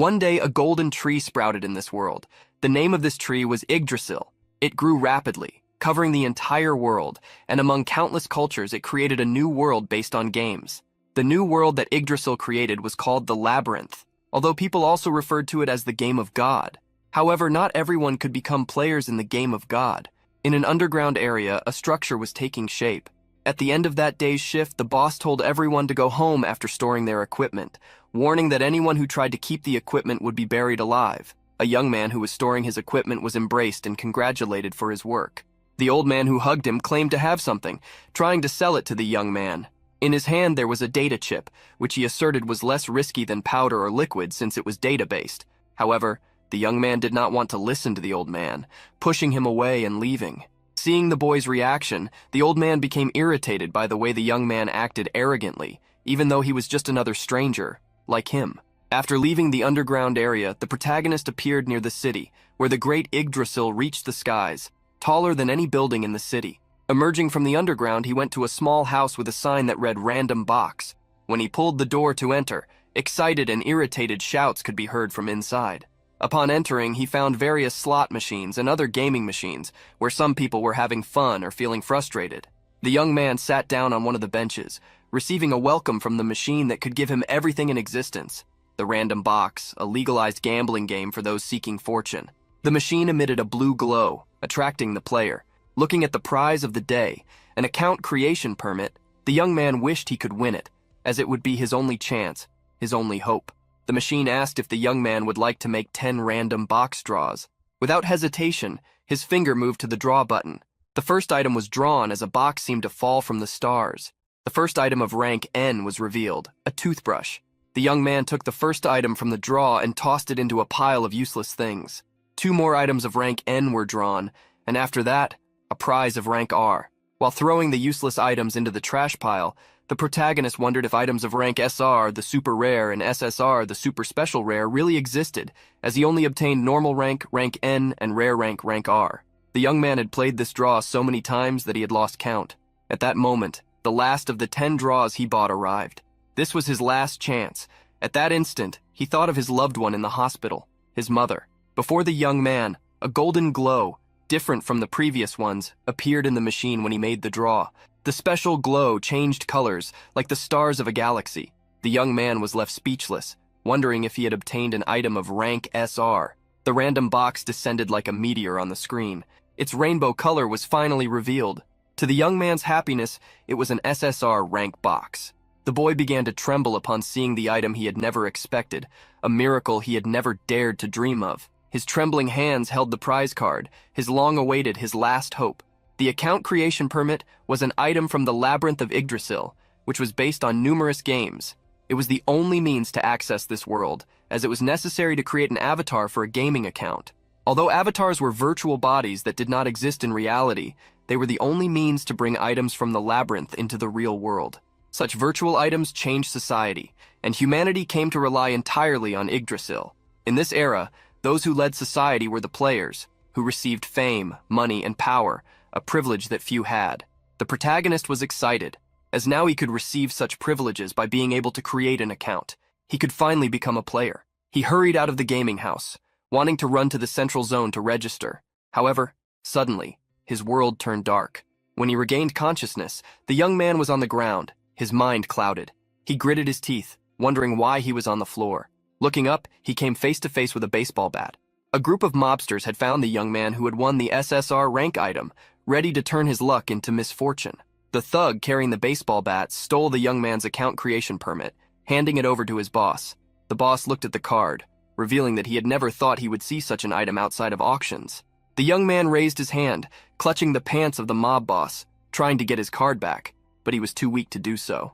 One day, a golden tree sprouted in this world. The name of this tree was Yggdrasil. It grew rapidly, covering the entire world, and among countless cultures it created a new world based on games. The new world that Yggdrasil created was called the Labyrinth, although people also referred to it as the Game of God. However, not everyone could become players in the Game of God. In an underground area, a structure was taking shape. At the end of that day's shift, the boss told everyone to go home after storing their equipment, warning that anyone who tried to keep the equipment would be buried alive. A young man who was storing his equipment was embraced and congratulated for his work. The old man who hugged him claimed to have something, trying to sell it to the young man. In his hand there was a data chip, which he asserted was less risky than powder or liquid since it was data-based. However, the young man did not want to listen to the old man, pushing him away and leaving. Seeing the boy's reaction, the old man became irritated by the way the young man acted arrogantly, even though he was just another stranger, like him. After leaving the underground area, the protagonist appeared near the city, where the great Yggdrasil reached the skies, taller than any building in the city. Emerging from the underground, he went to a small house with a sign that read Random Box. When he pulled the door to enter, excited and irritated shouts could be heard from inside. Upon entering, he found various slot machines and other gaming machines, where some people were having fun or feeling frustrated. The young man sat down on one of the benches, receiving a welcome from the machine that could give him everything in existence. The Random Box, a legalized gambling game for those seeking fortune. The machine emitted a blue glow, attracting the player. Looking at the prize of the day, an account creation permit, the young man wished he could win it, as it would be his only chance, his only hope. The machine asked if the young man would like to make 10 random box draws. Without hesitation, his finger moved to the draw button. The first item was drawn as a box seemed to fall from the stars. The first item of rank N was revealed, a toothbrush. The young man took the first item from the draw and tossed it into a pile of useless things. 2 more items of rank N were drawn, and after that, a prize of rank R. While throwing the useless items into the trash pile, the protagonist wondered if items of rank SR, the super rare, and SSR, the super special rare, really existed, as he only obtained normal rank, rank N, and rare rank, rank R. The young man had played this draw so many times that he had lost count. At that moment, the last of the 10 draws he bought arrived. This was his last chance. At that instant, he thought of his loved one in the hospital, his mother. Before the young man, a golden glow, different from the previous ones, appeared in the machine when he made the draw. The special glow changed colors, like the stars of a galaxy. The young man was left speechless, wondering if he had obtained an item of rank SR. The random box descended like a meteor on the screen. Its rainbow color was finally revealed. To the young man's happiness, it was an SSR rank box. The boy began to tremble upon seeing the item he had never expected, a miracle he had never dared to dream of. His trembling hands held the prize card, his long-awaited, his last hope. The account creation permit was an item from the Labyrinth of Yggdrasil, which was based on numerous games. It was the only means to access this world, as it was necessary to create an avatar for a gaming account. Although avatars were virtual bodies that did not exist in reality, they were the only means to bring items from the labyrinth into the real world. Such virtual items changed society, and humanity came to rely entirely on Yggdrasil. In this era, those who led society were the players, who received fame, money, and power, a privilege that few had. The protagonist was excited, as now he could receive such privileges by being able to create an account. He could finally become a player. He hurried out of the gaming house, wanting to run to the central zone to register. However, suddenly, his world turned dark. When he regained consciousness, the young man was on the ground, his mind clouded. He gritted his teeth, wondering why he was on the floor. Looking up, he came face to face with a baseball bat. A group of mobsters had found the young man who had won the SSR rank item, ready to turn his luck into misfortune. The thug carrying the baseball bat stole the young man's account creation permit, handing it over to his boss. The boss looked at the card, revealing that he had never thought he would see such an item outside of auctions. The young man raised his hand, clutching the pants of the mob boss, trying to get his card back, but he was too weak to do so.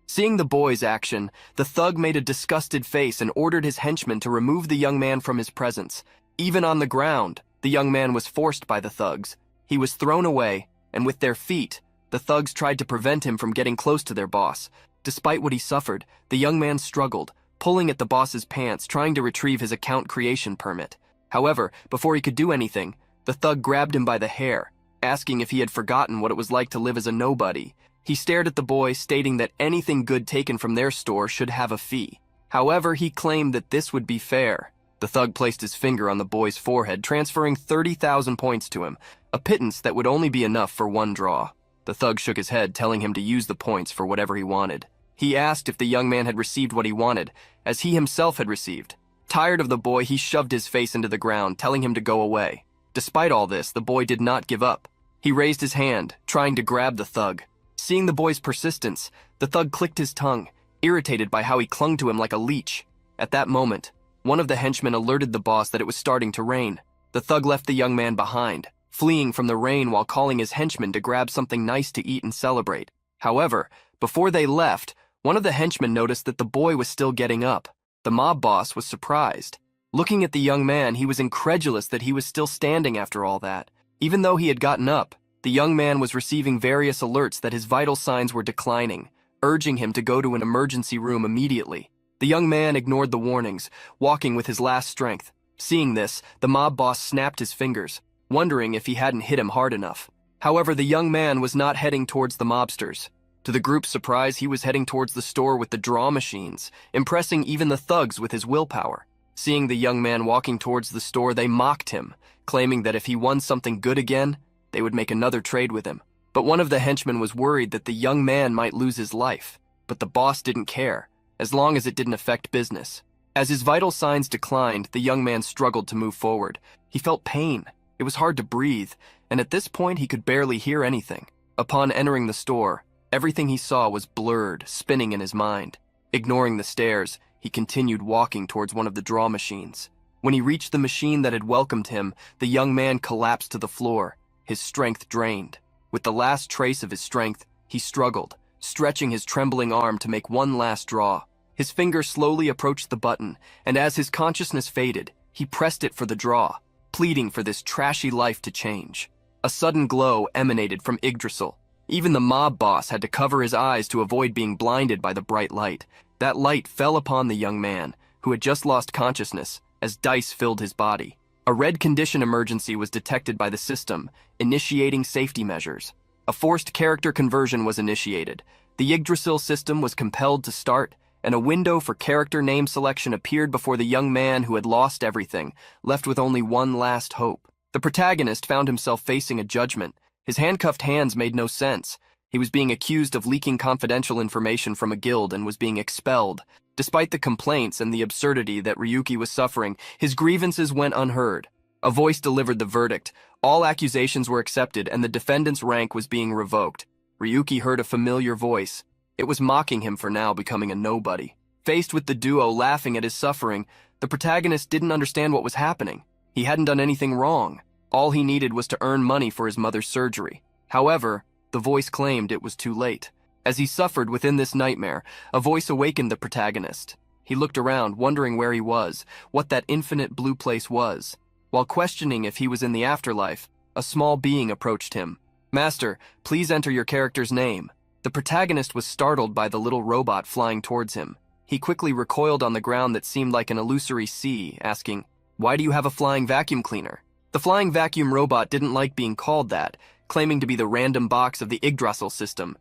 Seeing the boy's action, the thug made a disgusted face and ordered his henchmen to remove the young man from his presence. Even on the ground, the young man was forced by the thugs. He was thrown away, and with their feet, the thugs tried to prevent him from getting close to their boss. Despite what he suffered, the young man struggled, pulling at the boss's pants, trying to retrieve his account creation permit. However, before he could do anything, the thug grabbed him by the hair, asking if he had forgotten what it was like to live as a nobody. He stared at the boy, stating that anything good taken from their store should have a fee. However, he claimed that this would be fair. The thug placed his finger on the boy's forehead, transferring 30,000 points to him, a pittance that would only be enough for one draw. The thug shook his head, telling him to use the points for whatever he wanted. He asked if the young man had received what he wanted, as he himself had received. Tired of the boy, he shoved his face into the ground, telling him to go away. Despite all this, the boy did not give up. He raised his hand, trying to grab the thug. Seeing the boy's persistence, the thug clicked his tongue, irritated by how he clung to him like a leech. At that moment, one of the henchmen alerted the boss that it was starting to rain. The thug left the young man behind, fleeing from the rain while calling his henchmen to grab something nice to eat and celebrate. However, before they left, one of the henchmen noticed that the boy was still getting up. The mob boss was surprised. Looking at the young man, he was incredulous that he was still standing after all that. Even though he had gotten up, the young man was receiving various alerts that his vital signs were declining, urging him to go to an emergency room immediately. The young man ignored the warnings, walking with his last strength. Seeing this, the mob boss snapped his fingers, wondering if he hadn't hit him hard enough. However, the young man was not heading towards the mobsters. To the group's surprise, he was heading towards the store with the draw machines, impressing even the thugs with his willpower. Seeing the young man walking towards the store, they mocked him, claiming that if he won something good again, they would make another trade with him. But one of the henchmen was worried that the young man might lose his life. But the boss didn't care, as long as it didn't affect business. As his vital signs declined, the young man struggled to move forward. He felt pain. It was hard to breathe, and at this point he could barely hear anything. Upon entering the store, everything he saw was blurred, spinning in his mind. Ignoring the stairs, he continued walking towards one of the draw machines. When he reached the machine that had welcomed him, the young man collapsed to the floor, his strength drained. With the last trace of his strength, he struggled, stretching his trembling arm to make one last draw. His finger slowly approached the button, and as his consciousness faded, he pressed it for the draw, pleading for this trashy life to change. A sudden glow emanated from Yggdrasil. Even the mob boss had to cover his eyes to avoid being blinded by the bright light. That light fell upon the young man, who had just lost consciousness, as dice filled his body. A red condition emergency was detected by the system, initiating safety measures. A forced character conversion was initiated. The Yggdrasil system was compelled to start, and a window for character name selection appeared before the young man who had lost everything, left with only one last hope. The protagonist found himself facing a judgment. His handcuffed hands made no sense. He was being accused of leaking confidential information from a guild and was being expelled. Despite the complaints and the absurdity that Ryuki was suffering, his grievances went unheard. A voice delivered the verdict. All accusations were accepted and the defendant's rank was being revoked. Ryuki heard a familiar voice. It was mocking him for now becoming a nobody. Faced with the duo laughing at his suffering, the protagonist didn't understand what was happening. He hadn't done anything wrong. All he needed was to earn money for his mother's surgery. However, the voice claimed it was too late. As he suffered within this nightmare, a voice awakened the protagonist. He looked around, wondering where he was, what that infinite blue place was. While questioning if he was in the afterlife, a small being approached him. "Master, please enter your character's name." The protagonist was startled by the little robot flying towards him. He quickly recoiled on the ground that seemed like an illusory sea, asking, "Why do you have a flying vacuum cleaner?" The flying vacuum robot didn't like being called that, claiming to be the random box of the Yggdrasil system.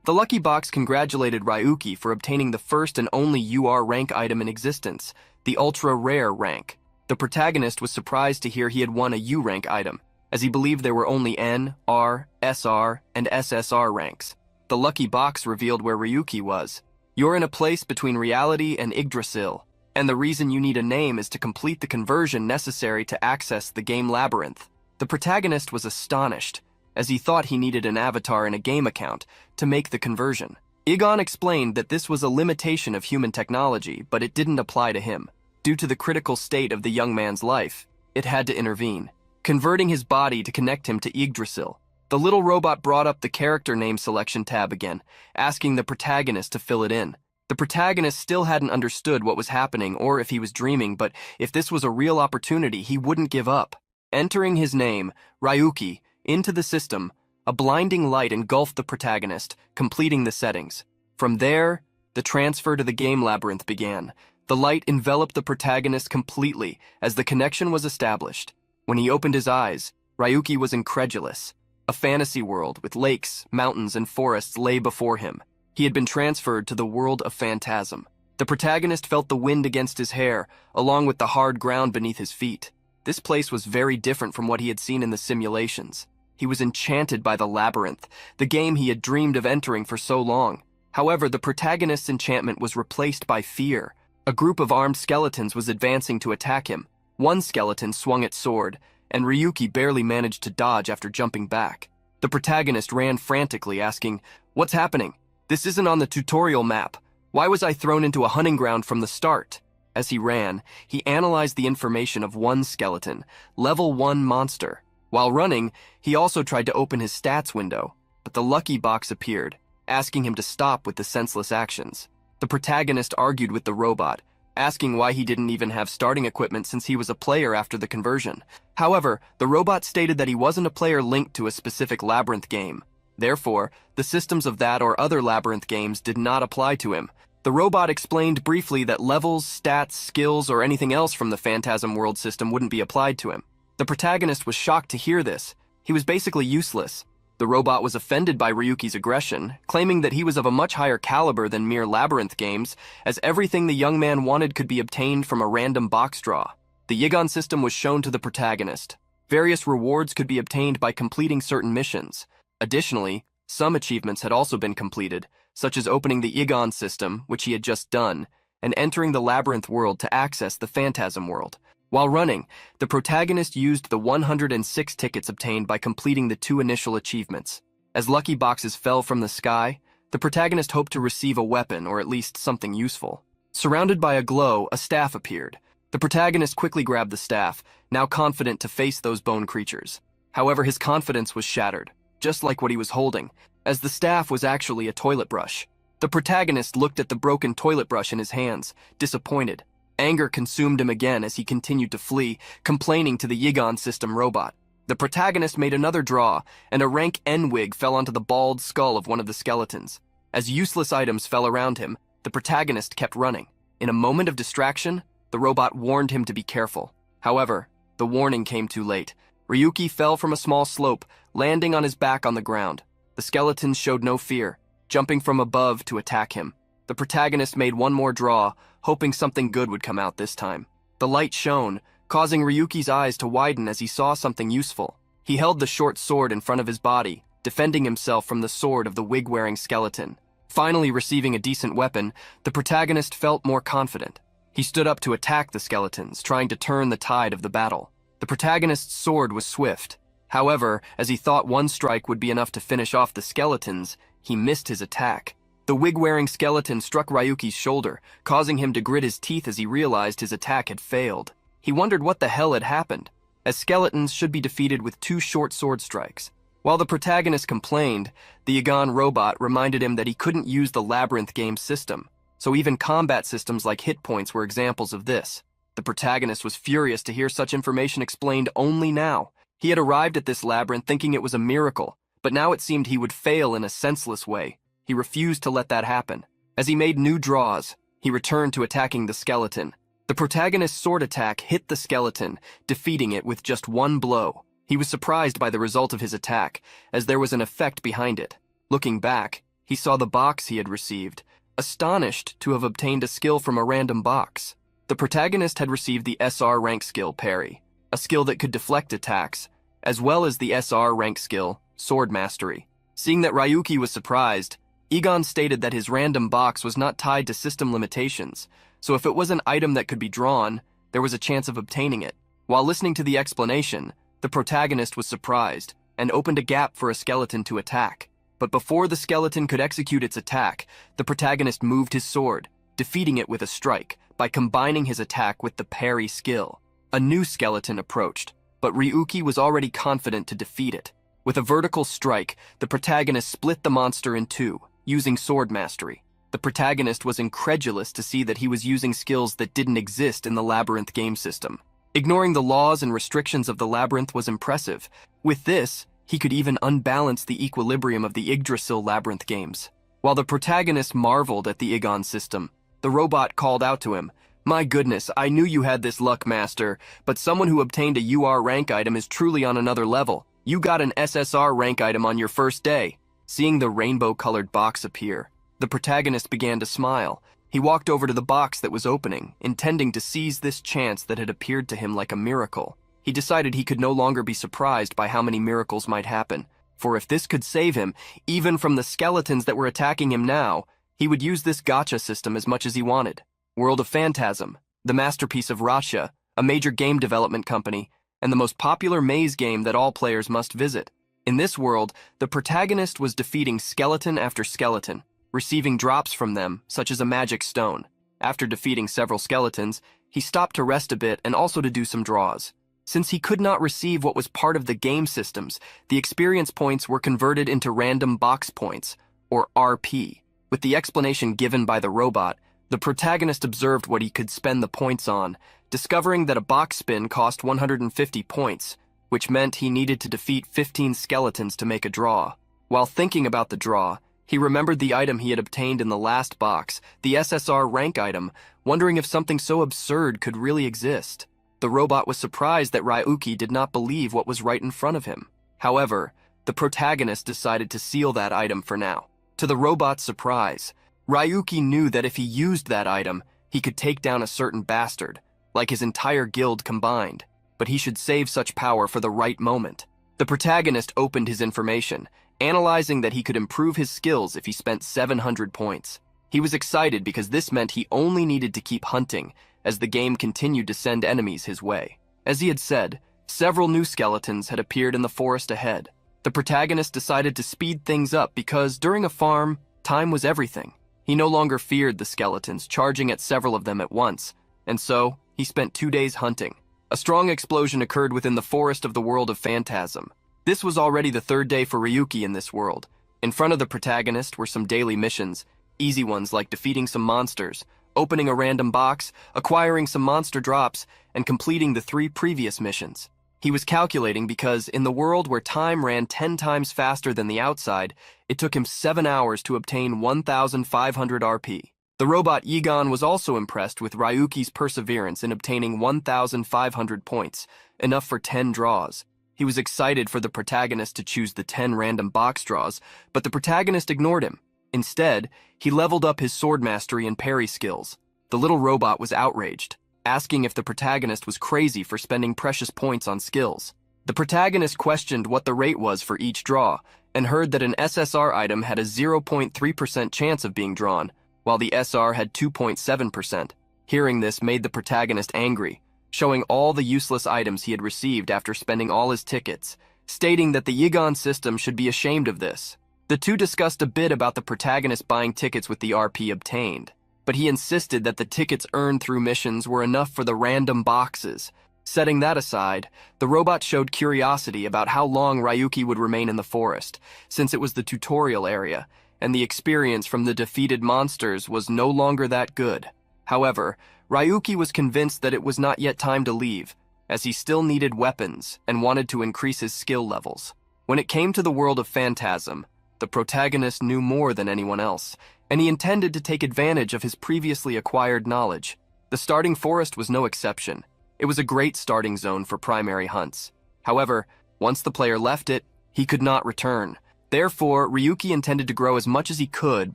The lucky box congratulated Ryuki for obtaining the first and only UR rank item in existence, the ultra-rare rank. The protagonist was surprised to hear he had won a U rank item, as he believed there were only N, R, SR, and SSR ranks. The lucky box revealed where Ryuki was. "You're in a place between reality and Yggdrasil, and the reason you need a name is to complete the conversion necessary to access the game labyrinth." The protagonist was astonished, as he thought he needed an avatar and a game account to make the conversion. Igon explained that this was a limitation of human technology, but it didn't apply to him. Due to the critical state of the young man's life, it had to intervene, converting his body to connect him to Yggdrasil. The little robot brought up the character name selection tab again, asking the protagonist to fill it in. The protagonist still hadn't understood what was happening or if he was dreaming, but if this was a real opportunity, he wouldn't give up. Entering his name, Ryuki, into the system, a blinding light engulfed the protagonist, completing the settings. From there, the transfer to the game labyrinth began. The light enveloped the protagonist completely as the connection was established. When he opened his eyes, Ryuki was incredulous. A fantasy world with lakes, mountains, and forests lay before him. He had been transferred to the world of Phantasm. The protagonist felt the wind against his hair, along with the hard ground beneath his feet. This place was very different from what he had seen in the simulations. He was enchanted by the labyrinth, the game he had dreamed of entering for so long. However, the protagonist's enchantment was replaced by fear. A group of armed skeletons was advancing to attack him. One skeleton swung its sword, and Ryuki barely managed to dodge after jumping back. The protagonist ran frantically, asking, "What's happening? This isn't on the tutorial map. Why was I thrown into a hunting ground from the start?" As he ran, he analyzed the information of one skeleton, level 1 monster. While running, he also tried to open his stats window, but the lucky box appeared, asking him to stop with the senseless actions. The protagonist argued with the robot, asking why he didn't even have starting equipment since he was a player after the conversion. However, the robot stated that he wasn't a player linked to a specific labyrinth game. Therefore, the systems of that or other labyrinth games did not apply to him. The robot explained briefly that levels, stats, skills, or anything else from the Phantasm World system wouldn't be applied to him. The protagonist was shocked to hear this. He was basically useless. The robot was offended by Ryuki's aggression, claiming that he was of a much higher caliber than mere labyrinth games, as everything the young man wanted could be obtained from a random box draw. The Yigan system was shown to the protagonist. Various rewards could be obtained by completing certain missions. Additionally, some achievements had also been completed, such as opening the Yigan system, which he had just done, and entering the labyrinth world to access the Phantasm World. While running, the protagonist used the 106 tickets obtained by completing the 2 initial achievements. As lucky boxes fell from the sky, the protagonist hoped to receive a weapon or at least something useful. Surrounded by a glow, a staff appeared. The protagonist quickly grabbed the staff, now confident to face those bone creatures. However, his confidence was shattered, just like what he was holding, as the staff was actually a toilet brush. The protagonist looked at the broken toilet brush in his hands, disappointed. Anger consumed him again as he continued to flee, complaining to the Yigan system robot. The protagonist made another draw, and a rank N wig fell onto the bald skull of one of the skeletons. As useless items fell around him, the protagonist kept running. In a moment of distraction, the robot warned him to be careful. However, the warning came too late. Ryuki fell from a small slope, landing on his back on the ground. The skeletons showed no fear, jumping from above to attack him. The protagonist made one more draw, hoping something good would come out this time. The light shone, causing Ryuki's eyes to widen as he saw something useful. He held the short sword in front of his body, defending himself from the sword of the wig-wearing skeleton. Finally receiving a decent weapon, the protagonist felt more confident. He stood up to attack the skeletons, trying to turn the tide of the battle. The protagonist's sword was swift. However, as he thought one strike would be enough to finish off the skeletons, he missed his attack. The wig-wearing skeleton struck Ryuki's shoulder, causing him to grit his teeth as he realized his attack had failed. He wondered what the hell had happened, as skeletons should be defeated with 2 short sword strikes. While the protagonist complained, the Yigan robot reminded him that he couldn't use the labyrinth game system, so even combat systems like hit points were examples of this. The protagonist was furious to hear such information explained only now. He had arrived at this labyrinth thinking it was a miracle, but now it seemed he would fail in a senseless way. He refused to let that happen. As he made new draws, he returned to attacking the skeleton. The protagonist's sword attack hit the skeleton, defeating it with just one blow. He was surprised by the result of his attack, as there was an effect behind it. Looking back, he saw the box he had received, astonished to have obtained a skill from a random box. The protagonist had received the SR rank skill Parry, a skill that could deflect attacks, as well as the SR rank skill Sword Mastery. Seeing that Ryuki was surprised, Egon stated that his random box was not tied to system limitations, so if it was an item that could be drawn, there was a chance of obtaining it. While listening to the explanation, the protagonist was surprised and opened a gap for a skeleton to attack. But before the skeleton could execute its attack, the protagonist moved his sword, defeating it with a strike by combining his attack with the parry skill. A new skeleton approached, but Ryuki was already confident to defeat it. With a vertical strike, the protagonist split the monster in 2, using sword mastery. The protagonist was incredulous to see that he was using skills that didn't exist in the labyrinth game system. Ignoring the laws and restrictions of the labyrinth was impressive. With this, he could even unbalance the equilibrium of the Yggdrasil labyrinth games. While the protagonist marveled at the Igon system, the robot called out to him, "My goodness, I knew you had this luck, master, but someone who obtained a UR rank item is truly on another level. You got an SSR rank item on your first day." Seeing the rainbow-colored box appear, The protagonist began to smile. He walked over to the box that was opening, intending to seize this chance that had appeared to him like a miracle. He decided he could no longer be surprised by how many miracles might happen, for if this could save him, even from the skeletons that were attacking him now, he would use this gacha system as much as he wanted. World of Phantasm, the masterpiece of Russia, a major game development company, and the most popular maze game that all players must visit. In this world, the protagonist was defeating skeleton after skeleton, receiving drops from them, such as a magic stone. After defeating several skeletons, he stopped to rest a bit and also to do some draws. Since he could not receive what was part of the game systems, the experience points were converted into random box points, or RP. With the explanation given by the robot, the protagonist observed what he could spend the points on, discovering that a box spin cost 150 points, which meant he needed to defeat 15 skeletons to make a draw. While thinking about the draw, he remembered the item he had obtained in the last box, the SSR rank item, wondering if something so absurd could really exist. The robot was surprised that Ryuki did not believe what was right in front of him. However, the protagonist decided to seal that item for now. To the robot's surprise, Ryuki knew that if he used that item, he could take down a certain bastard, like his entire guild combined, but he should save such power for the right moment. The protagonist opened his information, analyzing that he could improve his skills if he spent 700 points. He was excited because this meant he only needed to keep hunting as the game continued to send enemies his way. As he had said, several new skeletons had appeared in the forest ahead. The protagonist decided to speed things up because during a farm, time was everything. He no longer feared the skeletons, charging at several of them at once, and so he spent 2 days hunting. A strong explosion occurred within the forest of the world of Phantasm. This was already the third day for Ryuki in this world. In front of the protagonist were some daily missions, easy ones like defeating some monsters, opening a random box, acquiring some monster drops, and completing the 3 previous missions. He was calculating because in the world where time ran 10 times faster than the outside, it took him 7 hours to obtain 1,500 RP. The robot Egon was also impressed with Ryuki's perseverance in obtaining 1,500 points, enough for 10 draws. He was excited for the protagonist to choose the 10 random box draws, but the protagonist ignored him. Instead, he leveled up his sword mastery and parry skills. The little robot was outraged, asking if the protagonist was crazy for spending precious points on skills. The protagonist questioned what the rate was for each draw, and heard that an SSR item had a 0.3% chance of being drawn, while the SR had 2.7%. Hearing this made the protagonist angry, showing all the useless items he had received after spending all his tickets, stating that the Yigon system should be ashamed of this. The two discussed a bit about the protagonist buying tickets with the RP obtained, but he insisted that the tickets earned through missions were enough for the random boxes. Setting that aside, the robot showed curiosity about how long Ryuki would remain in the forest, since it was the tutorial area, and the experience from the defeated monsters was no longer that good. However, Ryuki was convinced that it was not yet time to leave, as he still needed weapons and wanted to increase his skill levels. When it came to the world of Phantasm, the protagonist knew more than anyone else, and he intended to take advantage of his previously acquired knowledge. The starting forest was no exception. It was a great starting zone for primary hunts. However, once the player left it, he could not return. Therefore, Ryuki intended to grow as much as he could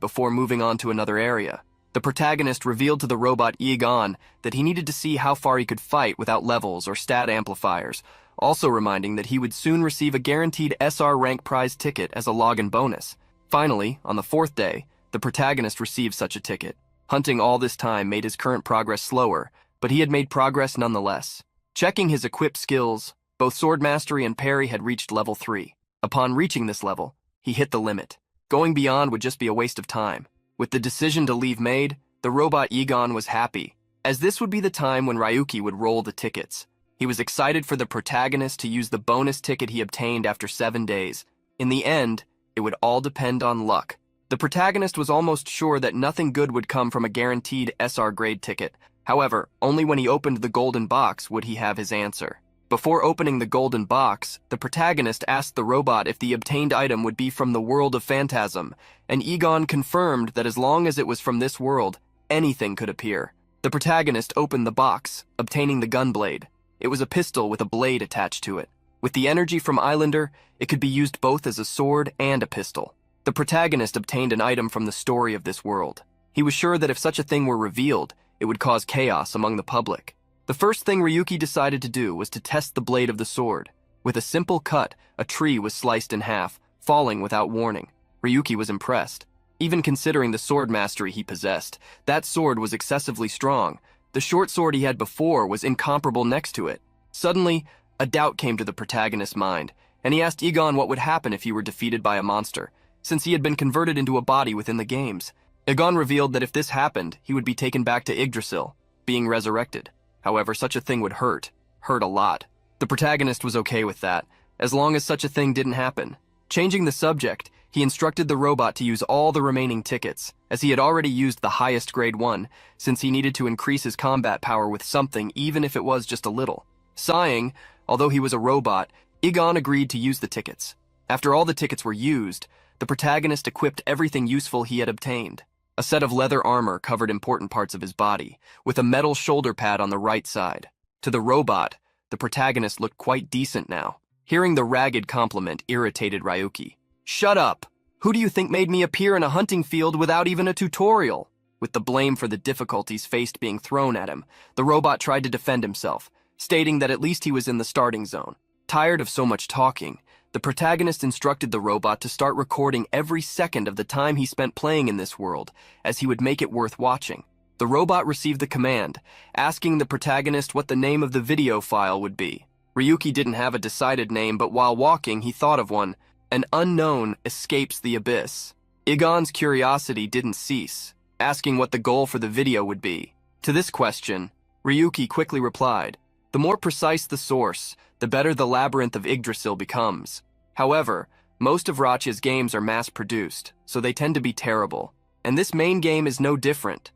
before moving on to another area. The protagonist revealed to the robot Egon that he needed to see how far he could fight without levels or stat amplifiers, also reminding that he would soon receive a guaranteed SR rank prize ticket as a login bonus. Finally, on the 4th day, the protagonist received such a ticket. Hunting all this time made his current progress slower, but he had made progress nonetheless. Checking his equipped skills, both sword mastery and parry had reached level 3. Upon reaching this level, he hit the limit. Going beyond would just be a waste of time. With the decision to leave made, the robot Egon was happy, as this would be the time when Ryuki would roll the tickets. He was excited for the protagonist to use the bonus ticket he obtained after 7 days. In the end, it would all depend on luck. The protagonist was almost sure that nothing good would come from a guaranteed SR grade ticket. However, only when he opened the golden box would he have his answer. Before opening the golden box, the protagonist asked the robot if the obtained item would be from the world of Phantasm, and Egon confirmed that as long as it was from this world, anything could appear. The protagonist opened the box, obtaining the gunblade. It was a pistol with a blade attached to it. With the energy from Islander, it could be used both as a sword and a pistol. The protagonist obtained an item from the story of this world. He was sure that if such a thing were revealed, it would cause chaos among the public. The first thing Ryuki decided to do was to test the blade of the sword. With a simple cut, a tree was sliced in half, falling without warning. Ryuki was impressed. Even considering the sword mastery he possessed, that sword was excessively strong. The short sword he had before was incomparable next to it. Suddenly, a doubt came to the protagonist's mind, and he asked Egon what would happen if he were defeated by a monster, since he had been converted into a body within the games. Egon revealed that if this happened, he would be taken back to Yggdrasil, being resurrected. However, such a thing would hurt a lot. The protagonist was okay with that, as long as such a thing didn't happen. Changing the subject, he instructed the robot to use all the remaining tickets, as he had already used the highest grade one, since he needed to increase his combat power with something even if it was just a little. Sighing, although he was a robot, Egon agreed to use the tickets. After all the tickets were used, the protagonist equipped everything useful he had obtained. A set of leather armor covered important parts of his body, with a metal shoulder pad on the right side. To the robot, the protagonist looked quite decent now. Hearing the ragged compliment irritated Ryuki. "Shut up! Who do you think made me appear in a hunting field without even a tutorial?" With the blame for the difficulties faced being thrown at him, the robot tried to defend himself, stating that at least he was in the starting zone. Tired of so much talking, the protagonist instructed the robot to start recording every second of the time he spent playing in this world, as he would make it worth watching. The robot received the command, asking the protagonist what the name of the video file would be. Ryuki didn't have a decided name, but while walking, he thought of one. An unknown escapes the abyss. Egon's curiosity didn't cease, asking what the goal for the video would be. To this question, Ryuki quickly replied, "The more precise the source, the better the labyrinth of Yggdrasil becomes." However, most of Racha's games are mass-produced, so they tend to be terrible. And this main game is no different.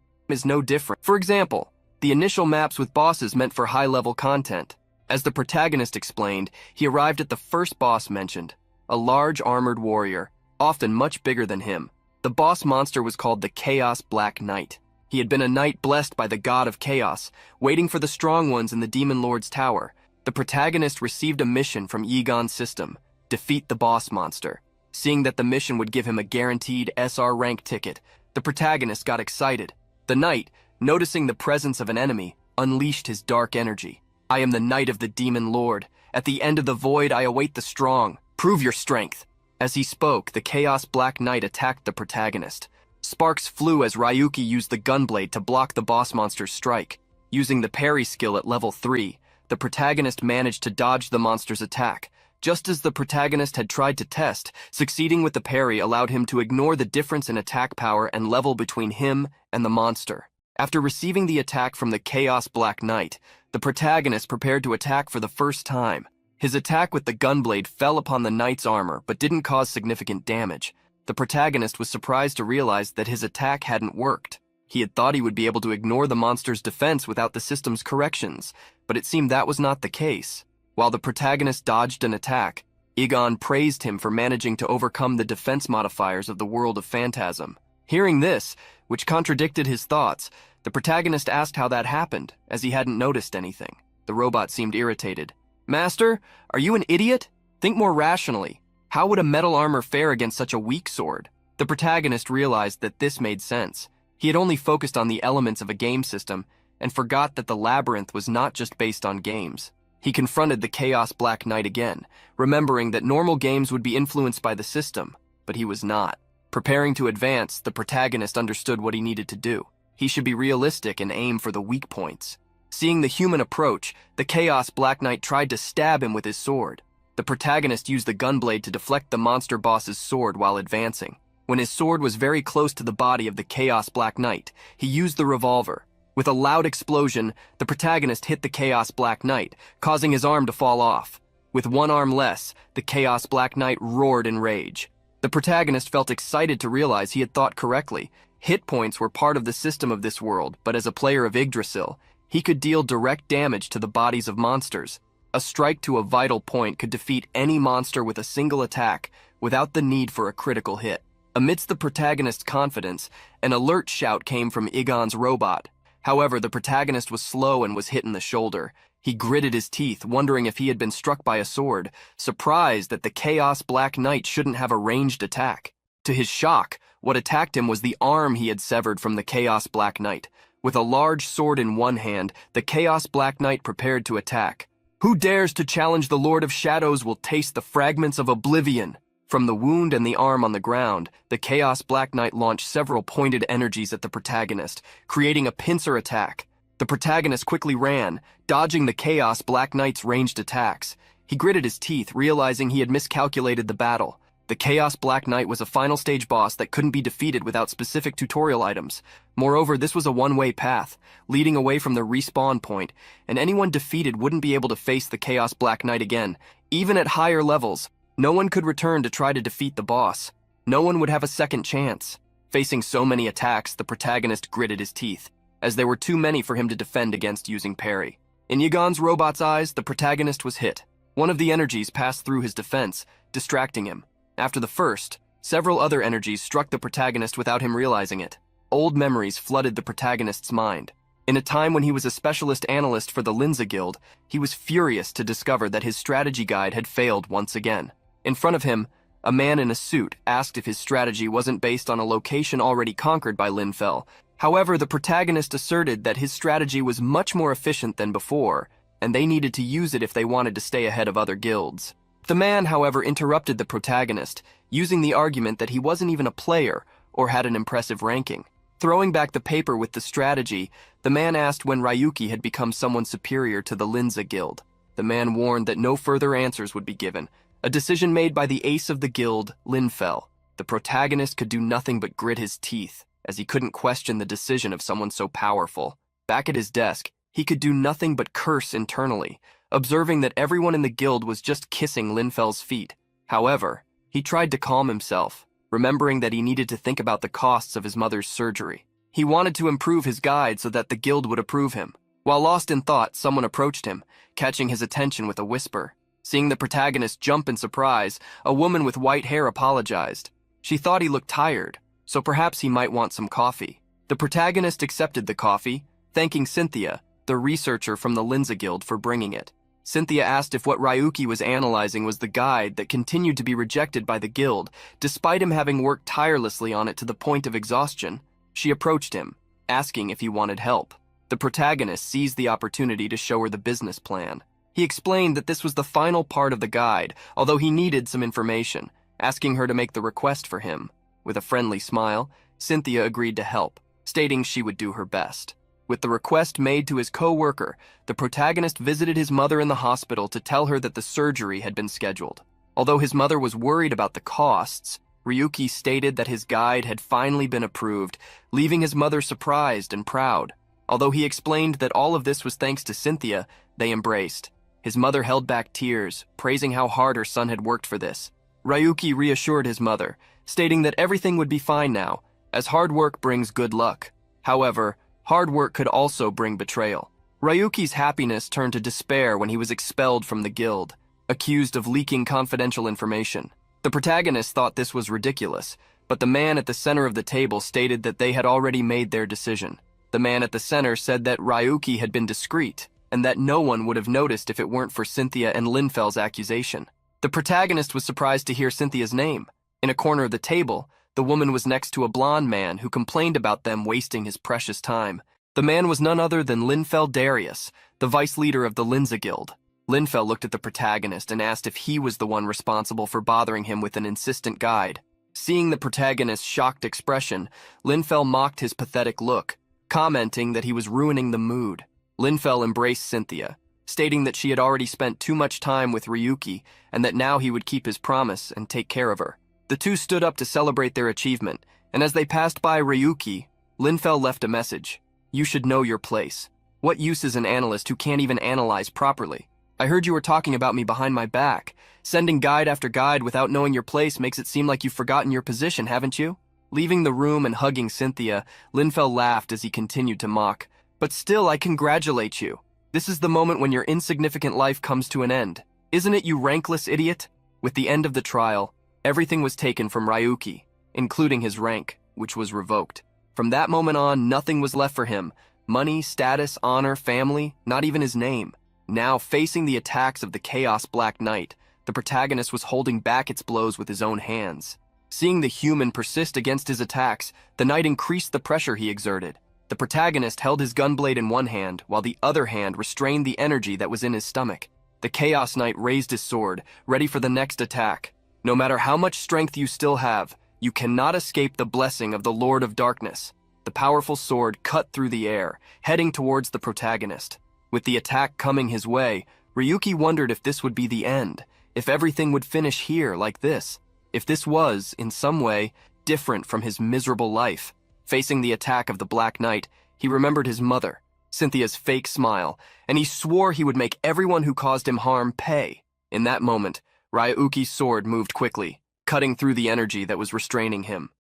For example, the initial maps with bosses meant for high-level content. As the protagonist explained, he arrived at the first boss mentioned, a large armored warrior, often much bigger than him. The boss monster was called the Chaos Black Knight. He had been a knight blessed by the god of chaos, waiting for the strong ones in the Demon Lord's tower. The protagonist received a mission from Egon's system, defeat the boss monster. Seeing that the mission would give him a guaranteed SR rank ticket, the protagonist got excited. The knight, noticing the presence of an enemy, unleashed his dark energy. "I am the knight of the Demon Lord. At the end of the void, I await the strong. Prove your strength." As he spoke, the Chaos Black Knight attacked the protagonist. Sparks flew as Ryuki used the gunblade to block the boss monster's strike. Using the parry skill at level 3, the protagonist managed to dodge the monster's attack. Just as the protagonist had tried to test, succeeding with the parry allowed him to ignore the difference in attack power and level between him and the monster. After receiving the attack from the Chaos Black Knight, the protagonist prepared to attack for the first time. His attack with the gunblade fell upon the knight's armor but didn't cause significant damage. The protagonist was surprised to realize that his attack hadn't worked. He had thought he would be able to ignore the monster's defense without the system's corrections, but it seemed that was not the case. While the protagonist dodged an attack, Egon praised him for managing to overcome the defense modifiers of the world of Phantasm. Hearing this, which contradicted his thoughts, the protagonist asked how that happened, as he hadn't noticed anything. The robot seemed irritated. "Master, are you an idiot? Think more rationally. How would a metal armor fare against such a weak sword?" The protagonist realized that this made sense. He had only focused on the elements of a game system and forgot that the labyrinth was not just based on games. He confronted the Chaos Black Knight again, remembering that normal games would be influenced by the system, but he was not. Preparing to advance, the protagonist understood what he needed to do. He should be realistic and aim for the weak points. Seeing the human approach, the Chaos Black Knight tried to stab him with his sword. The protagonist used the gunblade to deflect the monster boss's sword while advancing. When his sword was very close to the body of the Chaos Black Knight, he used the revolver. With a loud explosion, the protagonist hit the Chaos Black Knight, causing his arm to fall off. With one arm less, the Chaos Black Knight roared in rage. The protagonist felt excited to realize he had thought correctly. Hit points were part of the system of this world, but as a player of Yggdrasil, he could deal direct damage to the bodies of monsters. A strike to a vital point could defeat any monster with a single attack, without the need for a critical hit. Amidst the protagonist's confidence, an alert shout came from Egon's robot. However, the protagonist was slow and was hit in the shoulder. He gritted his teeth, wondering if he had been struck by a sword, surprised that the Chaos Black Knight shouldn't have a ranged attack. To his shock, what attacked him was the arm he had severed from the Chaos Black Knight. With a large sword in one hand, the Chaos Black Knight prepared to attack. "Who dares to challenge the Lord of Shadows will taste the fragments of oblivion." From the wound and the arm on the ground, the Chaos Black Knight launched several pointed energies at the protagonist, creating a pincer attack. The protagonist quickly ran, dodging the Chaos Black Knight's ranged attacks. He gritted his teeth, realizing he had miscalculated the battle. The Chaos Black Knight was a final stage boss that couldn't be defeated without specific tutorial items. Moreover, this was a one-way path, leading away from the respawn point, and anyone defeated wouldn't be able to face the Chaos Black Knight again. Even at higher levels, no one could return to try to defeat the boss. No one would have a second chance. Facing so many attacks, the protagonist gritted his teeth, as there were too many for him to defend against using parry. In Yagon's robot's eyes, the protagonist was hit. One of the energies passed through his defense, distracting him. After the first, several other energies struck the protagonist without him realizing it. Old memories flooded the protagonist's mind. In a time when he was a specialist analyst for the Linza Guild, he was furious to discover that his strategy guide had failed once again. In front of him, a man in a suit asked if his strategy wasn't based on a location already conquered by Linfell. However, the protagonist asserted that his strategy was much more efficient than before, and they needed to use it if they wanted to stay ahead of other guilds. The man, however, interrupted the protagonist, using the argument that he wasn't even a player or had an impressive ranking. Throwing back the paper with the strategy, the man asked when Ryuki had become someone superior to the Linza Guild. The man warned that no further answers would be given, a decision made by the ace of the guild, Linfell. The protagonist could do nothing but grit his teeth, as he couldn't question the decision of someone so powerful. Back at his desk, he could do nothing but curse internally, observing that everyone in the guild was just kissing Linfell's feet. However, he tried to calm himself, remembering that he needed to think about the costs of his mother's surgery. He wanted to improve his guide so that the guild would approve him. While lost in thought, someone approached him, catching his attention with a whisper. Seeing the protagonist jump in surprise, a woman with white hair apologized. She thought he looked tired, so perhaps he might want some coffee. The protagonist accepted the coffee, thanking Cynthia, the researcher from the Linza Guild, for bringing it. Cynthia asked if what Ryuki was analyzing was the guide that continued to be rejected by the guild, despite him having worked tirelessly on it to the point of exhaustion. She approached him, asking if he wanted help. The protagonist seized the opportunity to show her the business plan. He explained that this was the final part of the guide, although he needed some information, asking her to make the request for him. With a friendly smile, Cynthia agreed to help, stating she would do her best. With the request made to his co-worker, the protagonist visited his mother in the hospital to tell her that the surgery had been scheduled. Although his mother was worried about the costs, Ryuki stated that his guide had finally been approved, leaving his mother surprised and proud. Although he explained that all of this was thanks to Cynthia, they embraced. His mother held back tears, praising how hard her son had worked for this. Ryuki reassured his mother, stating that everything would be fine now, as hard work brings good luck. However, hard work could also bring betrayal. Ryuki's happiness turned to despair when he was expelled from the guild, accused of leaking confidential information. The protagonist thought this was ridiculous, but the man at the center of the table stated that they had already made their decision. The man at the center said that Ryuki had been discreet, and that no one would have noticed if it weren't for Cynthia and Linfell's accusation. The protagonist was surprised to hear Cynthia's name. In a corner of the table, the woman was next to a blonde man who complained about them wasting his precious time. The man was none other than Linfell Darius, the vice leader of the Linza Guild. Linfell looked at the protagonist and asked if he was the one responsible for bothering him with an insistent guide. Seeing the protagonist's shocked expression, Linfell mocked his pathetic look, commenting that he was ruining the mood. Linfell embraced Cynthia, stating that she had already spent too much time with Ryuki and that now he would keep his promise and take care of her. The two stood up to celebrate their achievement, and as they passed by Ryuki, Linfell left a message. "You should know your place. What use is an analyst who can't even analyze properly? I heard you were talking about me behind my back. Sending guide after guide without knowing your place makes it seem like you've forgotten your position, haven't you?" Leaving the room and hugging Cynthia, Linfell laughed as he continued to mock. "But still, I congratulate you. This is the moment when your insignificant life comes to an end. Isn't it, you rankless idiot?" With the end of the trial, everything was taken from Ryuki, including his rank, which was revoked. From that moment on, nothing was left for him. Money, status, honor, family, not even his name. Now, facing the attacks of the Chaos Black Knight, the protagonist was holding back its blows with his own hands. Seeing the human persist against his attacks, the knight increased the pressure he exerted. The protagonist held his gunblade in one hand, while the other hand restrained the energy that was in his stomach. The Chaos Knight raised his sword, ready for the next attack. No matter how much strength you still have, you cannot escape the blessing of the Lord of Darkness. The powerful sword cut through the air, heading towards the protagonist. With the attack coming his way, Ryuki wondered if this would be the end, if everything would finish here like this, if this was, in some way, different from his miserable life. Facing the attack of the Black Knight, he remembered his mother, Cynthia's fake smile, and he swore he would make everyone who caused him harm pay. In that moment, Ryuki's sword moved quickly, cutting through the energy that was restraining him.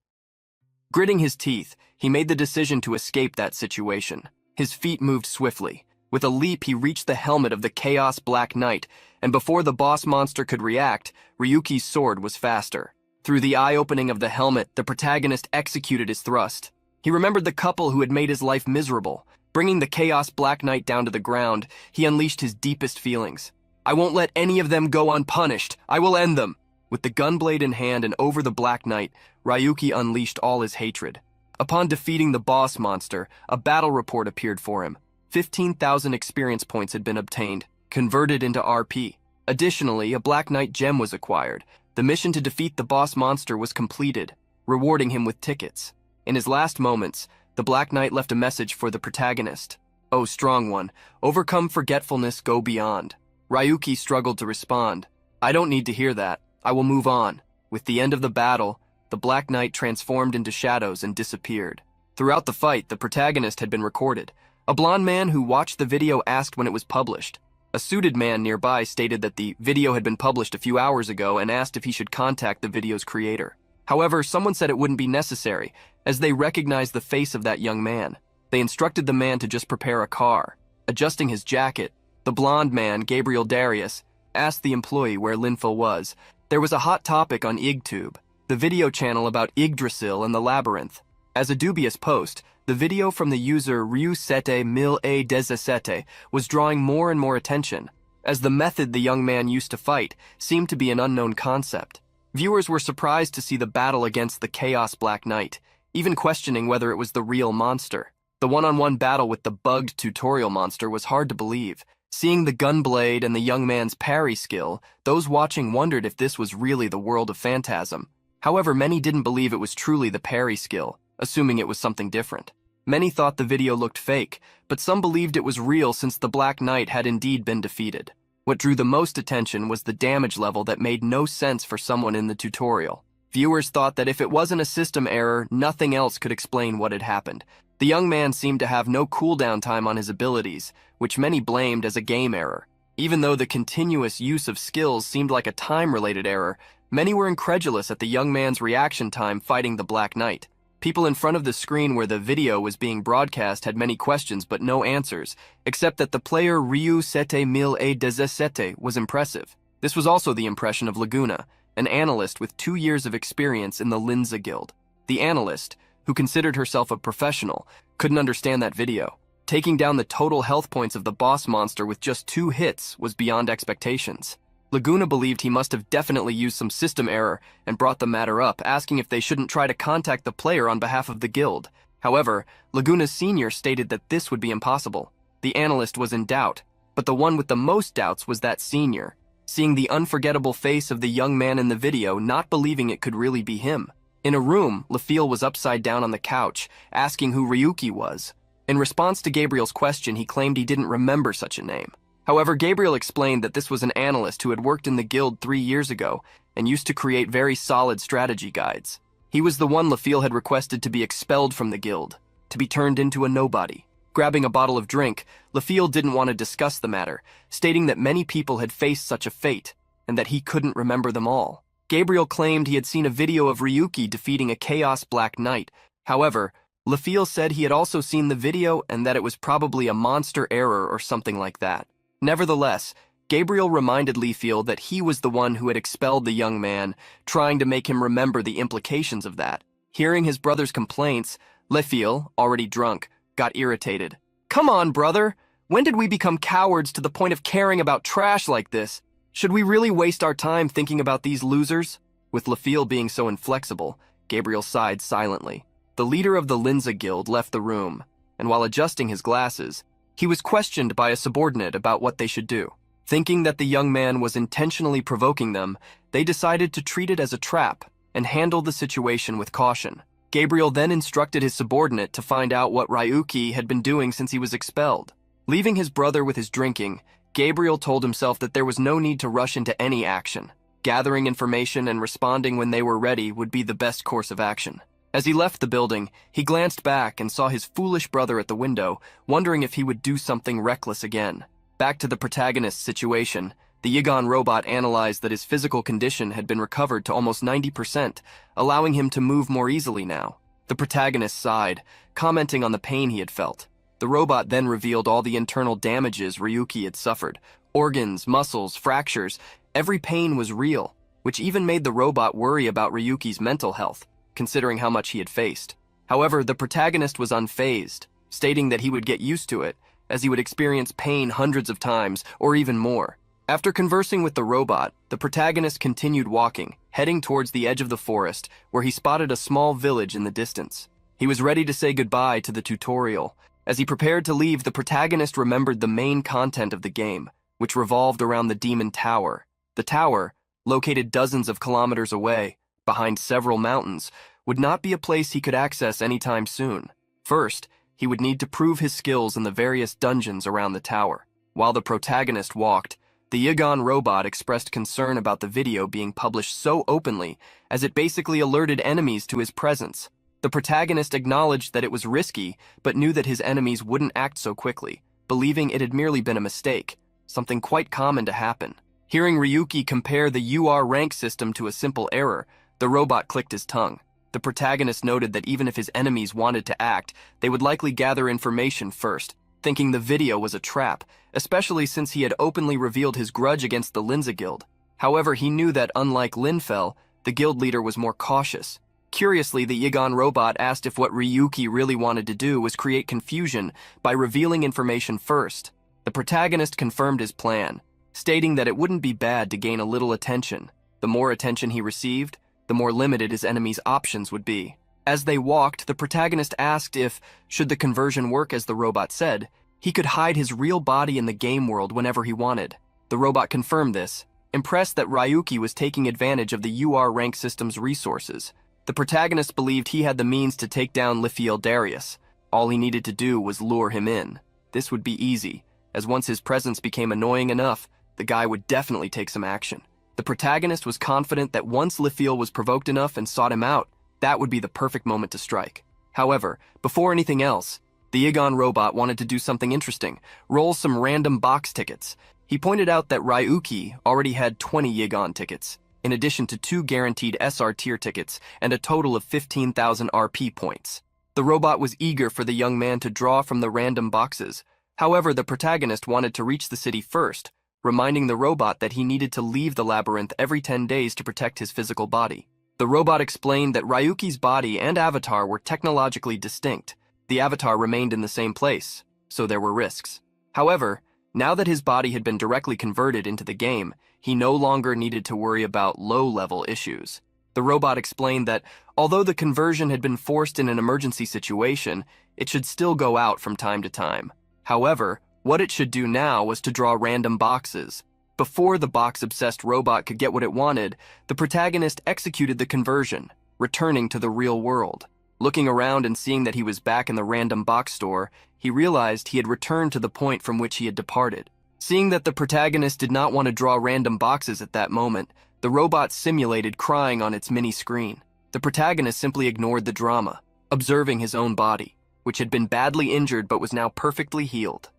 Gritting his teeth, he made the decision to escape that situation. His feet moved swiftly. With a leap, he reached the helmet of the Chaos Black Knight, and before the boss monster could react, Ryuki's sword was faster. Through the eye-opening of the helmet, the protagonist executed his thrust. He remembered the couple who had made his life miserable. Bringing the Chaos Black Knight down to the ground, he unleashed his deepest feelings. "I won't let any of them go unpunished. I will end them." With the gunblade in hand and over the Black Knight, Ryuki unleashed all his hatred. Upon defeating the boss monster, a battle report appeared for him. 15,000 experience points had been obtained, converted into RP. Additionally, a Black Knight gem was acquired. The mission to defeat the boss monster was completed, rewarding him with tickets. In his last moments, the Black Knight left a message for the protagonist. "Oh, strong one, overcome forgetfulness, go beyond." Ryuki struggled to respond. "I don't need to hear that. I will move on." With the end of the battle, the Black Knight transformed into shadows and disappeared. Throughout the fight, the protagonist had been recorded. A blonde man who watched the video asked when it was published. A suited man nearby stated that the video had been published a few hours ago and asked if he should contact the video's creator. However, someone said it wouldn't be necessary, as they recognized the face of that young man. They instructed the man to just prepare a car. Adjusting his jacket, the blonde man, Gabriel Darius, asked the employee where Linfil was. There was a hot topic on IgTube, the video channel about Yggdrasil and the labyrinth. As a dubious post, the video from the user Ryu71017 was drawing more and more attention, as the method the young man used to fight seemed to be an unknown concept. Viewers were surprised to see the battle against the Chaos Black Knight, even questioning whether it was the real monster. The one-on-one battle with the bugged tutorial monster was hard to believe. Seeing the gunblade and the young man's parry skill, those watching wondered if this was really the world of Phantasm. However, many didn't believe it was truly the parry skill, assuming it was something different. Many thought the video looked fake, but some believed it was real since the Black Knight had indeed been defeated. What drew the most attention was the damage level that made no sense for someone in the tutorial. Viewers thought that if it wasn't a system error, nothing else could explain what had happened. The young man seemed to have no cooldown time on his abilities, which many blamed as a game error. Even though the continuous use of skills seemed like a time-related error, many were incredulous at the young man's reaction time fighting the Black Knight. People in front of the screen where the video was being broadcast had many questions but no answers, except that the player Ryu71017 was impressive. This was also the impression of Laguna, an analyst with 2 years of experience in the Linza Guild. The analyst, who considered herself a professional, couldn't understand that video. Taking down the total health points of the boss monster with just 2 hits was beyond expectations. Laguna believed he must have definitely used some system error and brought the matter up, asking if they shouldn't try to contact the player on behalf of the guild. However, Laguna's senior stated that this would be impossible. The analyst was in doubt, but the one with the most doubts was that senior, seeing the unforgettable face of the young man in the video, not believing it could really be him. In a room, Lafille was upside down on the couch, asking who Ryuki was. In response to Gabriel's question, he claimed he didn't remember such a name. However, Gabriel explained that this was an analyst who had worked in the guild 3 years ago and used to create very solid strategy guides. He was the one Lafille had requested to be expelled from the guild, to be turned into a nobody. Grabbing a bottle of drink, Lafille didn't want to discuss the matter, stating that many people had faced such a fate and that he couldn't remember them all. Gabriel claimed he had seen a video of Ryuki defeating a Chaos Black Knight. However, Lafille said he had also seen the video and that it was probably a monster error or something like that. Nevertheless, Gabriel reminded Lafille that he was the one who had expelled the young man, trying to make him remember the implications of that. Hearing his brother's complaints, Lafille, already drunk, got irritated. "Come on, brother! When did we become cowards to the point of caring about trash like this? Should we really waste our time thinking about these losers?" With Lafiel being so inflexible, Gabriel sighed silently. The leader of the Linza Guild left the room, and while adjusting his glasses, he was questioned by a subordinate about what they should do. Thinking that the young man was intentionally provoking them, they decided to treat it as a trap and handle the situation with caution. Gabriel then instructed his subordinate to find out what Ryuki had been doing since he was expelled. Leaving his brother with his drinking, Gabriel told himself that there was no need to rush into any action. Gathering information and responding when they were ready would be the best course of action. As he left the building, he glanced back and saw his foolish brother at the window, wondering if he would do something reckless again. Back to the protagonist's situation, the Yigan robot analyzed that his physical condition had been recovered to almost 90%, allowing him to move more easily now. The protagonist sighed, commenting on the pain he had felt. The robot then revealed all the internal damages Ryuki had suffered. Organs, muscles, fractures, every pain was real, which even made the robot worry about Ryuki's mental health, considering how much he had faced. However, the protagonist was unfazed, stating that he would get used to it, as he would experience pain hundreds of times, or even more. After conversing with the robot, the protagonist continued walking, heading towards the edge of the forest, where he spotted a small village in the distance. He was ready to say goodbye to the tutorial. As he prepared to leave, the protagonist remembered the main content of the game, which revolved around the Demon Tower. The tower, located dozens of kilometers away, behind several mountains, would not be a place he could access anytime soon. First, he would need to prove his skills in the various dungeons around the tower. While the protagonist walked, the Yigan robot expressed concern about the video being published so openly, as it basically alerted enemies to his presence. The protagonist acknowledged that it was risky, but knew that his enemies wouldn't act so quickly, believing it had merely been a mistake, something quite common to happen. Hearing Ryuki compare the UR rank system to a simple error, the robot clicked his tongue. The protagonist noted that even if his enemies wanted to act, they would likely gather information first, thinking the video was a trap, especially since he had openly revealed his grudge against the Linza Guild. However, he knew that unlike Linfell, the guild leader was more cautious. Curiously, the Yigan robot asked if what Ryuki really wanted to do was create confusion by revealing information first. The protagonist confirmed his plan, stating that it wouldn't be bad to gain a little attention. The more attention he received, the more limited his enemy's options would be. As they walked, the protagonist asked if, should the conversion work as the robot said, he could hide his real body in the game world whenever he wanted. The robot confirmed this, impressed that Ryuki was taking advantage of the UR rank system's resources. The protagonist believed he had the means to take down Lifiel Darius. All he needed to do was lure him in. This would be easy, as once his presence became annoying enough, the guy would definitely take some action. The protagonist was confident that once Lifiel was provoked enough and sought him out, that would be the perfect moment to strike. However, before anything else, the Yigan robot wanted to do something interesting, roll some random box tickets. He pointed out that Ryuki already had 20 Yigan tickets, in addition to 2 guaranteed SR tier tickets and a total of 15,000 RP points. The robot was eager for the young man to draw from the random boxes. However, the protagonist wanted to reach the city first, reminding the robot that he needed to leave the labyrinth every 10 days to protect his physical body. The robot explained that Ryuki's body and avatar were technologically distinct. The avatar remained in the same place, so there were risks. However, now that his body had been directly converted into the game, he no longer needed to worry about low-level issues. The robot explained that, although the conversion had been forced in an emergency situation, it should still go out from time to time. However, what it should do now was to draw random boxes. Before the box-obsessed robot could get what it wanted, the protagonist executed the conversion, returning to the real world. Looking around and seeing that he was back in the random box store, he realized he had returned to the point from which he had departed. Seeing that the protagonist did not want to draw random boxes at that moment, the robot simulated crying on its mini-screen. The protagonist simply ignored the drama, observing his own body, which had been badly injured but was now perfectly healed.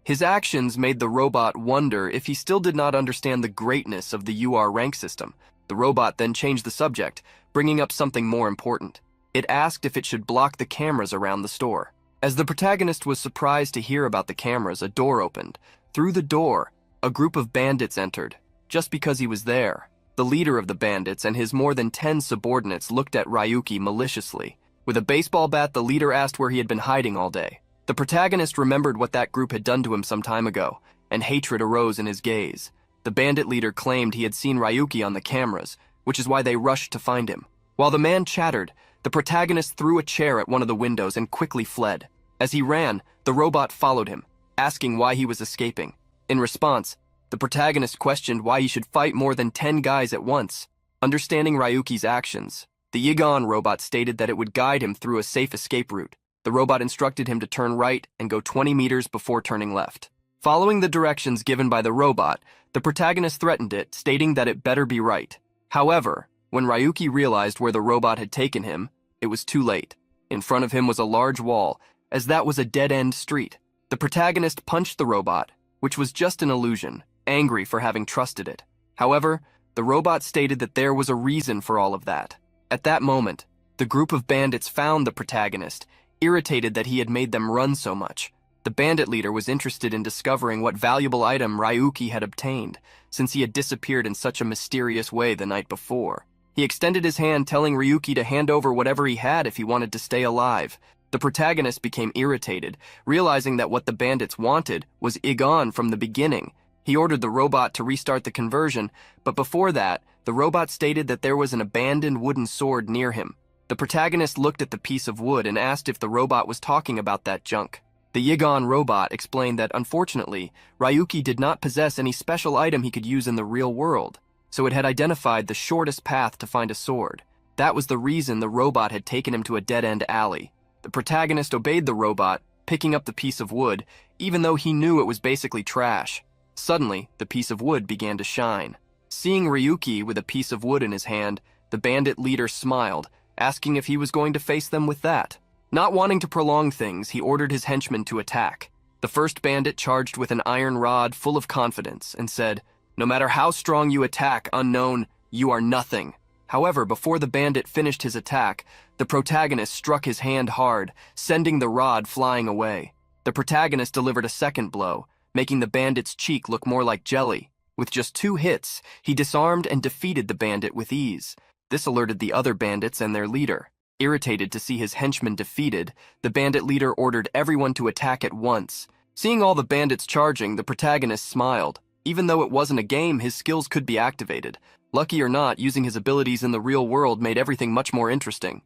His actions made the robot wonder if he still did not understand the greatness of the UR rank system. The robot then changed the subject, bringing up something more important. It asked if it should block the cameras around the store. As the protagonist was surprised to hear about the cameras, a door opened. Through the door, a group of bandits entered, just because he was there. The leader of the bandits and his more than 10 subordinates looked at Ryuki maliciously. With a baseball bat, the leader asked where he had been hiding all day. The protagonist remembered what that group had done to him some time ago, and hatred arose in his gaze. The bandit leader claimed he had seen Ryuki on the cameras, which is why they rushed to find him. While the man chattered, the protagonist threw a chair at one of the windows and quickly fled. As he ran, the robot followed him, asking why he was escaping. In response, the protagonist questioned why he should fight more than 10 guys at once. Understanding Ryuki's actions, the Yigon robot stated that it would guide him through a safe escape route. The robot instructed him to turn right and go 20 meters before turning left. Following the directions given by the robot, the protagonist threatened it, stating that it better be right. However, when Ryuki realized where the robot had taken him, it was too late. In front of him was a large wall, as that was a dead-end street. The protagonist punched the robot, which was just an illusion, angry for having trusted it. However, the robot stated that there was a reason for all of that. At that moment, the group of bandits found the protagonist, irritated that he had made them run so much. The bandit leader was interested in discovering what valuable item Ryuki had obtained, since he had disappeared in such a mysterious way the night before. He extended his hand, telling Ryuki to hand over whatever he had if he wanted to stay alive. The protagonist became irritated, realizing that what the bandits wanted was Igon from the beginning. He ordered the robot to restart the conversion, but before that, the robot stated that there was an abandoned wooden sword near him. The protagonist looked at the piece of wood and asked if the robot was talking about that junk. The Yigon robot explained that, unfortunately, Ryuki did not possess any special item he could use in the real world, so it had identified the shortest path to find a sword. That was the reason the robot had taken him to a dead-end alley. The protagonist obeyed the robot, picking up the piece of wood, even though he knew it was basically trash. Suddenly, the piece of wood began to shine. Seeing Ryuki with a piece of wood in his hand, the bandit leader smiled, asking if he was going to face them with that. Not wanting to prolong things, he ordered his henchmen to attack. The first bandit charged with an iron rod full of confidence and said, "No matter how strong you attack, unknown, you are nothing." However, before the bandit finished his attack, the protagonist struck his hand hard, sending the rod flying away. The protagonist delivered a second blow, making the bandit's cheek look more like jelly. With just 2 hits, he disarmed and defeated the bandit with ease. This alerted the other bandits and their leader. Irritated to see his henchmen defeated, the bandit leader ordered everyone to attack at once. Seeing all the bandits charging, the protagonist smiled. Even though it wasn't a game, his skills could be activated. Lucky or not, using his abilities in the real world made everything much more interesting.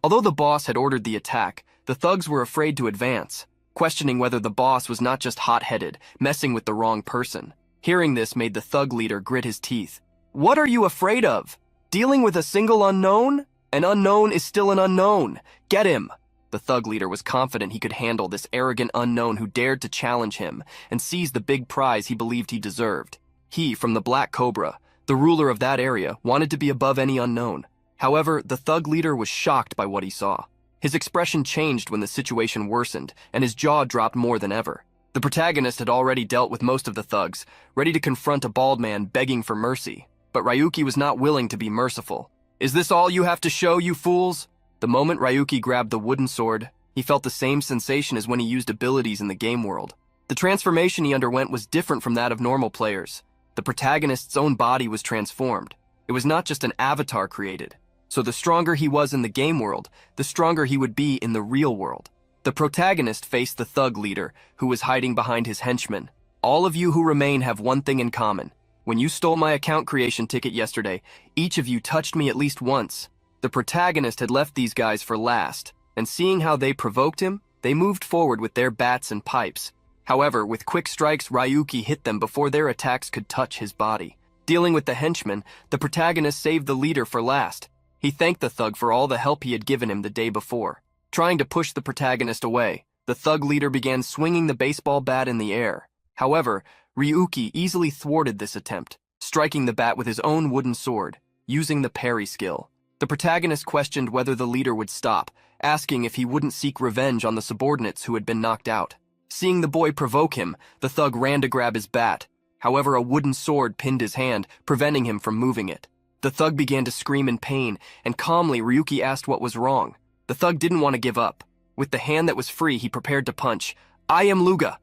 Although the boss had ordered the attack, the thugs were afraid to advance, questioning whether the boss was not just hot-headed, messing with the wrong person. Hearing this made the thug leader grit his teeth. "What are you afraid of? Dealing with a single unknown? An unknown is still an unknown. Get him!" The thug leader was confident he could handle this arrogant unknown who dared to challenge him and seize the big prize he believed he deserved. He, from the Black Cobra, the ruler of that area, wanted to be above any unknown. However, the thug leader was shocked by what he saw. His expression changed when the situation worsened, and his jaw dropped more than ever. The protagonist had already dealt with most of the thugs, ready to confront a bald man begging for mercy. But Ryuki was not willing to be merciful. "Is this all you have to show, you fools?" The moment Ryuki grabbed the wooden sword, he felt the same sensation as when he used abilities in the game world. The transformation he underwent was different from that of normal players. The protagonist's own body was transformed. It was not just an avatar created. So the stronger he was in the game world, the stronger he would be in the real world. The protagonist faced the thug leader, who was hiding behind his henchmen. "All of you who remain have one thing in common. When you stole my account creation ticket yesterday, each of you touched me at least once." The protagonist had left these guys for last, and seeing how they provoked him, they moved forward with their bats and pipes. However, with quick strikes, Ryuki hit them before their attacks could touch his body. Dealing with the henchmen, the protagonist saved the leader for last. He thanked the thug for all the help he had given him the day before. Trying to push the protagonist away, the thug leader began swinging the baseball bat in the air. However, Ryuki easily thwarted this attempt, striking the bat with his own wooden sword, using the parry skill. The protagonist questioned whether the leader would stop, asking if he wouldn't seek revenge on the subordinates who had been knocked out. Seeing the boy provoke him, the thug ran to grab his bat. However, a wooden sword pinned his hand, preventing him from moving it. The thug began to scream in pain, and calmly Ryuki asked what was wrong. The thug didn't want to give up. With the hand that was free, he prepared to punch. "I am Luga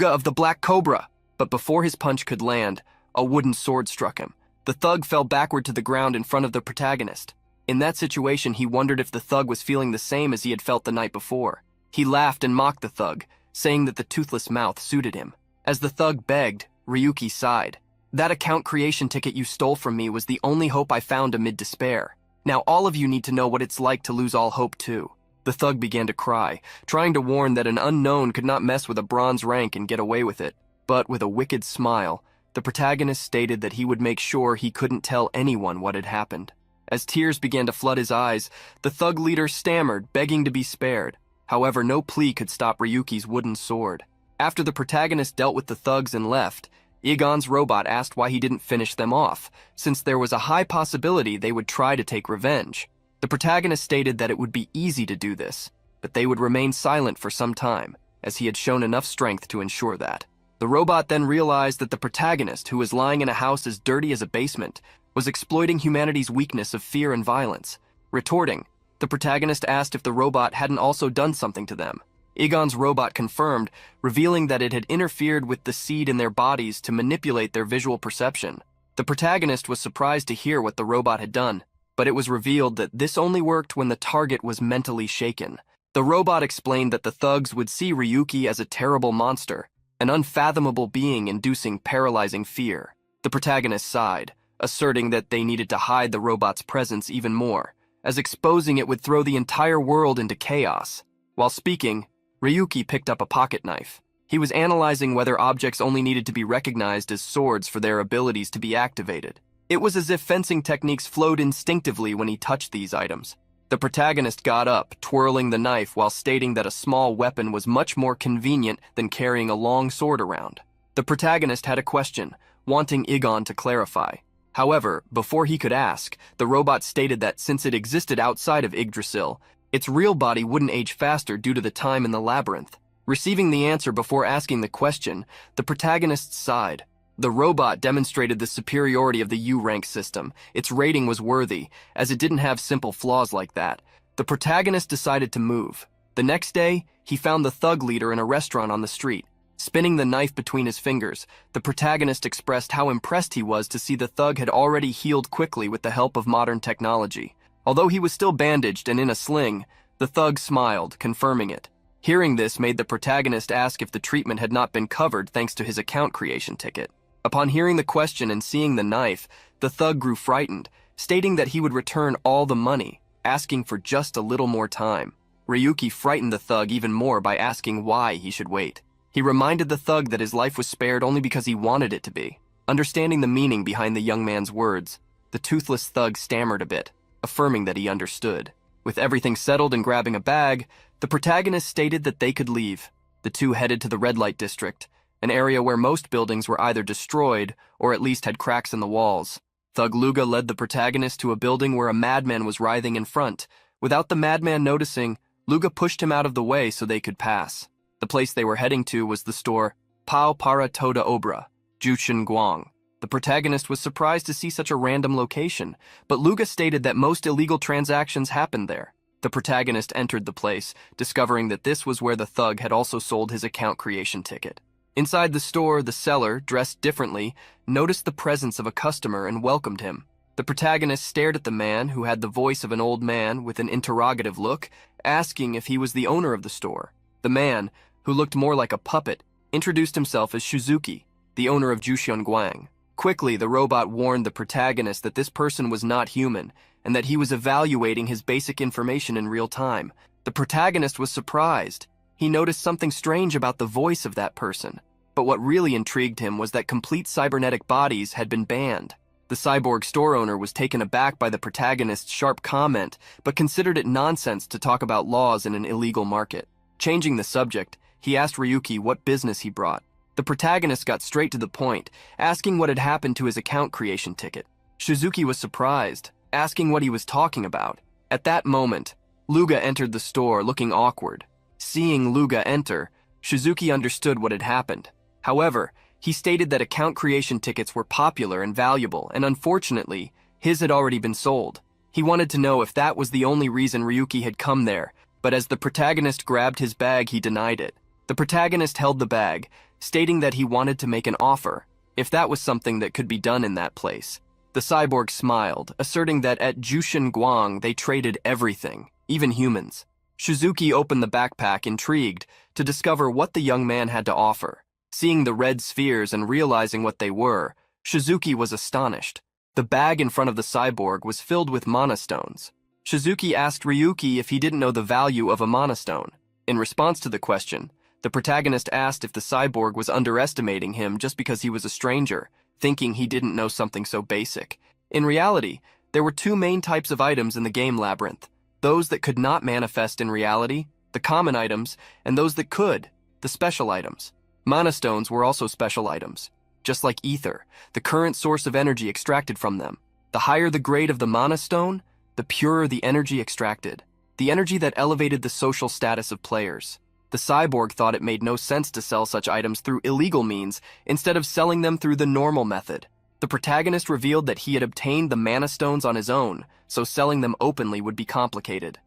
of the Black Cobra." But before his punch could land, a wooden sword struck him. The thug fell backward to the ground in front of the protagonist. In that situation, he wondered if the thug was feeling the same as he had felt the night before. He laughed and mocked the thug, saying that the toothless mouth suited him. As the thug begged, Ryuki sighed. That account creation ticket you stole from me was the only hope I found amid despair. Now all of you need to know what it's like to lose all hope too." The thug began to cry, trying to warn that an unknown could not mess with a bronze rank and get away with it. But with a wicked smile, the protagonist stated that he would make sure he couldn't tell anyone what had happened. As tears began to flood his eyes, the thug leader stammered, begging to be spared. However, no plea could stop Ryuki's wooden sword. After the protagonist dealt with the thugs and left, Egon's robot asked why he didn't finish them off, since there was a high possibility they would try to take revenge. The protagonist stated that it would be easy to do this, but they would remain silent for some time, as he had shown enough strength to ensure that. The robot then realized that the protagonist, who was lying in a house as dirty as a basement, was exploiting humanity's weakness of fear and violence. Retorting, the protagonist asked if the robot hadn't also done something to them. Egon's robot confirmed, revealing that it had interfered with the seed in their bodies to manipulate their visual perception. The protagonist was surprised to hear what the robot had done, but it was revealed that this only worked when the target was mentally shaken. The robot explained that the thugs would see Ryuki as a terrible monster, an unfathomable being inducing paralyzing fear. The protagonist sighed, asserting that they needed to hide the robot's presence even more, as exposing it would throw the entire world into chaos. While speaking, Ryuki picked up a pocket knife. He was analyzing whether objects only needed to be recognized as swords for their abilities to be activated. It was as if fencing techniques flowed instinctively when he touched these items. The protagonist got up, twirling the knife while stating that a small weapon was much more convenient than carrying a long sword around. The protagonist had a question, wanting Egon to clarify. However, before he could ask, the robot stated that since it existed outside of Yggdrasil, its real body wouldn't age faster due to the time in the labyrinth. Receiving the answer before asking the question, the protagonist sighed. The robot demonstrated the superiority of the U-rank system. Its rating was worthy, as it didn't have simple flaws like that. The protagonist decided to move. The next day, he found the thug leader in a restaurant on the street. Spinning the knife between his fingers, the protagonist expressed how impressed he was to see the thug had already healed quickly with the help of modern technology. Although he was still bandaged and in a sling, the thug smiled, confirming it. Hearing this made the protagonist ask if the treatment had not been covered thanks to his account creation ticket. Upon hearing the question and seeing the knife, the thug grew frightened, stating that he would return all the money, asking for just a little more time. Ryuki frightened the thug even more by asking why he should wait. He reminded the thug that his life was spared only because he wanted it to be. Understanding the meaning behind the young man's words, the toothless thug stammered a bit, affirming that he understood. With everything settled and grabbing a bag, the protagonist stated that they could leave. The two headed to the red light district, an area where most buildings were either destroyed or at least had cracks in the walls. Thug Luga led the protagonist to a building where a madman was writhing in front. Without the madman noticing, Luga pushed him out of the way so they could pass. The place they were heading to was the store Pao Para Toda Obra, Jushin Guang. The protagonist was surprised to see such a random location, but Luga stated that most illegal transactions happened there. The protagonist entered the place, discovering that this was where the thug had also sold his account creation ticket. Inside the store, the seller, dressed differently, noticed the presence of a customer and welcomed him. The protagonist stared at the man, who had the voice of an old man with an interrogative look, asking if he was the owner of the store. The man, who looked more like a puppet, introduced himself as Shizuki, the owner of Jushin Guang. Quickly, the robot warned the protagonist that this person was not human, and that he was evaluating his basic information in real time. The protagonist was surprised. He noticed something strange about the voice of that person. But what really intrigued him was that complete cybernetic bodies had been banned. The cyborg store owner was taken aback by the protagonist's sharp comment, but considered it nonsense to talk about laws in an illegal market. Changing the subject, he asked Ryuki what business he brought. The protagonist got straight to the point, asking what had happened to his account creation ticket. Shizuki was surprised, asking what he was talking about. At that moment, Luga entered the store looking awkward. Seeing Luga enter, Shizuki understood what had happened. However, he stated that account creation tickets were popular and valuable, and unfortunately, his had already been sold. He wanted to know if that was the only reason Ryuki had come there, but as the protagonist grabbed his bag, he denied it. The protagonist held the bag, stating that he wanted to make an offer, if that was something that could be done in that place. The cyborg smiled, asserting that at Jushin Guang they traded everything, even humans. Shizuki opened the backpack, intrigued, to discover what the young man had to offer. Seeing the red spheres and realizing what they were, Shizuki was astonished. The bag in front of the cyborg was filled with mana stones. Shizuki asked Ryuki if he didn't know the value of a mana stone. In response to the question, the protagonist asked if the cyborg was underestimating him just because he was a stranger, thinking he didn't know something so basic. In reality, there were two main types of items in the game labyrinth: those that could not manifest in reality, the common items, and those that could, the special items. Mana stones were also special items. Just like ether, the current source of energy extracted from them. The higher the grade of the mana stone, the purer the energy extracted, the energy that elevated the social status of players. The cyborg thought it made no sense to sell such items through illegal means instead of selling them through the normal method. The protagonist revealed that he had obtained the mana stones on his own, so selling them openly would be complicated.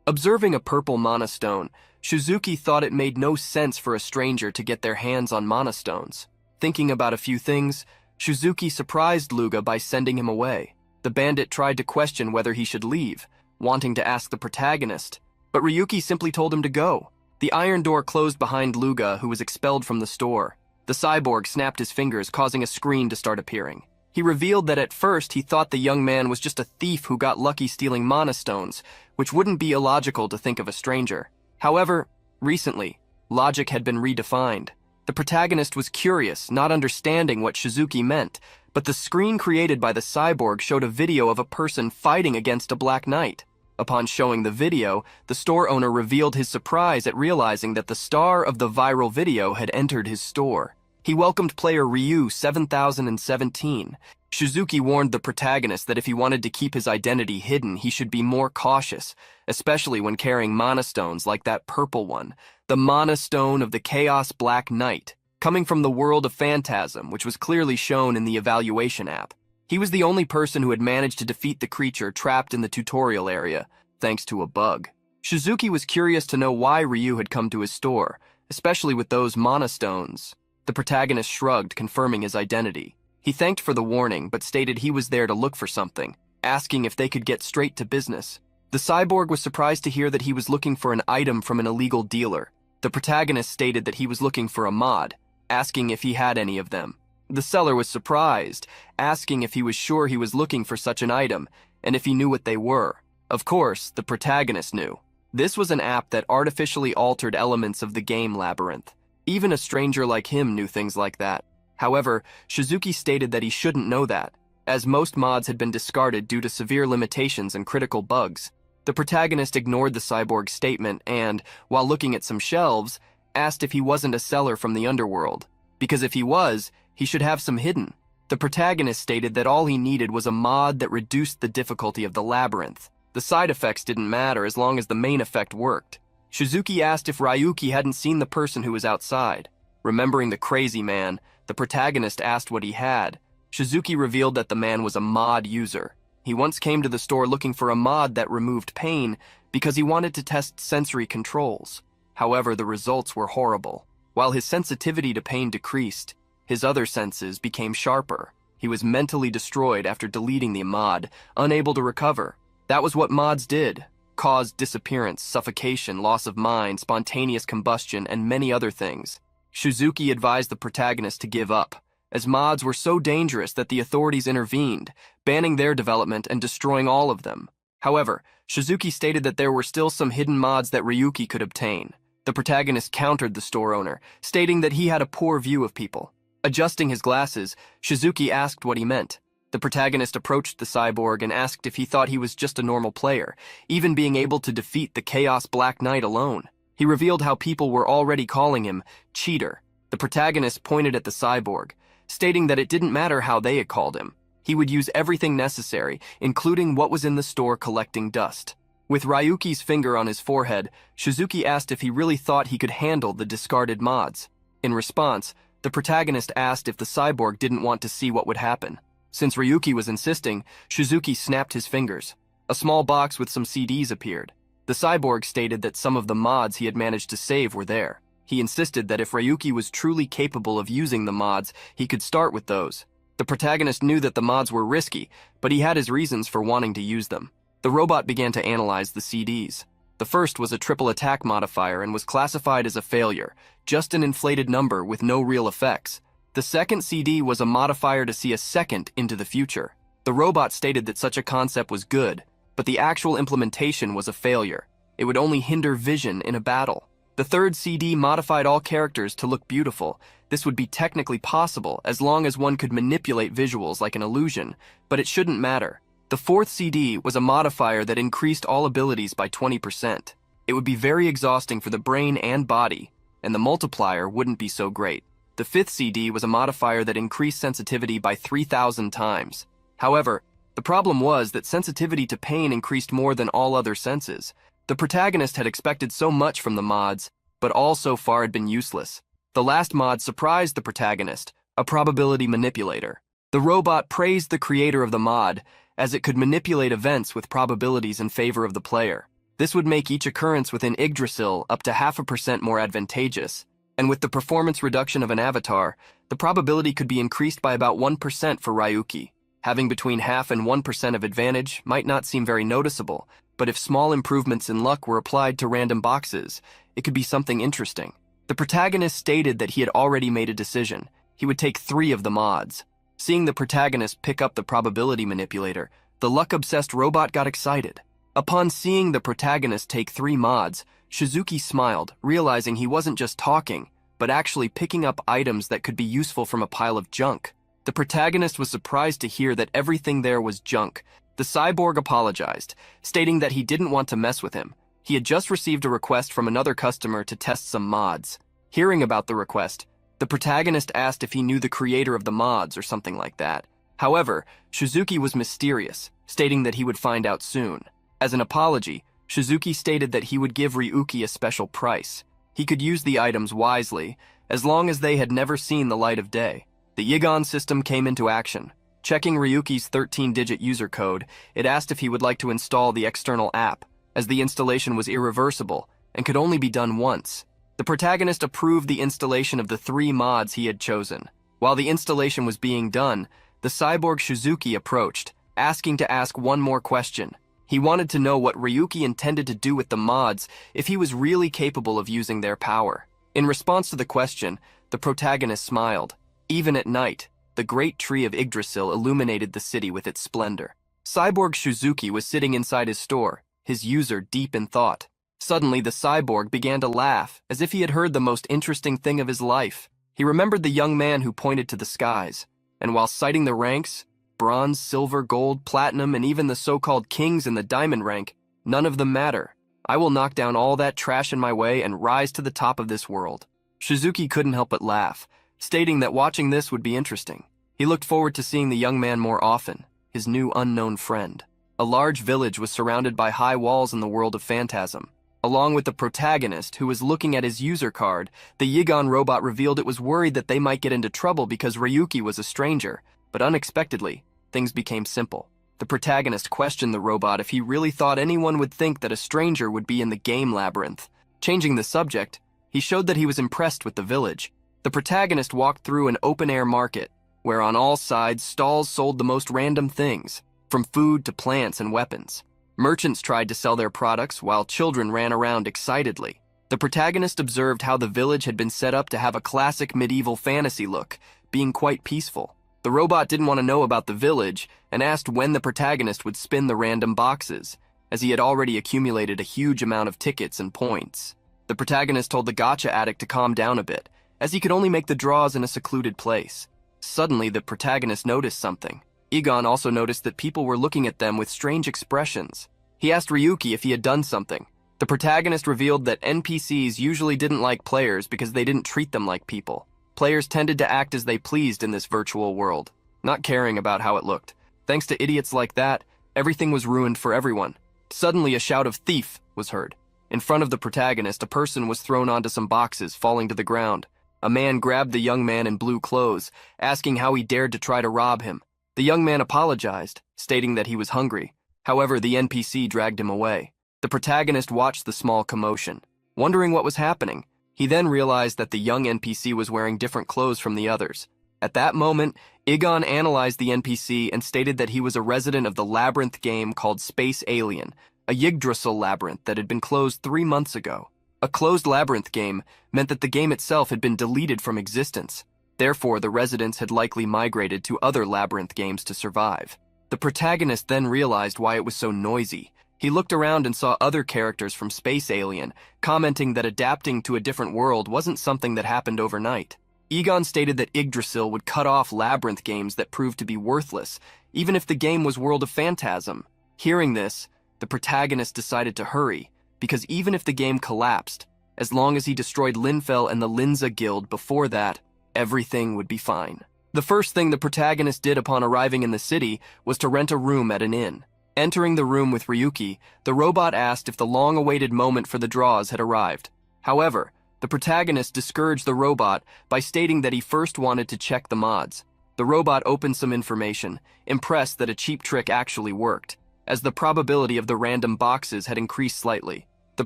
Observing a purple mana stone, Shizuki thought it made no sense for a stranger to get their hands on mana stones. Thinking about a few things, Shizuki surprised Luga by sending him away. The bandit tried to question whether he should leave, wanting to ask the protagonist, but Ryuki simply told him to go. The iron door closed behind Luga, who was expelled from the store. The cyborg snapped his fingers, causing a screen to start appearing. He revealed that at first he thought the young man was just a thief who got lucky stealing mana stones, which wouldn't be illogical to think of a stranger. However, recently, logic had been redefined. The protagonist was curious, not understanding what Shizuki meant, but the screen created by the cyborg showed a video of a person fighting against a black knight. Upon showing the video, the store owner revealed his surprise at realizing that the star of the viral video had entered his store. He welcomed player Ryu 7017. Shizuki warned the protagonist that if he wanted to keep his identity hidden, he should be more cautious, especially when carrying mana stones like that purple one, the mana stone of the Chaos Black Knight, coming from the world of Phantasm, which was clearly shown in the evaluation app. He was the only person who had managed to defeat the creature trapped in the tutorial area, thanks to a bug. Shizuki was curious to know why Ryu had come to his store, especially with those mana stones. The protagonist shrugged, confirming his identity. He thanked for the warning, but stated he was there to look for something, asking if they could get straight to business. The cyborg was surprised to hear that he was looking for an item from an illegal dealer. The protagonist stated that he was looking for a mod, asking if he had any of them. The seller was surprised, asking if he was sure he was looking for such an item, and if he knew what they were. Of course, the protagonist knew. This was an app that artificially altered elements of the game labyrinth. Even a stranger like him knew things like that. However, Shizuki stated that he shouldn't know that, as most mods had been discarded due to severe limitations and critical bugs. The protagonist ignored the cyborg's statement and, while looking at some shelves, asked if he wasn't a seller from the underworld, because if he was, he should have some hidden. The protagonist stated that all he needed was a mod that reduced the difficulty of the labyrinth. The side effects didn't matter as long as the main effect worked. Shizuki asked if Ryuki hadn't seen the person who was outside. Remembering the crazy man, the protagonist asked what he had. Shizuki revealed that the man was a mod user. He once came to the store looking for a mod that removed pain because he wanted to test sensory controls. However, the results were horrible. While his sensitivity to pain decreased, his other senses became sharper. He was mentally destroyed after deleting the mod, unable to recover. That was what mods did. Caused disappearance, suffocation, loss of mind, spontaneous combustion, and many other things. Shizuki advised the protagonist to give up, as mods were so dangerous that the authorities intervened, banning their development and destroying all of them. However, Shizuki stated that there were still some hidden mods that Ryuki could obtain. The protagonist countered the store owner, stating that he had a poor view of people. Adjusting his glasses, Shizuki asked what he meant. The protagonist approached the cyborg and asked if he thought he was just a normal player, even being able to defeat the Chaos Black Knight alone. He revealed how people were already calling him cheater. The protagonist pointed at the cyborg, stating that it didn't matter how they had called him. He would use everything necessary, including what was in the store collecting dust. With Ryuki's finger on his forehead, Shizuki asked if he really thought he could handle the discarded mods. In response, the protagonist asked if the cyborg didn't want to see what would happen. Since Ryuki was insisting, Shizuki snapped his fingers. A small box with some CDs appeared. The cyborg stated that some of the mods he had managed to save were there. He insisted that if Ryuki was truly capable of using the mods, he could start with those. The protagonist knew that the mods were risky, but he had his reasons for wanting to use them. The robot began to analyze the CDs. The first was a triple attack modifier and was classified as a failure, just an inflated number with no real effects. The second CD was a modifier to see a second into the future. The robot stated that such a concept was good, but the actual implementation was a failure. It would only hinder vision in a battle. The third CD modified all characters to look beautiful. This would be technically possible as long as one could manipulate visuals like an illusion, but it shouldn't matter. The fourth CD was a modifier that increased all abilities by 20%. It would be very exhausting for the brain and body, and the multiplier wouldn't be so great. The fifth CD was a modifier that increased sensitivity by 3,000 times. However, the problem was that sensitivity to pain increased more than all other senses. The protagonist had expected so much from the mods, but all so far had been useless. The last mod surprised the protagonist, a probability manipulator. The robot praised the creator of the mod, as it could manipulate events with probabilities in favor of the player. This would make each occurrence within Yggdrasil up to 0.5% more advantageous, and with the performance reduction of an avatar, the probability could be increased by about 1% for Ryuki. Having between 0.5 and 1% of advantage might not seem very noticeable, but if small improvements in luck were applied to random boxes, it could be something interesting. The protagonist stated that he had already made a decision. He would take 3 of the mods. Seeing the protagonist pick up the probability manipulator, the luck-obsessed robot got excited. Upon seeing the protagonist take 3 mods, Shizuki smiled, realizing he wasn't just talking, but actually picking up items that could be useful from a pile of junk. The protagonist was surprised to hear that everything there was junk. The cyborg apologized, stating that he didn't want to mess with him. He had just received a request from another customer to test some mods. Hearing about the request, the protagonist asked if he knew the creator of the mods or something like that. However, Shizuki was mysterious, stating that he would find out soon. As an apology, Shizuki stated that he would give Ryuki a special price. He could use the items wisely, as long as they had never seen the light of day. The Yigon system came into action. Checking Ryuki's 13-digit user code, it asked if he would like to install the external app, as the installation was irreversible and could only be done once. The protagonist approved the installation of the 3 mods he had chosen. While the installation was being done, the cyborg Shizuki approached, asking to ask one more question. He wanted to know what Ryuki intended to do with the mods if he was really capable of using their power. In response to the question, the protagonist smiled. Even at night, the great tree of Yggdrasil illuminated the city with its splendor. Cyborg Shizuki was sitting inside his store, his user deep in thought. Suddenly, the cyborg began to laugh, as if he had heard the most interesting thing of his life. He remembered the young man who pointed to the skies, and while citing the ranks, bronze, silver, gold, platinum, and even the so-called kings in the diamond rank, none of them matter. I will knock down all that trash in my way and rise to the top of this world. Shizuki couldn't help but laugh, stating that watching this would be interesting. He looked forward to seeing the young man more often, his new unknown friend. A large village was surrounded by high walls in the world of Phantasm. Along with the protagonist, who was looking at his user card, the Yigon robot revealed it was worried that they might get into trouble because Ryuki was a stranger, but unexpectedly, things became simple. The protagonist questioned the robot if he really thought anyone would think that a stranger would be in the game labyrinth. Changing the subject, he showed that he was impressed with the village. The protagonist walked through an open-air market, where on all sides stalls sold the most random things, from food to plants and weapons. Merchants tried to sell their products while children ran around excitedly. The protagonist observed how the village had been set up to have a classic medieval fantasy look, being quite peaceful. The robot didn't want to know about the village and asked when the protagonist would spin the random boxes, as he had already accumulated a huge amount of tickets and points. The protagonist told the Gacha addict to calm down a bit, as he could only make the draws in a secluded place. Suddenly, the protagonist noticed something. Egon also noticed that people were looking at them with strange expressions. He asked Ryuki if he had done something. The protagonist revealed that NPCs usually didn't like players because they didn't treat them like people. Players tended to act as they pleased in this virtual world, not caring about how it looked. Thanks to idiots like that, everything was ruined for everyone. Suddenly, a shout of "thief" was heard. In front of the protagonist, a person was thrown onto some boxes, falling to the ground. A man grabbed the young man in blue clothes, asking how he dared to try to rob him. The young man apologized, stating that he was hungry. However, the NPC dragged him away. The protagonist watched the small commotion, wondering what was happening. He then realized that the young NPC was wearing different clothes from the others. At that moment, Egon analyzed the NPC and stated that he was a resident of the labyrinth game called Space Alien, a Yggdrasil labyrinth that had been closed 3 months ago. A closed labyrinth game meant that the game itself had been deleted from existence. Therefore, the residents had likely migrated to other labyrinth games to survive. The protagonist then realized why it was so noisy. He looked around and saw other characters from Space Alien, commenting that adapting to a different world wasn't something that happened overnight. Egon stated that Yggdrasil would cut off labyrinth games that proved to be worthless, even if the game was World of Phantasm. Hearing this, the protagonist decided to hurry, because even if the game collapsed, as long as he destroyed Linfell and the Linza Guild before that, everything would be fine. The first thing the protagonist did upon arriving in the city was to rent a room at an inn. Entering the room with Ryuki, the robot asked if the long-awaited moment for the draws had arrived. However, the protagonist discouraged the robot by stating that he first wanted to check the mods. The robot opened some information, impressed that a cheap trick actually worked, as the probability of the random boxes had increased slightly. The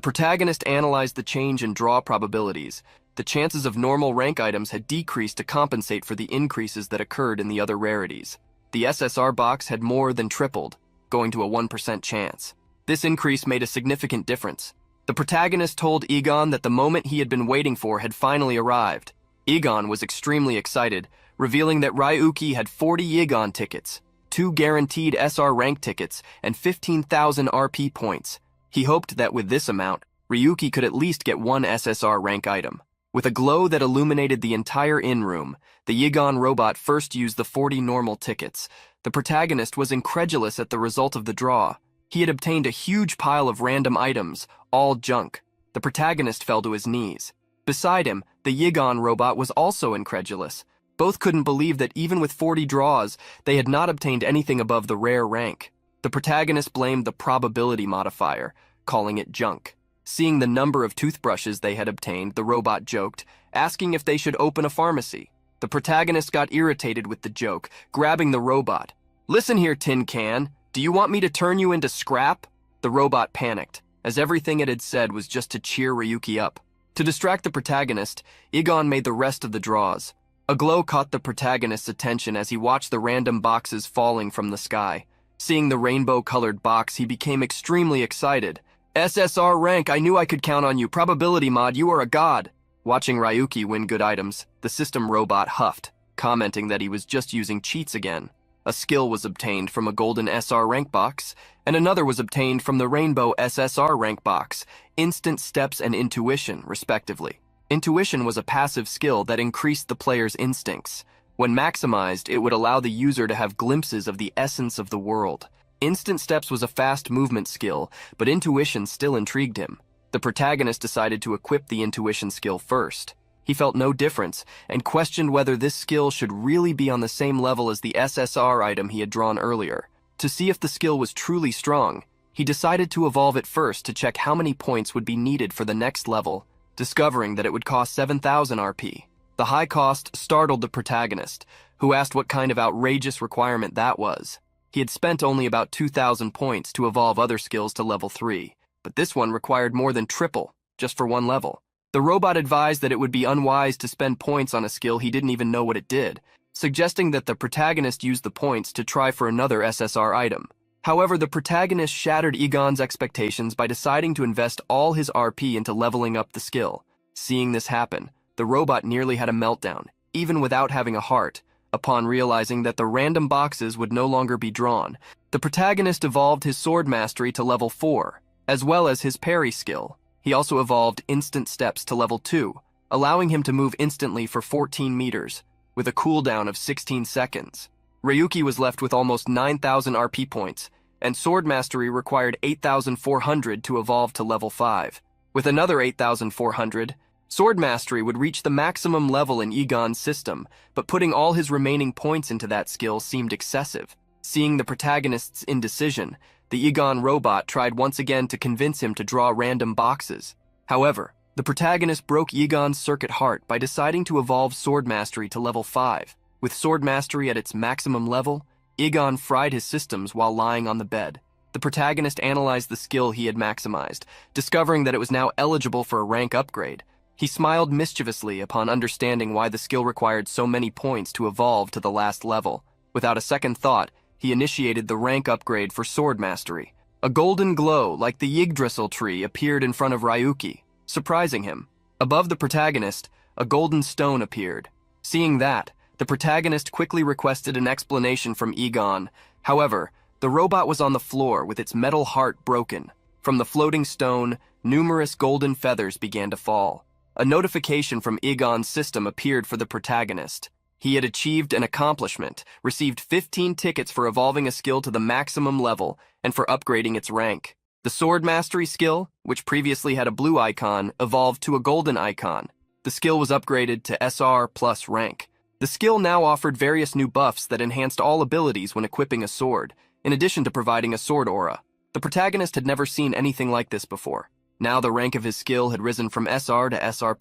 protagonist analyzed the change in draw probabilities. The chances of normal rank items had decreased to compensate for the increases that occurred in the other rarities. The SSR box had more than tripled, going to a 1% chance. This increase made a significant difference. The protagonist told Egon that the moment he had been waiting for had finally arrived. Egon was extremely excited, revealing that Ryuki had 40 Egon tickets, 2 guaranteed SR rank tickets, and 15,000 RP points. He hoped that with this amount, Ryuki could at least get 1 SSR rank item. With a glow that illuminated the entire inn room, the Egon robot first used the 40 normal tickets. The protagonist was incredulous at the result of the draw. He had obtained a huge pile of random items, all junk. The protagonist fell to his knees. Beside him, the Egon robot was also incredulous. Both couldn't believe that even with 40 draws, they had not obtained anything above the rare rank. The protagonist blamed the probability modifier, calling it junk. Seeing the number of toothbrushes they had obtained, the robot joked, asking if they should open a pharmacy. The protagonist got irritated with the joke, grabbing the robot. "Listen here, Tin Can, do you want me to turn you into scrap?" The robot panicked, as everything it had said was just to cheer Ryuki up. To distract the protagonist, Egon made the rest of the draws. A glow caught the protagonist's attention as he watched the random boxes falling from the sky. Seeing the rainbow-colored box, he became extremely excited. "SSR rank, I knew I could count on you. Probability mod, you are a god." Watching Ryuki win good items, the system robot huffed, commenting that he was just using cheats again. A skill was obtained from a golden SR rank box, and another was obtained from the rainbow SSR rank box, instant steps and intuition, respectively. Intuition was a passive skill that increased the player's instincts. When maximized, it would allow the user to have glimpses of the essence of the world. Instant steps was a fast movement skill, but intuition still intrigued him. The protagonist decided to equip the intuition skill first. He felt no difference and questioned whether this skill should really be on the same level as the SSR item he had drawn earlier. To see if the skill was truly strong, he decided to evolve it first to check how many points would be needed for the next level, discovering that it would cost 7,000 RP. The high cost startled the protagonist, who asked what kind of outrageous requirement that was. He had spent only about 2,000 points to evolve other skills to level 3, but this one required more than triple, just for one level. The robot advised that it would be unwise to spend points on a skill he didn't even know what it did, suggesting that the protagonist use the points to try for another SSR item. However, the protagonist shattered Egon's expectations by deciding to invest all his RP into leveling up the skill. Seeing this happen, the robot nearly had a meltdown, even without having a heart. Upon realizing that the random boxes would no longer be drawn, the protagonist evolved his sword mastery to level 4, as well as his parry skill. He also evolved instant steps to level 2, allowing him to move instantly for 14 meters, with a cooldown of 16 seconds. Ryuki was left with almost 9,000 RP points, and sword mastery required 8,400 to evolve to level 5. With another 8,400, sword mastery would reach the maximum level in Egon's system, but putting all his remaining points into that skill seemed excessive. Seeing the protagonist's indecision, the Egon robot tried once again to convince him to draw random boxes. However, the protagonist broke Egon's circuit heart by deciding to evolve sword mastery to level 5. With sword mastery at its maximum level, Egon fried his systems while lying on the bed. The protagonist analyzed the skill he had maximized, discovering that it was now eligible for a rank upgrade. He smiled mischievously upon understanding why the skill required so many points to evolve to the last level. Without a second thought, he initiated the rank upgrade for sword mastery. A golden glow, like the Yggdrasil tree, appeared in front of Ryuki, surprising him. Above the protagonist, a golden stone appeared. Seeing that, the protagonist quickly requested an explanation from Egon. However, the robot was on the floor with its metal heart broken. From the floating stone, numerous golden feathers began to fall. A notification from Egon's system appeared for the protagonist. He had achieved an accomplishment, received 15 tickets for evolving a skill to the maximum level and for upgrading its rank. The sword mastery skill, which previously had a blue icon, evolved to a golden icon. The skill was upgraded to SR plus rank. The skill now offered various new buffs that enhanced all abilities when equipping a sword, in addition to providing a sword aura. The protagonist had never seen anything like this before. Now the rank of his skill had risen from SR to SR+.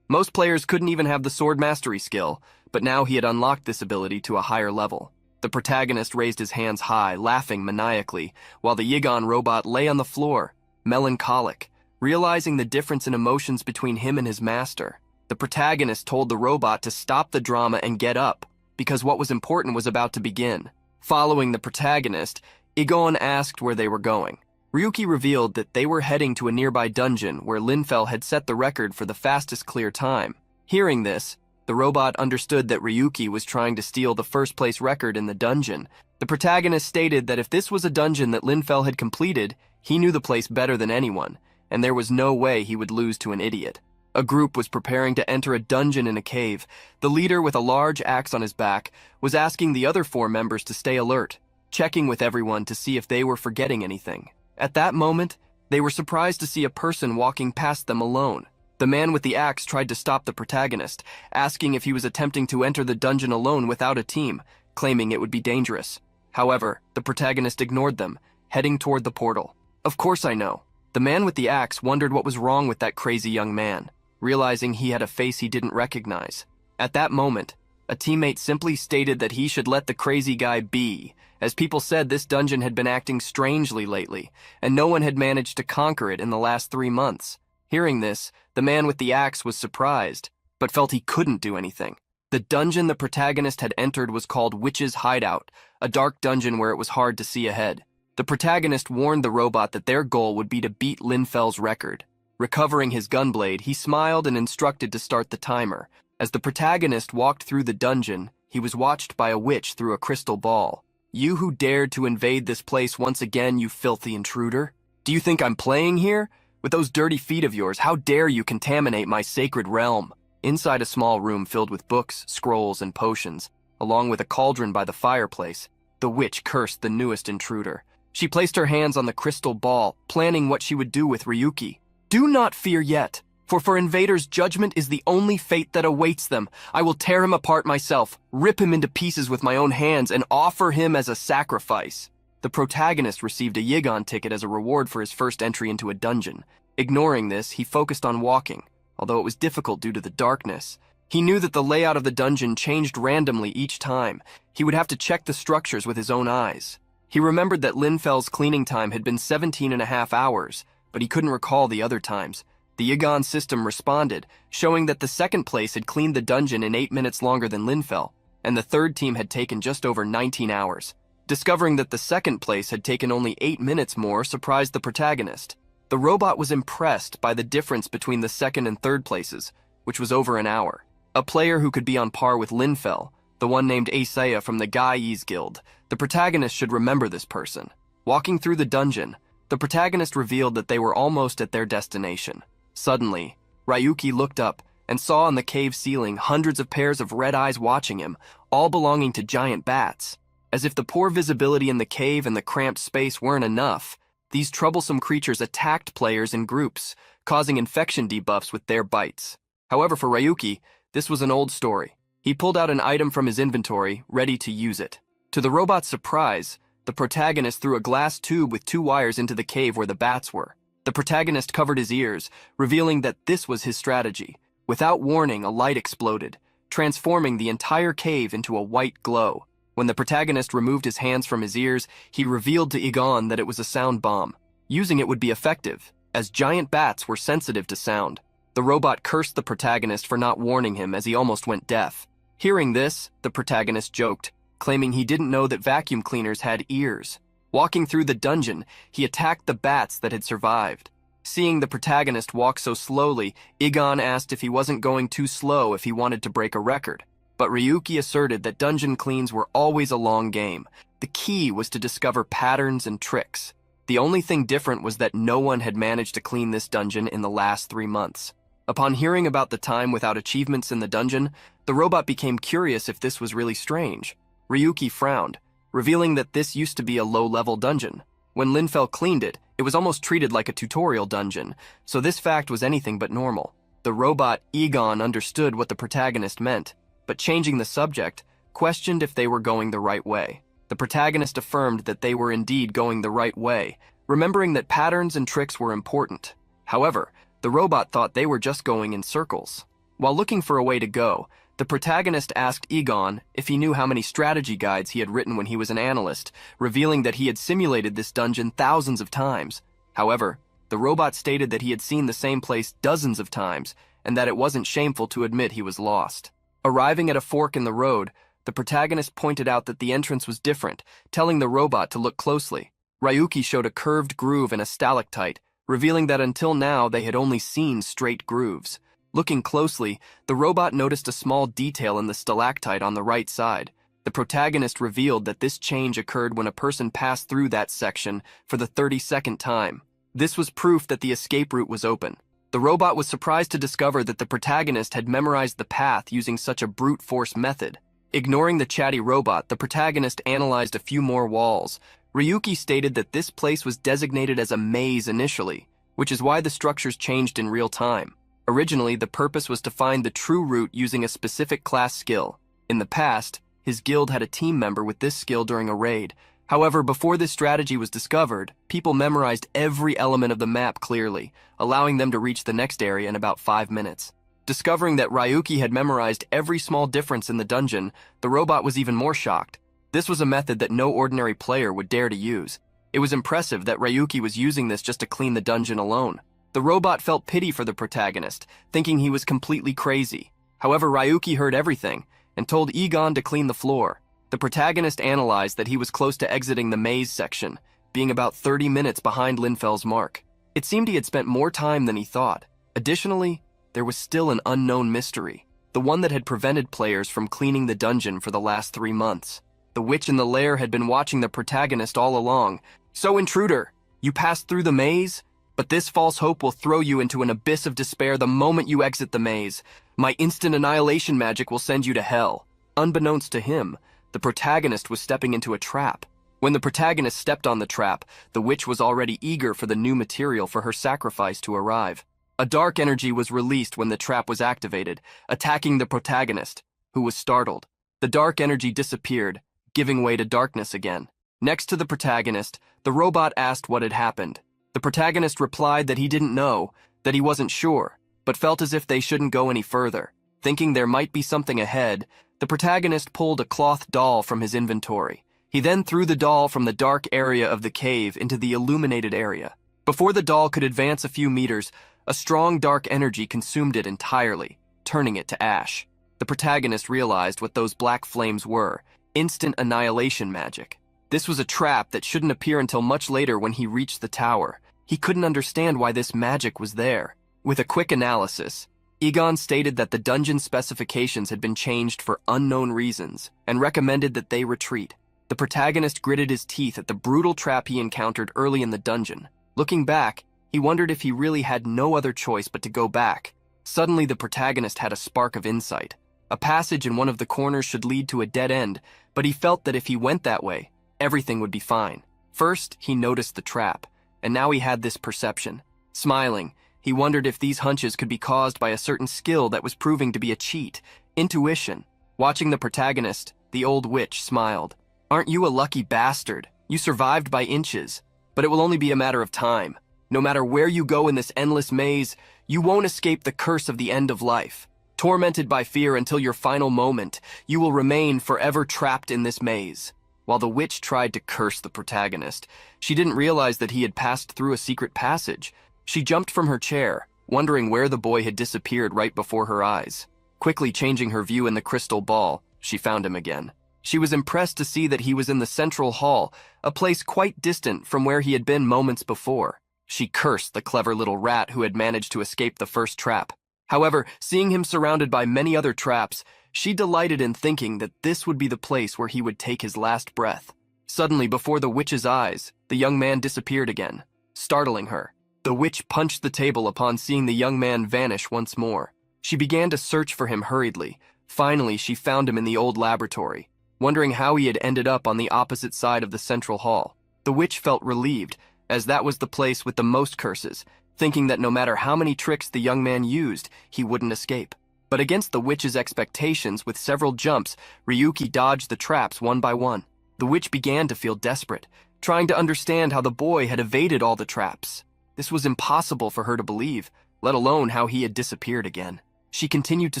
Most players couldn't even have the sword mastery skill, but now he had unlocked this ability to a higher level. The protagonist raised his hands high, laughing maniacally, while the Egon robot lay on the floor, melancholic, realizing the difference in emotions between him and his master. The protagonist told the robot to stop the drama and get up, because what was important was about to begin. Following the protagonist, Egon asked where they were going. Ryuki revealed that they were heading to a nearby dungeon where Linfell had set the record for the fastest clear time. Hearing this, the robot understood that Ryuki was trying to steal the first-place record in the dungeon. The protagonist stated that if this was a dungeon that Linfell had completed, he knew the place better than anyone, and there was no way he would lose to an idiot. A group was preparing to enter a dungeon in a cave. The leader, with a large axe on his back, was asking the other 4 members to stay alert, checking with everyone to see if they were forgetting anything. At that moment, they were surprised to see a person walking past them alone. The man with the axe tried to stop the protagonist, asking if he was attempting to enter the dungeon alone without a team, claiming it would be dangerous. However, the protagonist ignored them, heading toward the portal. "Of course I know." The man with the axe wondered what was wrong with that crazy young man, realizing he had a face he didn't recognize. At that moment, a teammate simply stated that he should let the crazy guy be, as people said this dungeon had been acting strangely lately, and no one had managed to conquer it in the last 3 months. Hearing this, the man with the axe was surprised, but felt he couldn't do anything. The dungeon the protagonist had entered was called Witch's Hideout, a dark dungeon where it was hard to see ahead. The protagonist warned the robot that their goal would be to beat Linfell's record. Recovering his gunblade, he smiled and instructed to start the timer. As the protagonist walked through the dungeon, he was watched by a witch through a crystal ball. "You who dared to invade this place once again, you filthy intruder? Do you think I'm playing here? With those dirty feet of yours, how dare you contaminate my sacred realm?" Inside a small room filled with books, scrolls, and potions, along with a cauldron by the fireplace, the witch cursed the newest intruder. She placed her hands on the crystal ball, planning what she would do with Ryuki. "Do not fear yet, for invaders' judgment is the only fate that awaits them. I will tear him apart myself, rip him into pieces with my own hands, and offer him as a sacrifice." The protagonist received a Yigon ticket as a reward for his first entry into a dungeon. Ignoring this, he focused on walking, although it was difficult due to the darkness. He knew that the layout of the dungeon changed randomly each time. He would have to check the structures with his own eyes. He remembered that Linfell's cleaning time had been 17.5 hours, but he couldn't recall the other times. The Yigon system responded, showing that the second place had cleaned the dungeon in 8 minutes longer than Linfell, and the third team had taken just over 19 hours. Discovering that the second place had taken only 8 minutes more surprised the protagonist. The robot was impressed by the difference between the second and third places, which was over an hour. A player who could be on par with Linfell, the one named Asaya from the Gai's Guild. The protagonist should remember this person. Walking through the dungeon, the protagonist revealed that they were almost at their destination. Suddenly, Ryuki looked up and saw on the cave ceiling hundreds of pairs of red eyes watching him, all belonging to giant bats. As if the poor visibility in the cave and the cramped space weren't enough, these troublesome creatures attacked players in groups, causing infection debuffs with their bites. However, for Ryuki, this was an old story. He pulled out an item from his inventory, ready to use it. To the robot's surprise, the protagonist threw a glass tube with 2 wires into the cave where the bats were. The protagonist covered his ears, revealing that this was his strategy. Without warning, a light exploded, transforming the entire cave into a white glow. When the protagonist removed his hands from his ears, he revealed to Egon that it was a sound bomb. Using it would be effective, as giant bats were sensitive to sound. The robot cursed the protagonist for not warning him as he almost went deaf. Hearing this, the protagonist joked, claiming he didn't know that vacuum cleaners had ears. Walking through the dungeon, he attacked the bats that had survived. Seeing the protagonist walk so slowly, Egon asked if he wasn't going too slow if he wanted to break a record. But Ryuki asserted that dungeon cleans were always a long game. The key was to discover patterns and tricks. The only thing different was that no one had managed to clean this dungeon in the last 3 months. Upon hearing about the time without achievements in the dungeon, the robot became curious if this was really strange. Ryuki frowned, revealing that this used to be a low-level dungeon. When Linfell cleaned it, it was almost treated like a tutorial dungeon, so this fact was anything but normal. The robot, Egon, understood what the protagonist meant, but changing the subject, questioned if they were going the right way. The protagonist affirmed that they were indeed going the right way, remembering that patterns and tricks were important. However, the robot thought they were just going in circles. While looking for a way to go, the protagonist asked Egon if he knew how many strategy guides he had written when he was an analyst, revealing that he had simulated this dungeon thousands of times. However, the robot stated that he had seen the same place dozens of times, and that it wasn't shameful to admit he was lost. Arriving at a fork in the road, the protagonist pointed out that the entrance was different, telling the robot to look closely. Ryuki showed a curved groove and a stalactite, revealing that until now they had only seen straight grooves. Looking closely, the robot noticed a small detail in the stalactite on the right side. The protagonist revealed that this change occurred when a person passed through that section for the 32nd time. This was proof that the escape route was open. The robot was surprised to discover that the protagonist had memorized the path using such a brute force method. Ignoring the chatty robot, the protagonist analyzed a few more walls. Ryuki stated that this place was designated as a maze initially, which is why the structures changed in real time. Originally, the purpose was to find the true route using a specific class skill. In the past, his guild had a team member with this skill during a raid. However, before this strategy was discovered, people memorized every element of the map clearly, allowing them to reach the next area in about 5 minutes. Discovering that Ryuki had memorized every small difference in the dungeon, the robot was even more shocked. This was a method that no ordinary player would dare to use. It was impressive that Ryuki was using this just to clean the dungeon alone. The robot felt pity for the protagonist, thinking he was completely crazy. However, Ryuki heard everything and told Egon to clean the floor. The protagonist analyzed that he was close to exiting the maze section, being about 30 minutes behind Linfell's mark. It seemed he had spent more time than he thought. Additionally, there was still an unknown mystery, the one that had prevented players from cleaning the dungeon for the last 3 months. The witch in the lair had been watching the protagonist all along. "So, intruder, you passed through the maze? But this false hope will throw you into an abyss of despair the moment you exit the maze. My instant annihilation magic will send you to hell." Unbeknownst to him, the protagonist was stepping into a trap. When the protagonist stepped on the trap, the witch was already eager for the new material for her sacrifice to arrive. A dark energy was released when the trap was activated, attacking the protagonist, who was startled. The dark energy disappeared, giving way to darkness again. Next to the protagonist, the robot asked what had happened. The protagonist replied that he didn't know, that he wasn't sure, but felt as if they shouldn't go any further. Thinking there might be something ahead, the protagonist pulled a cloth doll from his inventory. He then threw the doll from the dark area of the cave into the illuminated area. Before the doll could advance a few meters, a strong dark energy consumed it entirely, turning it to ash. The protagonist realized what those black flames were: instant annihilation magic. This was a trap that shouldn't appear until much later when he reached the tower. He couldn't understand why this magic was there. With a quick analysis, Egon stated that the dungeon specifications had been changed for unknown reasons and recommended that they retreat. The protagonist gritted his teeth at the brutal trap he encountered early in the dungeon. Looking back, he wondered if he really had no other choice but to go back. Suddenly, the protagonist had a spark of insight. A passage in one of the corners should lead to a dead end, but he felt that if he went that way, everything would be fine. First, he noticed the trap, and now he had this perception. Smiling, he wondered if these hunches could be caused by a certain skill that was proving to be a cheat: intuition. Watching the protagonist, the old witch smiled. "Aren't you a lucky bastard? You survived by inches, but it will only be a matter of time. No matter where you go in this endless maze, you won't escape the curse of the end of life. Tormented by fear until your final moment, you will remain forever trapped in this maze." While the witch tried to curse the protagonist, she didn't realize that he had passed through a secret passage. She jumped from her chair, wondering where the boy had disappeared right before her eyes. Quickly changing her view in the crystal ball, she found him again. She was impressed to see that he was in the central hall, a place quite distant from where he had been moments before. She cursed the clever little rat who had managed to escape the first trap. However, seeing him surrounded by many other traps, She delighted in thinking that this would be the place where he would take his last breath. Suddenly, before the witch's eyes, the young man disappeared again, startling her. The witch punched the table upon seeing the young man vanish once more. She began to search for him hurriedly. Finally, she found him in the old laboratory, wondering how he had ended up on the opposite side of the central hall. The witch felt relieved, as that was the place with the most curses, thinking that no matter how many tricks the young man used, he wouldn't escape. But against the witch's expectations, with several jumps, Ryuki dodged the traps one by one. The witch began to feel desperate, trying to understand how the boy had evaded all the traps. This was impossible for her to believe, let alone how he had disappeared again. She continued to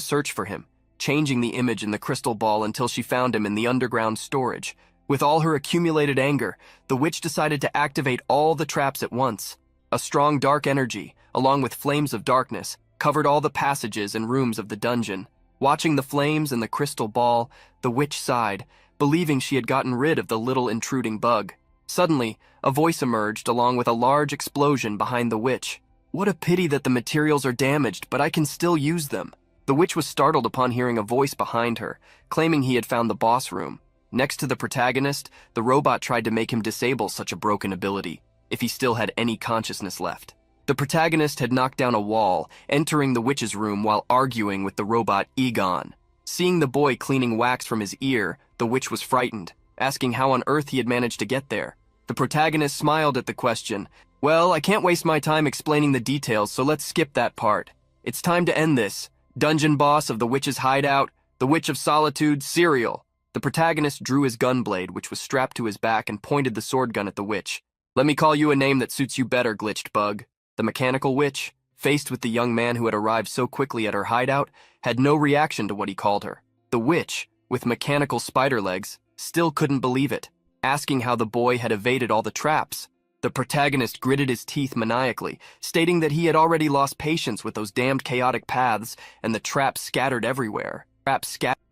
search for him, changing the image in the crystal ball until she found him in the underground storage. With all her accumulated anger, the witch decided to activate all the traps at once. A strong dark energy, along with flames of darkness, covered all the passages and rooms of the dungeon. Watching the flames and the crystal ball, the witch sighed, believing she had gotten rid of the little intruding bug. Suddenly, a voice emerged along with a large explosion behind the witch. "What a pity that the materials are damaged, but I can still use them." The witch was startled upon hearing a voice behind her, claiming he had found the boss room. Next to the protagonist, the robot tried to make him disable such a broken ability, if he still had any consciousness left. The protagonist had knocked down a wall, entering the witch's room while arguing with the robot Egon. Seeing the boy cleaning wax from his ear, the witch was frightened, asking how on earth he had managed to get there. The protagonist smiled at the question. "Well, I can't waste my time explaining the details, so let's skip that part. It's time to end this. Dungeon boss of the witch's hideout, the Witch of Solitude, Serial." The protagonist drew his gunblade, which was strapped to his back, and pointed the sword gun at the witch. "Let me call you a name that suits you better, glitched bug." The mechanical witch, faced with the young man who had arrived so quickly at her hideout, had no reaction to what he called her. The witch, with mechanical spider legs, still couldn't believe it, asking how the boy had evaded all the traps. The protagonist gritted his teeth maniacally, stating that he had already lost patience with those damned chaotic paths and the traps scattered everywhere.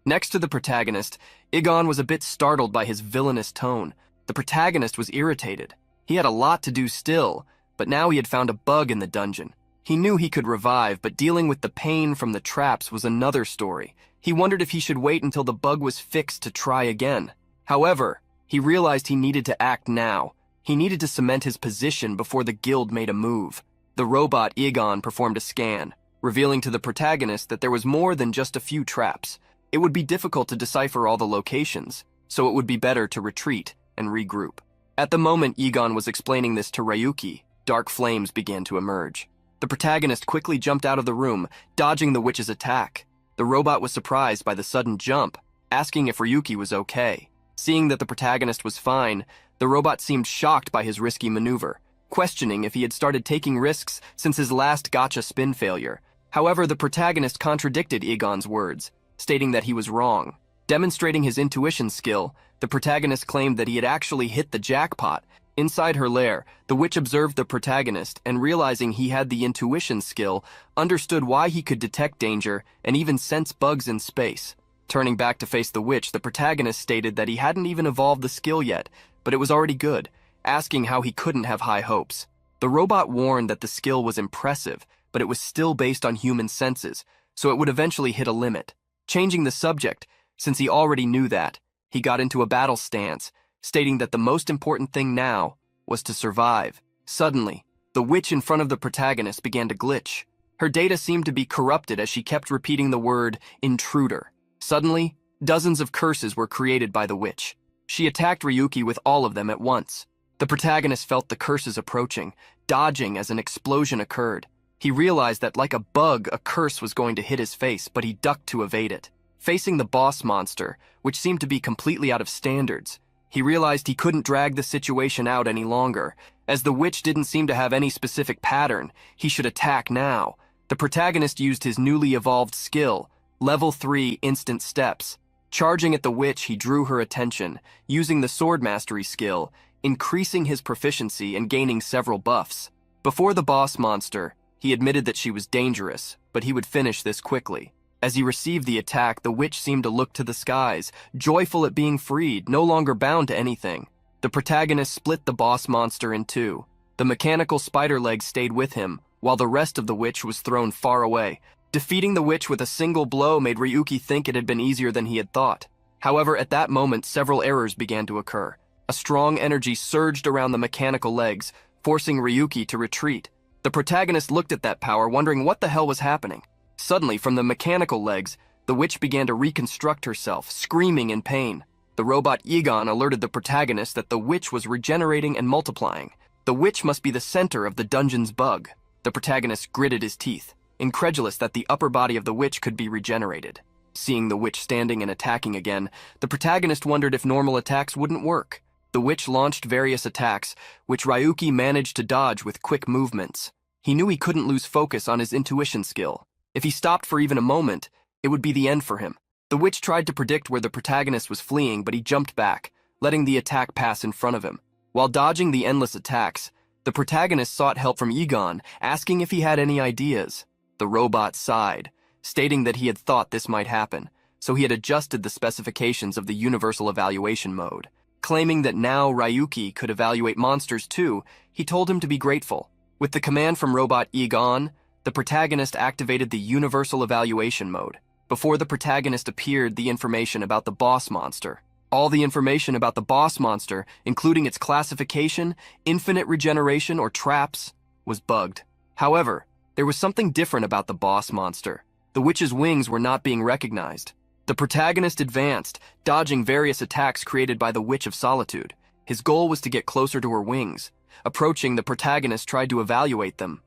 Next to the protagonist, Egon was a bit startled by his villainous tone. The protagonist was irritated. He had a lot to do still, but now he had found a bug in the dungeon. He knew he could revive, but dealing with the pain from the traps was another story. He wondered if he should wait until the bug was fixed to try again. However, he realized he needed to act now. He needed to cement his position before the guild made a move. The robot Egon performed a scan, revealing to the protagonist that there was more than just a few traps. It would be difficult to decipher all the locations, so it would be better to retreat and regroup. At the moment Egon was explaining this to Ryuki, dark flames began to emerge. The protagonist quickly jumped out of the room, dodging the witch's attack. The robot was surprised by the sudden jump, asking if Ryuki was okay. Seeing that the protagonist was fine, the robot seemed shocked by his risky maneuver, questioning if he had started taking risks since his last gacha spin failure. However, the protagonist contradicted Egon's words, stating that he was wrong. Demonstrating his intuition skill, the protagonist claimed that he had actually hit the jackpot. Inside her lair, the witch observed the protagonist and, realizing he had the intuition skill, understood why he could detect danger and even sense bugs in space. Turning back to face the witch, the protagonist stated that he hadn't even evolved the skill yet, but it was already good, asking how he couldn't have high hopes. The robot warned that the skill was impressive, but it was still based on human senses, so it would eventually hit a limit. Changing the subject, since he already knew that, he got into a battle stance, stating that the most important thing now was to survive. Suddenly, the witch in front of the protagonist began to glitch. Her data seemed to be corrupted as she kept repeating the word intruder. Suddenly, dozens of curses were created by the witch. She attacked Ryuki with all of them at once. The protagonist felt the curses approaching, dodging as an explosion occurred. He realized that like a bug, a curse was going to hit his face, but he ducked to evade it. Facing the boss monster, which seemed to be completely out of standards, he realized he couldn't drag the situation out any longer. As the witch didn't seem to have any specific pattern, he should attack now. The protagonist used his newly evolved skill, Level 3 Instant Steps. Charging at the witch, he drew her attention, using the Sword Mastery skill, increasing his proficiency and gaining several buffs. Before the boss monster, he admitted that she was dangerous, but he would finish this quickly. As he received the attack, the witch seemed to look to the skies, joyful at being freed, no longer bound to anything. The protagonist split the boss monster in two. The mechanical spider legs stayed with him, while the rest of the witch was thrown far away. Defeating the witch with a single blow made Ryuki think it had been easier than he had thought. However, at that moment, several errors began to occur. A strong energy surged around the mechanical legs, forcing Ryuki to retreat. The protagonist looked at that power, wondering what the hell was happening. Suddenly, from the mechanical legs, the witch began to reconstruct herself, screaming in pain. The robot Egon alerted the protagonist that the witch was regenerating and multiplying. The witch must be the center of the dungeon's bug. The protagonist gritted his teeth, incredulous that the upper body of the witch could be regenerated. Seeing the witch standing and attacking again, the protagonist wondered if normal attacks wouldn't work. The witch launched various attacks, which Ryuki managed to dodge with quick movements. He knew he couldn't lose focus on his intuition skill. If he stopped for even a moment, it would be the end for him. The witch tried to predict where the protagonist was fleeing, but he jumped back, letting the attack pass in front of him. While dodging the endless attacks, the protagonist sought help from Egon, asking if he had any ideas. The robot sighed, stating that he had thought this might happen, so he had adjusted the specifications of the universal evaluation mode. Claiming that now Ryuki could evaluate monsters too, he told him to be grateful. With the command from robot Egon, the protagonist activated the universal evaluation mode. Before the protagonist appeared the information about the boss monster. All the information about the boss monster, including its classification, infinite regeneration, or traps, was bugged. However, there was something different about the boss monster. The witch's wings were not being recognized. The protagonist advanced, dodging various attacks created by the Witch of Solitude. His goal was to get closer to her wings. Approaching, the protagonist tried to evaluate them.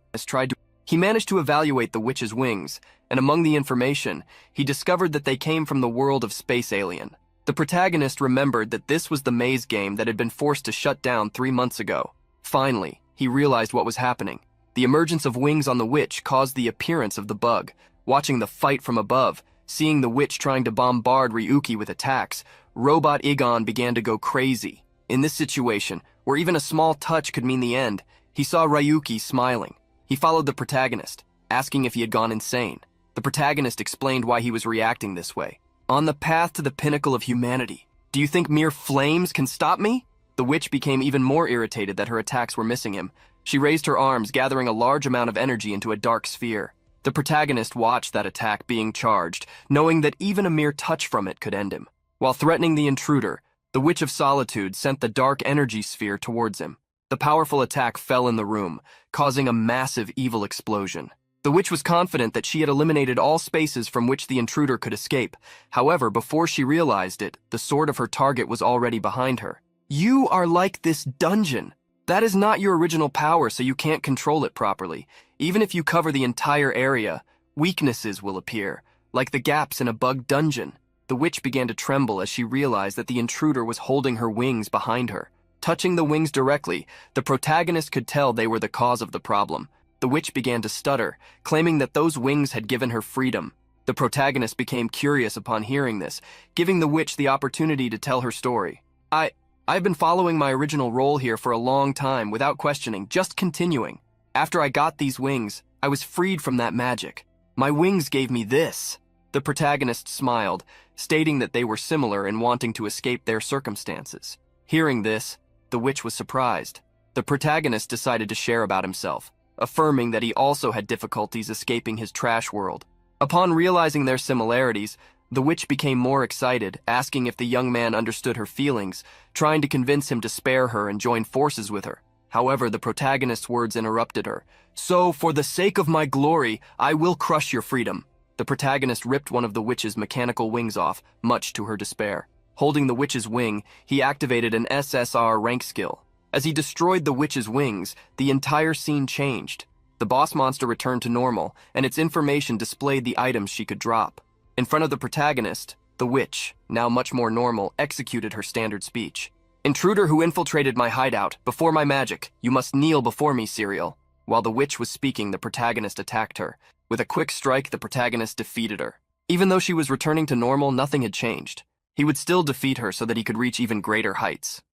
He managed to evaluate the witch's wings, and among the information, he discovered that they came from the world of Space Alien. The protagonist remembered that this was the maze game that had been forced to shut down 3 months ago. Finally, he realized what was happening. The emergence of wings on the witch caused the appearance of the bug. Watching the fight from above, seeing the witch trying to bombard Ryuki with attacks, robot Egon began to go crazy. In this situation, where even a small touch could mean the end, he saw Ryuki smiling. He followed the protagonist, asking if he had gone insane. The protagonist explained why he was reacting this way. On the path to the pinnacle of humanity, do you think mere flames can stop me? The witch became even more irritated that her attacks were missing him. She raised her arms, gathering a large amount of energy into a dark sphere. The protagonist watched that attack being charged, knowing that even a mere touch from it could end him. While threatening the intruder, the Witch of Solitude sent the dark energy sphere towards him. The powerful attack fell in the room, causing a massive evil explosion. The witch was confident that she had eliminated all spaces from which the intruder could escape. However, before she realized it, the sword of her target was already behind her. You are like this dungeon. That is not your original power, so you can't control it properly. Even if you cover the entire area, weaknesses will appear, like the gaps in a bugged dungeon. The witch began to tremble as she realized that the intruder was holding her wings behind her. Touching the wings directly, the protagonist could tell they were the cause of the problem. The witch began to stutter, claiming that those wings had given her freedom. The protagonist became curious upon hearing this, giving the witch the opportunity to tell her story. I've been following my original role here for a long time without questioning, just continuing. After I got these wings, I was freed from that magic. My wings gave me this. The protagonist smiled, stating that they were similar in wanting to escape their circumstances. Hearing this, the witch was surprised. The protagonist decided to share about himself, affirming that he also had difficulties escaping his trash world. Upon realizing their similarities, the witch became more excited, asking if the young man understood her feelings, trying to convince him to spare her and join forces with her. However, the protagonist's words interrupted her. So, for the sake of my glory, I will crush your freedom. The protagonist ripped one of the witch's mechanical wings off, much to her despair. Holding the witch's wing, he activated an SSR rank skill. As he destroyed the witch's wings, the entire scene changed. The boss monster returned to normal, and its information displayed the items she could drop. In front of the protagonist, the witch, now much more normal, executed her standard speech. Intruder who infiltrated my hideout, before my magic, you must kneel before me, Serial. While the witch was speaking, the protagonist attacked her. With a quick strike, the protagonist defeated her. Even though she was returning to normal, nothing had changed. He would still defeat her so that he could reach even greater heights.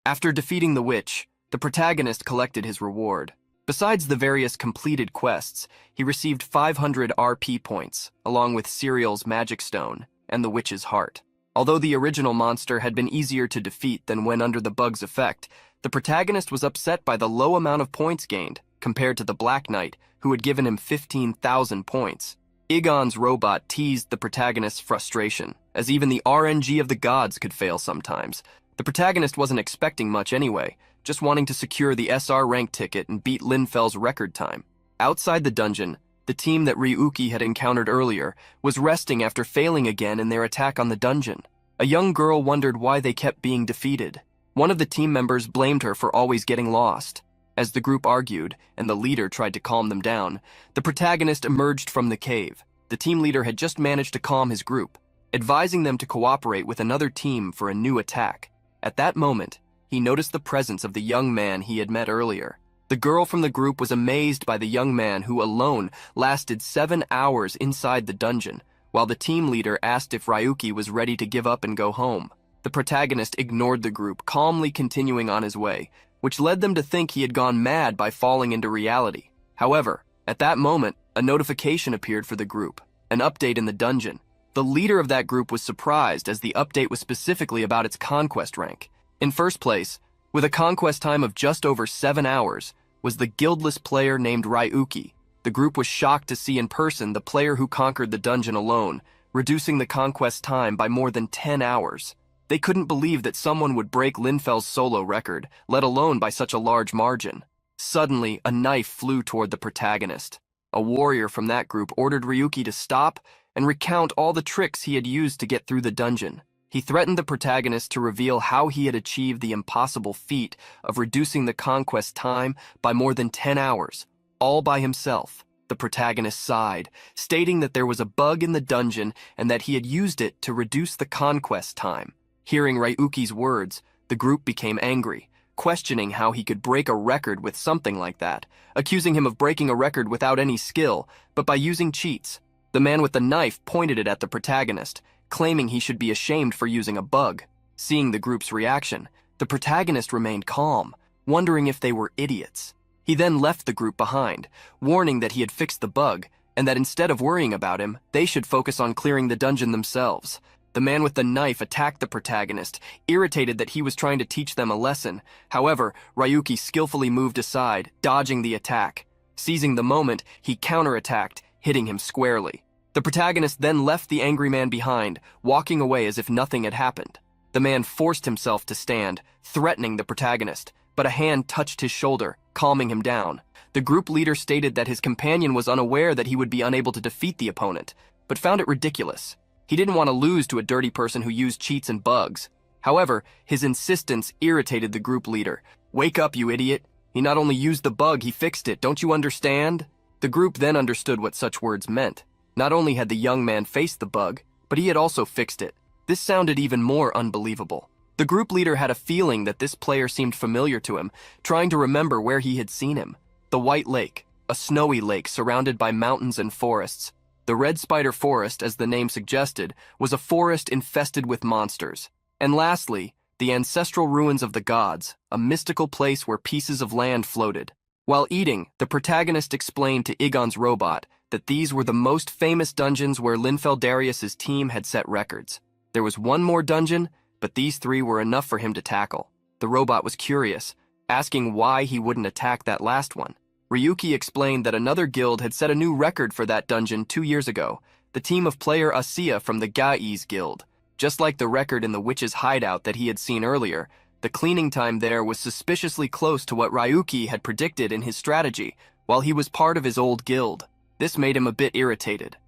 After defeating the witch, the protagonist collected his reward. Besides the various completed quests, he received 500 RP points, along with Serial's magic stone and the witch's heart. Although the original monster had been easier to defeat than when under the bug's effect, the protagonist was upset by the low amount of points gained compared to the Black Knight, who had given him 15,000 points. Igon's robot teased the protagonist's frustration, as even the RNG of the gods could fail sometimes. The protagonist wasn't expecting much anyway, just wanting to secure the SR rank ticket and beat Linfel's record time. Outside the dungeon, the team that Ryuki had encountered earlier was resting after failing again in their attack on the dungeon. A young girl wondered why they kept being defeated. One of the team members blamed her for always getting lost. As the group argued, and the leader tried to calm them down, the protagonist emerged from the cave. The team leader had just managed to calm his group, advising them to cooperate with another team for a new attack. At that moment, he noticed the presence of the young man he had met earlier. The girl from the group was amazed by the young man who alone lasted 7 hours inside the dungeon, while the team leader asked if Ryuki was ready to give up and go home. The protagonist ignored the group, calmly continuing on his way, which led them to think he had gone mad by falling into reality. However, at that moment, a notification appeared for the group, an update in the dungeon. The leader of that group was surprised as the update was specifically about its conquest rank. In first place, with a conquest time of just over 7 hours, was the guildless player named Ryuki. The group was shocked to see in person the player who conquered the dungeon alone, reducing the conquest time by more than 10 hours. They couldn't believe that someone would break Linfel's solo record, let alone by such a large margin. Suddenly, a knife flew toward the protagonist. A warrior from that group ordered Ryuki to stop and recount all the tricks he had used to get through the dungeon. He threatened the protagonist to reveal how he had achieved the impossible feat of reducing the conquest time by more than 10 hours, all by himself. The protagonist sighed, stating that there was a bug in the dungeon and that he had used it to reduce the conquest time. Hearing Ryuki's words, the group became angry, questioning how he could break a record with something like that, accusing him of breaking a record without any skill, but by using cheats. The man with the knife pointed it at the protagonist, claiming he should be ashamed for using a bug. Seeing the group's reaction, the protagonist remained calm, wondering if they were idiots. He then left the group behind, warning that he had fixed the bug, and that instead of worrying about him, they should focus on clearing the dungeon themselves. The man with the knife attacked the protagonist, irritated that he was trying to teach them a lesson. However, Ryuki skillfully moved aside, dodging the attack. Seizing the moment, he counterattacked, hitting him squarely. The protagonist then left the angry man behind, walking away as if nothing had happened. The man forced himself to stand, threatening the protagonist, but a hand touched his shoulder, calming him down. The group leader stated that his companion was unaware that he would be unable to defeat the opponent, but found it ridiculous. He didn't want to lose to a dirty person who used cheats and bugs. However, his insistence irritated the group leader. "Wake up, you idiot. He not only used the bug, he fixed it. Don't you understand?" The group then understood what such words meant. Not only had the young man faced the bug, but he had also fixed it. This sounded even more unbelievable. The group leader had a feeling that this player seemed familiar to him, trying to remember where he had seen him. The White Lake, a snowy lake surrounded by mountains and forests. The Red Spider Forest, as the name suggested, was a forest infested with monsters. And lastly, the ancestral ruins of the gods, a mystical place where pieces of land floated. While eating, the protagonist explained to Igon's robot that these were the most famous dungeons where Linfel Darius's team had set records. There was one more dungeon, but these 3 were enough for him to tackle. The robot was curious, asking why he wouldn't attack that last one. Ryuki explained that another guild had set a new record for that dungeon 2 years ago, the team of player Asura from the Gai's guild. Just like the record in the witch's hideout that he had seen earlier, the cleaning time there was suspiciously close to what Ryuki had predicted in his strategy while he was part of his old guild. This made him a bit irritated.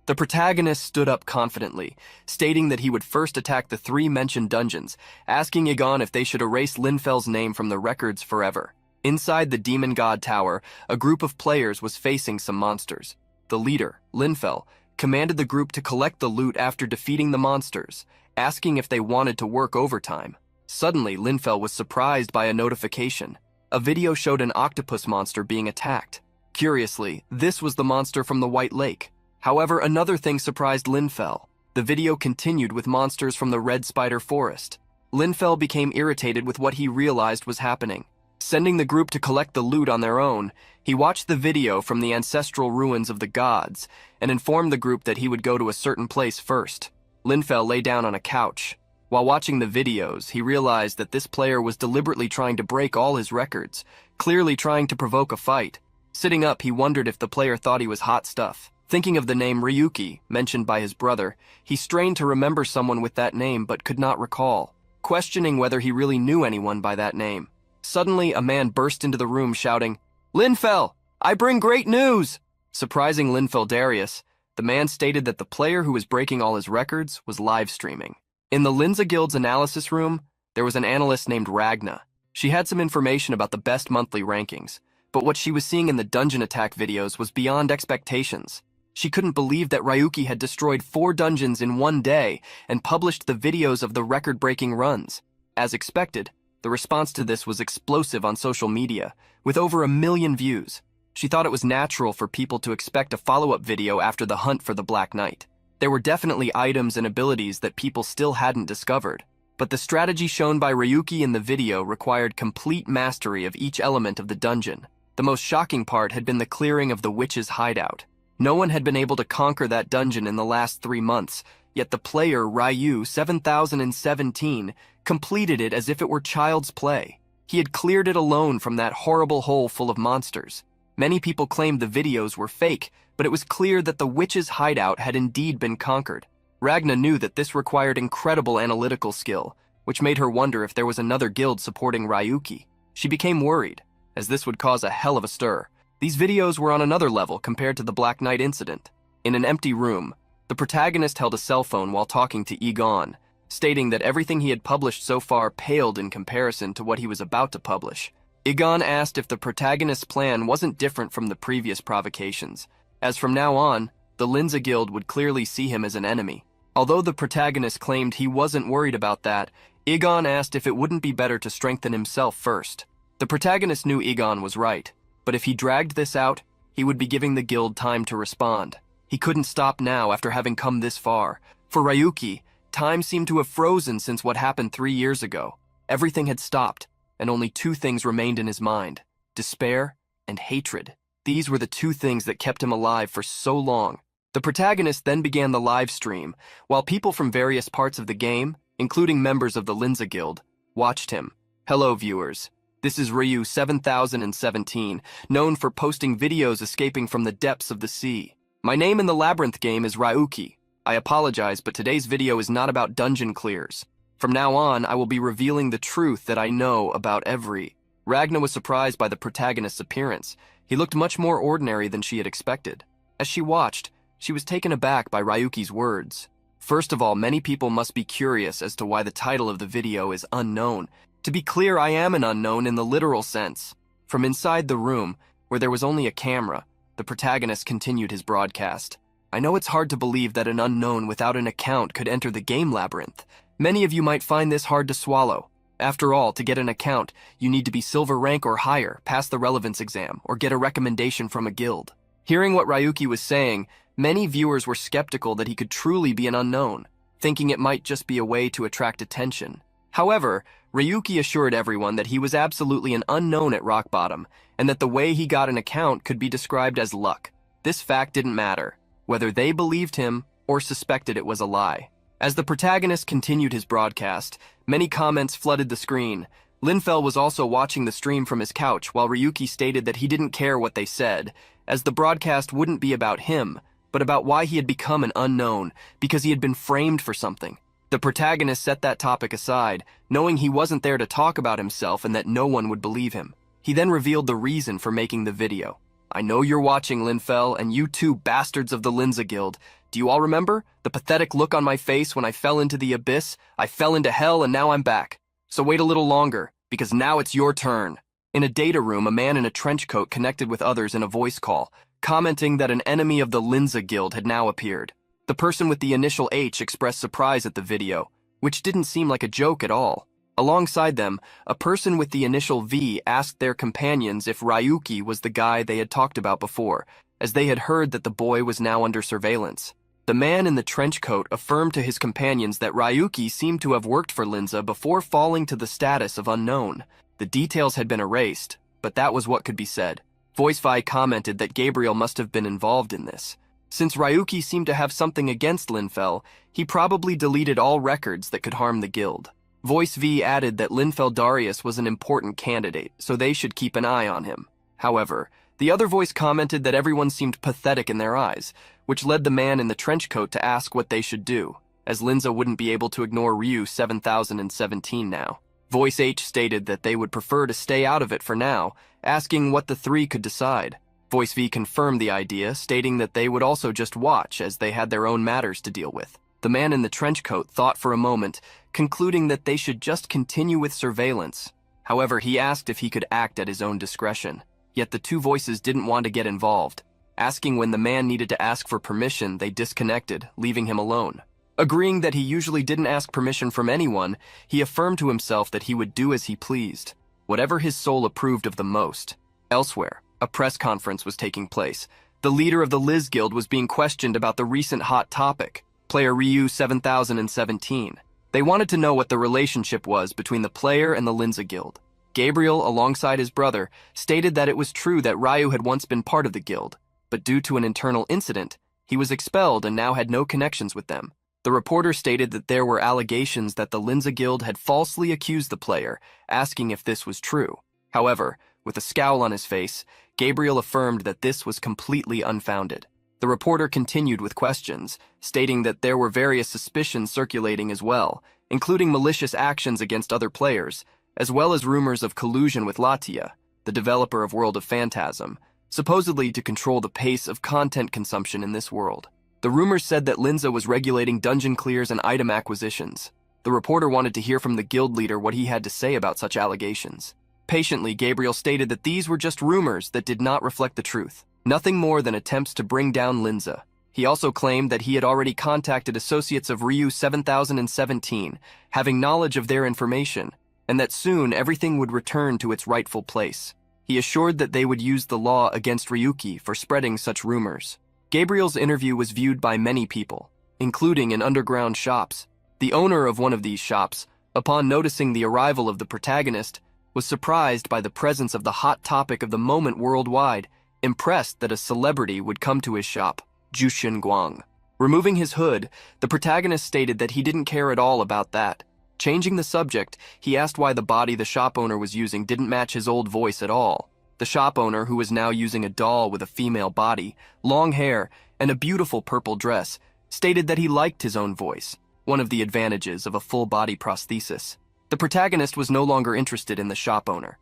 The protagonist stood up confidently, stating that he would first attack the 3 mentioned dungeons, asking Igon if they should erase Linfel's name from the records forever. Inside the Demon God Tower, a group of players was facing some monsters. The leader, Linfel, commanded the group to collect the loot after defeating the monsters, asking if they wanted to work overtime. Suddenly, Linfel was surprised by a notification. A video showed an octopus monster being attacked. Curiously, this was the monster from the White Lake. However, another thing surprised Linfel. The video continued with monsters from the Red Spider Forest. Linfel became irritated with what he realized was happening. Sending the group to collect the loot on their own, he watched the video from the ancestral ruins of the gods and informed the group that he would go to a certain place first. Linfel lay down on a couch. While watching the videos, he realized that this player was deliberately trying to break all his records, clearly trying to provoke a fight. Sitting up, he wondered if the player thought he was hot stuff. Thinking of the name Ryuki, mentioned by his brother, he strained to remember someone with that name but could not recall, questioning whether he really knew anyone by that name. Suddenly, a man burst into the room shouting, "Linfell, I bring great news!" Surprising Linfell Darius, the man stated that the player who was breaking all his records was live streaming. In the Linza Guild's analysis room, there was an analyst named Ragna. She had some information about the best monthly rankings, but what she was seeing in the dungeon attack videos was beyond expectations. She couldn't believe that Ryuki had destroyed 4 dungeons in one day and published the videos of the record-breaking runs. As expected, the response to this was explosive on social media, with over 1 million views. She thought it was natural for people to expect a follow-up video after the hunt for the Black Knight. There were definitely items and abilities that people still hadn't discovered, but the strategy shown by Ryuki in the video required complete mastery of each element of the dungeon. The most shocking part had been the clearing of the witch's hideout. No one had been able to conquer that dungeon in the last 3 months, yet the player, Ryu 7017, completed it as if it were child's play. He had cleared it alone from that horrible hole full of monsters. Many people claimed the videos were fake, but it was clear that the witch's hideout had indeed been conquered. Ragna knew that this required incredible analytical skill, which made her wonder if there was another guild supporting Ryuki. She became worried, as this would cause a hell of a stir. These videos were on another level compared to the Black Knight incident. In an empty room, the protagonist held a cell phone while talking to Egon, stating that everything he had published so far paled in comparison to what he was about to publish. Egon asked if the protagonist's plan wasn't different from the previous provocations, as from now on, the Linza Guild would clearly see him as an enemy. Although the protagonist claimed he wasn't worried about that, Egon asked if it wouldn't be better to strengthen himself first. The protagonist knew Egon was right, but if he dragged this out, he would be giving the guild time to respond. He couldn't stop now after having come this far. For Ryuki, time seemed to have frozen since what happened 3 years ago. Everything had stopped, and only 2 things remained in his mind: despair and hatred. These were the 2 things that kept him alive for so long. The protagonist then began the live stream, while people from various parts of the game, including members of the Linza Guild, watched him. Hello, viewers. This is Ryu 7017, known for posting videos escaping from the depths of the sea. My name in the Labyrinth game is Ryuki. I apologize, but today's video is not about dungeon clears. From now on, I will be revealing the truth that I know about every. Ragna was surprised by the protagonist's appearance. He looked much more ordinary than she had expected. As she watched, she was taken aback by Ryuki's words. First of all, many people must be curious as to why the title of the video is Unknown. To be clear, I am an unknown in the literal sense. From inside the room, where there was only a camera, the protagonist continued his broadcast. I know it's hard to believe that an unknown without an account could enter the game labyrinth. Many of you might find this hard to swallow. After all, to get an account, you need to be silver rank or higher, pass the relevance exam, or get a recommendation from a guild. Hearing what Ryuki was saying, many viewers were skeptical that he could truly be an unknown, thinking it might just be a way to attract attention. However, Ryuki assured everyone that he was absolutely an unknown at rock bottom, and that the way he got an account could be described as luck. This fact didn't matter, whether they believed him or suspected it was a lie. As the protagonist continued his broadcast, many comments flooded the screen. Linfell was also watching the stream from his couch while Ryuki stated that he didn't care what they said, as the broadcast wouldn't be about him, but about why he had become an unknown, because he had been framed for something. The protagonist set that topic aside, knowing he wasn't there to talk about himself and that no one would believe him. He then revealed the reason for making the video. I know you're watching, Linfell, and you too, bastards of the Linza Guild. Do you all remember the pathetic look on my face when I fell into the abyss? I fell into hell and now I'm back. So wait a little longer, because now it's your turn. In a data room, a man in a trench coat connected with others in a voice call, commenting that an enemy of the Linza Guild had now appeared. The person with the initial H expressed surprise at the video, which didn't seem like a joke at all. Alongside them, a person with the initial V asked their companions if Ryuki was the guy they had talked about before, as they had heard that the boy was now under surveillance. The man in the trench coat affirmed to his companions that Ryuki seemed to have worked for Linza before falling to the status of unknown. The details had been erased, but that was what could be said. VoiceVi commented that Gabriel must have been involved in this. Since Ryuki seemed to have something against Linfell, he probably deleted all records that could harm the guild. VoiceV added that Linfell Darius was an important candidate, so they should keep an eye on him. However, the other voice commented that everyone seemed pathetic in their eyes, which led the man in the trench coat to ask what they should do, as Linza wouldn't be able to ignore Ryu 7017 now. Voice H stated that they would prefer to stay out of it for now, asking what the three could decide. Voice V confirmed the idea, stating that they would also just watch as they had their own matters to deal with. The man in the trench coat thought for a moment, concluding that they should just continue with surveillance. However, he asked if he could act at his own discretion. Yet the two voices didn't want to get involved. Asking when the man needed to ask for permission, they disconnected, leaving him alone. Agreeing that he usually didn't ask permission from anyone, he affirmed to himself that he would do as he pleased, whatever his soul approved of the most. Elsewhere, a press conference was taking place. The leader of the Liz Guild was being questioned about the recent hot topic, player Ryu 7017. They wanted to know what the relationship was between the player and the Linza Guild. Gabriel, alongside his brother, stated that it was true that Ryu had once been part of the guild, but due to an internal incident, he was expelled and now had no connections with them. The reporter stated that there were allegations that the Linza Guild had falsely accused the player, asking if this was true. However, with a scowl on his face, Gabriel affirmed that this was completely unfounded. The reporter continued with questions, stating that there were various suspicions circulating as well, including malicious actions against other players, as well as rumors of collusion with Latia, the developer of World of Phantasm, supposedly to control the pace of content consumption in this world. The rumors said that Linza was regulating dungeon clears and item acquisitions. The reporter wanted to hear from the guild leader what he had to say about such allegations. Patiently, Gabriel stated that these were just rumors that did not reflect the truth, nothing more than attempts to bring down Linza. He also claimed that he had already contacted associates of Ryu 7017, having knowledge of their information, and that soon everything would return to its rightful place. He assured that they would use the law against Ryuki for spreading such rumors. Gabriel's interview was viewed by many people, including in underground shops. The owner of one of these shops, upon noticing the arrival of the protagonist, was surprised by the presence of the hot topic of the moment worldwide, impressed that a celebrity would come to his shop, Jushin Guang. Removing his hood, the protagonist stated that he didn't care at all about that. Changing the subject, he asked why the body the shop owner was using didn't match his old voice at all. The shop owner, who was now using a doll with a female body, long hair, and a beautiful purple dress, stated that he liked his own voice, one of the advantages of a full-body prosthesis. The protagonist was no longer interested in the shop owner,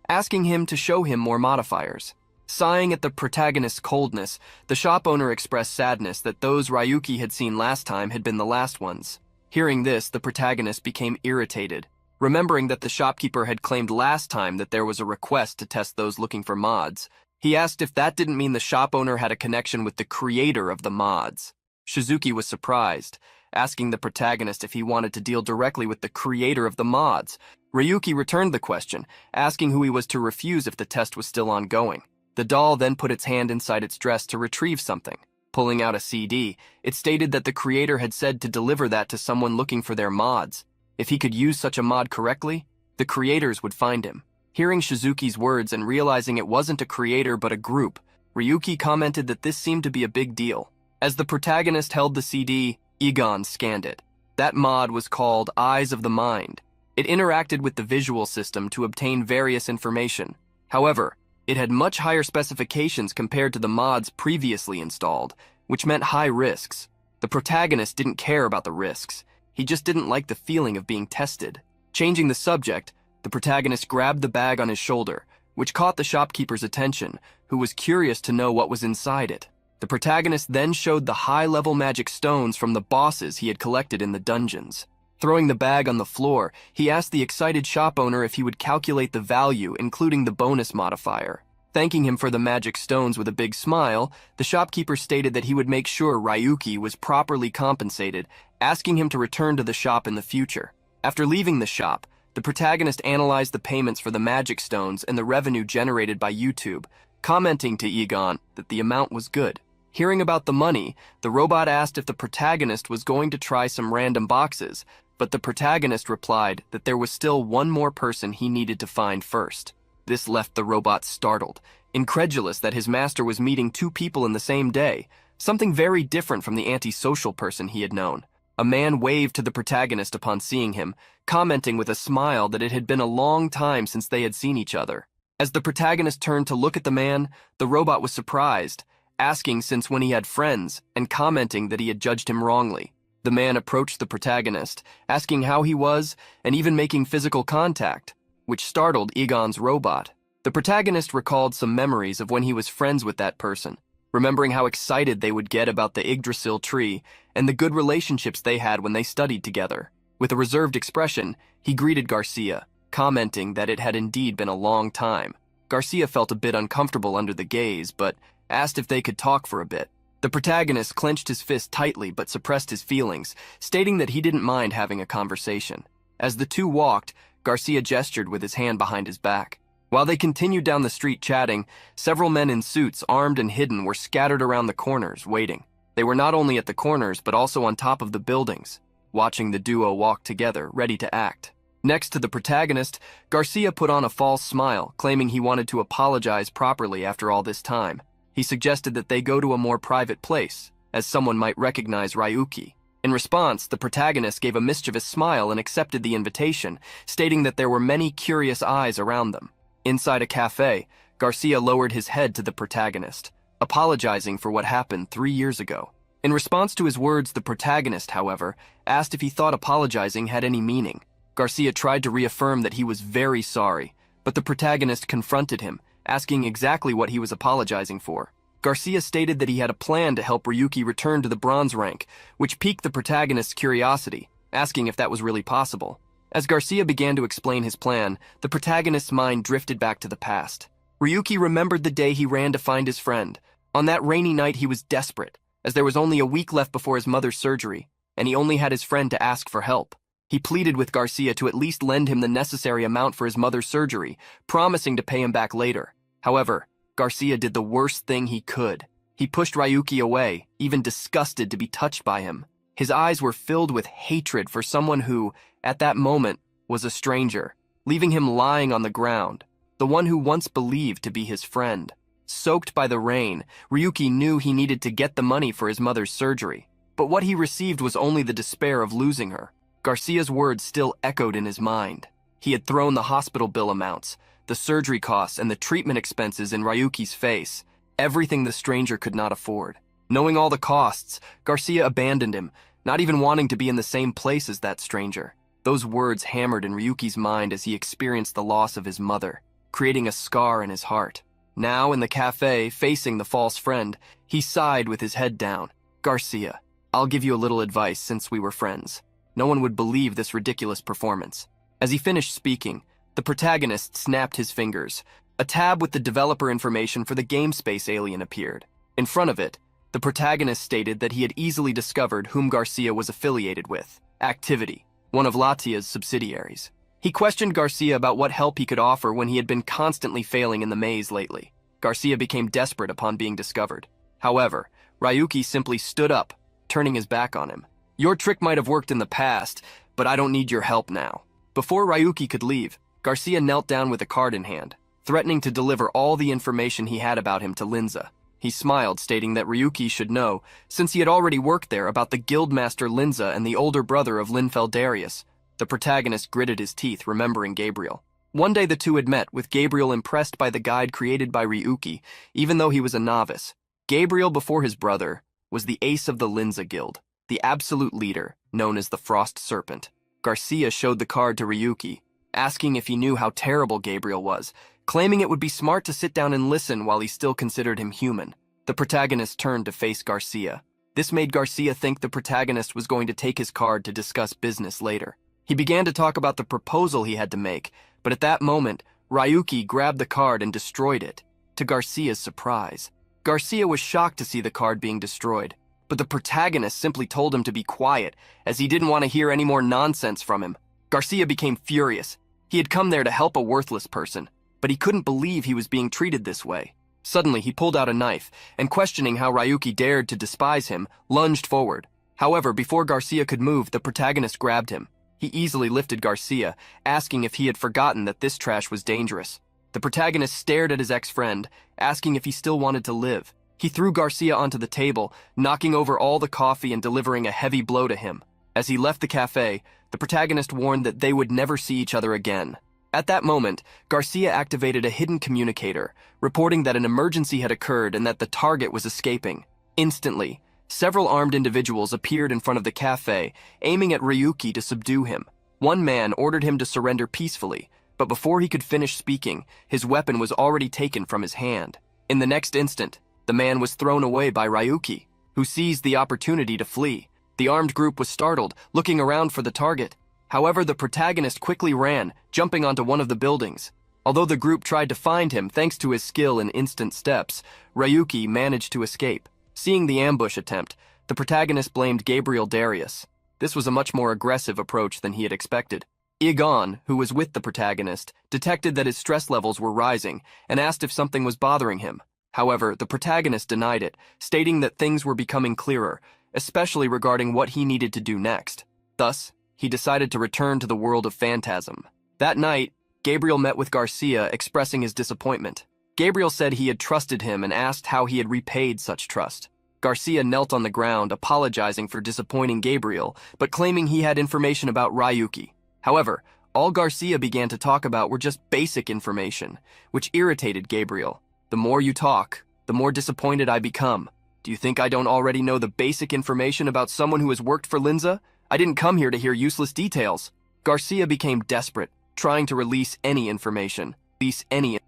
asking him to show him more modifiers. Sighing at the protagonist's coldness, the shop owner expressed sadness that those Ryuki had seen last time had been the last ones. Hearing this, the protagonist became irritated. Remembering that the shopkeeper had claimed last time that there was a request to test those looking for mods, he asked if that didn't mean the shop owner had a connection with the creator of the mods. Shizuki was surprised, asking the protagonist if he wanted to deal directly with the creator of the mods. Ryuki returned the question, asking who he was to refuse if the test was still ongoing. The doll then put its hand inside its dress to retrieve something. Pulling out a CD, it stated that the creator had said to deliver that to someone looking for their mods. If he could use such a mod correctly, the creators would find him. Hearing Shizuki's words and realizing it wasn't a creator but a group, Ryuki commented that this seemed to be a big deal. As the protagonist held the CD, Egon scanned it. That mod was called Eyes of the Mind. It interacted with the visual system to obtain various information. However, it had much higher specifications compared to the mods previously installed, which meant high risks. The protagonist didn't care about the risks. He just didn't like the feeling of being tested. Changing the subject, the protagonist grabbed the bag on his shoulder, which caught the shopkeeper's attention, who was curious to know what was inside it. The protagonist then showed the high-level magic stones from the bosses he had collected in the dungeons. Throwing the bag on the floor, he asked the excited shop owner if he would calculate the value, including the bonus modifier. Thanking him for the magic stones with a big smile, the shopkeeper stated that he would make sure Ryuki was properly compensated, asking him to return to the shop in the future. After leaving the shop, the protagonist analyzed the payments for the magic stones and the revenue generated by YouTube, commenting to Egon that the amount was good. Hearing about the money, the robot asked if the protagonist was going to try some random boxes, but the protagonist replied that there was still one more person he needed to find first. This left the robot startled, incredulous that his master was meeting two people in the same day, something very different from the antisocial person he had known. A man waved to the protagonist upon seeing him, commenting with a smile that it had been a long time since they had seen each other. As the protagonist turned to look at the man, the robot was surprised, asking since when he had friends and commenting that he had judged him wrongly. The man approached the protagonist, asking how he was and even making physical contact, which startled Egon's robot. The protagonist recalled some memories of when he was friends with that person, remembering how excited they would get about the Yggdrasil tree and the good relationships they had when they studied together. With a reserved expression, he greeted Garcia, commenting that it had indeed been a long time. Garcia felt a bit uncomfortable under the gaze, but asked if they could talk for a bit. The protagonist clenched his fist tightly but suppressed his feelings, stating that he didn't mind having a conversation. As the two walked, Garcia gestured with his hand behind his back. While they continued down the street chatting, several men in suits, armed and hidden, were scattered around the corners, waiting. They were not only at the corners, but also on top of the buildings, watching the duo walk together, ready to act. Next to the protagonist, Garcia put on a false smile, claiming he wanted to apologize properly after all this time. He suggested that they go to a more private place, as someone might recognize Ryuki. In response, the protagonist gave a mischievous smile and accepted the invitation, stating that there were many curious eyes around them. Inside a cafe, Garcia lowered his head to the protagonist, apologizing for what happened 3 years ago. In response to his words, the protagonist, however, asked if he thought apologizing had any meaning. Garcia tried to reaffirm that he was very sorry, but the protagonist confronted him, asking exactly what he was apologizing for. Garcia stated that he had a plan to help Ryuki return to the bronze rank, which piqued the protagonist's curiosity, asking if that was really possible. As Garcia began to explain his plan, the protagonist's mind drifted back to the past. Ryuki remembered the day he ran to find his friend. On that rainy night, he was desperate, as there was only a week left before his mother's surgery, and he only had his friend to ask for help. He pleaded with Garcia to at least lend him the necessary amount for his mother's surgery, promising to pay him back later. However, Garcia did the worst thing he could. He pushed Ryuki away, even disgusted to be touched by him. His eyes were filled with hatred for someone who, at that moment, was a stranger, leaving him lying on the ground, the one who once believed to be his friend. Soaked by the rain, Ryuki knew he needed to get the money for his mother's surgery, but what he received was only the despair of losing her. Garcia's words still echoed in his mind. He had thrown the hospital bill amounts, the surgery costs, and the treatment expenses in Ryuki's face, everything the stranger could not afford. Knowing all the costs, Garcia abandoned him, not even wanting to be in the same place as that stranger. Those words hammered in Ryuki's mind as he experienced the loss of his mother, creating a scar in his heart. Now, in the cafe, facing the false friend, he sighed with his head down. "Garcia, I'll give you a little advice since we were friends. No one would believe this ridiculous performance." As he finished speaking, the protagonist snapped his fingers. A tab with the developer information for the game space alien appeared. In front of it, the protagonist stated that he had easily discovered whom Garcia was affiliated with, Activity, one of Latia's subsidiaries. He questioned Garcia about what help he could offer when he had been constantly failing in the maze lately. Garcia became desperate upon being discovered. However, Ryuki simply stood up, turning his back on him. "Your trick might have worked in the past, but I don't need your help now." Before Ryuki could leave, Garcia knelt down with a card in hand, threatening to deliver all the information he had about him to Linza. He smiled, stating that Ryuki should know, since he had already worked there, about the guildmaster Linza and the older brother of Linfeld Darius. The protagonist gritted his teeth, remembering Gabriel. One day the two had met, with Gabriel impressed by the guide created by Ryuki, even though he was a novice. Gabriel, before his brother, was the ace of the Linza Guild, the absolute leader, known as the Frost Serpent. Garcia showed the card to Ryuki, asking if he knew how terrible Gabriel was, claiming it would be smart to sit down and listen while he still considered him human. The protagonist turned to face Garcia. This made Garcia think the protagonist was going to take his card to discuss business later. He began to talk about the proposal he had to make, but at that moment, Ryuki grabbed the card and destroyed it, to Garcia's surprise. Garcia was shocked to see the card being destroyed, but the protagonist simply told him to be quiet, as he didn't want to hear any more nonsense from him. Garcia became furious. He had come there to help a worthless person, but he couldn't believe he was being treated this way. Suddenly, he pulled out a knife, and questioning how Ryuki dared to despise him, lunged forward. However, before Garcia could move, the protagonist grabbed him. He easily lifted Garcia, asking if he had forgotten that this trash was dangerous. The protagonist stared at his ex-friend, asking if he still wanted to live. He threw Garcia onto the table, knocking over all the coffee and delivering a heavy blow to him. As he left the cafe, the protagonist warned that they would never see each other again. At that moment, Garcia activated a hidden communicator, reporting that an emergency had occurred and that the target was escaping. Instantly, several armed individuals appeared in front of the cafe, aiming at Ryuki to subdue him. One man ordered him to surrender peacefully, but before he could finish speaking, his weapon was already taken from his hand. In the next instant, the man was thrown away by Ryuki, who seized the opportunity to flee. The armed group was startled, looking around for the target. However, the protagonist quickly ran, jumping onto one of the buildings. Although the group tried to find him thanks to his skill in instant steps, Ryuki managed to escape. Seeing the ambush attempt, the protagonist blamed Gabriel Darius. This was a much more aggressive approach than he had expected. Egon, who was with the protagonist, detected that his stress levels were rising and asked if something was bothering him. However, the protagonist denied it, stating that things were becoming clearer, especially regarding what he needed to do next. Thus, he decided to return to the world of phantasm. That night, Gabriel met with Garcia, expressing his disappointment. Gabriel said he had trusted him and asked how he had repaid such trust. Garcia knelt on the ground, apologizing for disappointing Gabriel, but claiming he had information about Ryuki. However, all Garcia began to talk about were just basic information, which irritated Gabriel. The more you talk, the more disappointed I become. Do you think I don't already know the basic information about someone who has worked for Linza? I didn't come here to hear useless details. Garcia became desperate, trying to release any information.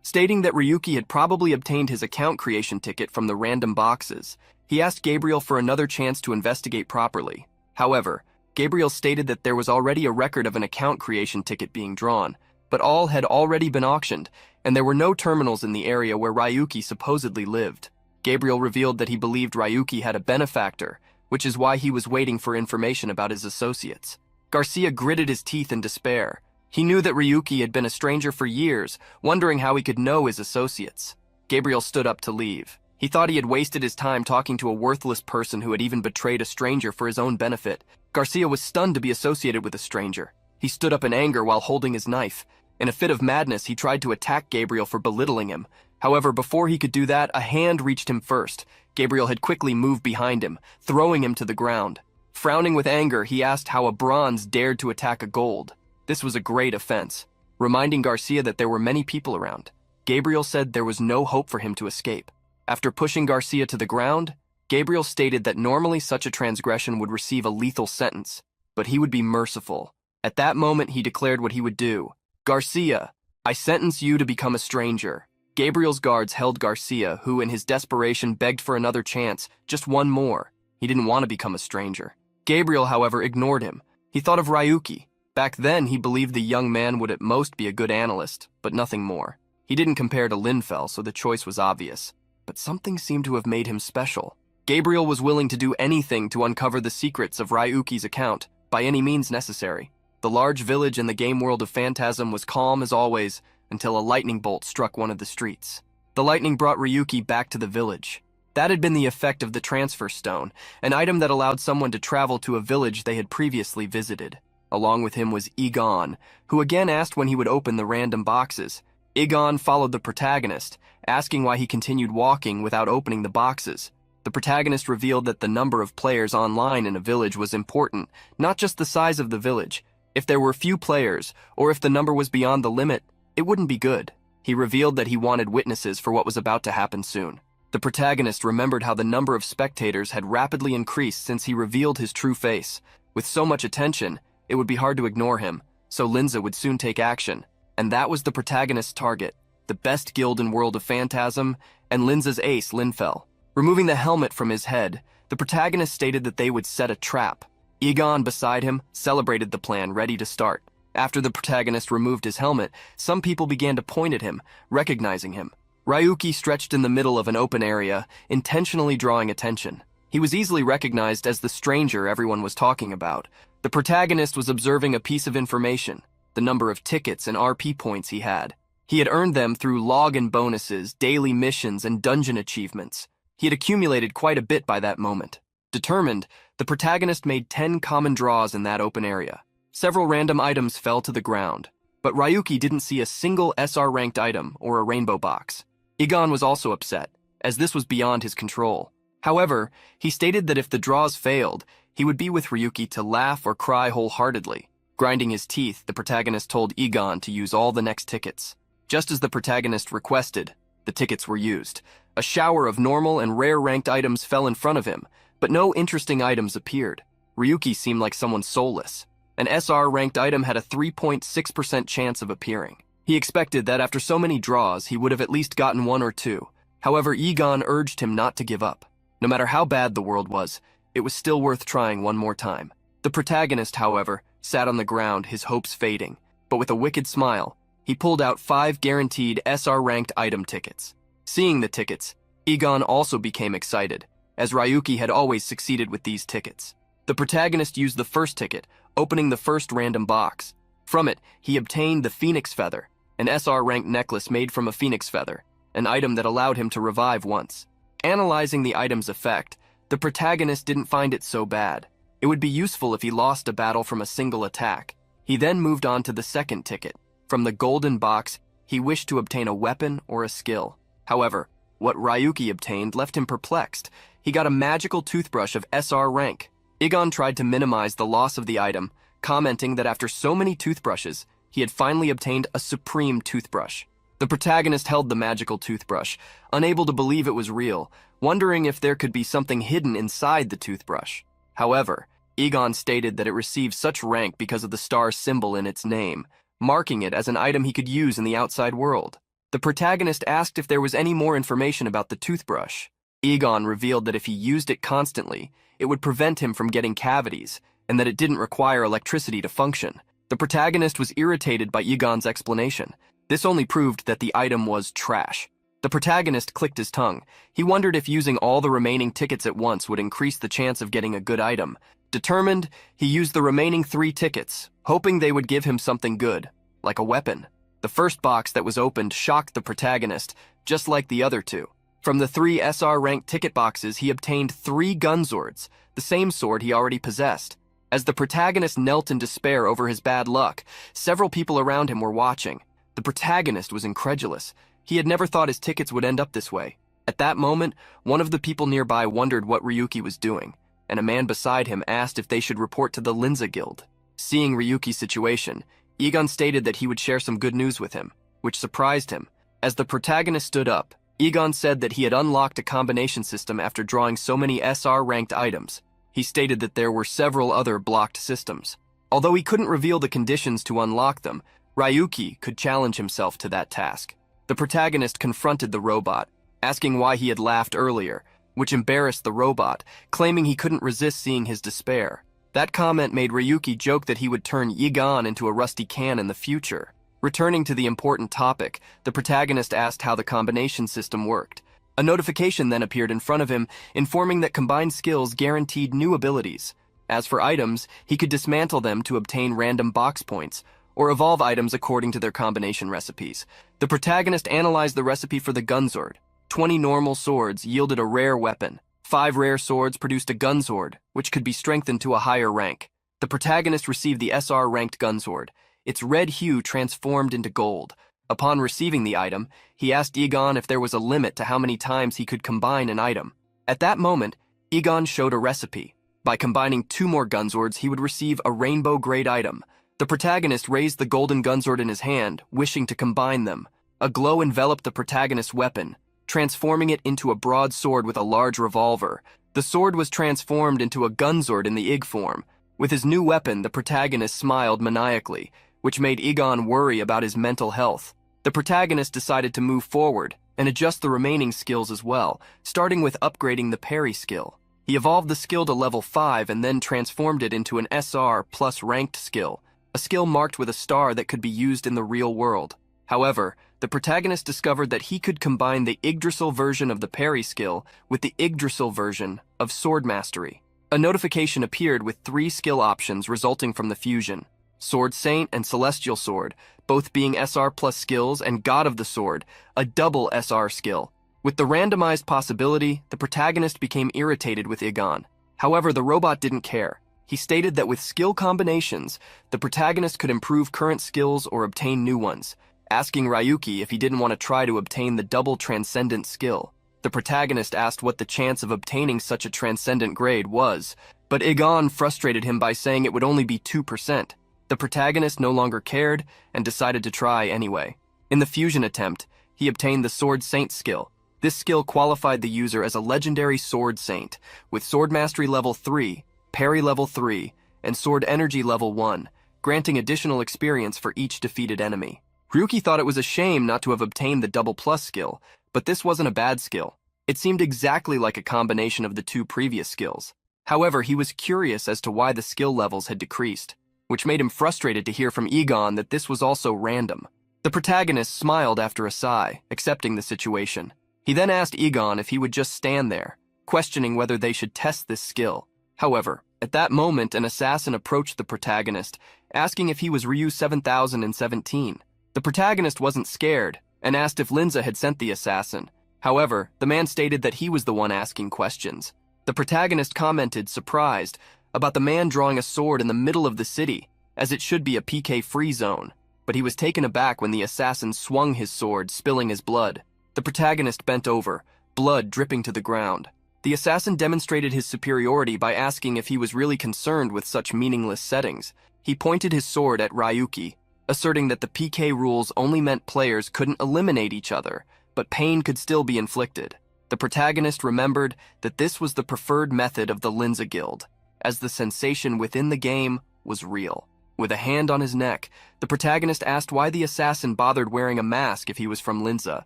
Stating that Ryuki had probably obtained his account creation ticket from the random boxes. He asked Gabriel for another chance to investigate properly. However, Gabriel stated that there was already a record of an account creation ticket being drawn, but all had already been auctioned, and there were no terminals in the area where Ryuki supposedly lived. Gabriel revealed that he believed Ryuki had a benefactor, which is why he was waiting for information about his associates. Garcia gritted his teeth in despair. He knew that Ryuki had been a stranger for years, wondering how he could know his associates. Gabriel stood up to leave. He thought he had wasted his time talking to a worthless person who had even betrayed a stranger for his own benefit. Garcia was stunned to be associated with a stranger. He stood up in anger while holding his knife. In a fit of madness, he tried to attack Gabriel for belittling him. However, before he could do that, a hand reached him first. Gabriel had quickly moved behind him, throwing him to the ground. Frowning with anger, he asked how a bronze dared to attack a gold. This was a great offense, reminding Garcia that there were many people around. Gabriel said there was no hope for him to escape. After pushing Garcia to the ground, Gabriel stated that normally such a transgression would receive a lethal sentence, but he would be merciful. At that moment, he declared what he would do. Garcia, I sentence you to become a stranger. Gabriel's guards held Garcia, who in his desperation begged for another chance, just one more. He didn't want to become a stranger. Gabriel, however, ignored him. He thought of Ryuki. Back then, he believed the young man would at most be a good analyst, but nothing more. He didn't compare to Linfell, so the choice was obvious. But something seemed to have made him special. Gabriel was willing to do anything to uncover the secrets of Ryuki's account, by any means necessary. The large village in the game world of Phantasm was calm as always, until a lightning bolt struck one of the streets. The lightning brought Ryuki back to the village. That had been the effect of the transfer stone, an item that allowed someone to travel to a village they had previously visited. Along with him was Egon, who again asked when he would open the random boxes. Egon followed the protagonist, asking why he continued walking without opening the boxes. The protagonist revealed that the number of players online in a village was important, not just the size of the village. If there were few players, or if the number was beyond the limit, it wouldn't be good. He revealed that he wanted witnesses for what was about to happen soon. The protagonist remembered how the number of spectators had rapidly increased since he revealed his true face. With so much attention, it would be hard to ignore him, so Linza would soon take action. And that was the protagonist's target, the best guild in World of Phantasm, and Linza's ace, Linfell. Removing the helmet from his head, the protagonist stated that they would set a trap. Egon, beside him, celebrated the plan, ready to start. After the protagonist removed his helmet, some people began to point at him, recognizing him. Ryuki stretched in the middle of an open area, intentionally drawing attention. He was easily recognized as the stranger everyone was talking about. The protagonist was observing a piece of information, the number of tickets and RP points he had. He had earned them through login bonuses, daily missions, and dungeon achievements. He had accumulated quite a bit by that moment. Determined, the protagonist made 10 common draws in that open area. Several random items fell to the ground, but Ryuki didn't see a single SR-ranked item or a rainbow box. Egon was also upset, as this was beyond his control. However, he stated that if the draws failed, he would be with Ryuki to laugh or cry wholeheartedly. Grinding his teeth, the protagonist told Egon to use all the next tickets. Just as the protagonist requested, the tickets were used. A shower of normal and rare-ranked items fell in front of him, but no interesting items appeared. Ryuki seemed like someone soulless. An SR-ranked item had a 3.6% chance of appearing. He expected that after so many draws, he would have at least gotten one or two. However, Egon urged him not to give up. No matter how bad the world was, it was still worth trying one more time. The protagonist, however, sat on the ground, his hopes fading. But with a wicked smile, he pulled out 5 guaranteed SR-ranked item tickets. Seeing the tickets, Egon also became excited, as Ryuki had always succeeded with these tickets. The protagonist used the first ticket, opening the first random box. From it, he obtained the Phoenix Feather, an SR-ranked necklace made from a phoenix feather, an item that allowed him to revive once. Analyzing the item's effect, the protagonist didn't find it so bad. It would be useful if he lost a battle from a single attack. He then moved on to the second ticket. From the golden box, he wished to obtain a weapon or a skill. However, what Ryuki obtained left him perplexed. He got a magical toothbrush of SR rank. Egon tried to minimize the loss of the item, commenting that after so many toothbrushes, he had finally obtained a supreme toothbrush. The protagonist held the magical toothbrush, unable to believe it was real, wondering if there could be something hidden inside the toothbrush. However, Egon stated that it received such rank because of the star symbol in its name, marking it as an item he could use in the outside world. The protagonist asked if there was any more information about the toothbrush. Egon revealed that if he used it constantly, it would prevent him from getting cavities, and that it didn't require electricity to function. The protagonist was irritated by Egon's explanation. This only proved that the item was trash. The protagonist clicked his tongue. He wondered if using all the remaining tickets at once would increase the chance of getting a good item. Determined, he used the remaining 3 tickets, hoping they would give him something good, like a weapon. The first box that was opened shocked the protagonist, just like the other 2. From the 3 SR-ranked ticket boxes, he obtained 3 gun swords, the same sword he already possessed. As the protagonist knelt in despair over his bad luck, several people around him were watching. The protagonist was incredulous. He had never thought his tickets would end up this way. At that moment, one of the people nearby wondered what Ryuki was doing, and a man beside him asked if they should report to the Linza Guild. Seeing Ryuki's situation, Egon stated that he would share some good news with him, which surprised him. As the protagonist stood up, Egon said that he had unlocked a combination system after drawing so many SR-ranked items. He stated that there were several other blocked systems. Although he couldn't reveal the conditions to unlock them, Ryuki could challenge himself to that task. The protagonist confronted the robot, asking why he had laughed earlier, which embarrassed the robot, claiming he couldn't resist seeing his despair. That comment made Ryuki joke that he would turn Egon into a rusty can in the future. Returning to the important topic, the protagonist asked how the combination system worked. A notification then appeared in front of him, informing that combined skills guaranteed new abilities. As for items, he could dismantle them to obtain random box points, or evolve items according to their combination recipes. The protagonist analyzed the recipe for the gun sword. 20 normal swords yielded a rare weapon. 5 rare swords produced a gun sword, which could be strengthened to a higher rank. The protagonist received the SR-ranked gun sword. Its red hue transformed into gold. Upon receiving the item, he asked Egon if there was a limit to how many times he could combine an item. At that moment, Egon showed a recipe. By combining 2 more gun swords, he would receive a rainbow-grade item. The protagonist raised the golden gun sword in his hand, wishing to combine them. A glow enveloped the protagonist's weapon, transforming it into a broadsword with a large revolver. The sword was transformed into a gun sword in the IG form. With his new weapon, the protagonist smiled maniacally, which made Egon worry about his mental health. The protagonist decided to move forward and adjust the remaining skills as well, starting with upgrading the parry skill. He evolved the skill to level 5 and then transformed it into an SR plus ranked skill, a skill marked with a star that could be used in the real world. However, the protagonist discovered that he could combine the Yggdrasil version of the parry skill with the Yggdrasil version of sword mastery. A notification appeared with 3 skill options resulting from the fusion: Sword Saint and Celestial Sword, both being SR plus skills, and God of the Sword, a double SR skill. With the randomized possibility, the protagonist became irritated with Egon. However, the robot didn't care. He stated that with skill combinations, the protagonist could improve current skills or obtain new ones, asking Ryuki if he didn't want to try to obtain the double transcendent skill. The protagonist asked what the chance of obtaining such a transcendent grade was, but Egon frustrated him by saying it would only be 2%. The protagonist no longer cared and decided to try anyway. In the fusion attempt, he obtained the Sword Saint skill. This skill qualified the user as a legendary Sword Saint, with Sword Mastery level 3, Parry level 3, and Sword Energy level 1, granting additional experience for each defeated enemy. Ryuki thought it was a shame not to have obtained the double plus skill, but this wasn't a bad skill. It seemed exactly like a combination of the two previous skills. However, he was curious as to why the skill levels had decreased, which made him frustrated to hear from Egon that this was also random. The protagonist smiled after a sigh, accepting the situation. He then asked Egon if he would just stand there, questioning whether they should test this skill. However, at that moment, an assassin approached the protagonist, asking if he was Ryu 7017. The protagonist wasn't scared, and asked if Linza had sent the assassin. However, the man stated that he was the one asking questions. The protagonist commented, surprised, about the man drawing a sword in the middle of the city, as it should be a PK-free zone, but he was taken aback when the assassin swung his sword, spilling his blood. The protagonist bent over, blood dripping to the ground. The assassin demonstrated his superiority by asking if he was really concerned with such meaningless settings. He pointed his sword at Ryuki, asserting that the PK rules only meant players couldn't eliminate each other, but pain could still be inflicted. The protagonist remembered that this was the preferred method of the Linza Guild, as the sensation within the game was real. With a hand on his neck, the protagonist asked why the assassin bothered wearing a mask if he was from Linza,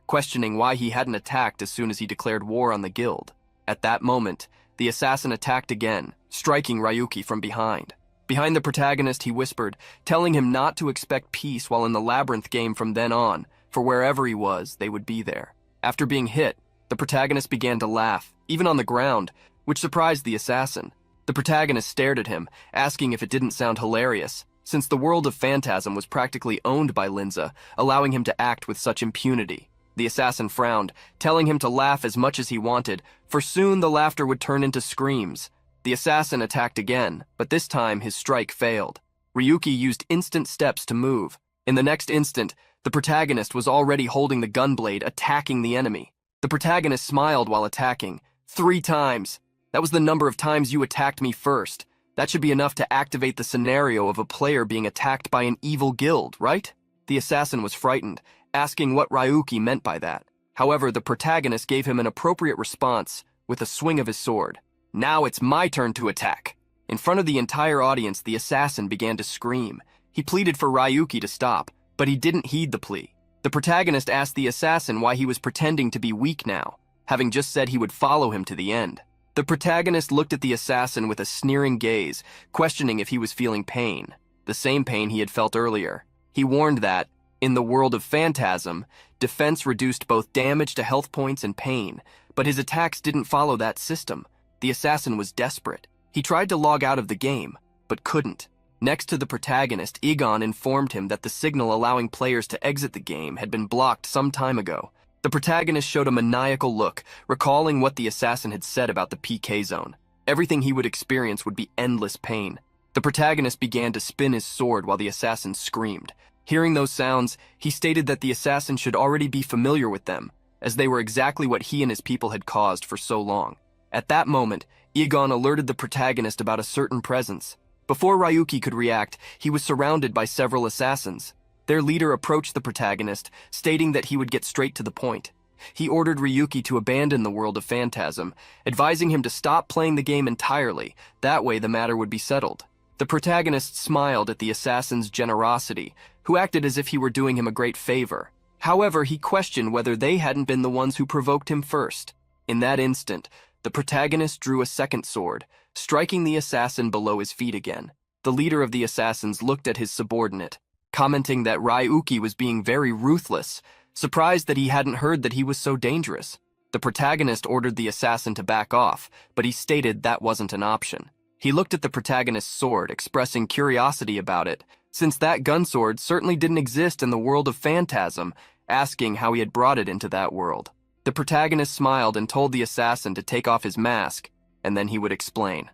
questioning why he hadn't attacked as soon as he declared war on the guild. At that moment, the assassin attacked again, striking Ryuki from behind. Behind the protagonist, he whispered, telling him not to expect peace while in the labyrinth game from then on, for wherever he was, they would be there. After being hit, the protagonist began to laugh, even on the ground, which surprised the assassin. The protagonist stared at him, asking if it didn't sound hilarious, since the world of Phantasm was practically owned by Linza, allowing him to act with such impunity. The assassin frowned, telling him to laugh as much as he wanted, for soon the laughter would turn into screams. The assassin attacked again, but this time his strike failed. Ryuki used instant steps to move. In the next instant, the protagonist was already holding the gunblade, attacking the enemy. The protagonist smiled while attacking. 3 times. That was the number of times you attacked me first. That should be enough to activate the scenario of a player being attacked by an evil guild, right? The assassin was frightened, asking what Ryuki meant by that. However, the protagonist gave him an appropriate response with a swing of his sword. Now it's my turn to attack. In front of the entire audience, the assassin began to scream. He pleaded for Ryuki to stop, but he didn't heed the plea. The protagonist asked the assassin why he was pretending to be weak now, having just said he would follow him to the end. The protagonist looked at the assassin with a sneering gaze, questioning if he was feeling pain, the same pain he had felt earlier. He warned that, in the world of Phantasm, defense reduced both damage to health points and pain, but his attacks didn't follow that system. The assassin was desperate. He tried to log out of the game, but couldn't. Next to the protagonist, Egon informed him that the signal allowing players to exit the game had been blocked some time ago. The protagonist showed a maniacal look, recalling what the assassin had said about the PK zone. Everything he would experience would be endless pain. The protagonist began to spin his sword while the assassin screamed. Hearing those sounds, he stated that the assassin should already be familiar with them, as they were exactly what he and his people had caused for so long. At that moment, Egon alerted the protagonist about a certain presence. Before Ryuki could react, he was surrounded by several assassins. Their leader approached the protagonist, stating that he would get straight to the point. He ordered Ryuki to abandon the world of Phantasm, advising him to stop playing the game entirely. That way the matter would be settled. The protagonist smiled at the assassin's generosity, who acted as if he were doing him a great favor. However, he questioned whether they hadn't been the ones who provoked him first. In that instant, the protagonist drew a second sword, striking the assassin below his feet again. The leader of the assassins looked at his subordinate, commenting that Ryuki was being very ruthless, surprised that he hadn't heard that he was so dangerous. The protagonist ordered the assassin to back off, but he stated that wasn't an option. He looked at the protagonist's sword, expressing curiosity about it, since that gun sword certainly didn't exist in the world of Phantasm, asking how he had brought it into that world. The protagonist smiled and told the assassin to take off his mask, and then he would explain.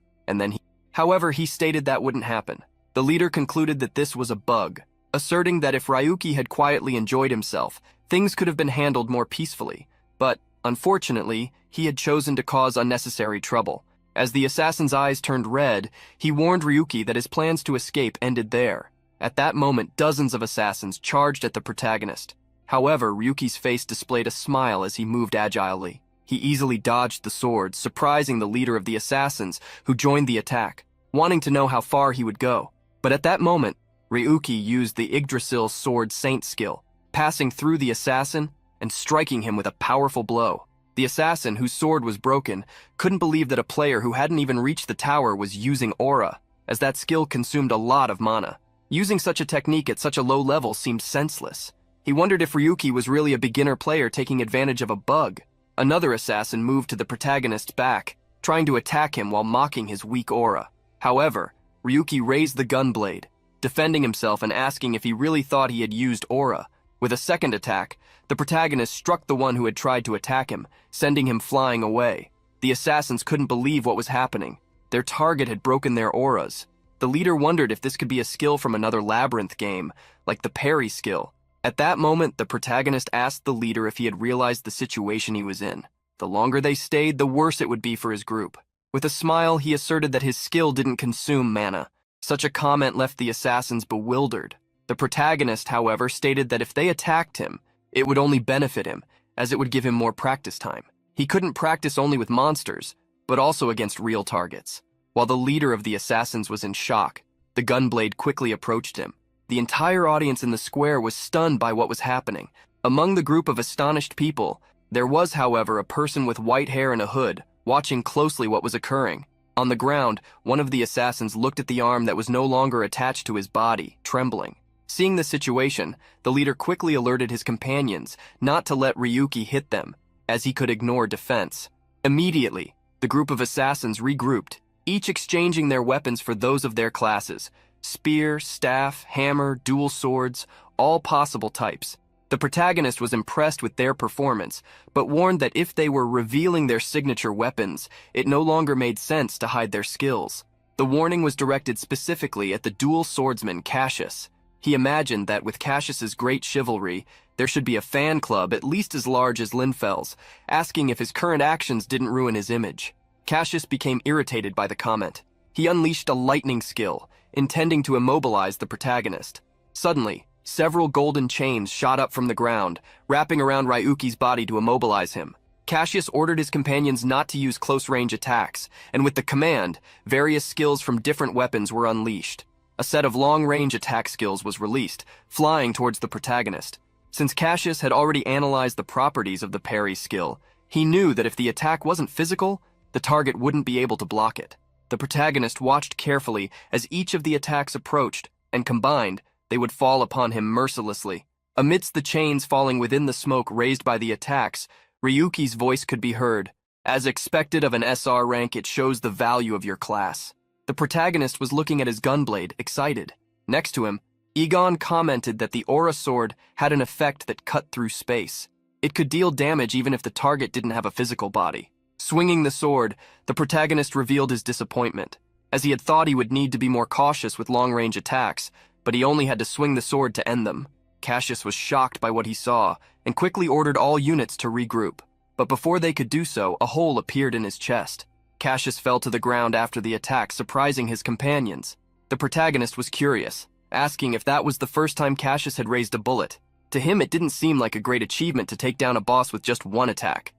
However, he stated that wouldn't happen. The leader concluded that this was a bug, asserting that if Ryuki had quietly enjoyed himself, things could have been handled more peacefully. But, unfortunately, he had chosen to cause unnecessary trouble. As the assassin's eyes turned red, he warned Ryuki that his plans to escape ended there. At that moment, dozens of assassins charged at the protagonist. However, Ryuki's face displayed a smile as he moved agilely. He easily dodged the sword, surprising the leader of the assassins, who joined the attack, wanting to know how far he would go. But at that moment, Ryuki used the Yggdrasil Sword Saint skill, passing through the assassin and striking him with a powerful blow. The assassin, whose sword was broken, couldn't believe that a player who hadn't even reached the tower was using aura, as that skill consumed a lot of mana. Using such a technique at such a low level seemed senseless. He wondered if Ryuki was really a beginner player taking advantage of a bug. Another assassin moved to the protagonist's back, trying to attack him while mocking his weak aura. However, Ryuki raised the gunblade, defending himself and asking if he really thought he had used aura. With a second attack, the protagonist struck the one who had tried to attack him, sending him flying away. The assassins couldn't believe what was happening. Their target had broken their auras. The leader wondered if this could be a skill from another labyrinth game, like the parry skill. At that moment, the protagonist asked the leader if he had realized the situation he was in. The longer they stayed, the worse it would be for his group. With a smile, he asserted that his skill didn't consume mana. Such a comment left the assassins bewildered. The protagonist, however, stated that if they attacked him, it would only benefit him, as it would give him more practice time. He couldn't practice only with monsters, but also against real targets. While the leader of the assassins was in shock, the gunblade quickly approached him. The entire audience in the square was stunned by what was happening. Among the group of astonished people, there was, however, a person with white hair and a hood, watching closely what was occurring. On the ground, one of the assassins looked at the arm that was no longer attached to his body, trembling. Seeing the situation, the leader quickly alerted his companions not to let Ryuki hit them, as he could ignore defense. Immediately, the group of assassins regrouped, each exchanging their weapons for those of their classes: spear, staff, hammer, dual swords, all possible types. The protagonist was impressed with their performance, but warned that if they were revealing their signature weapons, it no longer made sense to hide their skills. The warning was directed specifically at the dual swordsman Cassius. He imagined that with Cassius's great chivalry, there should be a fan club at least as large as Linfel's, asking if his current actions didn't ruin his image. Cassius became irritated by the comment. He unleashed a lightning skill, intending to immobilize the protagonist. Suddenly, several golden chains shot up from the ground, wrapping around Ryuki's body to immobilize him. Cassius ordered his companions not to use close-range attacks, and with the command, various skills from different weapons were unleashed. A set of long-range attack skills was released, flying towards the protagonist. Since Cassius had already analyzed the properties of the parry skill, he knew that if the attack wasn't physical, the target wouldn't be able to block it. The protagonist watched carefully as each of the attacks approached, and combined, they would fall upon him mercilessly. Amidst the chains falling within the smoke raised by the attacks, Ryuki's voice could be heard. As expected of an SR rank, it shows the value of your class. The protagonist was looking at his gunblade, excited. Next to him, Egon commented that the aura sword had an effect that cut through space. It could deal damage even if the target didn't have a physical body. Swinging the sword, the protagonist revealed his disappointment, as he had thought he would need to be more cautious with long-range attacks, but he only had to swing the sword to end them. Cassius was shocked by what he saw, and quickly ordered all units to regroup. But before they could do so, a hole appeared in his chest. Cassius fell to the ground after the attack, surprising his companions. The protagonist was curious, asking if that was the first time Cassius had raised a bullet. To him, it didn't seem like a great achievement to take down a boss with just one attack.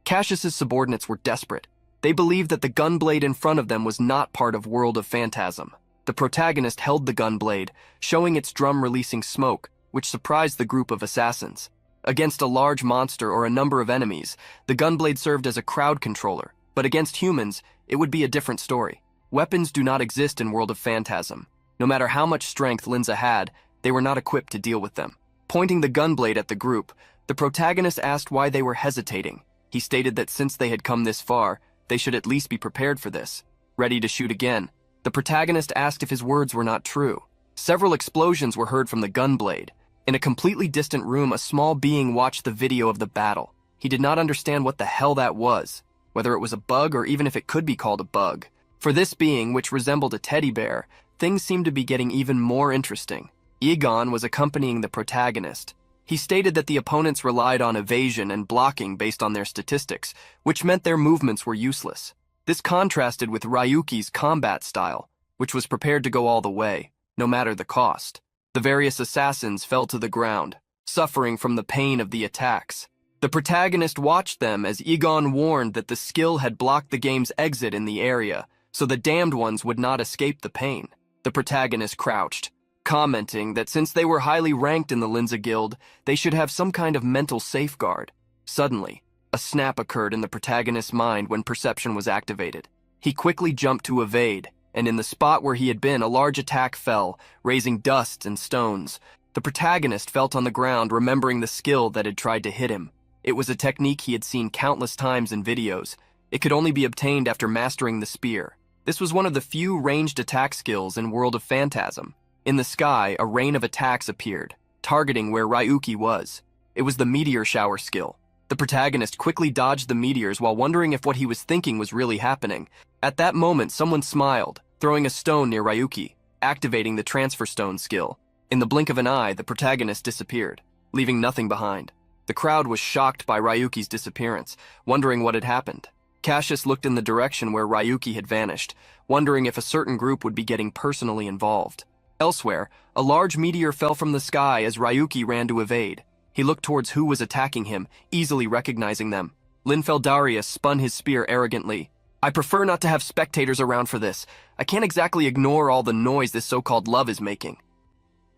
Cassius's subordinates were desperate. They believed that the gunblade in front of them was not part of World of Phantasm. The protagonist held the gunblade, showing its drum releasing smoke, which surprised the group of assassins. Against a large monster or a number of enemies, the gunblade served as a crowd controller, but against humans, it would be a different story. Weapons do not exist in World of Phantasm. No matter how much strength Linza had, they were not equipped to deal with them. Pointing the gunblade at the group, the protagonist asked why they were hesitating. He stated that since they had come this far, they should at least be prepared for this, ready to shoot again. The protagonist asked if his words were not true. Several explosions were heard from the gunblade. In a completely distant room, a small being watched the video of the battle. He did not understand what the hell that was, whether it was a bug or even if it could be called a bug. For this being, which resembled a teddy bear, things seemed to be getting even more interesting. Egon was accompanying the protagonist. He stated that the opponents relied on evasion and blocking based on their statistics, which meant their movements were useless. This contrasted with Ryuki's combat style, which was prepared to go all the way, no matter the cost. The various assassins fell to the ground, suffering from the pain of the attacks. The protagonist watched them as Egon warned that the skill had blocked the game's exit in the area, so the damned ones would not escape the pain. The protagonist crouched, commenting that since they were highly ranked in the Linza Guild, they should have some kind of mental safeguard. Suddenly, a snap occurred in the protagonist's mind when perception was activated. He quickly jumped to evade, and in the spot where he had been, a large attack fell, raising dust and stones. The protagonist felt on the ground, remembering the skill that had tried to hit him. It was a technique he had seen countless times in videos. It could only be obtained after mastering the spear. This was one of the few ranged attack skills in World of Phantasm. In the sky, a rain of attacks appeared, targeting where Ryuki was. It was the meteor shower skill. The protagonist quickly dodged the meteors while wondering if what he was thinking was really happening. At that moment, someone smiled, throwing a stone near Ryuki, activating the transfer stone skill. In the blink of an eye, the protagonist disappeared, leaving nothing behind. The crowd was shocked by Ryuki's disappearance, wondering what had happened. Cassius looked in the direction where Ryuki had vanished, wondering if a certain group would be getting personally involved. Elsewhere, a large meteor fell from the sky as Ryuki ran to evade. He looked towards who was attacking him, easily recognizing them. Linfel Darius spun his spear arrogantly. "I prefer not to have spectators around for this. I can't exactly ignore all the noise this so-called love is making."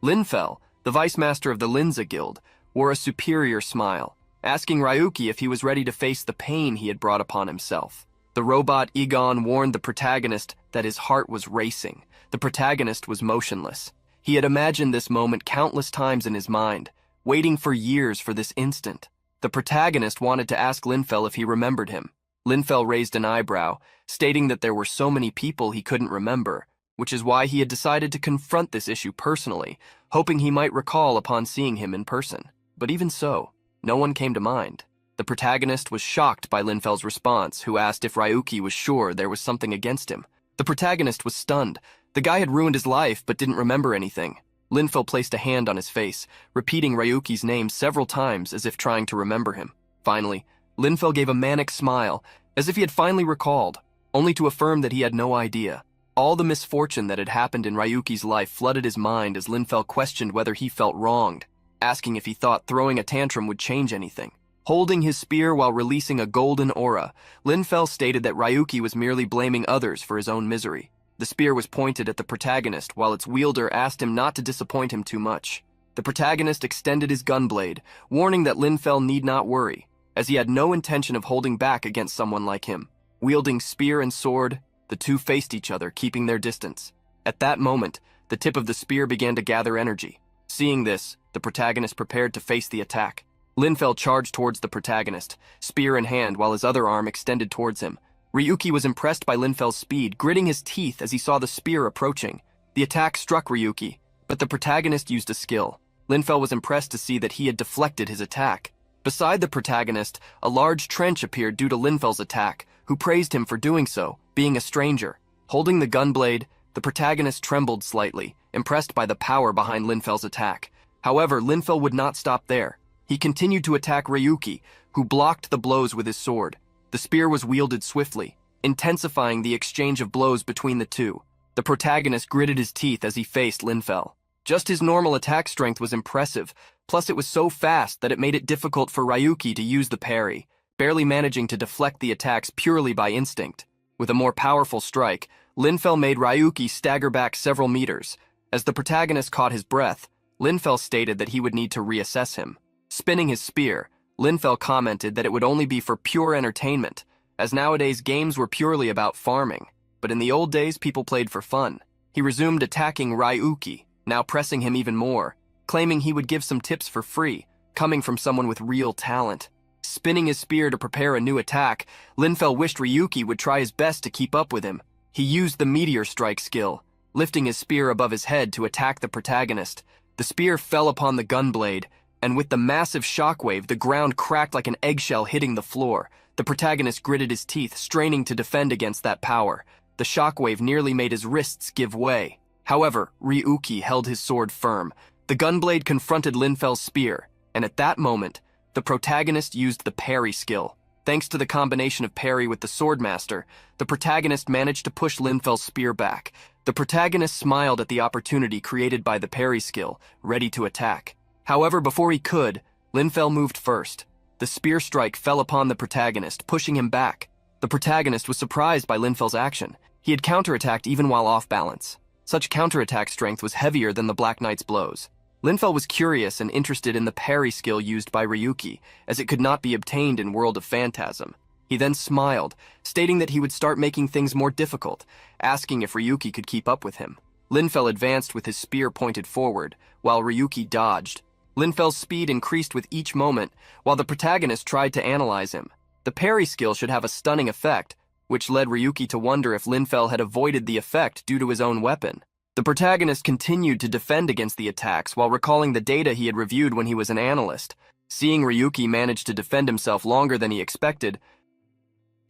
Linfel, the vice master of the Linza Guild, wore a superior smile, asking Ryuki if he was ready to face the pain he had brought upon himself. The robot Egon warned the protagonist that his heart was racing. The protagonist was motionless. He had imagined this moment countless times in his mind, waiting for years for this instant. The protagonist wanted to ask Linfel if he remembered him. Linfel raised an eyebrow, stating that there were so many people he couldn't remember, which is why he had decided to confront this issue personally, hoping he might recall upon seeing him in person. But even so, no one came to mind. The protagonist was shocked by Linfel's response, who asked if Ryuki was sure there was something against him. The protagonist was stunned. The guy had ruined his life but didn't remember anything. Linfel placed a hand on his face, repeating Ryuki's name several times as if trying to remember him. Finally, Linfel gave a manic smile, as if he had finally recalled, only to affirm that he had no idea. All the misfortune that had happened in Ryuki's life flooded his mind as Linfel questioned whether he felt wronged, asking if he thought throwing a tantrum would change anything. Holding his spear while releasing a golden aura, Linfel stated that Ryuki was merely blaming others for his own misery. The spear was pointed at the protagonist while its wielder asked him not to disappoint him too much. The protagonist extended his gunblade, warning that Linfel need not worry, as he had no intention of holding back against someone like him. Wielding spear and sword, the two faced each other, keeping their distance. At that moment, the tip of the spear began to gather energy. Seeing this, the protagonist prepared to face the attack. Linfel charged towards the protagonist, spear in hand while his other arm extended towards him. Ryuki was impressed by Linfel's speed, gritting his teeth as he saw the spear approaching. The attack struck Ryuki, but the protagonist used a skill. Linfel was impressed to see that he had deflected his attack. Beside the protagonist, a large trench appeared due to Linfel's attack, who praised him for doing so, being a stranger. Holding the gunblade, the protagonist trembled slightly, impressed by the power behind Linfel's attack. However, Linfel would not stop there. He continued to attack Ryuki, who blocked the blows with his sword. The spear was wielded swiftly, intensifying the exchange of blows between the two. The protagonist gritted his teeth as he faced Linfel. Just his normal attack strength was impressive, plus it was so fast that it made it difficult for Ryuki to use the parry, barely managing to deflect the attacks purely by instinct. With a more powerful strike, Linfel made Ryuki stagger back several meters. As the protagonist caught his breath, Linfel stated that he would need to reassess him. Spinning his spear, Linfel commented that it would only be for pure entertainment, as nowadays games were purely about farming, but in the old days people played for fun. He resumed attacking Ryuki, now pressing him even more, claiming he would give some tips for free, coming from someone with real talent. Spinning his spear to prepare a new attack, Linfel wished Ryuki would try his best to keep up with him. He used the meteor strike skill, lifting his spear above his head to attack the protagonist. The spear fell upon the gunblade, and with the massive shockwave, the ground cracked like an eggshell hitting the floor. The protagonist gritted his teeth, straining to defend against that power. The shockwave nearly made his wrists give way. However, Ryuki held his sword firm. The gunblade confronted Linfel's spear, and at that moment, the protagonist used the parry skill. Thanks to the combination of parry with the swordmaster, the protagonist managed to push Linfel's spear back. The protagonist smiled at the opportunity created by the parry skill, ready to attack. However, before he could, Linfel moved first. The spear strike fell upon the protagonist, pushing him back. The protagonist was surprised by Linfel's action. He had counterattacked even while off balance. Such counterattack strength was heavier than the Black Knight's blows. Linfel was curious and interested in the parry skill used by Ryuki, as it could not be obtained in World of Phantasm. He then smiled, stating that he would start making things more difficult, asking if Ryuki could keep up with him. Linfel advanced with his spear pointed forward, while Ryuki dodged. Linfel's speed increased with each moment, while the protagonist tried to analyze him. The parry skill should have a stunning effect, which led Ryuki to wonder if Linfel had avoided the effect due to his own weapon. The protagonist continued to defend against the attacks while recalling the data he had reviewed when he was an analyst. Seeing Ryuki manage to defend himself longer than he expected,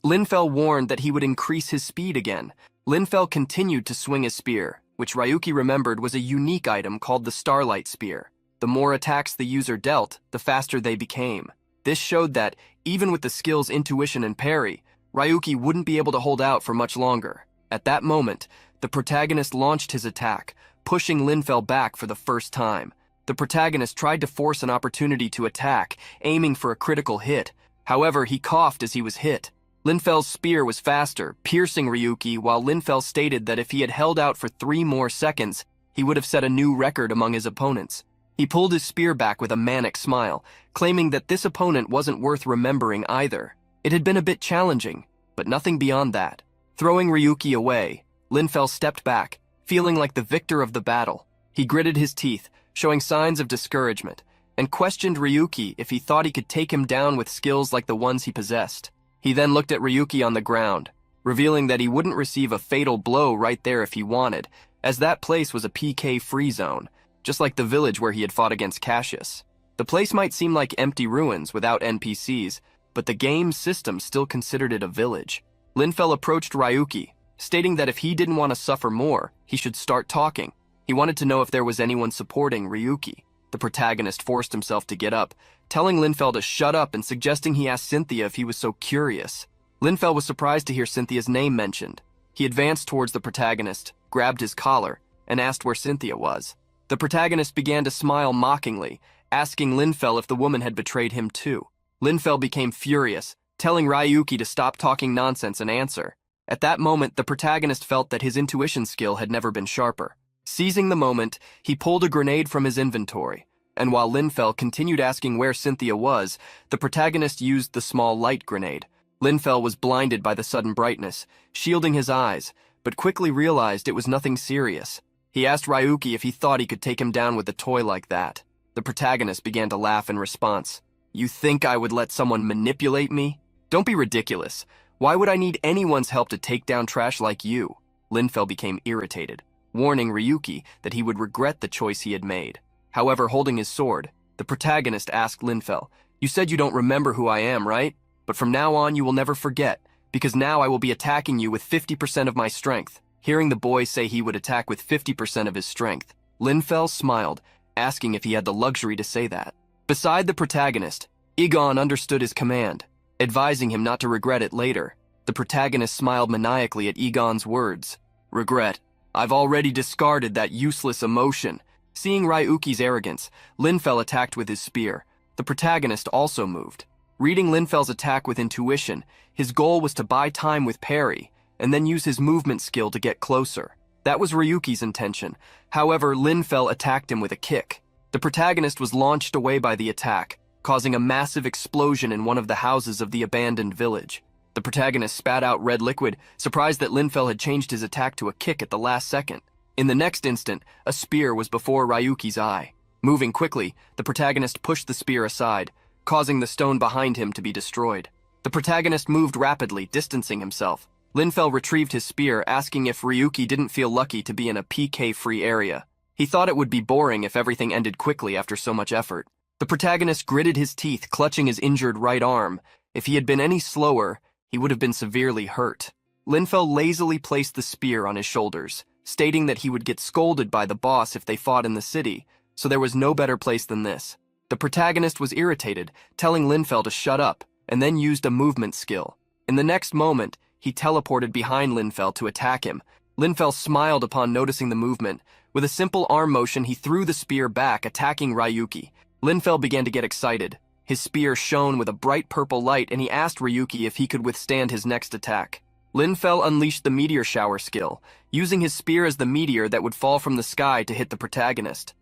Linfel warned that he would increase his speed again. Linfel continued to swing his spear, which Ryuki remembered was a unique item called the Starlight Spear. The more attacks the user dealt, the faster they became. This showed that, even with the skills Intuition and Parry, Ryuki wouldn't be able to hold out for much longer. At that moment, the protagonist launched his attack, pushing Linfel back for the first time. The protagonist tried to force an opportunity to attack, aiming for a critical hit. However, he coughed as he was hit. Linfel's spear was faster, piercing Ryuki, while Linfel stated that if he had held out for 3 more seconds, he would have set a new record among his opponents. He pulled his spear back with a manic smile, claiming that this opponent wasn't worth remembering either. It had been a bit challenging, but nothing beyond that. Throwing Ryuki away, Linfel stepped back, feeling like the victor of the battle. He gritted his teeth, showing signs of discouragement, and questioned Ryuki if he thought he could take him down with skills like the ones he possessed. He then looked at Ryuki on the ground, revealing that he wouldn't receive a fatal blow right there if he wanted, as that place was a PK-free zone, just like the village where he had fought against Cassius. The place might seem like empty ruins without NPCs, but the game's system still considered it a village. Linfel approached Ryuki, stating that if he didn't want to suffer more, he should start talking. He wanted to know if there was anyone supporting Ryuki. The protagonist forced himself to get up, telling Linfel to shut up and suggesting he ask Cynthia if he was so curious. Linfel was surprised to hear Cynthia's name mentioned. He advanced towards the protagonist, grabbed his collar, and asked where Cynthia was. The protagonist began to smile mockingly, asking Linfel if the woman had betrayed him too. Linfel became furious, telling Ryuki to stop talking nonsense and answer. At that moment, the protagonist felt that his intuition skill had never been sharper. Seizing the moment, he pulled a grenade from his inventory, and while Linfel continued asking where Cynthia was, the protagonist used the small light grenade. Linfel was blinded by the sudden brightness, shielding his eyes, but quickly realized it was nothing serious. He asked Ryuki if he thought he could take him down with a toy like that. The protagonist began to laugh in response. "You think I would let someone manipulate me? Don't be ridiculous. Why would I need anyone's help to take down trash like you?" Linfel became irritated, warning Ryuki that he would regret the choice he had made. However, holding his sword, the protagonist asked Linfel, "You said you don't remember who I am, right? But from now on you will never forget, because now I will be attacking you with 50% of my strength." Hearing the boy say he would attack with 50% of his strength, Linfel smiled, asking if he had the luxury to say that. Beside the protagonist, Egon understood his command, advising him not to regret it later. The protagonist smiled maniacally at Egon's words. "Regret? I've already discarded that useless emotion." Seeing Ryuki's arrogance, Linfel attacked with his spear. The protagonist also moved. Reading Linfel's attack with intuition, his goal was to buy time with parry, and then use his movement skill to get closer. That was Ryuki's intention. However, Linfel attacked him with a kick. The protagonist was launched away by the attack, causing a massive explosion in one of the houses of the abandoned village. The protagonist spat out red liquid, surprised that Linfel had changed his attack to a kick at the last second. In the next instant, a spear was before Ryuki's eye. Moving quickly, the protagonist pushed the spear aside, causing the stone behind him to be destroyed. The protagonist moved rapidly, distancing himself. Linfel retrieved his spear, asking if Ryuki didn't feel lucky to be in a PK-free area. He thought it would be boring if everything ended quickly after so much effort. The protagonist gritted his teeth, clutching his injured right arm. If he had been any slower, he would have been severely hurt. Linfel lazily placed the spear on his shoulders, stating that he would get scolded by the boss if they fought in the city, so there was no better place than this. The protagonist was irritated, telling Linfel to shut up, and then used a movement skill. In the next moment, he teleported behind Linfel to attack him. Linfel smiled upon noticing the movement. With a simple arm motion, he threw the spear back, attacking Ryuki. Linfel began to get excited. His spear shone with a bright purple light, and he asked Ryuki if he could withstand his next attack. Linfel unleashed the meteor shower skill, using his spear as the meteor that would fall from the sky to hit the protagonist.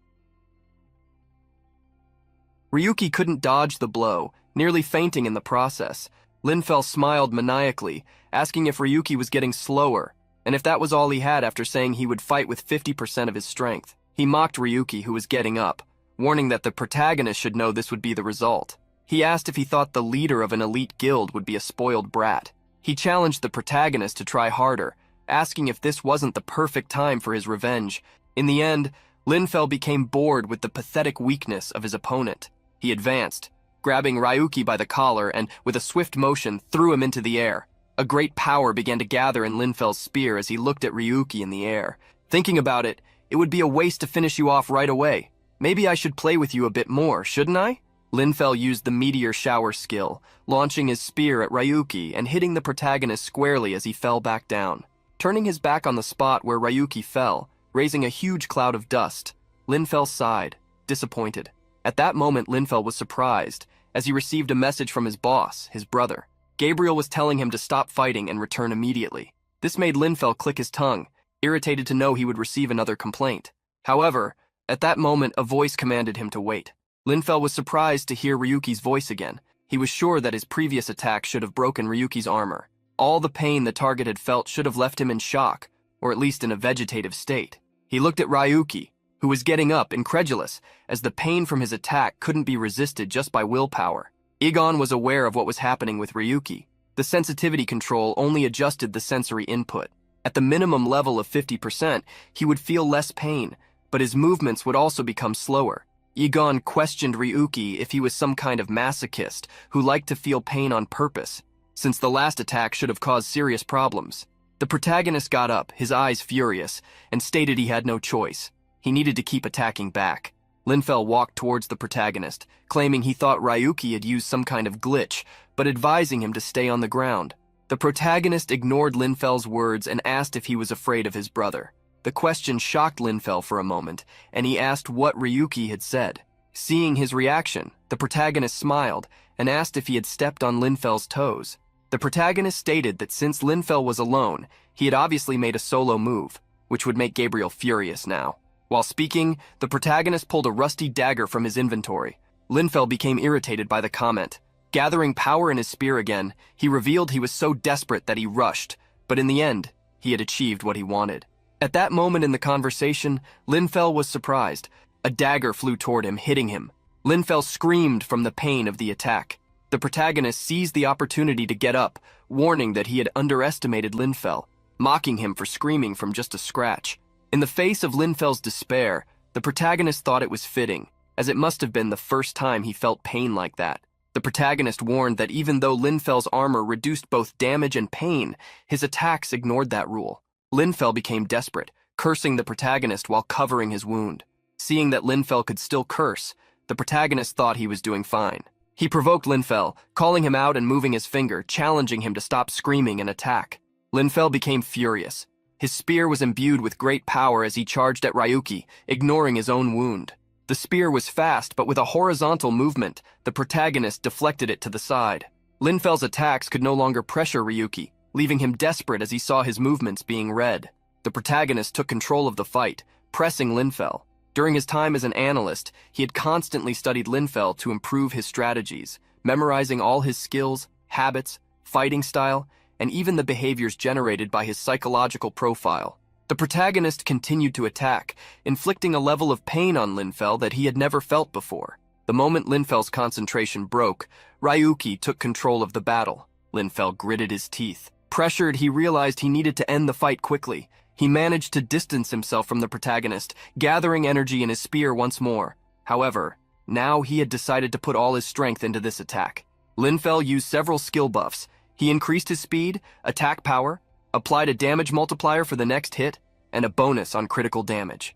Ryuki couldn't dodge the blow, nearly fainting in the process. Linfel smiled maniacally, asking if Ryuki was getting slower, and if that was all he had after saying he would fight with 50% of his strength. He mocked Ryuki, who was getting up, warning that the protagonist should know this would be the result. He asked if he thought the leader of an elite guild would be a spoiled brat. He challenged the protagonist to try harder, asking if this wasn't the perfect time for his revenge. In the end, Linfel became bored with the pathetic weakness of his opponent. He advanced, grabbing Ryuki by the collar and, with a swift motion, threw him into the air. A great power began to gather in Linfel's spear as he looked at Ryuki in the air. Thinking about it, it would be a waste to finish you off right away. Maybe I should play with you a bit more, shouldn't I? Linfel used the meteor shower skill, launching his spear at Ryuki and hitting the protagonist squarely as he fell back down. Turning his back on the spot where Ryuki fell, raising a huge cloud of dust, Linfel sighed, disappointed. At that moment, Linfel was surprised, as he received a message from his boss, his brother. Gabriel was telling him to stop fighting and return immediately. This made Linfel click his tongue, irritated to know he would receive another complaint. However, at that moment, a voice commanded him to wait. Linfel was surprised to hear Ryuki's voice again. He was sure that his previous attack should have broken Ryuki's armor. All the pain the target had felt should have left him in shock, or at least in a vegetative state. He looked at Ryuki, who was getting up, incredulous, as the pain from his attack couldn't be resisted just by willpower. Igon was aware of what was happening with Ryuki. The sensitivity control only adjusted the sensory input. At the minimum level of 50%, he would feel less pain, but his movements would also become slower. Igon questioned Ryuki if he was some kind of masochist who liked to feel pain on purpose, since the last attack should have caused serious problems. The protagonist got up, his eyes furious, and stated he had no choice. He needed to keep attacking back. Linfel walked towards the protagonist, claiming he thought Ryuki had used some kind of glitch, but advising him to stay on the ground. The protagonist ignored Linfel's words and asked if he was afraid of his brother. The question shocked Linfel for a moment, and he asked what Ryuki had said. Seeing his reaction, the protagonist smiled and asked if he had stepped on Linfel's toes. The protagonist stated that since Linfel was alone, he had obviously made a solo move, which would make Gabriel furious now. While speaking, the protagonist pulled a rusty dagger from his inventory. Linfel became irritated by the comment. Gathering power in his spear again, he revealed he was so desperate that he rushed, but in the end, he had achieved what he wanted. At that moment in the conversation, Linfel was surprised. A dagger flew toward him, hitting him. Linfel screamed from the pain of the attack. The protagonist seized the opportunity to get up, warning that he had underestimated Linfel, mocking him for screaming from just a scratch. In the face of Linfel's despair, the protagonist thought it was fitting, as it must have been the first time he felt pain like that. The protagonist warned that even though Linfel's armor reduced both damage and pain, his attacks ignored that rule. Linfel became desperate, cursing the protagonist while covering his wound. Seeing that Linfel could still curse, the protagonist thought he was doing fine. He provoked Linfel, calling him out and moving his finger, challenging him to stop screaming and attack. Linfel became furious. His spear was imbued with great power as he charged at Ryuki, ignoring his own wound. The spear was fast, but with a horizontal movement, the protagonist deflected it to the side. Linfel's attacks could no longer pressure Ryuki, leaving him desperate as he saw his movements being read. The protagonist took control of the fight, pressing Linfel. During his time as an analyst, he had constantly studied Linfel to improve his strategies, memorizing all his skills, habits, fighting style, and even the behaviors generated by his psychological profile. The protagonist continued to attack, inflicting a level of pain on Linfel that he had never felt before. The moment Linfel's concentration broke, Ryuki took control of the battle. Linfel gritted his teeth. Pressured, he realized he needed to end the fight quickly. He managed to distance himself from the protagonist, gathering energy in his spear once more. However, now he had decided to put all his strength into this attack. Linfel used several skill buffs. He increased his speed, attack power, applied a damage multiplier for the next hit, and a bonus on critical damage.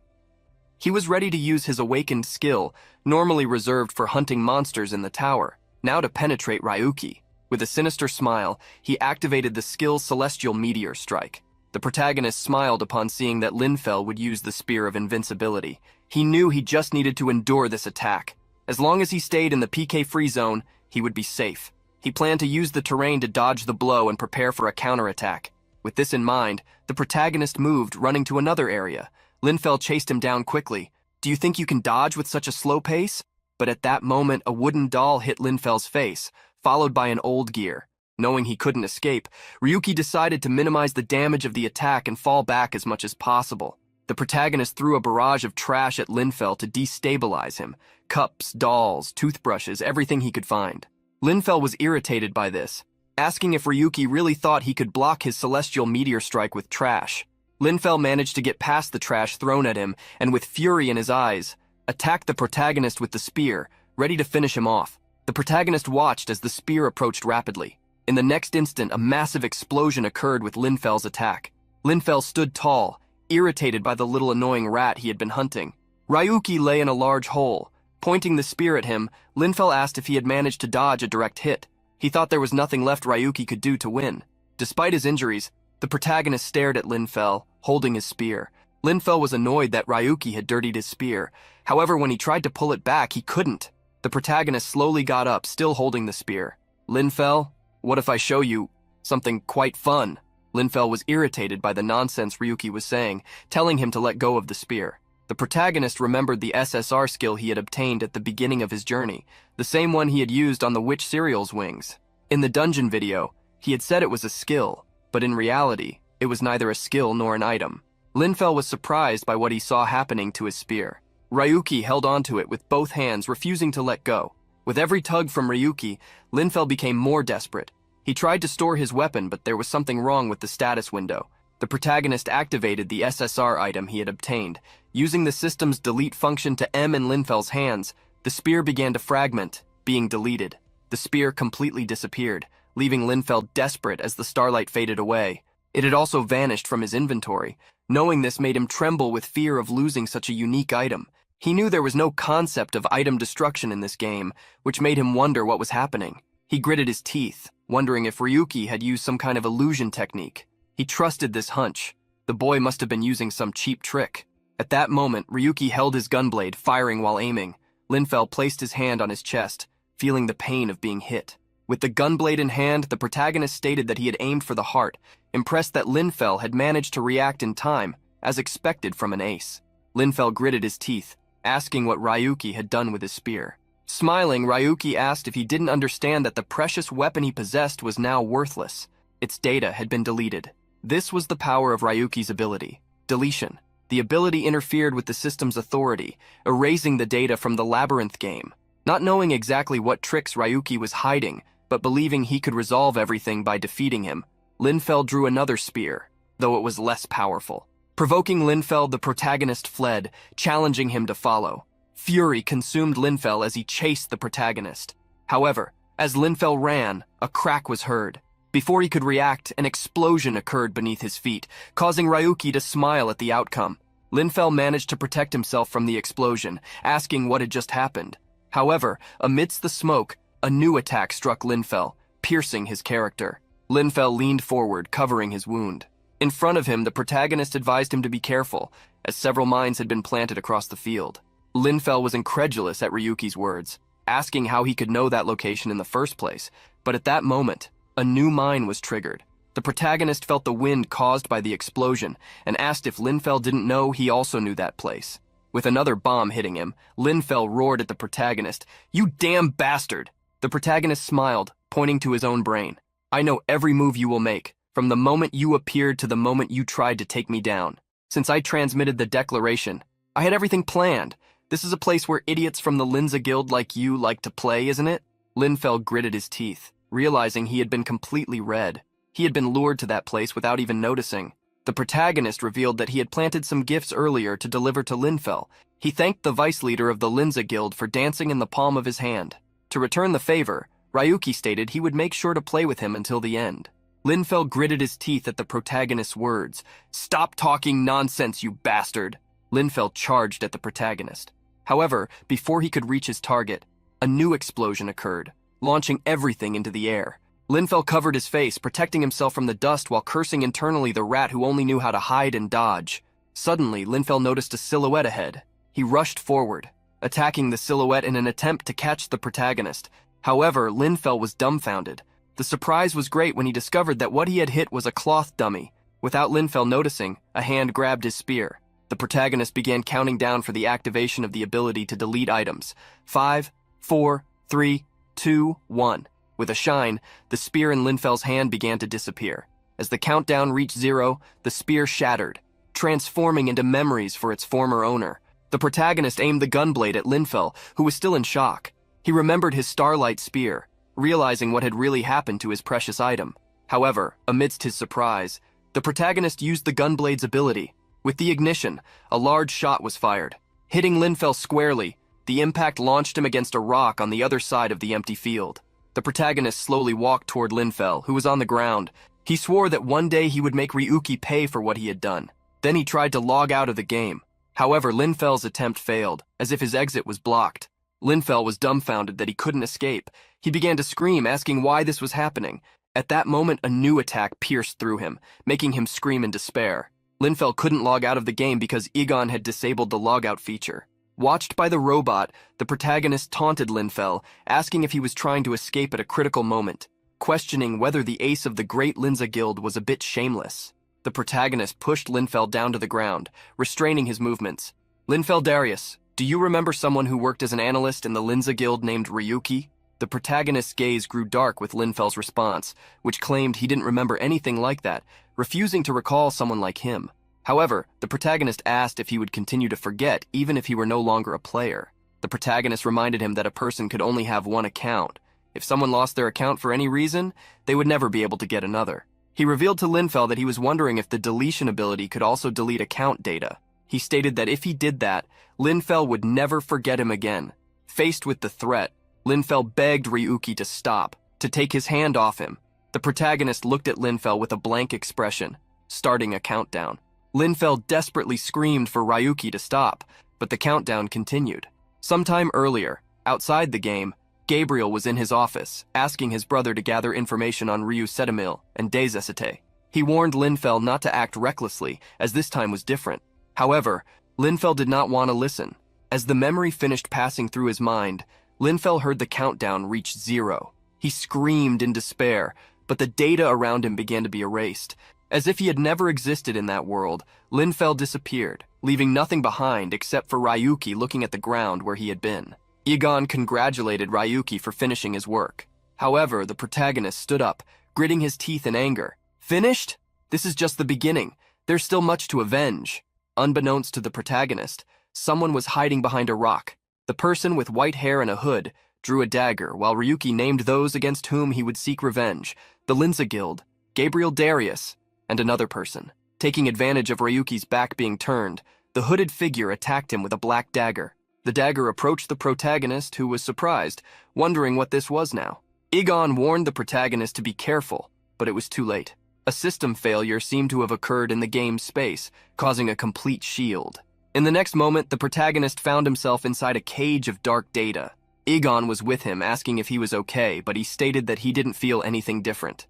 He was ready to use his awakened skill, normally reserved for hunting monsters in the tower, now to penetrate Ryuki. With a sinister smile, he activated the skill's Celestial Meteor Strike. The protagonist smiled upon seeing that Linfell would use the Spear of Invincibility. He knew he just needed to endure this attack. As long as he stayed in the PK-free zone, he would be safe. He planned to use the terrain to dodge the blow and prepare for a counterattack. With this in mind, the protagonist moved, running to another area. Linfell chased him down quickly. "Do you think you can dodge with such a slow pace?" But at that moment, a wooden doll hit Linfell's face, followed by an old gear. Knowing he couldn't escape, Ryuki decided to minimize the damage of the attack and fall back as much as possible. The protagonist threw a barrage of trash at Linfell to destabilize him. Cups, dolls, toothbrushes, everything he could find. Linfell was irritated by this, asking if Ryuki really thought he could block his celestial meteor strike with trash. Linfell managed to get past the trash thrown at him, and with fury in his eyes, attacked the protagonist with the spear, ready to finish him off. The protagonist watched as the spear approached rapidly. In the next instant, a massive explosion occurred with Linfell's attack. Linfell stood tall, irritated by the little annoying rat he had been hunting. Ryuki lay in a large hole. Pointing the spear at him, Linfell asked if he had managed to dodge a direct hit. He thought there was nothing left Ryuki could do to win. Despite his injuries, the protagonist stared at Linfell, holding his spear. Linfell was annoyed that Ryuki had dirtied his spear. However, when he tried to pull it back, he couldn't. The protagonist slowly got up, still holding the spear. "Linfell, what if I show you something quite fun?" Linfell was irritated by the nonsense Ryuki was saying, telling him to let go of the spear. The protagonist remembered the SSR skill he had obtained at the beginning of his journey, the same one he had used on the witch cereal's wings. In the dungeon video, he had said it was a skill, but in reality, it was neither a skill nor an item. Linfell was surprised by what he saw happening to his spear. Ryuki held onto it with both hands, refusing to let go. With every tug from Ryuki, Linfell became more desperate. He tried to store his weapon, but there was something wrong with the status window. The protagonist activated the SSR item he had obtained. Using the system's delete function to M in Linfell's hands, the spear began to fragment, being deleted. The spear completely disappeared, leaving Linfell desperate as the starlight faded away. It had also vanished from his inventory. Knowing this made him tremble with fear of losing such a unique item. He knew there was no concept of item destruction in this game, which made him wonder what was happening. He gritted his teeth, wondering if Ryuki had used some kind of illusion technique. He trusted this hunch. The boy must have been using some cheap trick. At that moment, Ryuki held his gunblade, firing while aiming. Linfell placed his hand on his chest, feeling the pain of being hit. With the gunblade in hand, the protagonist stated that he had aimed for the heart, impressed that Linfell had managed to react in time, as expected from an ace. Linfell gritted his teeth, asking what Ryuki had done with his spear. Smiling, Ryuki asked if he didn't understand that the precious weapon he possessed was now worthless. Its data had been deleted. This was the power of Ryuki's ability. Deletion. The ability interfered with the system's authority, erasing the data from the labyrinth game. Not knowing exactly what tricks Ryuki was hiding, but believing he could resolve everything by defeating him, Linfell drew another spear, though it was less powerful. Provoking Linfell, the protagonist fled, challenging him to follow. Fury consumed Linfell as he chased the protagonist. However, as Linfell ran, a crack was heard. Before he could react, an explosion occurred beneath his feet, causing Ryuki to smile at the outcome. Linfell managed to protect himself from the explosion, asking what had just happened. However, amidst the smoke, a new attack struck Linfell, piercing his character. Linfell leaned forward, covering his wound. In front of him, the protagonist advised him to be careful, as several mines had been planted across the field. Linfell was incredulous at Ryuki's words, asking how he could know that location in the first place, but at that moment, a new mine was triggered. The protagonist felt the wind caused by the explosion and asked if Linfell didn't know he also knew that place. With another bomb hitting him, Linfell roared at the protagonist, "You damn bastard!" The protagonist smiled, pointing to his own brain. "I know every move you will make, from the moment you appeared to the moment you tried to take me down. Since I transmitted the declaration, I had everything planned. This is a place where idiots from the Linza Guild like you like to play, isn't it?" Linfell gritted his teeth, realizing he had been completely red. He had been lured to that place without even noticing. The protagonist revealed that he had planted some gifts earlier to deliver to Linfell. He thanked the vice leader of the Linza Guild for dancing in the palm of his hand. To return the favor, Ryuki stated he would make sure to play with him until the end. Linfell gritted his teeth at the protagonist's words. "Stop talking nonsense, you bastard!" Linfell charged at the protagonist. However, before he could reach his target, a new explosion occurred, launching everything into the air. Linfel covered his face, protecting himself from the dust while cursing internally the rat who only knew how to hide and dodge. Suddenly, Linfel noticed a silhouette ahead. He rushed forward, attacking the silhouette in an attempt to catch the protagonist. However, Linfel was dumbfounded. The surprise was great when he discovered that what he had hit was a cloth dummy. Without Linfel noticing, a hand grabbed his spear. The protagonist began counting down for the activation of the ability to delete items. 5, 4, 3, 2, 1. With a shine, the spear in Linfel's hand began to disappear. As the countdown reached 0, the spear shattered, transforming into memories for its former owner. The protagonist aimed the gunblade at Linfel, who was still in shock. He remembered his starlight spear, realizing what had really happened to his precious item. However, amidst his surprise, the protagonist used the gunblade's ability. With the ignition, a large shot was fired. Hitting Linfel squarely, the impact launched him against a rock on the other side of the empty field. The protagonist slowly walked toward Linfel, who was on the ground. He swore that one day he would make Ryuki pay for what he had done. Then he tried to log out of the game. However, Linfel's attempt failed, as if his exit was blocked. Linfel was dumbfounded that he couldn't escape. He began to scream, asking why this was happening. At that moment, a new attack pierced through him, making him scream in despair. Linfel couldn't log out of the game because Egon had disabled the logout feature. Watched by the robot, the protagonist taunted Linfel, asking if he was trying to escape at a critical moment, questioning whether the ace of the Great Linza Guild was a bit shameless. The protagonist pushed Linfel down to the ground, restraining his movements. Linfel Darius, do you remember someone who worked as an analyst in the Linza Guild named Ryuki? The protagonist's gaze grew dark with Linfel's response, which claimed he didn't remember anything like that, refusing to recall someone like him. However, the protagonist asked if he would continue to forget even if he were no longer a player. The protagonist reminded him that a person could only have one account. If someone lost their account for any reason, they would never be able to get another. He revealed to Linfel that he was wondering if the deletion ability could also delete account data. He stated that if he did that, Linfel would never forget him again. Faced with the threat, Linfel begged Ryuki to stop, to take his hand off him. The protagonist looked at Linfel with a blank expression, starting a countdown. Linfel desperately screamed for Ryuki to stop, but the countdown continued. Sometime earlier, outside the game, Gabriel was in his office, asking his brother to gather information on Ryu Setamil and Deizesite. He warned Linfel not to act recklessly, as this time was different. However, Linfel did not want to listen. As the memory finished passing through his mind, Linfel heard the countdown reach 0. He screamed in despair, but the data around him began to be erased. As if he had never existed in that world, Linfel disappeared, leaving nothing behind except for Ryuki looking at the ground where he had been. Egon congratulated Ryuki for finishing his work. However, the protagonist stood up, gritting his teeth in anger. Finished? This is just the beginning. There's still much to avenge. Unbeknownst to the protagonist, someone was hiding behind a rock. The person with white hair and a hood drew a dagger, while Ryuki named those against whom he would seek revenge: the Linza Guild, Gabriel Darius, and another person. Taking advantage of Ryuki's back being turned, the hooded figure attacked him with a black dagger. The dagger approached the protagonist, who was surprised, wondering what this was now. Egon warned the protagonist to be careful, but it was too late. A system failure seemed to have occurred in the game's space, causing a complete shield. In the next moment, the protagonist found himself inside a cage of dark data. Egon was with him, asking if he was okay, but he stated that he didn't feel anything different.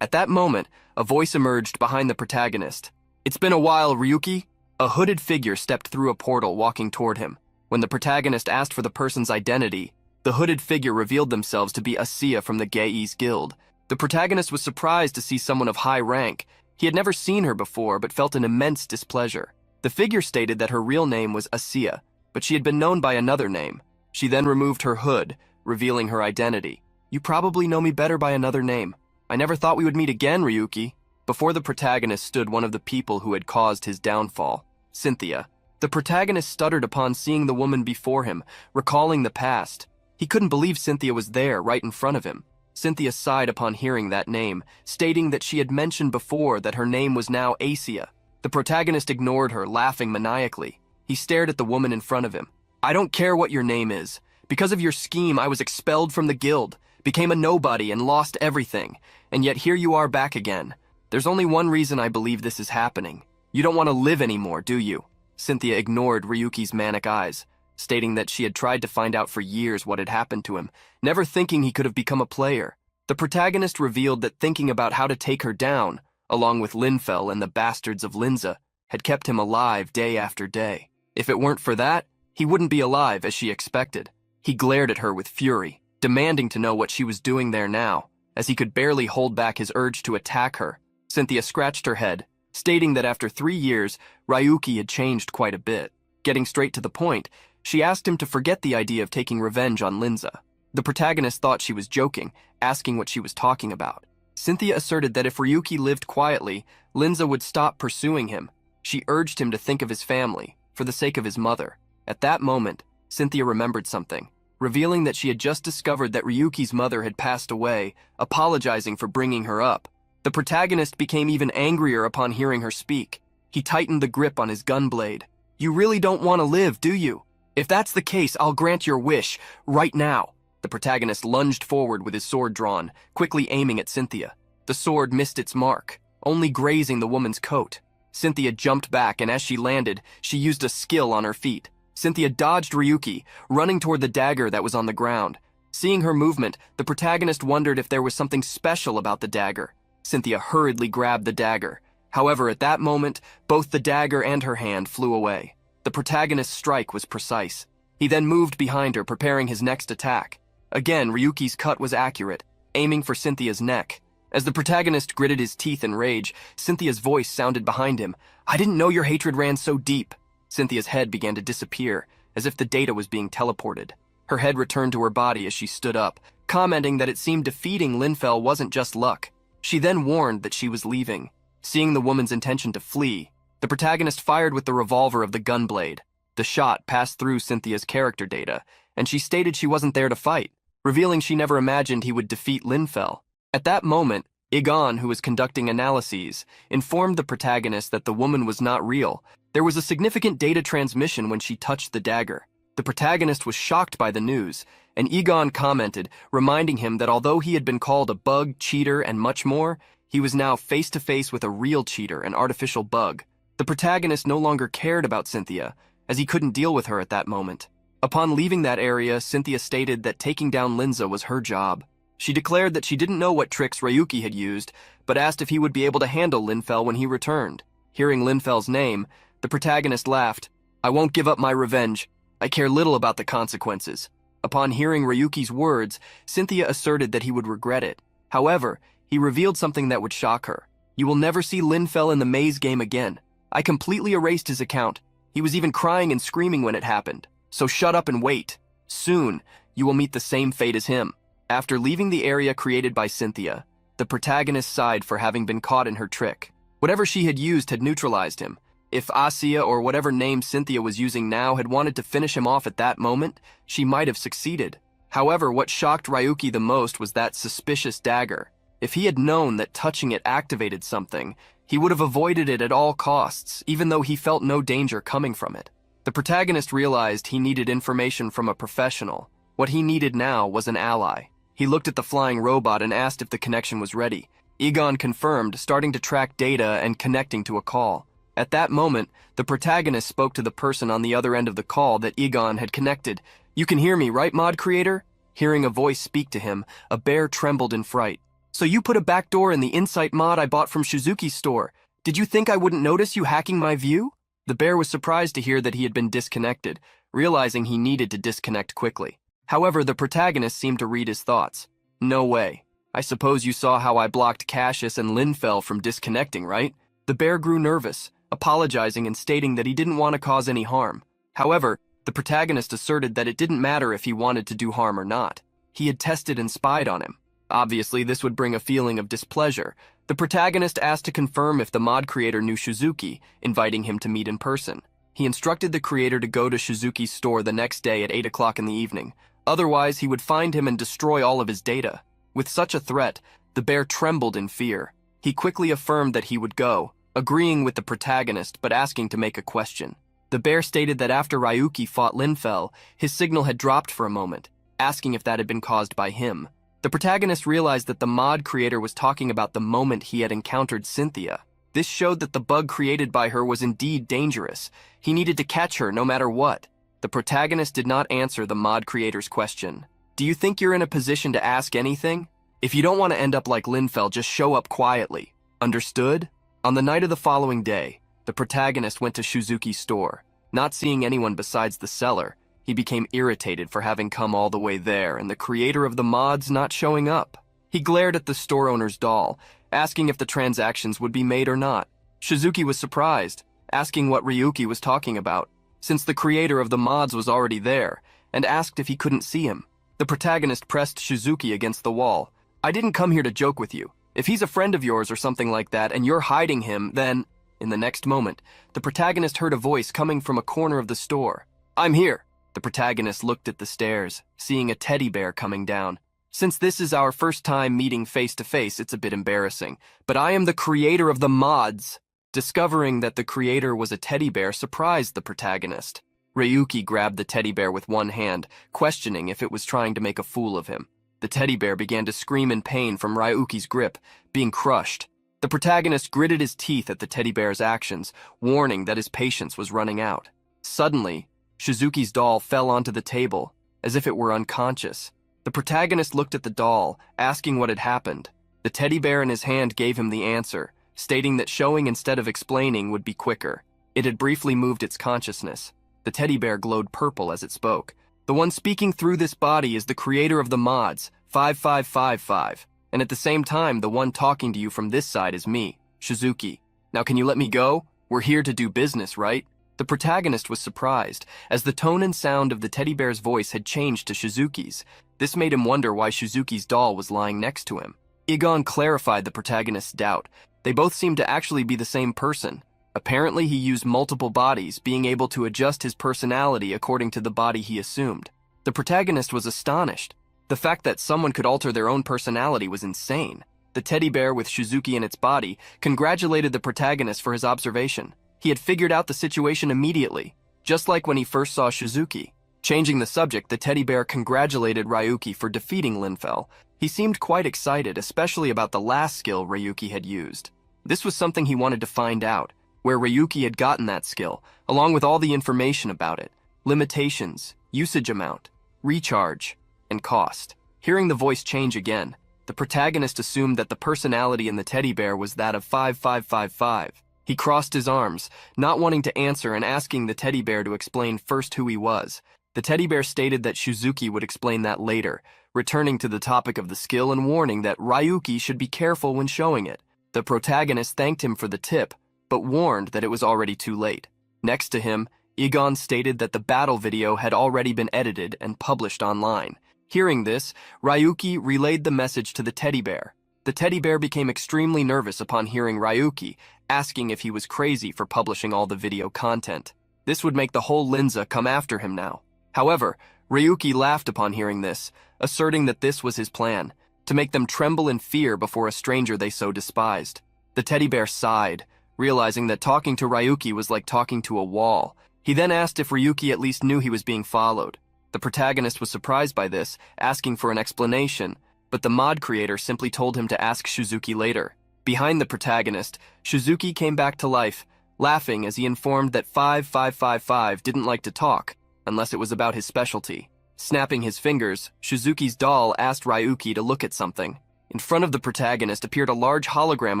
At that moment, a voice emerged behind the protagonist. "It's been a while, Ryuki." A hooded figure stepped through a portal, walking toward him. When the protagonist asked for the person's identity, the hooded figure revealed themselves to be Asura from the Geis Guild. The protagonist was surprised to see someone of high rank. He had never seen her before, but felt an immense displeasure. The figure stated that her real name was Asura, but she had been known by another name. She then removed her hood, revealing her identity. "You probably know me better by another name. I never thought we would meet again, Ryuki." Before the protagonist stood one of the people who had caused his downfall, Cynthia. The protagonist stuttered upon seeing the woman before him, recalling the past. He couldn't believe Cynthia was there, right in front of him. Cynthia sighed upon hearing that name, stating that she had mentioned before that her name was now Asura. The protagonist ignored her, laughing maniacally. He stared at the woman in front of him. "I don't care what your name is. Because of your scheme, I was expelled from the guild, became a nobody, and lost everything. And yet here you are back again. There's only one reason I believe this is happening. You don't want to live anymore, do you?" Cynthia ignored Ryuki's manic eyes. stating that she had tried to find out for years what had happened to him, never thinking he could have become a player. The protagonist revealed that thinking about how to take her down, along with Linfell and the bastards of Linza, had kept him alive day after day. If it weren't for that, he wouldn't be alive as she expected. He glared at her with fury, demanding to know what she was doing there now, as he could barely hold back his urge to attack her. Cynthia scratched her head, stating that after 3 years, Ryuki had changed quite a bit. Getting straight to the point, she asked him to forget the idea of taking revenge on Linza. The protagonist thought she was joking, asking what she was talking about. Cynthia asserted that if Ryuki lived quietly, Linza would stop pursuing him. She urged him to think of his family, for the sake of his mother. At that moment, Cynthia remembered something, revealing that she had just discovered that Ryuki's mother had passed away, apologizing for bringing her up. The protagonist became even angrier upon hearing her speak. He tightened the grip on his gunblade. "You really don't want to live, do you? If that's the case, I'll grant your wish, right now." The protagonist lunged forward with his sword drawn, quickly aiming at Cynthia. The sword missed its mark, only grazing the woman's coat. Cynthia jumped back, and as she landed, she used a skill on her feet. Cynthia dodged Ryuki, running toward the dagger that was on the ground. Seeing her movement, the protagonist wondered if there was something special about the dagger. Cynthia hurriedly grabbed the dagger. However, at that moment, both the dagger and her hand flew away. The protagonist's strike was precise. He then moved behind her, preparing his next attack. Again, Ryuki's cut was accurate, aiming for Cynthia's neck. As the protagonist gritted his teeth in rage, Cynthia's voice sounded behind him. "I didn't know your hatred ran so deep." Cynthia's head began to disappear, as if the data was being teleported. Her head returned to her body as she stood up, commenting that it seemed defeating Linfell wasn't just luck. She then warned that she was leaving. Seeing the woman's intention to flee, the protagonist fired with the revolver of the gunblade. The shot passed through Cynthia's character data, and she stated she wasn't there to fight, revealing she never imagined he would defeat Linfell. At that moment, Igon, who was conducting analyses, informed the protagonist that the woman was not real. There was a significant data transmission when she touched the dagger. The protagonist was shocked by the news, and Igon commented, reminding him that although he had been called a bug, cheater, and much more, he was now face-to-face with a real cheater, an artificial bug. The protagonist no longer cared about Cynthia, as he couldn't deal with her at that moment. Upon leaving that area, Cynthia stated that taking down Linza was her job. She declared that she didn't know what tricks Ryuki had used, but asked if he would be able to handle Linfell when he returned. Hearing Linfell's name, the protagonist laughed. "I won't give up my revenge. I care little about the consequences." Upon hearing Ryuki's words, Cynthia asserted that he would regret it. However, he revealed something that would shock her. "You will never see Linfell in the maze game again. I completely erased his account. He was even crying and screaming when it happened. So shut up and wait. Soon, you will meet the same fate as him." After leaving the area created by Cynthia, the protagonist sighed for having been caught in her trick. Whatever she had used had neutralized him. If Asia, or whatever name Cynthia was using now, had wanted to finish him off at that moment, she might have succeeded. However, what shocked Ryuki the most was that suspicious dagger. If he had known that touching it activated something, he would have avoided it at all costs, even though he felt no danger coming from it. The protagonist realized he needed information from a professional. What he needed now was an ally. He looked at the flying robot and asked if the connection was ready. Igon confirmed, starting to track data and connecting to a call. At that moment, the protagonist spoke to the person on the other end of the call that Igon had connected. "You can hear me, right, mod creator?" Hearing a voice speak to him, a bear trembled in fright. "So you put a backdoor in the Insight mod I bought from Shizuki's store. Did you think I wouldn't notice you hacking my view?" The bear was surprised to hear that he had been disconnected, realizing he needed to disconnect quickly. However, the protagonist seemed to read his thoughts. "No way. I suppose you saw how I blocked Cassius and Linfell from disconnecting, right?" The bear grew nervous, apologizing and stating that he didn't want to cause any harm. However, the protagonist asserted that it didn't matter if he wanted to do harm or not. He had tested and spied on him. Obviously, this would bring a feeling of displeasure. The protagonist asked to confirm if the mod creator knew Shizuki, inviting him to meet in person. He instructed the creator to go to Shizuki's store the next day at 8 o'clock in the evening. Otherwise, he would find him and destroy all of his data. With such a threat, the bear trembled in fear. He quickly affirmed that he would go, agreeing with the protagonist but asking to make a question. The bear stated that after Ryuki fought Linfell, his signal had dropped for a moment, asking if that had been caused by him. The protagonist realized that the mod creator was talking about the moment he had encountered Cynthia. This showed that the bug created by her was indeed dangerous. He needed to catch her no matter what. The protagonist did not answer the mod creator's question. Do you think you're in a position to ask anything? If you don't want to end up like Linfell, just show up quietly. Understood? On the night of the following day, the protagonist went to Shizuki's store. Not seeing anyone besides the seller, he became irritated for having come all the way there and the creator of the mods not showing up. He glared at the store owner's doll, asking if the transactions would be made or not. Shizuki was surprised, asking what Ryuki was talking about, since the creator of the mods was already there, and asked if he couldn't see him. The protagonist pressed Shizuki against the wall. I didn't come here to joke with you. If he's a friend of yours or something like that and you're hiding him, then... In the next moment, the protagonist heard a voice coming from a corner of the store. I'm here. The protagonist looked at the stairs, seeing a teddy bear coming down. Since this is our first time meeting face to face, it's a bit embarrassing, but I am the creator of the mods. Discovering that the creator was a teddy bear surprised the protagonist. Ryuki grabbed the teddy bear with one hand, questioning if it was trying to make a fool of him. The teddy bear began to scream in pain from Ryuki's grip, being crushed. The protagonist gritted his teeth at the teddy bear's actions, warning that his patience was running out. Suddenly, Shizuki's doll fell onto the table, as if it were unconscious. The protagonist looked at the doll, asking what had happened. The teddy bear in his hand gave him the answer, stating that showing instead of explaining would be quicker. It had briefly moved its consciousness. The teddy bear glowed purple as it spoke. The one speaking through this body is the creator of the mods, 5555. And at the same time, the one talking to you from this side is me, Shizuki. Now can you let me go? We're here to do business, right? The protagonist was surprised, as the tone and sound of the teddy bear's voice had changed to Shizuki's. This made him wonder why Shizuki's doll was lying next to him. Igon clarified the protagonist's doubt. They both seemed to actually be the same person. Apparently he used multiple bodies, being able to adjust his personality according to the body he assumed. The protagonist was astonished. The fact that someone could alter their own personality was insane. The teddy bear with Shizuki in its body congratulated the protagonist for his observation. He had figured out the situation immediately, just like when he first saw Shizuki. Changing the subject, the teddy bear congratulated Ryuki for defeating Linfell. He seemed quite excited, especially about the last skill Ryuki had used. This was something he wanted to find out, where Ryuki had gotten that skill, along with all the information about it, limitations, usage amount, recharge, and cost. Hearing the voice change again, the protagonist assumed that the personality in the teddy bear was that of 5555. He crossed his arms, not wanting to answer and asking the teddy bear to explain first who he was. The teddy bear stated that Shizuki would explain that later, returning to the topic of the skill and warning that Ryuki should be careful when showing it. The protagonist thanked him for the tip, but warned that it was already too late. Next to him, Igon stated that the battle video had already been edited and published online. Hearing this, Ryuki relayed the message to the teddy bear. The teddy bear became extremely nervous upon hearing Ryuki, asking if he was crazy for publishing all the video content. This would make the whole Linza come after him now. However, Ryuki laughed upon hearing this, asserting that this was his plan, to make them tremble in fear before a stranger they so despised. The teddy bear sighed, realizing that talking to Ryuki was like talking to a wall. He then asked if Ryuki at least knew he was being followed. The protagonist was surprised by this, asking for an explanation, but the mod creator simply told him to ask Shizuki later. Behind the protagonist, Shizuki came back to life, laughing as he informed that 5555 didn't like to talk, unless it was about his specialty. Snapping his fingers, Shizuki's doll asked Ryuki to look at something. In front of the protagonist appeared a large hologram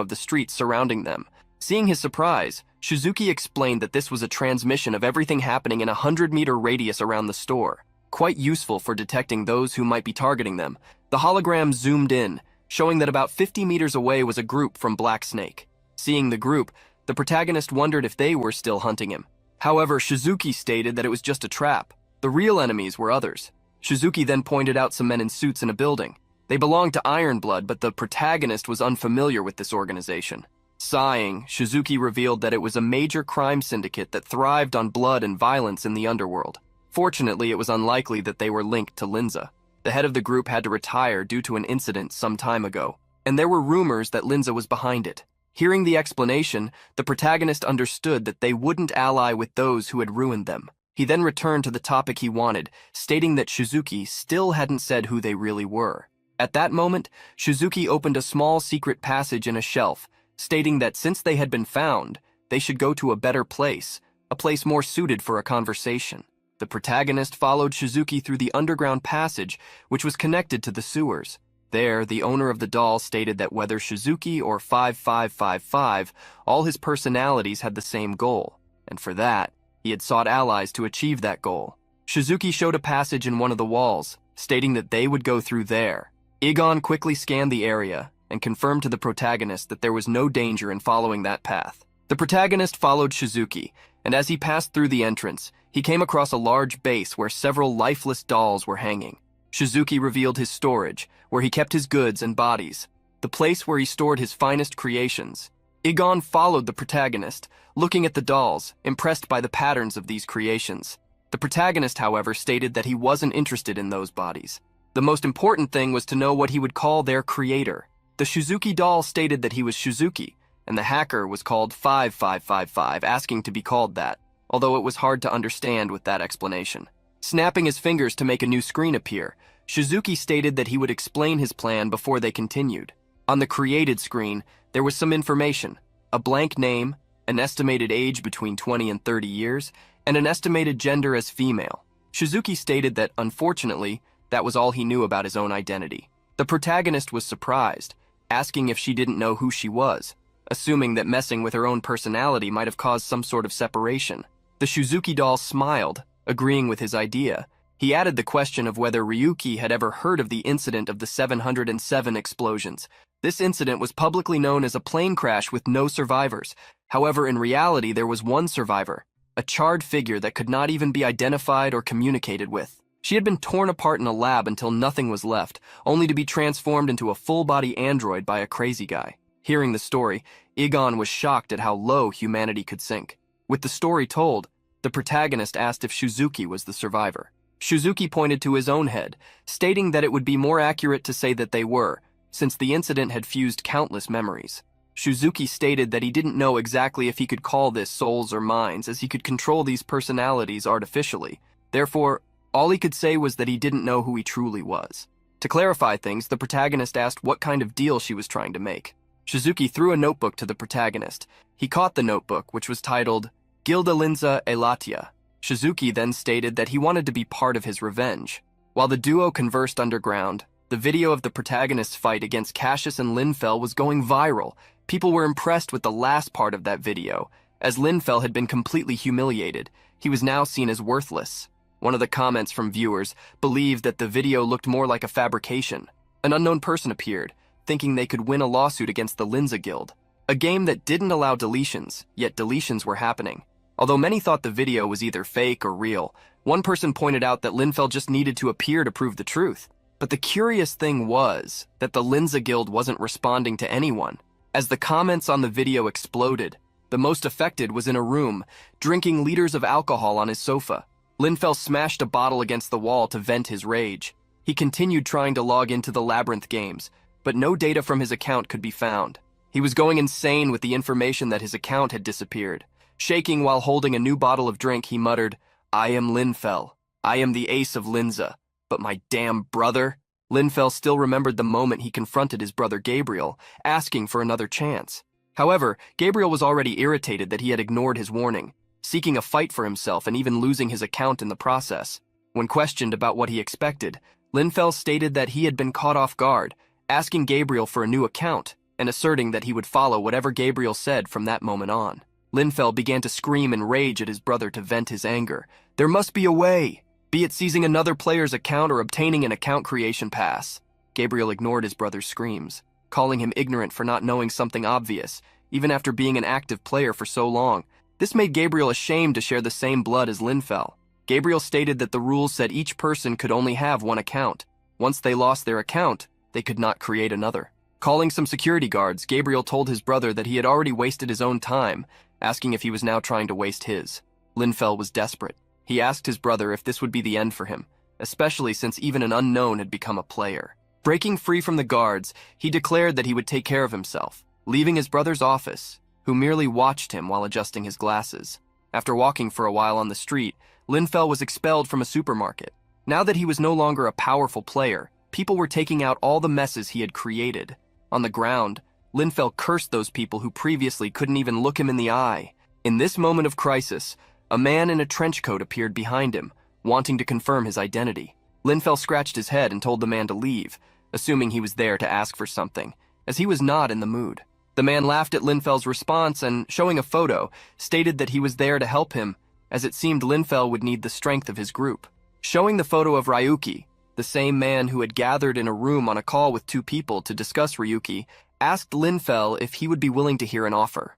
of the streets surrounding them. Seeing his surprise, Shizuki explained that this was a transmission of everything happening in a 100-meter radius around the store. Quite useful for detecting those who might be targeting them. The hologram zoomed in, showing that about 50 meters away was a group from Black Snake. Seeing the group, the protagonist wondered if they were still hunting him. However, Shizuki stated that it was just a trap. The real enemies were others. Shizuki then pointed out some men in suits in a building. They belonged to Ironblood, but the protagonist was unfamiliar with this organization. Sighing, Shizuki revealed that it was a major crime syndicate that thrived on blood and violence in the underworld. Fortunately, it was unlikely that they were linked to Linza. The head of the group had to retire due to an incident some time ago, and there were rumors that Linza was behind it. Hearing the explanation, the protagonist understood that they wouldn't ally with those who had ruined them. He then returned to the topic he wanted, stating that Shizuki still hadn't said who they really were. At that moment, Shizuki opened a small secret passage in a shelf, stating that since they had been found, they should go to a better place, a place more suited for a conversation. The protagonist followed Shizuki through the underground passage, which was connected to the sewers. There, the owner of the doll stated that whether Shizuki or 5555, all his personalities had the same goal, and for that, he had sought allies to achieve that goal. Shizuki showed a passage in one of the walls, stating that they would go through there. Igon quickly scanned the area and confirmed to the protagonist that there was no danger in following that path. The protagonist followed Shizuki, and as he passed through the entrance, he came across a large base where several lifeless dolls were hanging. Shizuki revealed his storage, where he kept his goods and bodies, the place where he stored his finest creations. Igon followed the protagonist, looking at the dolls, impressed by the patterns of these creations. The protagonist, however, stated that he wasn't interested in those bodies. The most important thing was to know what he would call their creator. The Shizuki doll stated that he was Shizuki, and the hacker was called 5555, asking to be called that, although it was hard to understand with that explanation. Snapping his fingers to make a new screen appear, Shizuki stated that he would explain his plan before they continued. On the created screen, there was some information, a blank name, an estimated age between 20 and 30 years, and an estimated gender as female. Shizuki stated that, unfortunately, that was all he knew about his own identity. The protagonist was surprised, asking if she didn't know who she was, assuming that messing with her own personality might have caused some sort of separation. The Shizuki doll smiled, agreeing with his idea. He added the question of whether Ryuki had ever heard of the incident of the 707 explosions. This incident was publicly known as a plane crash with no survivors. However, in reality, there was one survivor, a charred figure that could not even be identified or communicated with. She had been torn apart in a lab until nothing was left, only to be transformed into a full-body android by a crazy guy. Hearing the story, Igon was shocked at how low humanity could sink. With the story told, the protagonist asked if Shizuki was the survivor. Shizuki pointed to his own head, stating that it would be more accurate to say that they were, since the incident had fused countless memories. Shizuki stated that he didn't know exactly if he could call this souls or minds, as he could control these personalities artificially. Therefore, all he could say was that he didn't know who he truly was. To clarify things, the protagonist asked what kind of deal she was trying to make. Shizuki threw a notebook to the protagonist. He caught the notebook, which was titled Gilda Linza Elatia. Shizuki then stated that he wanted to be part of his revenge. While the duo conversed underground, the video of the protagonist's fight against Cassius and Linfell was going viral. People were impressed with the last part of that video. As Linfell had been completely humiliated, he was now seen as worthless. One of the comments from viewers believed that the video looked more like a fabrication. An unknown person appeared, thinking they could win a lawsuit against the Linza Guild, a game that didn't allow deletions, yet deletions were happening. Although many thought the video was either fake or real, one person pointed out that Linfell just needed to appear to prove the truth. But the curious thing was that the Linza Guild wasn't responding to anyone. As the comments on the video exploded, the most affected was in a room, drinking liters of alcohol on his sofa. Linfell smashed a bottle against the wall to vent his rage. He continued trying to log into the Labyrinth games, but no data from his account could be found. He was going insane with the information that his account had disappeared. Shaking while holding a new bottle of drink, he muttered, "I am Linfell. I am the ace of Linza. But my damn brother." Linfell still remembered the moment he confronted his brother Gabriel, asking for another chance. However, Gabriel was already irritated that he had ignored his warning, seeking a fight for himself and even losing his account in the process. When questioned about what he expected, Linfell stated that he had been caught off guard, asking Gabriel for a new account and asserting that he would follow whatever Gabriel said from that moment on. Linfell began to scream in rage at his brother to vent his anger. There must be a way, be it seizing another player's account or obtaining an account creation pass. Gabriel ignored his brother's screams, calling him ignorant for not knowing something obvious, even after being an active player for so long. This made Gabriel ashamed to share the same blood as Linfell. Gabriel stated that the rules said each person could only have one account. Once they lost their account, they could not create another. Calling some security guards, Gabriel told his brother that he had already wasted his own time, asking if he was now trying to waste his. Linfell was desperate. He asked his brother if this would be the end for him, especially since even an unknown had become a player. Breaking free from the guards, he declared that he would take care of himself, leaving his brother's office, who merely watched him while adjusting his glasses. After walking for a while on the street, Linfell was expelled from a supermarket. Now that he was no longer a powerful player, people were taking out all the messes he had created. On the ground, Linfell cursed those people who previously couldn't even look him in the eye. In this moment of crisis, a man in a trench coat appeared behind him, wanting to confirm his identity. Linfell scratched his head and told the man to leave, assuming he was there to ask for something, as he was not in the mood. The man laughed at Linfell's response and, showing a photo, stated that he was there to help him, as it seemed Linfell would need the strength of his group. Showing the photo of Ryuki, the same man who had gathered in a room on a call with two people to discuss Ryuki, asked Linfell if he would be willing to hear an offer.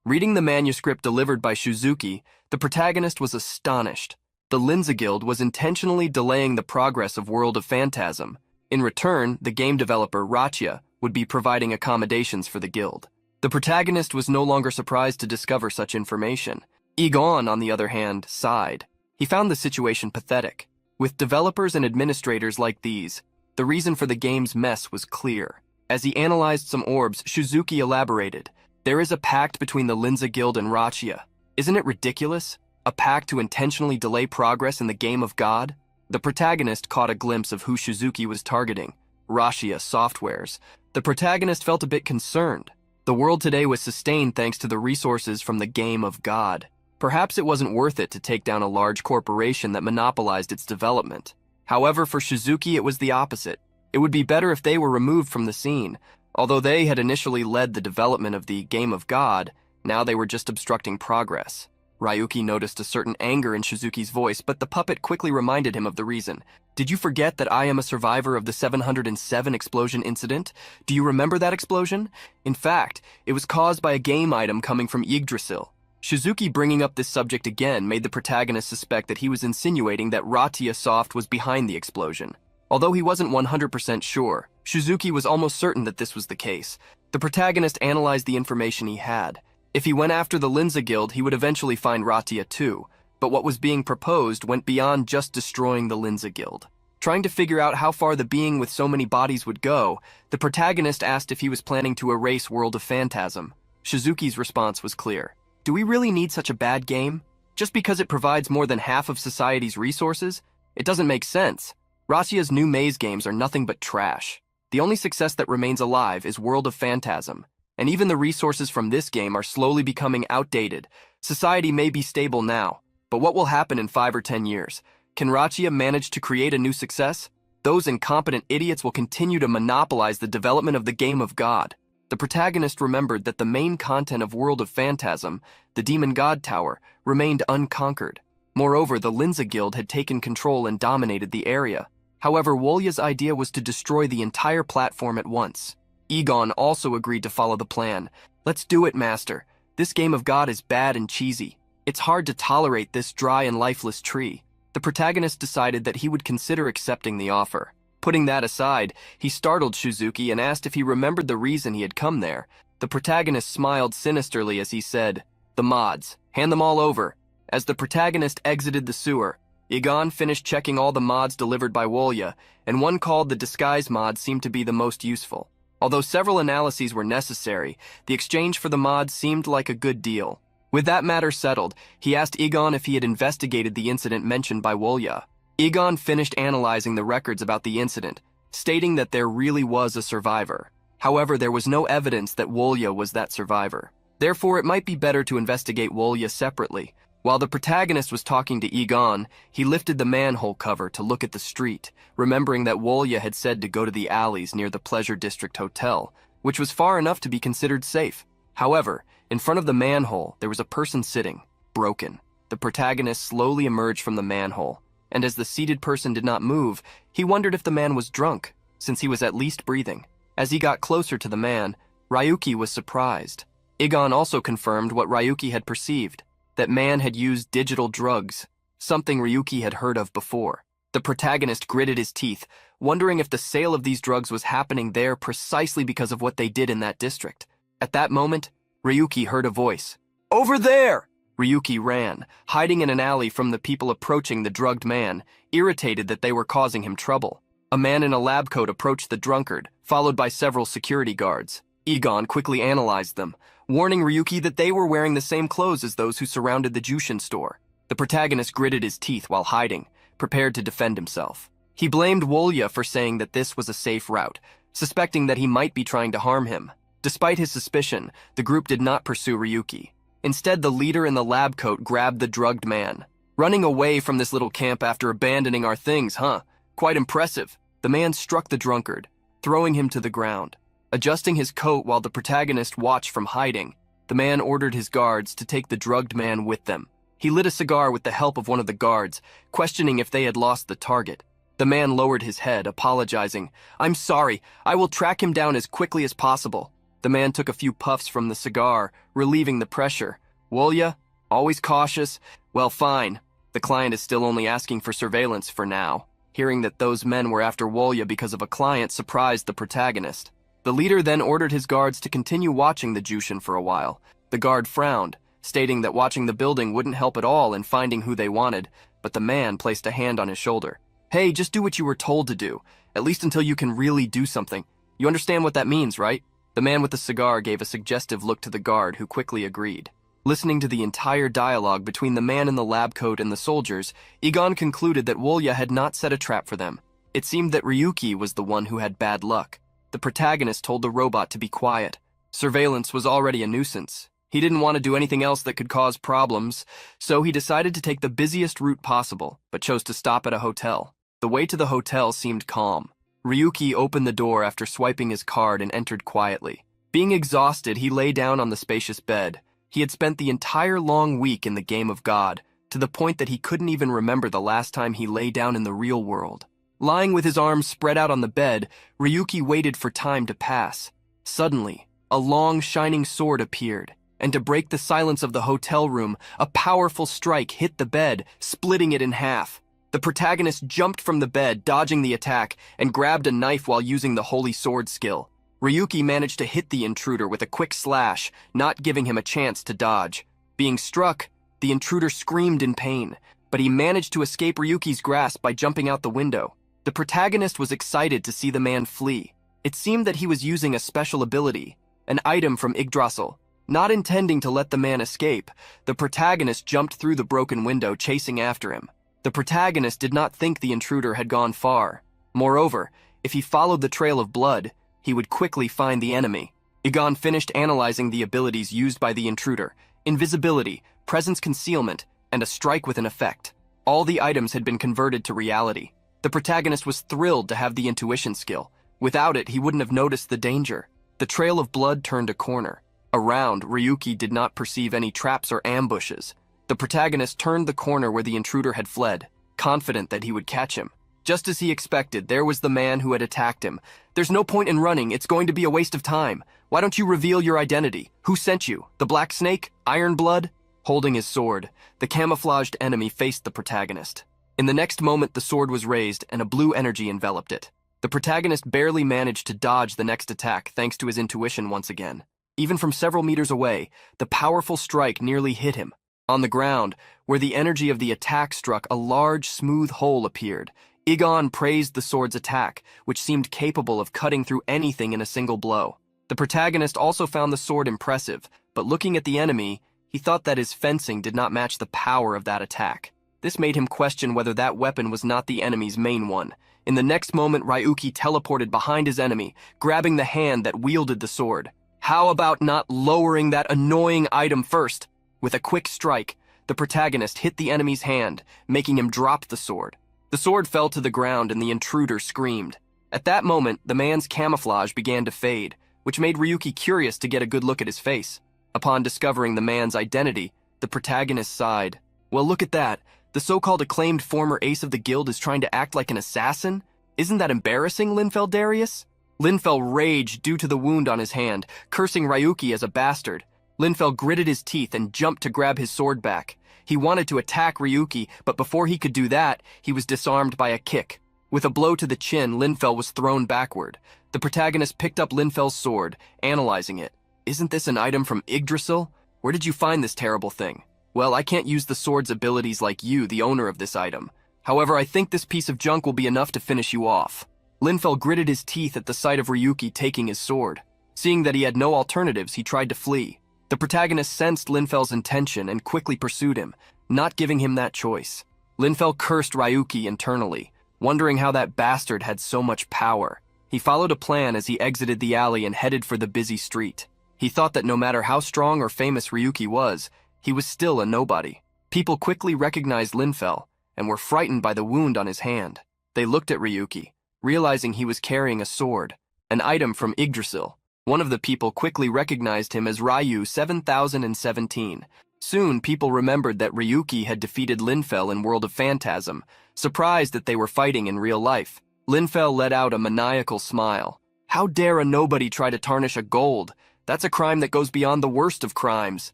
Reading the manuscript delivered by Shuzuki, the protagonist was astonished. The Linza Guild was intentionally delaying the progress of World of Phantasm. In return, the game developer Rachia would be providing accommodations for the guild. The protagonist was no longer surprised to discover such information. Egon, on the other hand, sighed. He found the situation pathetic. With developers and administrators like these, the reason for the game's mess was clear. As he analyzed some orbs, Shuzuki elaborated, "There is a pact between the Linza Guild and Rachia. Isn't it ridiculous? A pact to intentionally delay progress in the game of God?" The protagonist caught a glimpse of who Shuzuki was targeting, Rachia Softwares. The protagonist felt a bit concerned. The world today was sustained thanks to the resources from the game of God. Perhaps it wasn't worth it to take down a large corporation that monopolized its development. However, for Shuzuki, it was the opposite. It would be better if they were removed from the scene. Although they had initially led the development of the game of God, now they were just obstructing progress. Ryuki noticed a certain anger in Shuzuki's voice, but the puppet quickly reminded him of the reason. "Did you forget that I am a survivor of the 707 explosion incident? Do you remember that explosion? In fact, it was caused by a game item coming from Yggdrasil." Shuzuki bringing up this subject again made the protagonist suspect that he was insinuating that Rachia Soft was behind the explosion. Although he wasn't 100% sure, Shuzuki was almost certain that this was the case. The protagonist analyzed the information he had. If he went after the Linza Guild, he would eventually find Rachia too, but what was being proposed went beyond just destroying the Linza Guild. Trying to figure out how far the being with so many bodies would go, the protagonist asked if he was planning to erase World of Phantasm. Shuzuki's response was clear. "Do we really need such a bad game? Just because it provides more than half of society's resources? It doesn't make sense. Rachia's new maze games are nothing but trash. The only success that remains alive is World of Phantasm, and even the resources from this game are slowly becoming outdated. Society may be stable now, but what will happen in 5 or 10 years? Can Rachia manage to create a new success? Those incompetent idiots will continue to monopolize the development of the game of God." The protagonist remembered that the main content of World of Phantasm, the Demon God Tower, remained unconquered. Moreover, the Linza Guild had taken control and dominated the area. However, Wolya's idea was to destroy the entire platform at once. Egon also agreed to follow the plan. "Let's do it, Master. This game of God is bad and cheesy. It's hard to tolerate this dry and lifeless tree." The protagonist decided that he would consider accepting the offer. Putting that aside, he startled Shuzuki and asked if he remembered the reason he had come there. The protagonist smiled sinisterly as he said, "The mods. Hand them all over." As the protagonist exited the sewer, Egon finished checking all the mods delivered by Wolya, and one called the Disguise mod seemed to be the most useful. Although several analyses were necessary, the exchange for the mods seemed like a good deal. With that matter settled, he asked Egon if he had investigated the incident mentioned by Wolya. Egon finished analyzing the records about the incident, stating that there really was a survivor. However, there was no evidence that Wolya was that survivor. Therefore, it might be better to investigate Wolya separately. While the protagonist was talking to Egon, he lifted the manhole cover to look at the street, remembering that Wolya had said to go to the alleys near the Pleasure District Hotel, which was far enough to be considered safe. However, in front of the manhole, there was a person sitting, broken. The protagonist slowly emerged from the manhole, and as the seated person did not move, he wondered if the man was drunk, since he was at least breathing. As he got closer to the man, Ryuki was surprised. Egon also confirmed what Ryuki had perceived. That man had used digital drugs, something Ryuki had heard of before. The protagonist gritted his teeth, wondering if the sale of these drugs was happening there precisely because of what they did in that district. At that moment, Ryuki heard a voice. "Over there!" Ryuki ran, hiding in an alley from the people approaching the drugged man, irritated that they were causing him trouble. A man in a lab coat approached the drunkard, followed by several security guards. Egon quickly analyzed them, warning Ryuki that they were wearing the same clothes as those who surrounded the Jushin store. The protagonist gritted his teeth while hiding, prepared to defend himself. He blamed Wolya for saying that this was a safe route, suspecting that he might be trying to harm him. Despite his suspicion, the group did not pursue Ryuki. Instead, the leader in the lab coat grabbed the drugged man. Running away from this little camp after abandoning our things, huh? Quite impressive. The man struck the drunkard, throwing him to the ground. Adjusting his coat while the protagonist watched from hiding, the man ordered his guards to take the drugged man with them. He lit a cigar with the help of one of the guards, questioning if they had lost the target. The man lowered his head, apologizing. "I'm sorry, I will track him down as quickly as possible." The man took a few puffs from the cigar, relieving the pressure. "Wolya? Always cautious? Well, fine. The client is still only asking for surveillance for now." Hearing that those men were after Wolya because of a client surprised the protagonist. The leader then ordered his guards to continue watching the Jushin for a while. The guard frowned, stating that watching the building wouldn't help at all in finding who they wanted, but the man placed a hand on his shoulder. "Hey, just do what you were told to do, at least until you can really do something. You understand what that means, right?" The man with the cigar gave a suggestive look to the guard, who quickly agreed. Listening to the entire dialogue between the man in the lab coat and the soldiers, Egon concluded that Wolya had not set a trap for them. It seemed that Ryuki was the one who had bad luck. The protagonist told the robot to be quiet. Surveillance was already a nuisance. He didn't want to do anything else that could cause problems, so he decided to take the busiest route possible, but chose to stop at a hotel. The way to the hotel seemed calm. Ryuki opened the door after swiping his card and entered quietly. Being exhausted, he lay down on the spacious bed. He had spent the entire long week in the game of God, to the point that he couldn't even remember the last time he lay down in the real world. Lying with his arms spread out on the bed, Ryuki waited for time to pass. Suddenly, a long, shining sword appeared, and to break the silence of the hotel room, a powerful strike hit the bed, splitting it in half. The protagonist jumped from the bed, dodging the attack, and grabbed a knife while using the holy sword skill. Ryuki managed to hit the intruder with a quick slash, not giving him a chance to dodge. Being struck, the intruder screamed in pain, but he managed to escape Ryuki's grasp by jumping out the window. The protagonist was excited to see the man flee. It seemed that he was using a special ability, an item from Yggdrasil. Not intending to let the man escape, the protagonist jumped through the broken window, chasing after him. The protagonist did not think the intruder had gone far. Moreover, if he followed the trail of blood, he would quickly find the enemy. Egon finished analyzing the abilities used by the intruder: invisibility, presence concealment, and a strike with an effect. All the items had been converted to reality. The protagonist was thrilled to have the intuition skill. Without it, he wouldn't have noticed the danger. The trail of blood turned a corner. Around, Ryuki did not perceive any traps or ambushes. The protagonist turned the corner where the intruder had fled, confident that he would catch him. Just as he expected, there was the man who had attacked him. "There's no point in running, it's going to be a waste of time. Why don't you reveal your identity? Who sent you? The Black Snake? Iron Blood?" Holding his sword, the camouflaged enemy faced the protagonist. In the next moment, the sword was raised and a blue energy enveloped it. The protagonist barely managed to dodge the next attack thanks to his intuition once again. Even from several meters away, the powerful strike nearly hit him. On the ground, where the energy of the attack struck, a large, smooth hole appeared. Egon praised the sword's attack, which seemed capable of cutting through anything in a single blow. The protagonist also found the sword impressive, but looking at the enemy, he thought that his fencing did not match the power of that attack. This made him question whether that weapon was not the enemy's main one. In the next moment, Ryuki teleported behind his enemy, grabbing the hand that wielded the sword. "How about not lowering that annoying item first?" With a quick strike, the protagonist hit the enemy's hand, making him drop the sword. The sword fell to the ground and the intruder screamed. At that moment, the man's camouflage began to fade, which made Ryuki curious to get a good look at his face. Upon discovering the man's identity, the protagonist sighed. "Well, look at that. The so-called acclaimed former ace of the guild is trying to act like an assassin? Isn't that embarrassing, Linfeld Darius?" Linfeld raged due to the wound on his hand, cursing Ryuki as a bastard. Linfeld gritted his teeth and jumped to grab his sword back. He wanted to attack Ryuki, but before he could do that, he was disarmed by a kick. With a blow to the chin, Linfeld was thrown backward. The protagonist picked up Linfeld's sword, analyzing it. "Isn't this an item from Yggdrasil? Where did you find this terrible thing?" "Well, I can't use the sword's abilities like you, the owner of this item. However, I think this piece of junk will be enough to finish you off." Linfeld gritted his teeth at the sight of Ryuki taking his sword. Seeing that he had no alternatives, he tried to flee. The protagonist sensed Linfeld's intention and quickly pursued him, not giving him that choice. Linfeld cursed Ryuki internally, wondering how that bastard had so much power. He followed a plan as he exited the alley and headed for the busy street. He thought that no matter how strong or famous Ryuki was, he was still a nobody. People quickly recognized Linfel and were frightened by the wound on his hand. They looked at Ryuki, realizing he was carrying a sword, an item from Yggdrasil. One of the people quickly recognized him as Ryu 7017. Soon, people remembered that Ryuki had defeated Linfel in World of Phantasm, surprised that they were fighting in real life. Linfel let out a maniacal smile. How dare a nobody try to tarnish a gold? That's a crime that goes beyond the worst of crimes.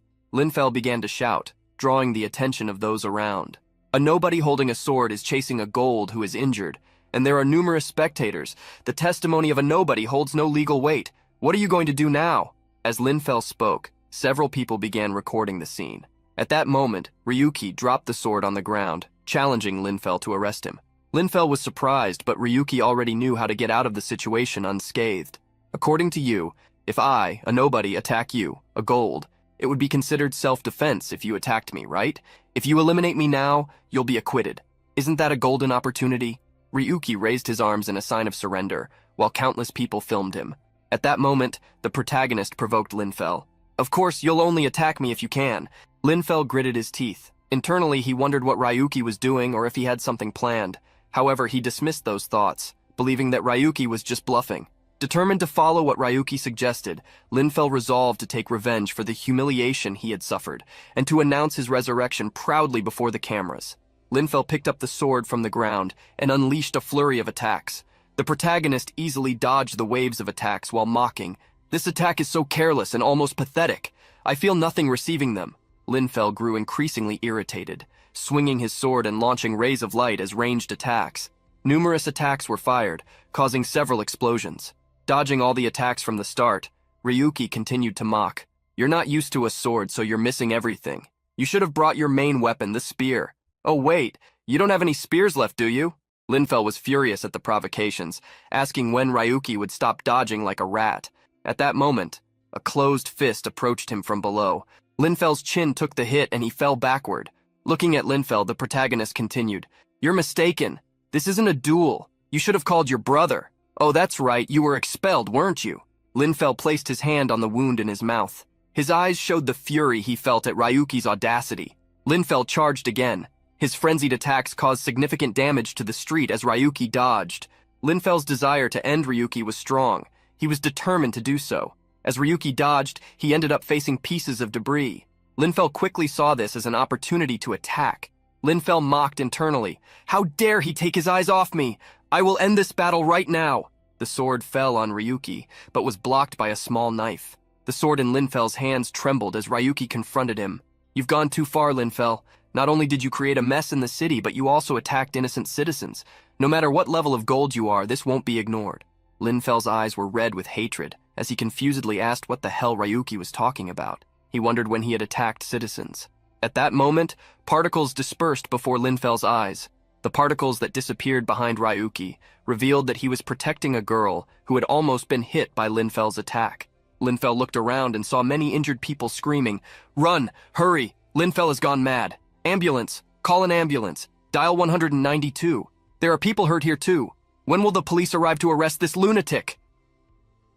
Linfel began to shout, drawing the attention of those around. A nobody holding a sword is chasing a gold who is injured, and there are numerous spectators. The testimony of a nobody holds no legal weight. What are you going to do now? As Linfel spoke, several people began recording the scene. At that moment, Ryuki dropped the sword on the ground, challenging Linfel to arrest him. Linfel was surprised, but Ryuki already knew how to get out of the situation unscathed. According to you, if I, a nobody, attack you, a gold, it would be considered self-defense if you attacked me, right? If you eliminate me now, you'll be acquitted. Isn't that a golden opportunity? Ryuki raised his arms in a sign of surrender, while countless people filmed him. At that moment, the protagonist provoked Linfel. Of course, you'll only attack me if you can. Linfel gritted his teeth. Internally, he wondered what Ryuki was doing or if he had something planned. However, he dismissed those thoughts, believing that Ryuki was just bluffing. Determined to follow what Ryuki suggested, Linfel resolved to take revenge for the humiliation he had suffered, and to announce his resurrection proudly before the cameras. Linfel picked up the sword from the ground and unleashed a flurry of attacks. The protagonist easily dodged the waves of attacks while mocking, "This attack is so careless and almost pathetic. I feel nothing receiving them." Linfel grew increasingly irritated, swinging his sword and launching rays of light as ranged attacks. Numerous attacks were fired, causing several explosions. Dodging all the attacks from the start, Ryuki continued to mock. "You're not used to a sword, so you're missing everything. You should have brought your main weapon, the spear. Oh wait, you don't have any spears left, do you?" Linfel was furious at the provocations, asking when Ryuki would stop dodging like a rat. At that moment, a closed fist approached him from below. Linfel's chin took the hit and he fell backward. Looking at Linfel, the protagonist continued, "You're mistaken. This isn't a duel. You should have called your brother." "Oh, that's right, you were expelled, weren't you?" Linfel placed his hand on the wound in his mouth. His eyes showed the fury he felt at Ryuki's audacity. Linfel charged again. His frenzied attacks caused significant damage to the street as Ryuki dodged. Linfel's desire to end Ryuki was strong. He was determined to do so. As Ryuki dodged, he ended up facing pieces of debris. Linfel quickly saw this as an opportunity to attack. Linfel mocked internally. "How dare he take his eyes off me? I will end this battle right now." The sword fell on Ryuki, but was blocked by a small knife. The sword in Linfel's hands trembled as Ryuki confronted him. "You've gone too far, Linfel. Not only did you create a mess in the city, but you also attacked innocent citizens. No matter what level of gold you are, this won't be ignored." Linfel's eyes were red with hatred, as he confusedly asked what the hell Ryuki was talking about. He wondered when he had attacked citizens. At that moment, particles dispersed before Linfel's eyes. The particles that disappeared behind Ryuki revealed that he was protecting a girl who had almost been hit by Linfel's attack. Linfel looked around and saw many injured people screaming, "Run! Hurry! Linfel has gone mad! Ambulance! Call an ambulance! Dial 192! There are people hurt here too! When will the police arrive to arrest this lunatic?"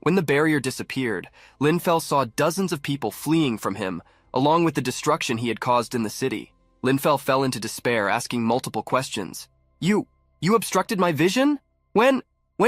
When the barrier disappeared, Linfel saw dozens of people fleeing from him, along with the destruction he had caused in the city. Linfel fell into despair, asking multiple questions. You obstructed my vision? When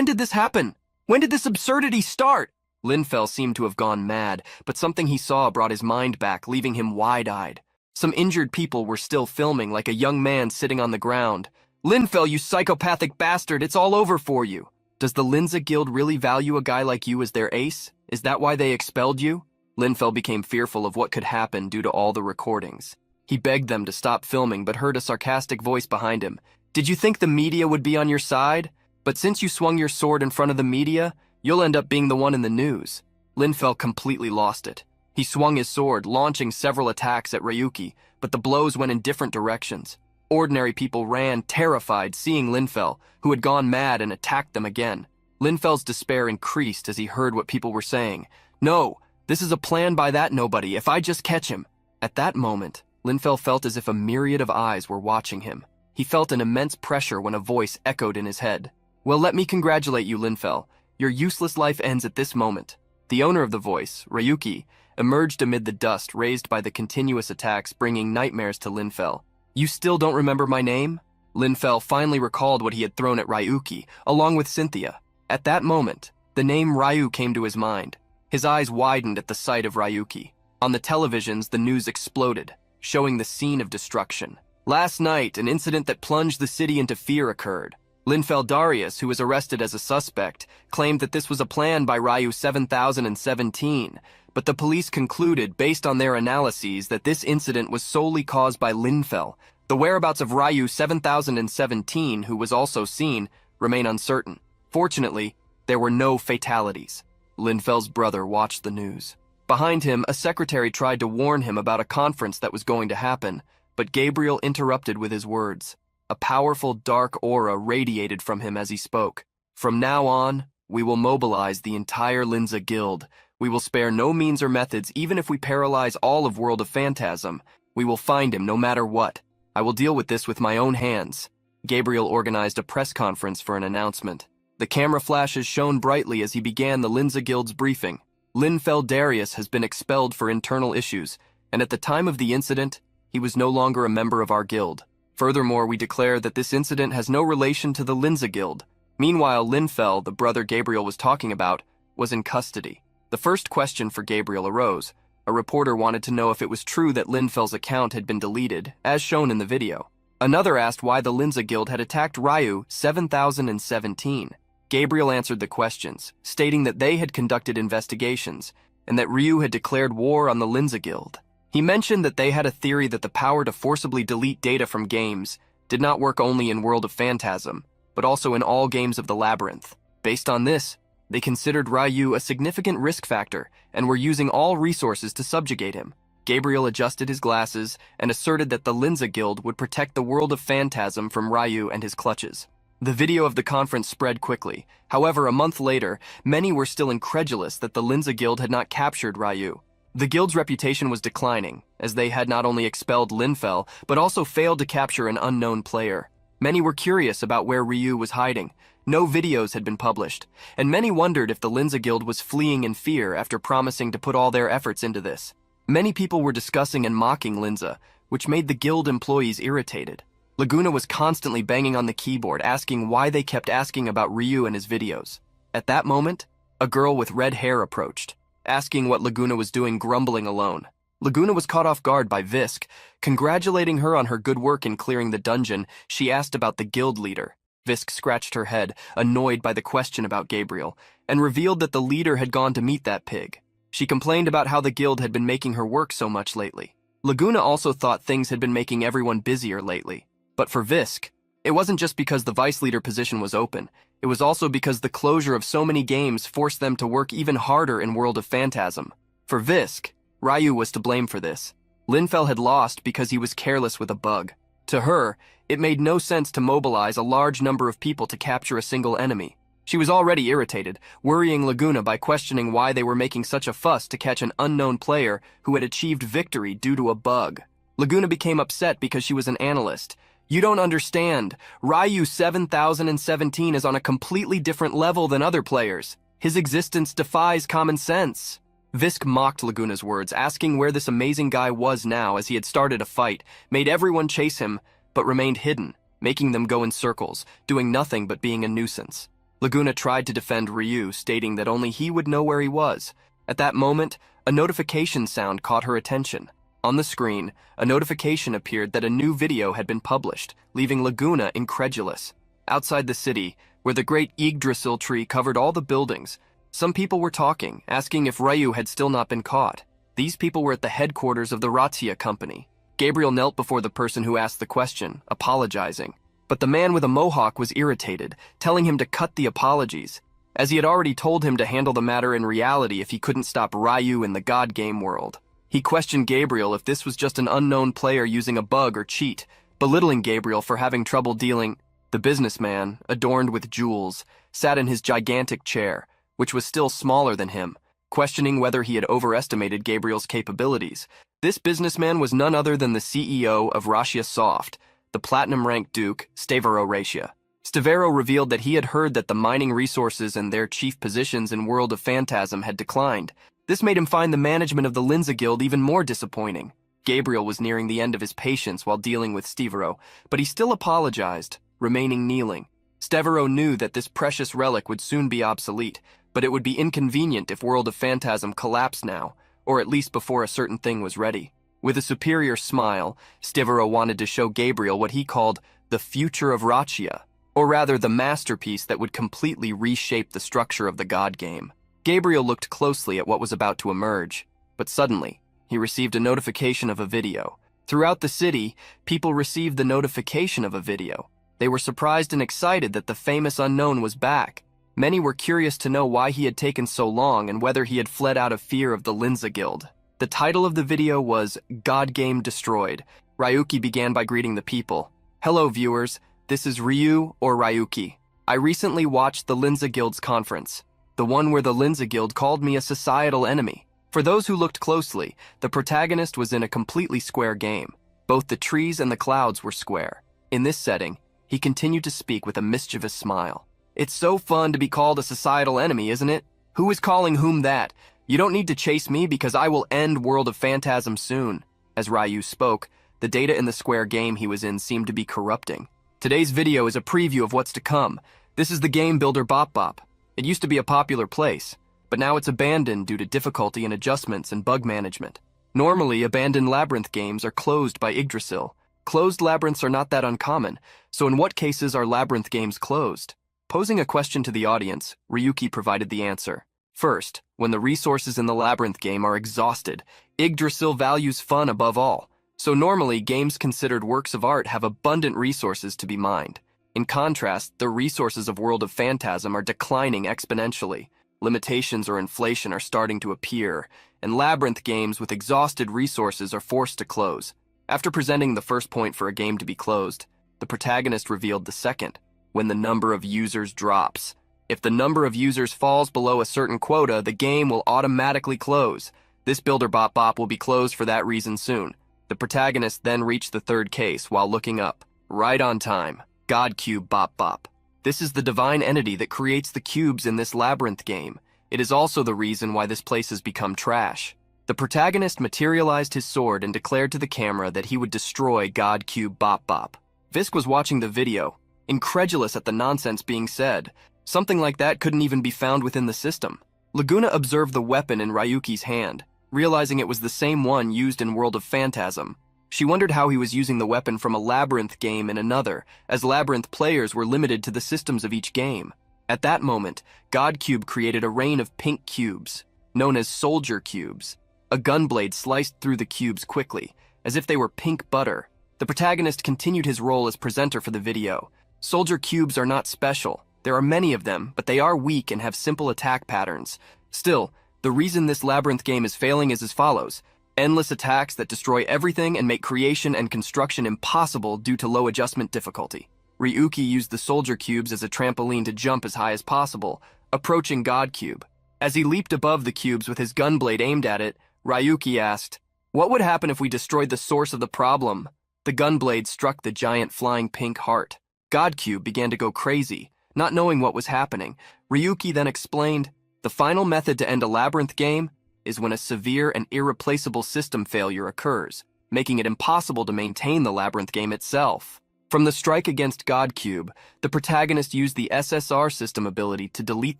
did this happen? When did this absurdity start?" Linfel seemed to have gone mad, but something he saw brought his mind back, leaving him wide-eyed. Some injured people were still filming, like a young man sitting on the ground. "Linfel, you psychopathic bastard, it's all over for you. Does the Linza Guild really value a guy like you as their ace? Is that why they expelled you?" Linfel became fearful of what could happen due to all the recordings. He begged them to stop filming, but heard a sarcastic voice behind him. "Did you think the media would be on your side? But since you swung your sword in front of the media, you'll end up being the one in the news." Linfel completely lost it. He swung his sword, launching several attacks at Ryuki, but the blows went in different directions. Ordinary people ran, terrified, seeing Linfel, who had gone mad and attacked them again. Linfel's despair increased as he heard what people were saying. "No, this is a plan by that nobody, if I just catch him." At that moment, Linfel felt as if a myriad of eyes were watching him. He felt an immense pressure when a voice echoed in his head. "Well, let me congratulate you, Linfel. Your useless life ends at this moment." The owner of the voice, Ryuki, emerged amid the dust raised by the continuous attacks, bringing nightmares to Linfell. "You still don't remember my name?" Linfell finally recalled what he had thrown at Ryuki, along with Cynthia. At that moment, the name Ryu came to his mind. His eyes widened at the sight of Ryuki. On the televisions, the news exploded, showing the scene of destruction. Last night, an incident that plunged the city into fear occurred. Linfell Darius, who was arrested as a suspect, claimed that this was a plan by Ryu 7017, but the police concluded, based on their analyses, that this incident was solely caused by Linfell. The whereabouts of Ryu 7017, who was also seen, remain uncertain. Fortunately, there were no fatalities. Linfell's brother watched the news. Behind him, a secretary tried to warn him about a conference that was going to happen, but Gabriel interrupted with his words. A powerful dark aura radiated from him as he spoke. "From now on, we will mobilize the entire Linza Guild. We will spare no means or methods, even if we paralyze all of World of Phantasm. We will find him no matter what. I will deal with this with my own hands." Gabriel organized a press conference for an announcement. The camera flashes shone brightly as he began the Linza Guild's briefing. Linfell Darius has been expelled for internal issues, and at the time of the incident, he was no longer a member of our guild. Furthermore, we declare that this incident has no relation to the Linza Guild. Meanwhile, Linfell, the brother Gabriel was talking about, was in custody. The first question for Gabriel arose. A reporter wanted to know if it was true that Linfell's account had been deleted, as shown in the video. Another asked why the Linza Guild had attacked Ryu 7017. Gabriel answered the questions, stating that they had conducted investigations, and that Ryu had declared war on the Linza Guild. He mentioned that they had a theory that the power to forcibly delete data from games did not work only in World of Phantasm, but also in all games of the Labyrinth. Based on this, they considered Ryu a significant risk factor and were using all resources to subjugate him. Gabriel adjusted his glasses and asserted that the Linza Guild would protect the World of Phantasm from Ryu and his clutches. The video of the conference spread quickly. However, a month later, many were still incredulous that the Linza Guild had not captured Ryu. The guild's reputation was declining, as they had not only expelled Linfell, but also failed to capture an unknown player. Many were curious about where Ryu was hiding. No videos had been published, and many wondered if the Linza Guild was fleeing in fear after promising to put all their efforts into this. Many people were discussing and mocking Linza, which made the guild employees irritated. Laguna was constantly banging on the keyboard, asking why they kept asking about Ryu and his videos. At that moment, a girl with red hair approached, asking what Laguna was doing, grumbling alone. Laguna was caught off guard by Visk. Congratulating her on her good work in clearing the dungeon, she asked about the guild leader. Visk scratched her head, annoyed by the question about Gabriel, and revealed that the leader had gone to meet that pig. She complained about how the guild had been making her work so much lately. Laguna also thought things had been making everyone busier lately. But for Visk, it wasn't just because the vice leader position was open. It was also because the closure of so many games forced them to work even harder in World of Phantasm. For Visk, Ryu was to blame for this. Linfell had lost because he was careless with a bug. To her, it made no sense to mobilize a large number of people to capture a single enemy. She was already irritated, worrying Laguna by questioning why they were making such a fuss to catch an unknown player who had achieved victory due to a bug. Laguna became upset because she was an analyst. "You don't understand. Ryu 7017 is on a completely different level than other players. His existence defies common sense." Visk mocked Laguna's words, asking where this amazing guy was now, as he had started a fight, made everyone chase him, but remained hidden, making them go in circles, doing nothing but being a nuisance. Laguna tried to defend Ryu, stating that only he would know where he was. At that moment, a notification sound caught her attention. On the screen, a notification appeared that a new video had been published, leaving Laguna incredulous. Outside the city, where the great Yggdrasil tree covered all the buildings, some people were talking, asking if Ryu had still not been caught. These people were at the headquarters of the Razzia company. Gabriel knelt before the person who asked the question, apologizing. But the man with a mohawk was irritated, telling him to cut the apologies, as he had already told him to handle the matter in reality if he couldn't stop Ryu in the God game world. He questioned Gabriel if this was just an unknown player using a bug or cheat, belittling Gabriel for having trouble dealing. The businessman, adorned with jewels, sat in his gigantic chair, which was still smaller than him, questioning whether he had overestimated Gabriel's capabilities. This businessman was none other than the CEO of Racia Soft, the platinum-ranked Duke, Stavero Racia. Stavero revealed that he had heard that the mining resources and their chief positions in World of Phantasm had declined. This made him find the management of the Linza Guild even more disappointing. Gabriel was nearing the end of his patience while dealing with Stevero, but he still apologized, remaining kneeling. Stevero knew that this precious relic would soon be obsolete, but it would be inconvenient if World of Phantasm collapsed now, or at least before a certain thing was ready. With a superior smile, Stevero wanted to show Gabriel what he called the future of Rachia, or rather the masterpiece that would completely reshape the structure of the God game. Gabriel looked closely at what was about to emerge, but suddenly, he received a notification of a video. Throughout the city, people received the notification of a video. They were surprised and excited that the famous unknown was back. Many were curious to know why he had taken so long and whether he had fled out of fear of the Linza Guild. The title of the video was God Game Destroyed. Ryuki began by greeting the people. Hello viewers, this is Ryu or Ryuki. I recently watched the Linza Guild's conference, the one where the Linza Guild called me a societal enemy. For those who looked closely, the protagonist was in a completely square game. Both the trees and the clouds were square. In this setting, he continued to speak with a mischievous smile. It's so fun to be called a societal enemy, isn't it? Who is calling whom that? You don't need to chase me because I will end World of Phantasm soon. As Ryu spoke, the data in the square game he was in seemed to be corrupting. Today's video is a preview of what's to come. This is the game builder Bop Bop. It used to be a popular place, but now it's abandoned due to difficulty in adjustments and bug management. Normally, abandoned labyrinth games are closed by Yggdrasil. Closed labyrinths are not that uncommon, so in what cases are labyrinth games closed? Posing a question to the audience, Ryuki provided the answer. First, when the resources in the labyrinth game are exhausted, Yggdrasil values fun above all. So normally, games considered works of art have abundant resources to be mined. In contrast, the resources of World of Phantasm are declining exponentially. Limitations or inflation are starting to appear, and labyrinth games with exhausted resources are forced to close. After presenting the first point for a game to be closed, the protagonist revealed the second, when the number of users drops. If the number of users falls below a certain quota, the game will automatically close. This builder Bop Bop will be closed for that reason soon. The protagonist then reached the third case while looking up. Right on time. God Cube Bop Bop. This is the divine entity that creates the cubes in this labyrinth game. It is also the reason why this place has become trash. The protagonist materialized his sword and declared to the camera that he would destroy God Cube Bop Bop. Visk was watching the video, incredulous at the nonsense being said. Something like that couldn't even be found within the system. Laguna observed the weapon in Ryuki's hand, realizing it was the same one used in World of Phantasm. She wondered how he was using the weapon from a labyrinth game in another, as labyrinth players were limited to the systems of each game. At that moment, God Cube created a rain of pink cubes, known as soldier cubes. A gunblade sliced through the cubes quickly, as if they were pink butter. The protagonist continued his role as presenter for the video. Soldier cubes are not special. There are many of them, but they are weak and have simple attack patterns. Still, the reason this labyrinth game is failing is as follows. Endless attacks that destroy everything and make creation and construction impossible due to low adjustment difficulty. Ryuki used the soldier cubes as a trampoline to jump as high as possible, approaching God Cube. As he leaped above the cubes with his gunblade aimed at it, Ryuki asked, "What would happen if we destroyed the source of the problem?" The gunblade struck the giant flying pink heart. God Cube began to go crazy, not knowing what was happening. Ryuki then explained, "The final method to end a labyrinth game is when a severe and irreplaceable system failure occurs, making it impossible to maintain the labyrinth game itself." From the strike against God Cube, the protagonist used the SSR system ability to delete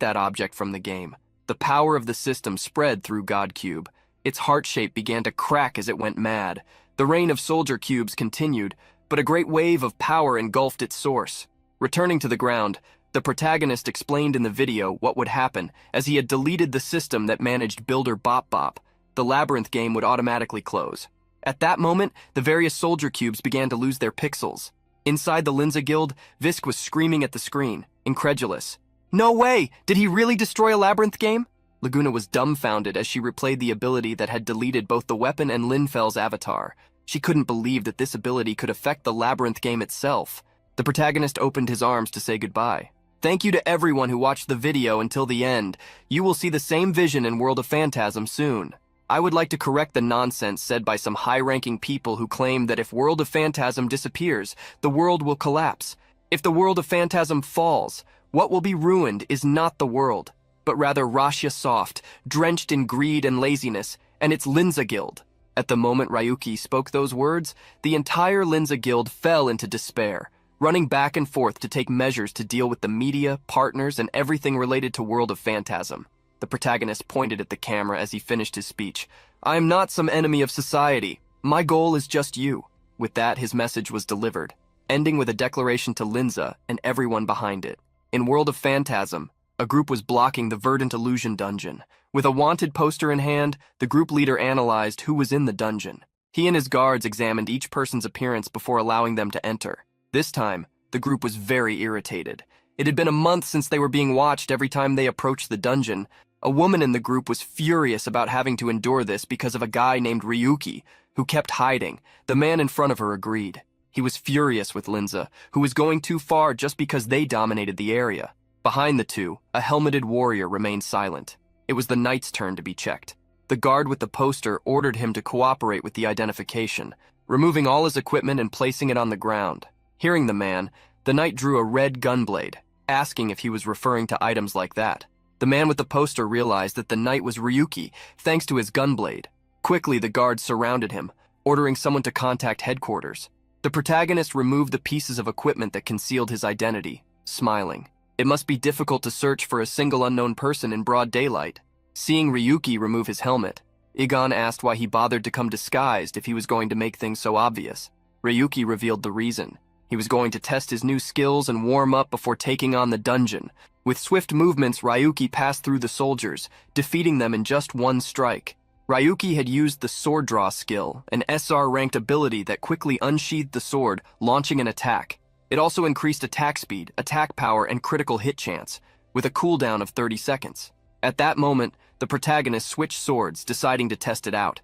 that object from the game. The power of the system spread through God Cube. Its heart shape began to crack as it went mad. The reign of soldier cubes continued, but a great wave of power engulfed its source. Returning to the ground, the protagonist explained in the video what would happen as he had deleted the system that managed Builder Bop Bop. The labyrinth game would automatically close. At that moment, the various soldier cubes began to lose their pixels. Inside the Linza Guild, Visk was screaming at the screen, incredulous. "No way! Did he really destroy a labyrinth game?" Laguna was dumbfounded as she replayed the ability that had deleted both the weapon and Linfel's avatar. She couldn't believe that this ability could affect the labyrinth game itself. The protagonist opened his arms to say goodbye. Thank you to everyone who watched the video until the end. You will see the same vision in World of Phantasm soon. I would like to correct the nonsense said by some high-ranking people who claim that if World of Phantasm disappears, the world will collapse. If the World of Phantasm falls, what will be ruined is not the world, but rather Rashya soft, drenched in greed and laziness, and its Linza Guild. At the moment Ryuki spoke those words, the entire Linza Guild fell into despair, running back and forth to take measures to deal with the media, partners, and everything related to World of Phantasm. The protagonist pointed at the camera as he finished his speech. "I am not some enemy of society. My goal is just you." With that, his message was delivered, ending with a declaration to Linza and everyone behind it. In World of Phantasm, a group was blocking the Verdant Illusion dungeon. With a wanted poster in hand, the group leader analyzed who was in the dungeon. He and his guards examined each person's appearance before allowing them to enter. This time, the group was very irritated. It had been a month since they were being watched every time they approached the dungeon. A woman in the group was furious about having to endure this because of a guy named Ryuki, who kept hiding. The man in front of her agreed. He was furious with Linza, who was going too far just because they dominated the area. Behind the two, a helmeted warrior remained silent. It was the knight's turn to be checked. The guard with the poster ordered him to cooperate with the identification, removing all his equipment and placing it on the ground. Hearing the man, the knight drew a red gunblade, asking if he was referring to items like that. The man with the poster realized that the knight was Ryuki, thanks to his gunblade. Quickly, the guards surrounded him, ordering someone to contact headquarters. The protagonist removed the pieces of equipment that concealed his identity, smiling. It must be difficult to search for a single unknown person in broad daylight. Seeing Ryuki remove his helmet, Igon asked why he bothered to come disguised if he was going to make things so obvious. Ryuki revealed the reason. He was going to test his new skills and warm up before taking on the dungeon. With swift movements, Ryuki passed through the soldiers, defeating them in just one strike. Ryuki had used the sword draw skill, an SR-ranked ability that quickly unsheathed the sword, launching an attack. It also increased attack speed, attack power, and critical hit chance, with a cooldown of 30 seconds. At that moment, the protagonist switched swords, deciding to test it out.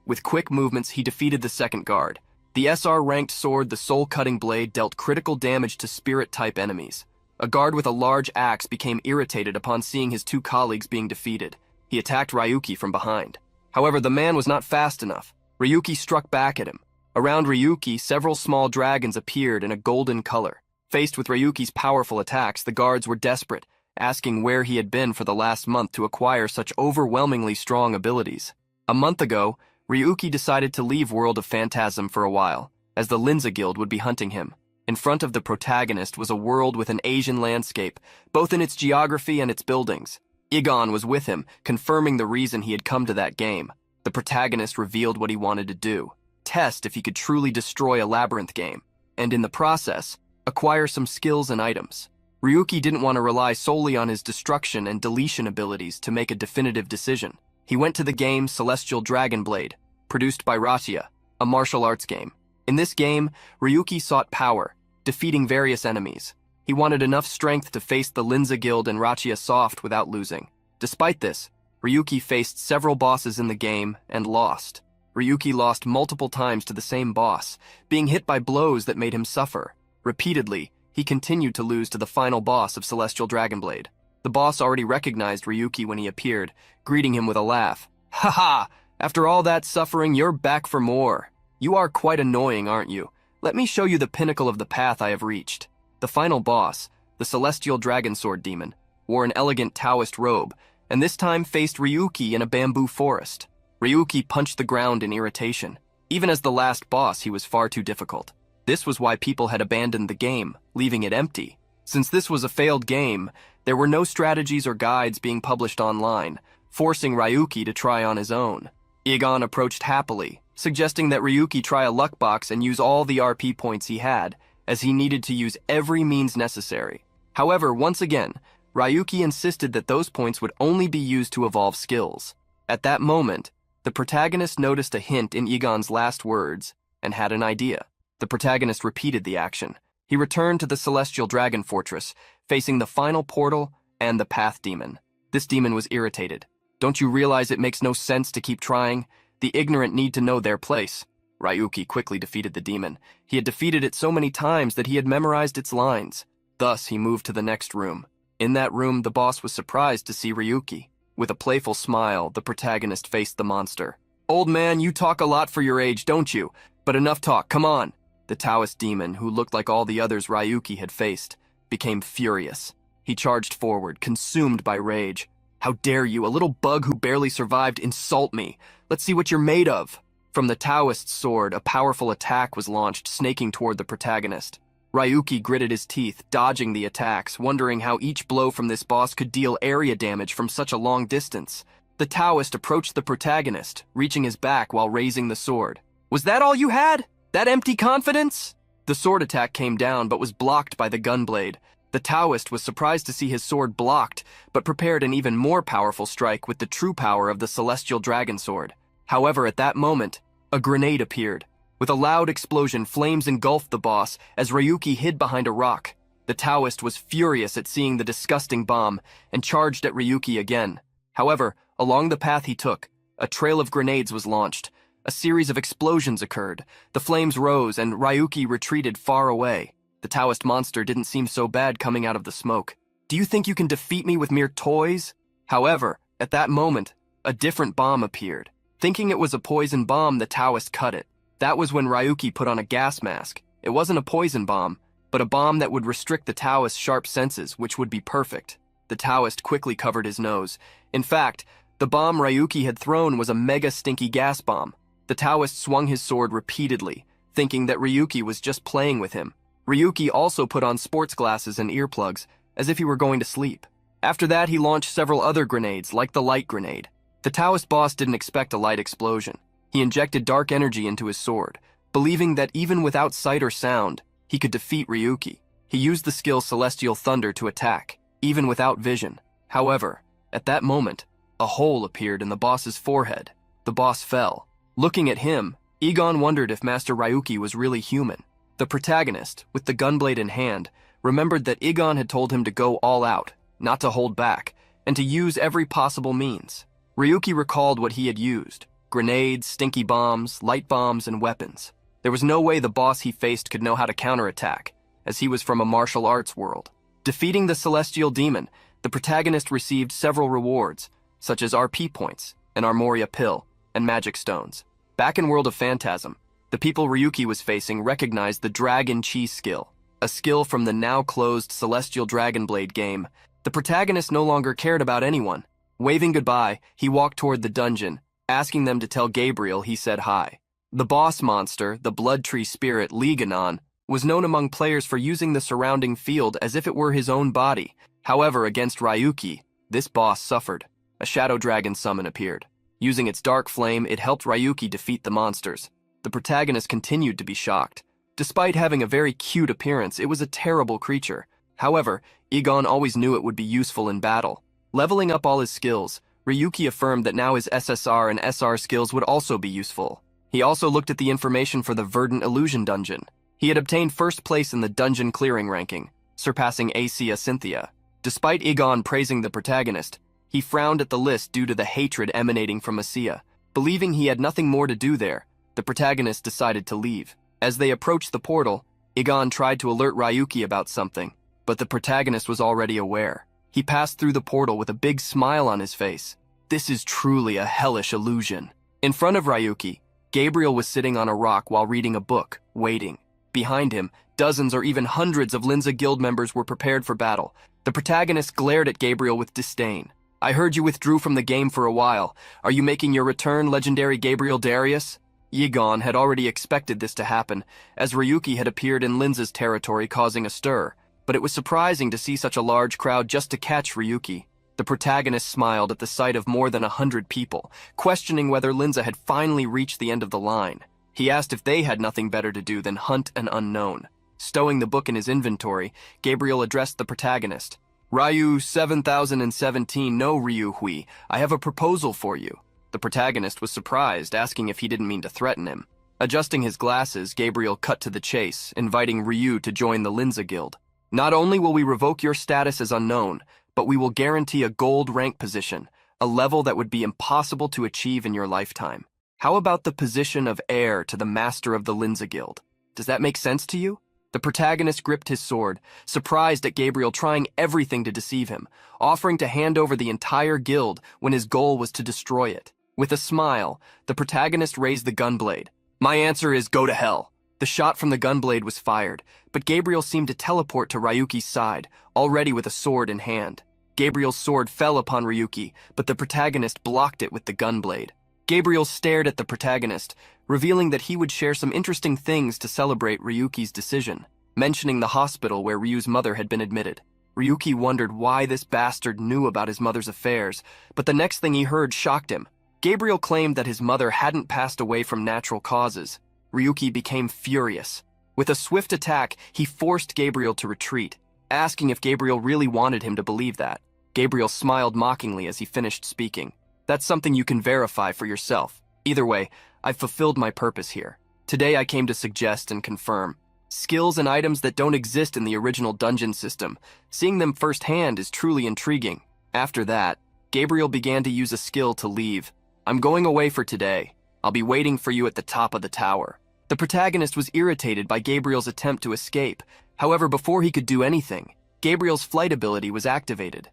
With quick movements, he defeated the second guard. The SR-ranked sword, the soul-cutting blade, dealt critical damage to spirit-type enemies. A guard with a large axe became irritated upon seeing his two colleagues being defeated. He attacked Ryuki from behind. However, the man was not fast enough. Ryuki struck back at him. Around Ryuki, several small dragons appeared in a golden color. Faced with Ryuki's powerful attacks, the guards were desperate, asking where he had been for the last month to acquire such overwhelmingly strong abilities. A month ago, Ryuki decided to leave World of Phantasm for a while, as the Linza Guild would be hunting him. In front of the protagonist was a world with an Asian landscape, both in its geography and its buildings. Igon was with him, confirming the reason he had come to that game. The protagonist revealed what he wanted to do: test if he could truly destroy a labyrinth game, and in the process, acquire some skills and items. Ryuki didn't want to rely solely on his destruction and deletion abilities to make a definitive decision. He went to the game Celestial Dragon Blade, produced by Rashya, a martial arts game. In this game, Ryuki sought power, defeating various enemies. He wanted enough strength to face the Linza Guild and Rashya Soft without losing. Despite this, Ryuki faced several bosses in the game and lost. Ryuki lost multiple times to the same boss, being hit by blows that made him suffer. Repeatedly, he continued to lose to the final boss of Celestial Dragonblade. The boss already recognized Ryuki when he appeared, greeting him with a laugh. "Ha ha! After all that suffering, you're back for more. You are quite annoying, aren't you? Let me show you the pinnacle of the path I have reached." The final boss, the Celestial Dragon Sword Demon, wore an elegant Taoist robe, and this time faced Ryuki in a bamboo forest. Ryuki punched the ground in irritation. Even as the last boss, he was far too difficult. This was why people had abandoned the game, leaving it empty. Since this was a failed game, there were no strategies or guides being published online, forcing Ryuki to try on his own. Igon approached happily, suggesting that Ryuki try a luck box and use all the RP points he had, as he needed to use every means necessary. However, once again, Ryuki insisted that those points would only be used to evolve skills. At that moment, the protagonist noticed a hint in Igon's last words and had an idea. The protagonist repeated the action. He returned to the Celestial Dragon Fortress, facing the final portal and the Path Demon. This demon was irritated. "Don't you realize it makes no sense to keep trying? The ignorant need to know their place." Ryuki quickly defeated the demon. He had defeated it so many times that he had memorized its lines. Thus, he moved to the next room. In that room, the boss was surprised to see Ryuki. With a playful smile, the protagonist faced the monster. "Old man, you talk a lot for your age, don't you? But enough talk, come on." The Taoist demon, who looked like all the others Ryuki had faced, became furious. He charged forward, consumed by rage. "How dare you, a little bug who barely survived, insult me? Let's see what you're made of." From the Taoist's sword, a powerful attack was launched, snaking toward the protagonist. Ryuki gritted his teeth, dodging the attacks, wondering how each blow from this boss could deal area damage from such a long distance. The Taoist approached the protagonist, reaching his back while raising the sword. "Was that all you had? That empty confidence?" The sword attack came down but was blocked by the gunblade. The Taoist was surprised to see his sword blocked, but prepared an even more powerful strike with the true power of the celestial dragon sword. However, at that moment, a grenade appeared. With a loud explosion, flames engulfed the boss as Ryuki hid behind a rock. The Taoist was furious at seeing the disgusting bomb and charged at Ryuki again. However, along the path he took, a trail of grenades was launched. A series of explosions occurred. The flames rose and Ryuki retreated far away. The Taoist monster didn't seem so bad coming out of the smoke. "Do you think you can defeat me with mere toys?" However, at that moment, a different bomb appeared. Thinking it was a poison bomb, the Taoist cut it. That was when Ryuki put on a gas mask. It wasn't a poison bomb, but a bomb that would restrict the Taoist's sharp senses, which would be perfect. The Taoist quickly covered his nose. In fact, the bomb Ryuki had thrown was a mega stinky gas bomb. The Taoist swung his sword repeatedly, thinking that Ryuki was just playing with him. Ryuki also put on sports glasses and earplugs, as if he were going to sleep. After that, he launched several other grenades, like the light grenade. The Taoist boss didn't expect a light explosion. He injected dark energy into his sword, believing that even without sight or sound, he could defeat Ryuki. He used the skill Celestial Thunder to attack, even without vision. However, at that moment, a hole appeared in the boss's forehead. The boss fell. Looking at him, Egon wondered if Master Ryuki was really human. The protagonist, with the gunblade in hand, remembered that Egon had told him to go all out, not to hold back, and to use every possible means. Ryuki recalled what he had used: grenades, stinky bombs, light bombs, and weapons. There was no way the boss he faced could know how to counterattack, as he was from a martial arts world. Defeating the celestial demon, the protagonist received several rewards, such as RP points, an Armoria pill, and magic stones. Back in World of Phantasm, the people Ryuki was facing recognized the Dragon Chi skill, a skill from the now-closed Celestial Dragon Blade game. The protagonist no longer cared about anyone. Waving goodbye, he walked toward the dungeon, asking them to tell Gabriel he said hi. The boss monster, the Blood Tree Spirit Liganon, was known among players for using the surrounding field as if it were his own body. However, against Ryuki, this boss suffered. A shadow dragon summon appeared. Using its dark flame, it helped Ryuki defeat the monsters. The protagonist continued to be shocked. Despite having a very cute appearance, it was a terrible creature. However, Egon always knew it would be useful in battle. Leveling up all his skills, Ryuki affirmed that now his SSR and SR skills would also be useful. He also looked at the information for the Verdant Illusion dungeon. He had obtained first place in the dungeon clearing ranking, surpassing Acia Cynthia. Despite Egon praising the protagonist, he frowned at the list due to the hatred emanating from Acia. Believing he had nothing more to do there, the protagonist decided to leave. As they approached the portal, Egon tried to alert Ryuki about something, but the protagonist was already aware. He passed through the portal with a big smile on his face. This is truly a hellish illusion. In front of Ryuki, Gabriel was sitting on a rock while reading a book, waiting. Behind him, dozens or even hundreds of Linza Guild members were prepared for battle. The protagonist glared at Gabriel with disdain. "I heard you withdrew from the game for a while. Are you making your return, legendary Gabriel Darius?" Egon had already expected this to happen, as Ryuki had appeared in Linza's territory causing a stir. But it was surprising to see such a large crowd just to catch Ryuki. The protagonist smiled at the sight of more than 100 people, questioning whether Linza had finally reached the end of the line. He asked if they had nothing better to do than hunt an unknown. Stowing the book in his inventory, Gabriel addressed the protagonist. "Ryu 7017, no Ryu Hui, I have a proposal for you." The protagonist was surprised, asking if he didn't mean to threaten him. Adjusting his glasses, Gabriel cut to the chase, inviting Ryu to join the Linza Guild. "Not only will we revoke your status as unknown, but we will guarantee a gold rank position, a level that would be impossible to achieve in your lifetime. How about the position of heir to the master of the Linza Guild? Does that make sense to you?" The protagonist gripped his sword, surprised at Gabriel trying everything to deceive him, offering to hand over the entire guild when his goal was to destroy it. With a smile, the protagonist raised the gunblade. "My answer is go to hell." The shot from the gunblade was fired, but Gabriel seemed to teleport to Ryuki's side, already with a sword in hand. Gabriel's sword fell upon Ryuki, but the protagonist blocked it with the gunblade. Gabriel stared at the protagonist, revealing that he would share some interesting things to celebrate Ryuki's decision, mentioning the hospital where Ryu's mother had been admitted. Ryuki wondered why this bastard knew about his mother's affairs, but the next thing he heard shocked him. Gabriel claimed that his mother hadn't passed away from natural causes. Ryuki became furious. With a swift attack, he forced Gabriel to retreat, asking if Gabriel really wanted him to believe that. Gabriel smiled mockingly as he finished speaking. That's something you can verify for yourself. Either way, I've fulfilled my purpose here. Today I came to suggest and confirm skills and items that don't exist in the original dungeon system. Seeing them firsthand is truly intriguing. After that, Gabriel began to use a skill to leave. I'm going away for today. I'll be waiting for you at the top of the tower. The protagonist was irritated by Gabriel's attempt to escape. However, before he could do anything, Gabriel's flight ability was activated,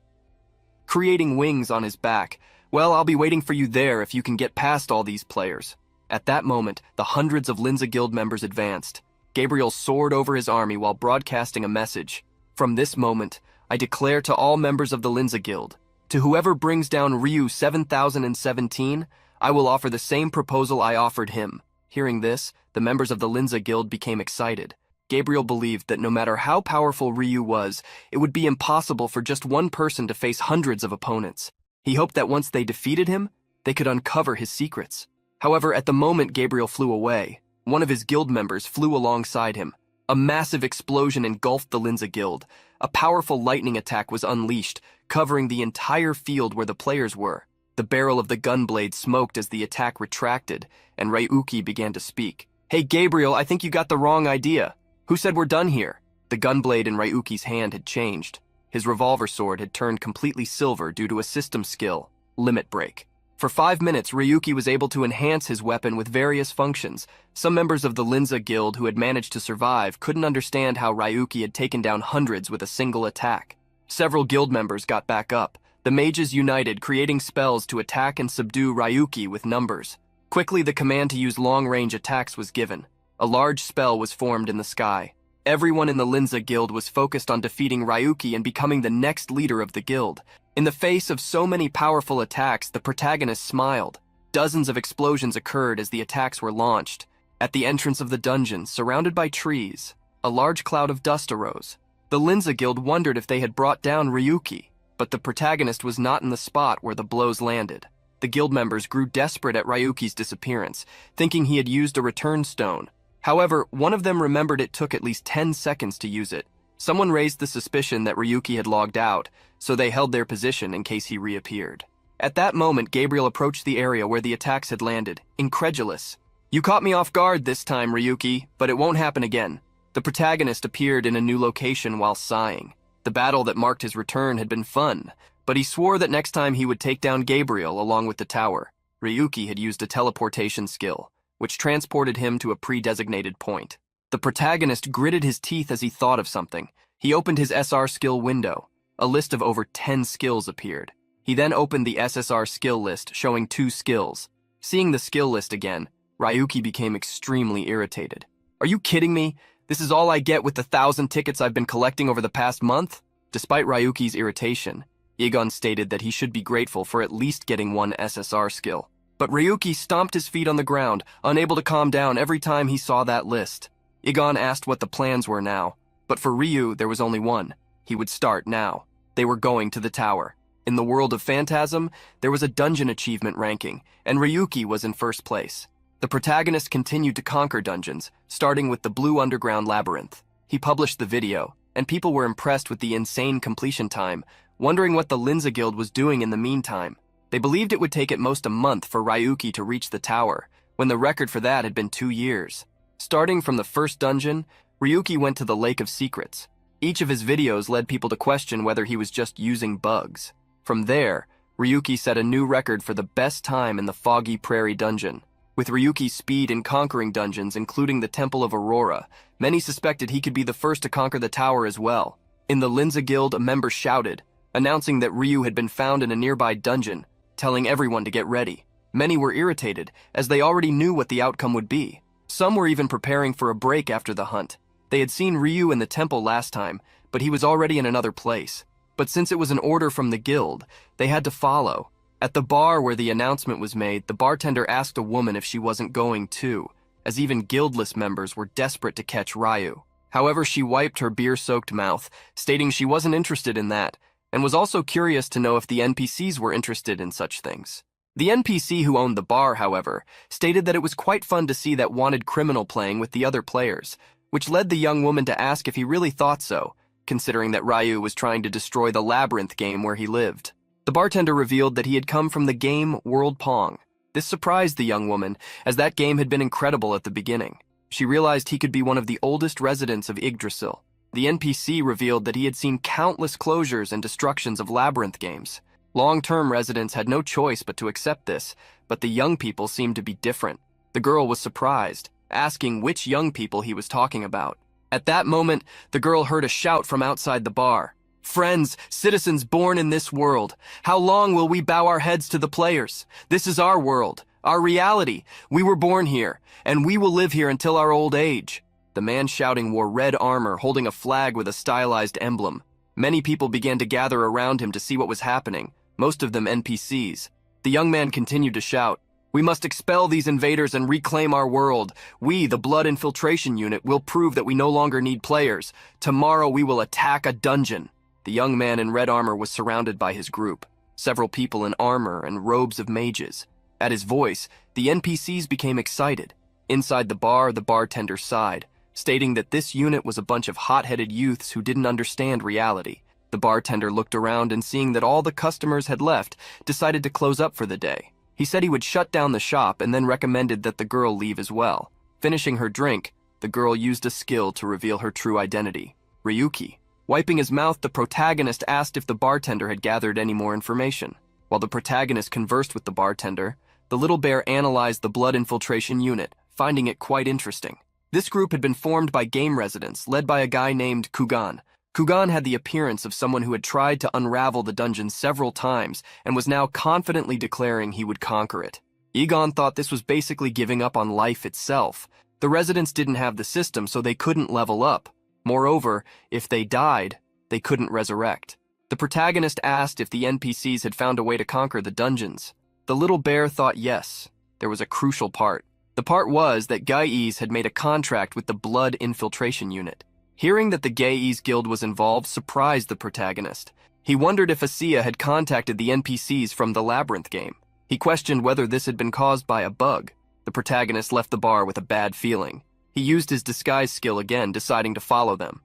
creating wings on his back. Well, I'll be waiting for you there if you can get past all these players. At that moment, the hundreds of Linza Guild members advanced. Gabriel soared over his army while broadcasting a message. From this moment, I declare to all members of the Linza Guild, to whoever brings down Ryu 7017, I will offer the same proposal I offered him. Hearing this, the members of the Linza Guild became excited. Gabriel believed that no matter how powerful Ryu was, it would be impossible for just one person to face hundreds of opponents. He hoped that once they defeated him, they could uncover his secrets. However, at the moment Gabriel flew away, one of his guild members flew alongside him. A massive explosion engulfed the Linza Guild. A powerful lightning attack was unleashed, covering the entire field where the players were. The barrel of the gunblade smoked as the attack retracted, and Ryuki began to speak. Hey Gabriel, I think you got the wrong idea. Who said we're done here? The gunblade in Ryuki's hand had changed. His revolver sword had turned completely silver due to a system skill, Limit Break. For 5 minutes, Ryuki was able to enhance his weapon with various functions. Some members of the Linza Guild who had managed to survive couldn't understand how Ryuki had taken down hundreds with a single attack. Several guild members got back up. The mages united, creating spells to attack and subdue Ryuki with numbers. Quickly, the command to use long-range attacks was given. A large spell was formed in the sky. Everyone in the Linza Guild was focused on defeating Ryuki and becoming the next leader of the guild. In the face of so many powerful attacks, the protagonist smiled. Dozens of explosions occurred as the attacks were launched. At the entrance of the dungeon, surrounded by trees, a large cloud of dust arose. The Linza Guild wondered if they had brought down Ryuki, but the protagonist was not in the spot where the blows landed. The guild members grew desperate at Ryuki's disappearance, thinking he had used a return stone. However, one of them remembered it took at least 10 seconds to use it. Someone raised the suspicion that Ryuki had logged out, so they held their position in case he reappeared. At that moment, Gabriel approached the area where the attacks had landed, incredulous. You caught me off guard this time, Ryuki, but it won't happen again. The protagonist appeared in a new location while sighing. The battle that marked his return had been fun, but he swore that next time he would take down Gabriel along with the tower. Ryuki had used a teleportation skill, which transported him to a pre-designated point. The protagonist gritted his teeth as he thought of something. He opened his SR skill window. A list of over 10 skills appeared. He then opened the SSR skill list, showing 2 skills. Seeing the skill list again, Ryuki became extremely irritated. Are you kidding me? This is all I get with the 1,000 tickets I've been collecting over the past month? Despite Ryuki's irritation, Egon stated that he should be grateful for at least getting 1 SSR skill. But Ryuki stomped his feet on the ground, unable to calm down every time he saw that list. Egon asked what the plans were now, but for Ryu there was only one. He would start now. They were going to the tower. In the world of Phantasm, there was a dungeon achievement ranking, and Ryuki was in first place. The protagonist continued to conquer dungeons, starting with the Blue Underground Labyrinth. He published the video, and people were impressed with the insane completion time, wondering what the Linza Guild was doing in the meantime. They believed it would take at most a month for Ryuki to reach the tower, when the record for that had been 2 years. Starting from the first dungeon, Ryuki went to the Lake of Secrets. Each of his videos led people to question whether he was just using bugs. From there, Ryuki set a new record for the best time in the Foggy Prairie dungeon. With Ryuki's speed in conquering dungeons, including the Temple of Aurora, many suspected he could be the first to conquer the tower as well. In the Linza Guild, a member shouted, announcing that Ryu had been found in a nearby dungeon, telling everyone to get ready. Many were irritated, as they already knew what the outcome would be. Some were even preparing for a break after the hunt. They had seen Ryu in the temple last time, but he was already in another place. But since it was an order from the guild, they had to follow. At the bar where the announcement was made, the bartender asked a woman if she wasn't going too, as even guildless members were desperate to catch Ryu. However, she wiped her beer-soaked mouth, stating she wasn't interested in that, and was also curious to know if the NPCs were interested in such things. The NPC who owned the bar, however, stated that it was quite fun to see that wanted criminal playing with the other players, which led the young woman to ask if he really thought so, considering that Ryu was trying to destroy the labyrinth game where he lived. The bartender revealed that he had come from the game World Pong. This surprised the young woman, as that game had been incredible at the beginning. She realized he could be one of the oldest residents of Yggdrasil. The NPC revealed that he had seen countless closures and destructions of labyrinth games. Long-term residents had no choice but to accept this, but the young people seemed to be different. The girl was surprised, asking which young people he was talking about. At that moment, the girl heard a shout from outside the bar. "Friends, citizens born in this world, how long will we bow our heads to the players? This is our world, our reality. We were born here, and we will live here until our old age." The man shouting wore red armor, holding a flag with a stylized emblem. Many people began to gather around him to see what was happening, most of them NPCs. The young man continued to shout, "We must expel these invaders and reclaim our world. We, the Blood Infiltration Unit, will prove that we no longer need players. Tomorrow we will attack a dungeon." The young man in red armor was surrounded by his group, several people in armor and robes of mages. At his voice, the NPCs became excited. Inside the bar, the bartender sighed, stating that this unit was a bunch of hot-headed youths who didn't understand reality. The bartender looked around and, seeing that all the customers had left, decided to close up for the day. He said he would shut down the shop and then recommended that the girl leave as well. Finishing her drink, the girl used a skill to reveal her true identity, Ryuki. Wiping his mouth, the protagonist asked if the bartender had gathered any more information. While the protagonist conversed with the bartender, the little bear analyzed the Blood Infiltration Unit, finding it quite interesting. This group had been formed by game residents, led by a guy named Kugan. Kugan had the appearance of someone who had tried to unravel the dungeon several times and was now confidently declaring he would conquer it. Egon thought this was basically giving up on life itself. The residents didn't have the system, so they couldn't level up. Moreover, if they died, they couldn't resurrect. The protagonist asked if the NPCs had found a way to conquer the dungeons. The little bear thought yes. There was a crucial part. The part was that Gaes had made a contract with the Blood Infiltration Unit. Hearing that the Gaes Guild was involved surprised the protagonist. He wondered if Asura had contacted the NPCs from the Labyrinth game. He questioned whether this had been caused by a bug. The protagonist left the bar with a bad feeling. He used his disguise skill again, deciding to follow them.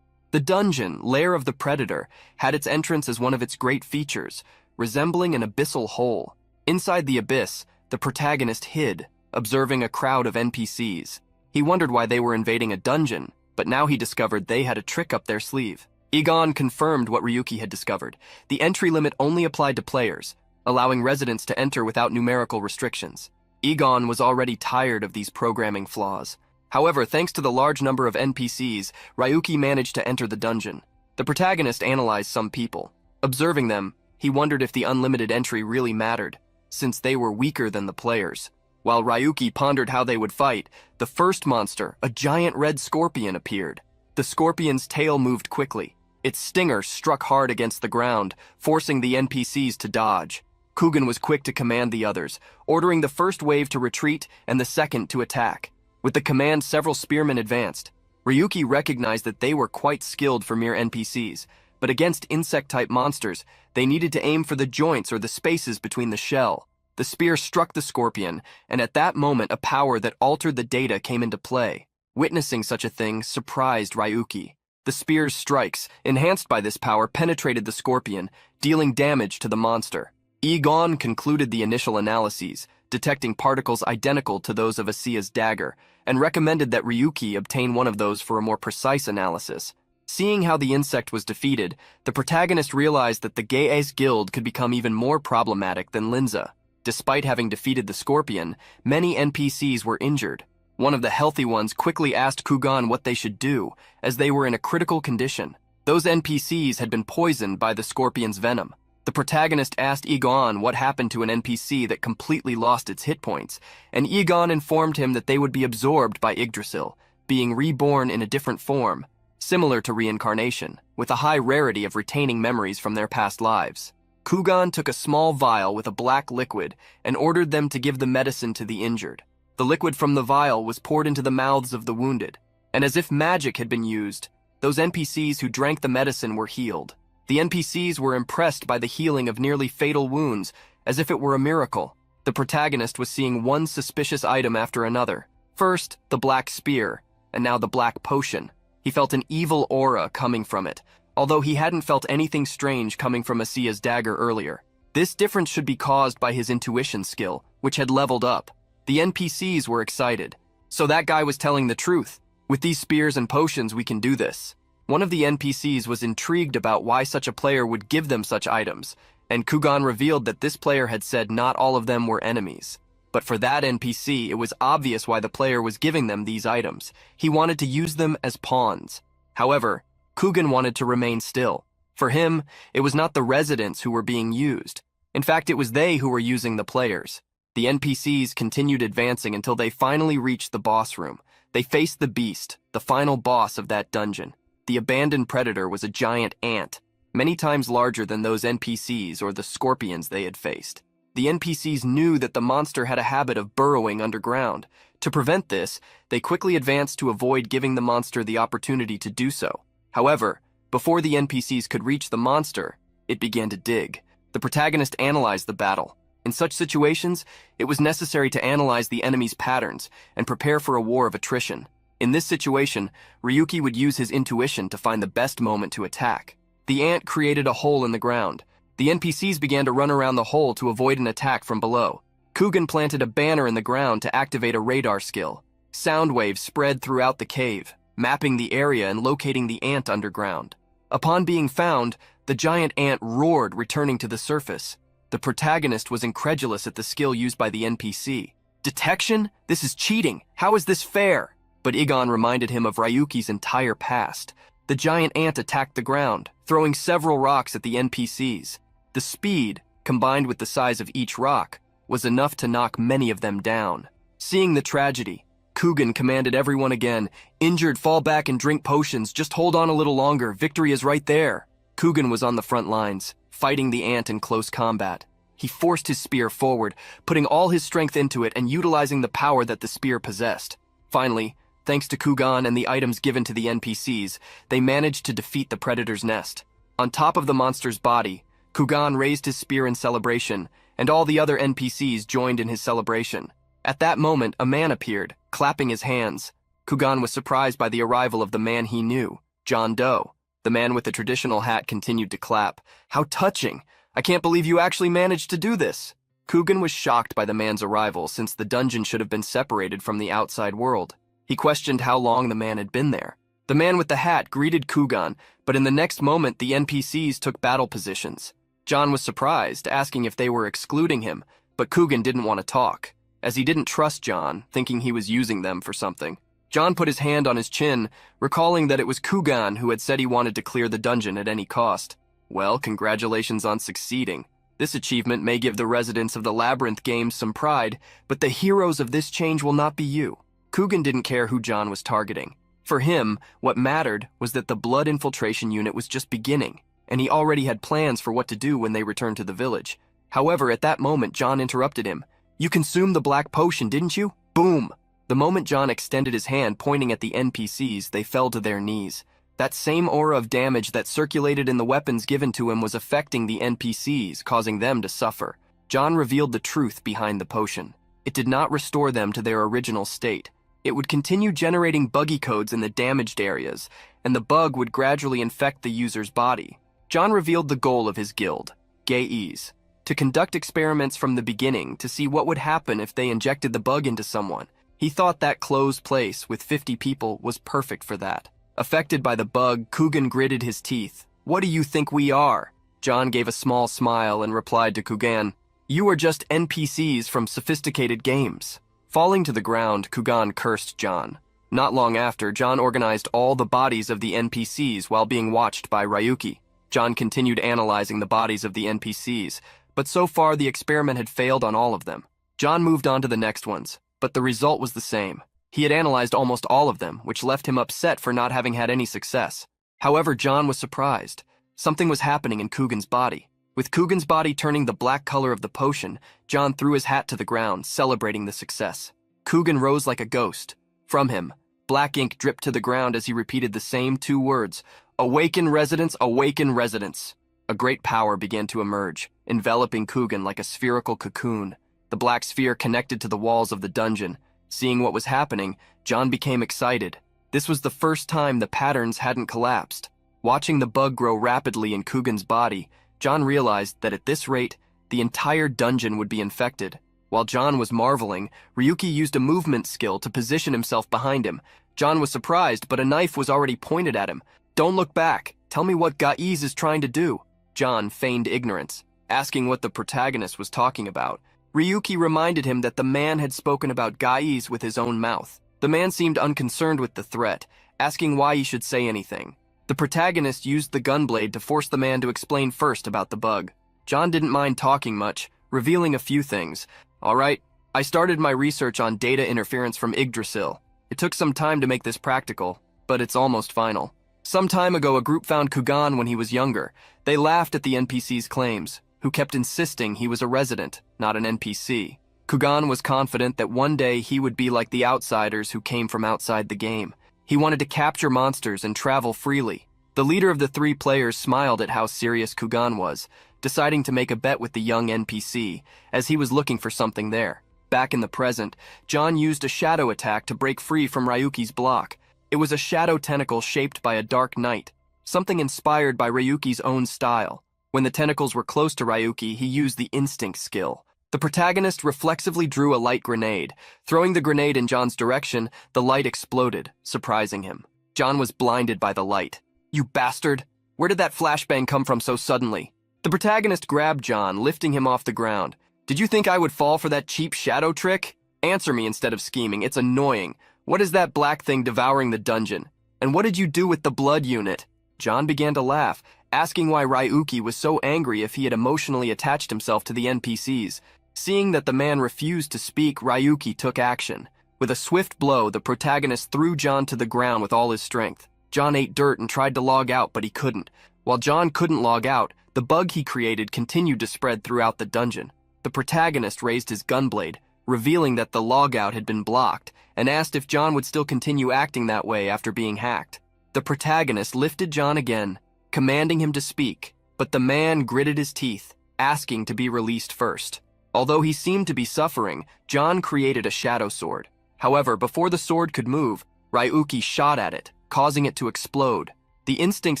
The dungeon, Lair of the Predator, had its entrance as one of its great features, resembling an abyssal hole. Inside the abyss, the protagonist hid, observing a crowd of NPCs. He wondered why they were invading a dungeon, but now he discovered they had a trick up their sleeve. Egon confirmed what Ryuki had discovered. The entry limit only applied to players, allowing residents to enter without numerical restrictions. Egon was already tired of these programming flaws. However, thanks to the large number of NPCs, Ryuki managed to enter the dungeon. The protagonist analyzed some people. Observing them, he wondered if the unlimited entry really mattered, since they were weaker than the players. While Ryuki pondered how they would fight, the first monster, a giant red scorpion, appeared. The scorpion's tail moved quickly. Its stinger struck hard against the ground, forcing the NPCs to dodge. Kugan was quick to command the others, ordering the first wave to retreat and the second to attack. With the command, several spearmen advanced. Ryuki recognized that they were quite skilled for mere NPCs, but against insect-type monsters, they needed to aim for the joints or the spaces between the shell. The spear struck the scorpion, and at that moment a power that altered the data came into play. Witnessing such a thing surprised Ryuki. The spear's strikes, enhanced by this power, penetrated the scorpion, dealing damage to the monster. Egon concluded the initial analyses, detecting particles identical to those of Asura's dagger, and recommended that Ryuki obtain one of those for a more precise analysis. Seeing how the insect was defeated, the protagonist realized that the Gaes Guild could become even more problematic than Linza. Despite having defeated the scorpion, many NPCs were injured. One of the healthy ones quickly asked Kugan what they should do, as they were in a critical condition. Those NPCs had been poisoned by the scorpion's venom. The protagonist asked Egon what happened to an NPC that completely lost its hit points, and Egon informed him that they would be absorbed by Yggdrasil, being reborn in a different form, similar to reincarnation, with a high rarity of retaining memories from their past lives. Kugan took a small vial with a black liquid and ordered them to give the medicine to the injured. The liquid from the vial was poured into the mouths of the wounded, and as if magic had been used, those NPCs who drank the medicine were healed. The NPCs were impressed by the healing of nearly fatal wounds, as if it were a miracle. The protagonist was seeing one suspicious item after another. First, the black spear, and now the black potion. He felt an evil aura coming from it, although he hadn't felt anything strange coming from Asia's dagger earlier. This difference should be caused by his intuition skill, which had leveled up. The NPCs were excited. So that guy was telling the truth. With these spears and potions, we can do this. One of the NPCs was intrigued about why such a player would give them such items, and Kugan revealed that this player had said not all of them were enemies. But for that NPC, it was obvious why the player was giving them these items. He wanted to use them as pawns. However, Kugan wanted to remain still. For him, it was not the residents who were being used. In fact, it was they who were using the players. The NPCs continued advancing until they finally reached the boss room. They faced the beast, the final boss of that dungeon. The abandoned predator was a giant ant, many times larger than those NPCs or the scorpions they had faced. The NPCs knew that the monster had a habit of burrowing underground. To prevent this, they quickly advanced to avoid giving the monster the opportunity to do so. However, before the NPCs could reach the monster, it began to dig. The protagonist analyzed the battle. In such situations, it was necessary to analyze the enemy's patterns and prepare for a war of attrition. In this situation, Ryuki would use his intuition to find the best moment to attack. The ant created a hole in the ground. The NPCs began to run around the hole to avoid an attack from below. Kugan planted a banner in the ground to activate a radar skill. Sound waves spread throughout the cave, mapping the area and locating the ant underground. Upon being found, the giant ant roared, returning to the surface. The protagonist was incredulous at the skill used by the NPC. Detection? This is cheating. How is this fair? But Egon reminded him of Ryuki's entire past. The giant ant attacked the ground, throwing several rocks at the NPCs. The speed, combined with the size of each rock, was enough to knock many of them down. Seeing the tragedy, Kugan commanded everyone again, "Injured, fall back and drink potions. Just hold on a little longer. Victory is right there." Kugan was on the front lines, fighting the ant in close combat. He forced his spear forward, putting all his strength into it and utilizing the power that the spear possessed. Finally, thanks to Kugan and the items given to the NPCs, they managed to defeat the predator's nest. On top of the monster's body, Kugan raised his spear in celebration, and all the other NPCs joined in his celebration. At that moment, a man appeared, clapping his hands. Kugan was surprised by the arrival of the man he knew, John Doe. The man with the traditional hat continued to clap. "How touching! I can't believe you actually managed to do this." Kugan was shocked by the man's arrival, since the dungeon should have been separated from the outside world. He questioned how long the man had been there. The man with the hat greeted Kugan, but in the next moment the NPCs took battle positions. John was surprised, asking if they were excluding him, but Kugan didn't want to talk, as he didn't trust John, thinking he was using them for something. John put his hand on his chin, recalling that it was Kugan who had said he wanted to clear the dungeon at any cost. Well, congratulations on succeeding. This achievement may give the residents of the Labyrinth games some pride, but the heroes of this change will not be you. Kugan didn't care who John was targeting. For him, what mattered was that the blood infiltration unit was just beginning, and he already had plans for what to do when they returned to the village. However, at that moment, John interrupted him. "You consumed the black potion, didn't you?" Boom! The moment John extended his hand pointing at the NPCs, they fell to their knees. That same aura of damage that circulated in the weapons given to him was affecting the NPCs, causing them to suffer. John revealed the truth behind the potion. It did not restore them to their original state. It would continue generating buggy codes in the damaged areas, and the bug would gradually infect the user's body. John revealed the goal of his guild, Gays, to conduct experiments from the beginning to see what would happen if they injected the bug into someone. He thought that closed place with 50 people was perfect for that. Affected by the bug, Kugan gritted his teeth. "What do you think we are?" John gave a small smile and replied to Kugan, "You are just NPCs from sophisticated games." Falling to the ground, Kugan cursed John. Not long after, John organized all the bodies of the NPCs while being watched by Ryuki. John continued analyzing the bodies of the NPCs, but so far the experiment had failed on all of them. John moved on to the next ones, but the result was the same. He had analyzed almost all of them, which left him upset for not having had any success. However, John was surprised. Something was happening in Kugan's body. With Kugan's body turning the black color of the potion, John threw his hat to the ground, celebrating the success. Kugan rose like a ghost. From him, black ink dripped to the ground as he repeated the same two words, "Awaken residents, awaken residents." A great power began to emerge, enveloping Kugan like a spherical cocoon. The black sphere connected to the walls of the dungeon. Seeing what was happening, John became excited. This was the first time the patterns hadn't collapsed. Watching the bug grow rapidly in Kugan's body, John realized that at this rate, the entire dungeon would be infected. While John was marveling, Ryuki used a movement skill to position himself behind him. John was surprised, but a knife was already pointed at him. "Don't look back. Tell me what Gaiz is trying to do." John feigned ignorance, asking what the protagonist was talking about. Ryuki reminded him that the man had spoken about Gaiz with his own mouth. The man seemed unconcerned with the threat, asking why he should say anything. The protagonist used the gunblade to force the man to explain first about the bug. John didn't mind talking much, revealing a few things. "All right, I started my research on data interference from Yggdrasil. It took some time to make this practical, but it's almost final. Some time ago, a group found Kugan when he was younger. They laughed at the NPC's claims, who kept insisting he was a resident, not an NPC. Kugan was confident that one day he would be like the outsiders who came from outside the game. He wanted to capture monsters and travel freely. The leader of the three players smiled at how serious Kugan was, deciding to make a bet with the young NPC, as he was looking for something there. Back in the present, John used a shadow attack to break free from Ryuki's block. It was a shadow tentacle shaped by a dark knight, something inspired by Ryuki's own style. When the tentacles were close to Ryuki, he used the instinct skill. The protagonist reflexively drew a light grenade. Throwing the grenade in John's direction, the light exploded, surprising him. John was blinded by the light. "You bastard! Where did that flashbang come from so suddenly?" The protagonist grabbed John, lifting him off the ground. "Did you think I would fall for that cheap shadow trick? Answer me instead of scheming. It's annoying. What is that black thing devouring the dungeon? And what did you do with the blood unit?" John began to laugh, asking why Ryuki was so angry if he had emotionally attached himself to the NPCs. Seeing that the man refused to speak, Ryuki took action. With a swift blow, the protagonist threw John to the ground with all his strength. John ate dirt and tried to log out, but he couldn't. While John couldn't log out, the bug he created continued to spread throughout the dungeon. The protagonist raised his gunblade, revealing that the logout had been blocked, and asked if John would still continue acting that way after being hacked. The protagonist lifted John again, commanding him to speak, but the man gritted his teeth, asking to be released first. Although he seemed to be suffering, John created a shadow sword. However, before the sword could move, Ryuki shot at it, causing it to explode. The instinct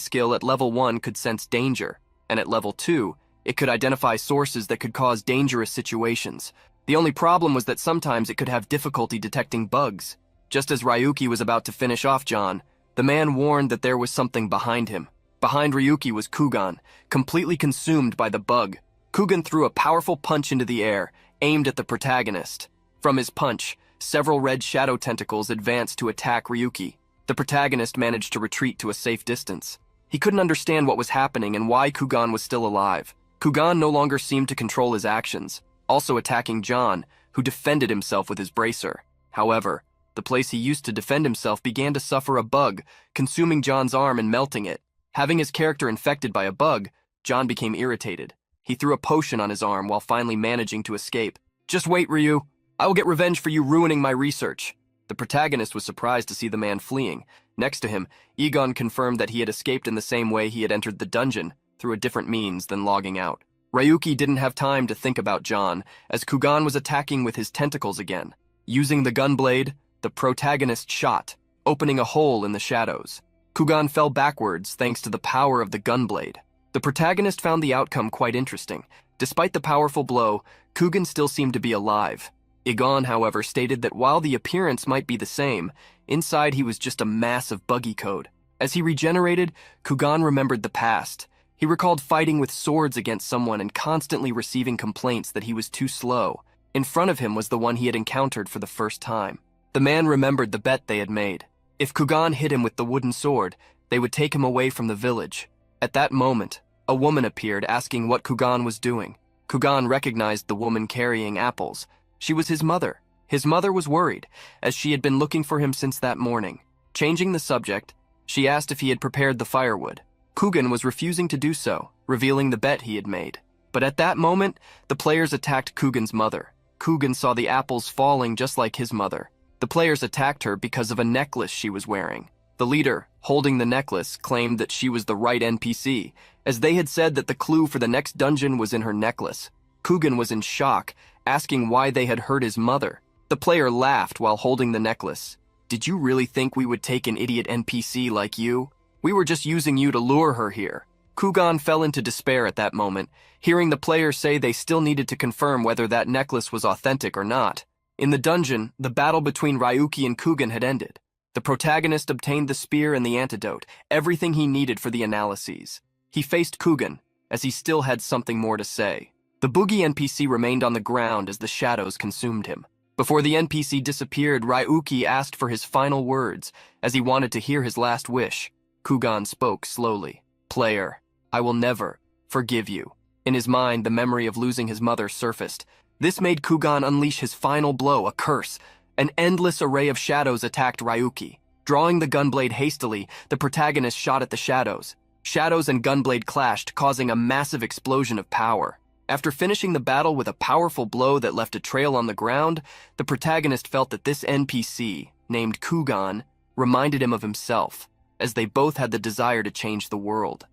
skill at level 1 could sense danger, and at level 2, it could identify sources that could cause dangerous situations. The only problem was that sometimes it could have difficulty detecting bugs. Just as Ryuki was about to finish off John, the man warned that there was something behind him. Behind Ryuki was Kugan, completely consumed by the bug. Kugan threw a powerful punch into the air, aimed at the protagonist. From his punch, several red shadow tentacles advanced to attack Ryuki. The protagonist managed to retreat to a safe distance. He couldn't understand what was happening and why Kugan was still alive. Kugan no longer seemed to control his actions, also attacking John, who defended himself with his bracer. However, the place he used to defend himself began to suffer a bug, consuming John's arm and melting it. Having his character infected by a bug, John became irritated. He threw a potion on his arm while finally managing to escape. "Just wait, Ryu. I will get revenge for you ruining my research." The protagonist was surprised to see the man fleeing. Next to him, Egon confirmed that he had escaped in the same way he had entered the dungeon, through a different means than logging out. Ryuki didn't have time to think about John, as Kugan was attacking with his tentacles again. Using the gunblade, the protagonist shot, opening a hole in the shadows. Kugan fell backwards thanks to the power of the gunblade. The protagonist found the outcome quite interesting. Despite the powerful blow, Kugan still seemed to be alive. Egon, however, stated that while the appearance might be the same, inside he was just a mass of buggy code. As he regenerated, Kugan remembered the past. He recalled fighting with swords against someone and constantly receiving complaints that he was too slow. In front of him was the one he had encountered for the first time. The man remembered the bet they had made. If Kugan hit him with the wooden sword, they would take him away from the village. At that moment, a woman appeared asking what Kugan was doing. Kugan recognized the woman carrying apples. She was his mother. His mother was worried, as she had been looking for him since that morning. Changing the subject, she asked if he had prepared the firewood. Kugan was refusing to do so, revealing the bet he had made. But at that moment, the players attacked Kugan's mother. Kugan saw the apples falling just like his mother. The players attacked her because of a necklace she was wearing. The leader, holding the necklace, claimed that she was the right NPC, as they had said that the clue for the next dungeon was in her necklace. Kugan was in shock, asking why they had hurt his mother. The player laughed while holding the necklace. "Did you really think we would take an idiot NPC like you? We were just using you to lure her here." Kugan fell into despair at that moment, hearing the players say they still needed to confirm whether that necklace was authentic or not. In the dungeon, the battle between Ryuki and Kugan had ended. The protagonist obtained the spear and the antidote, everything he needed for the analyses. He faced Kugan, as he still had something more to say. The boogie NPC remained on the ground as the shadows consumed him. Before the NPC disappeared, Ryuki asked for his final words, as he wanted to hear his last wish. Kugan spoke slowly. "Player, I will never forgive you." In his mind, the memory of losing his mother surfaced. This made Kugan unleash his final blow, a curse. An endless array of shadows attacked Ryuki. Drawing the gunblade hastily, the protagonist shot at the shadows. Shadows and gunblade clashed, causing a massive explosion of power. After finishing the battle with a powerful blow that left a trail on the ground, the protagonist felt that this NPC, named Kugan, reminded him of himself, as they both had the desire to change the world.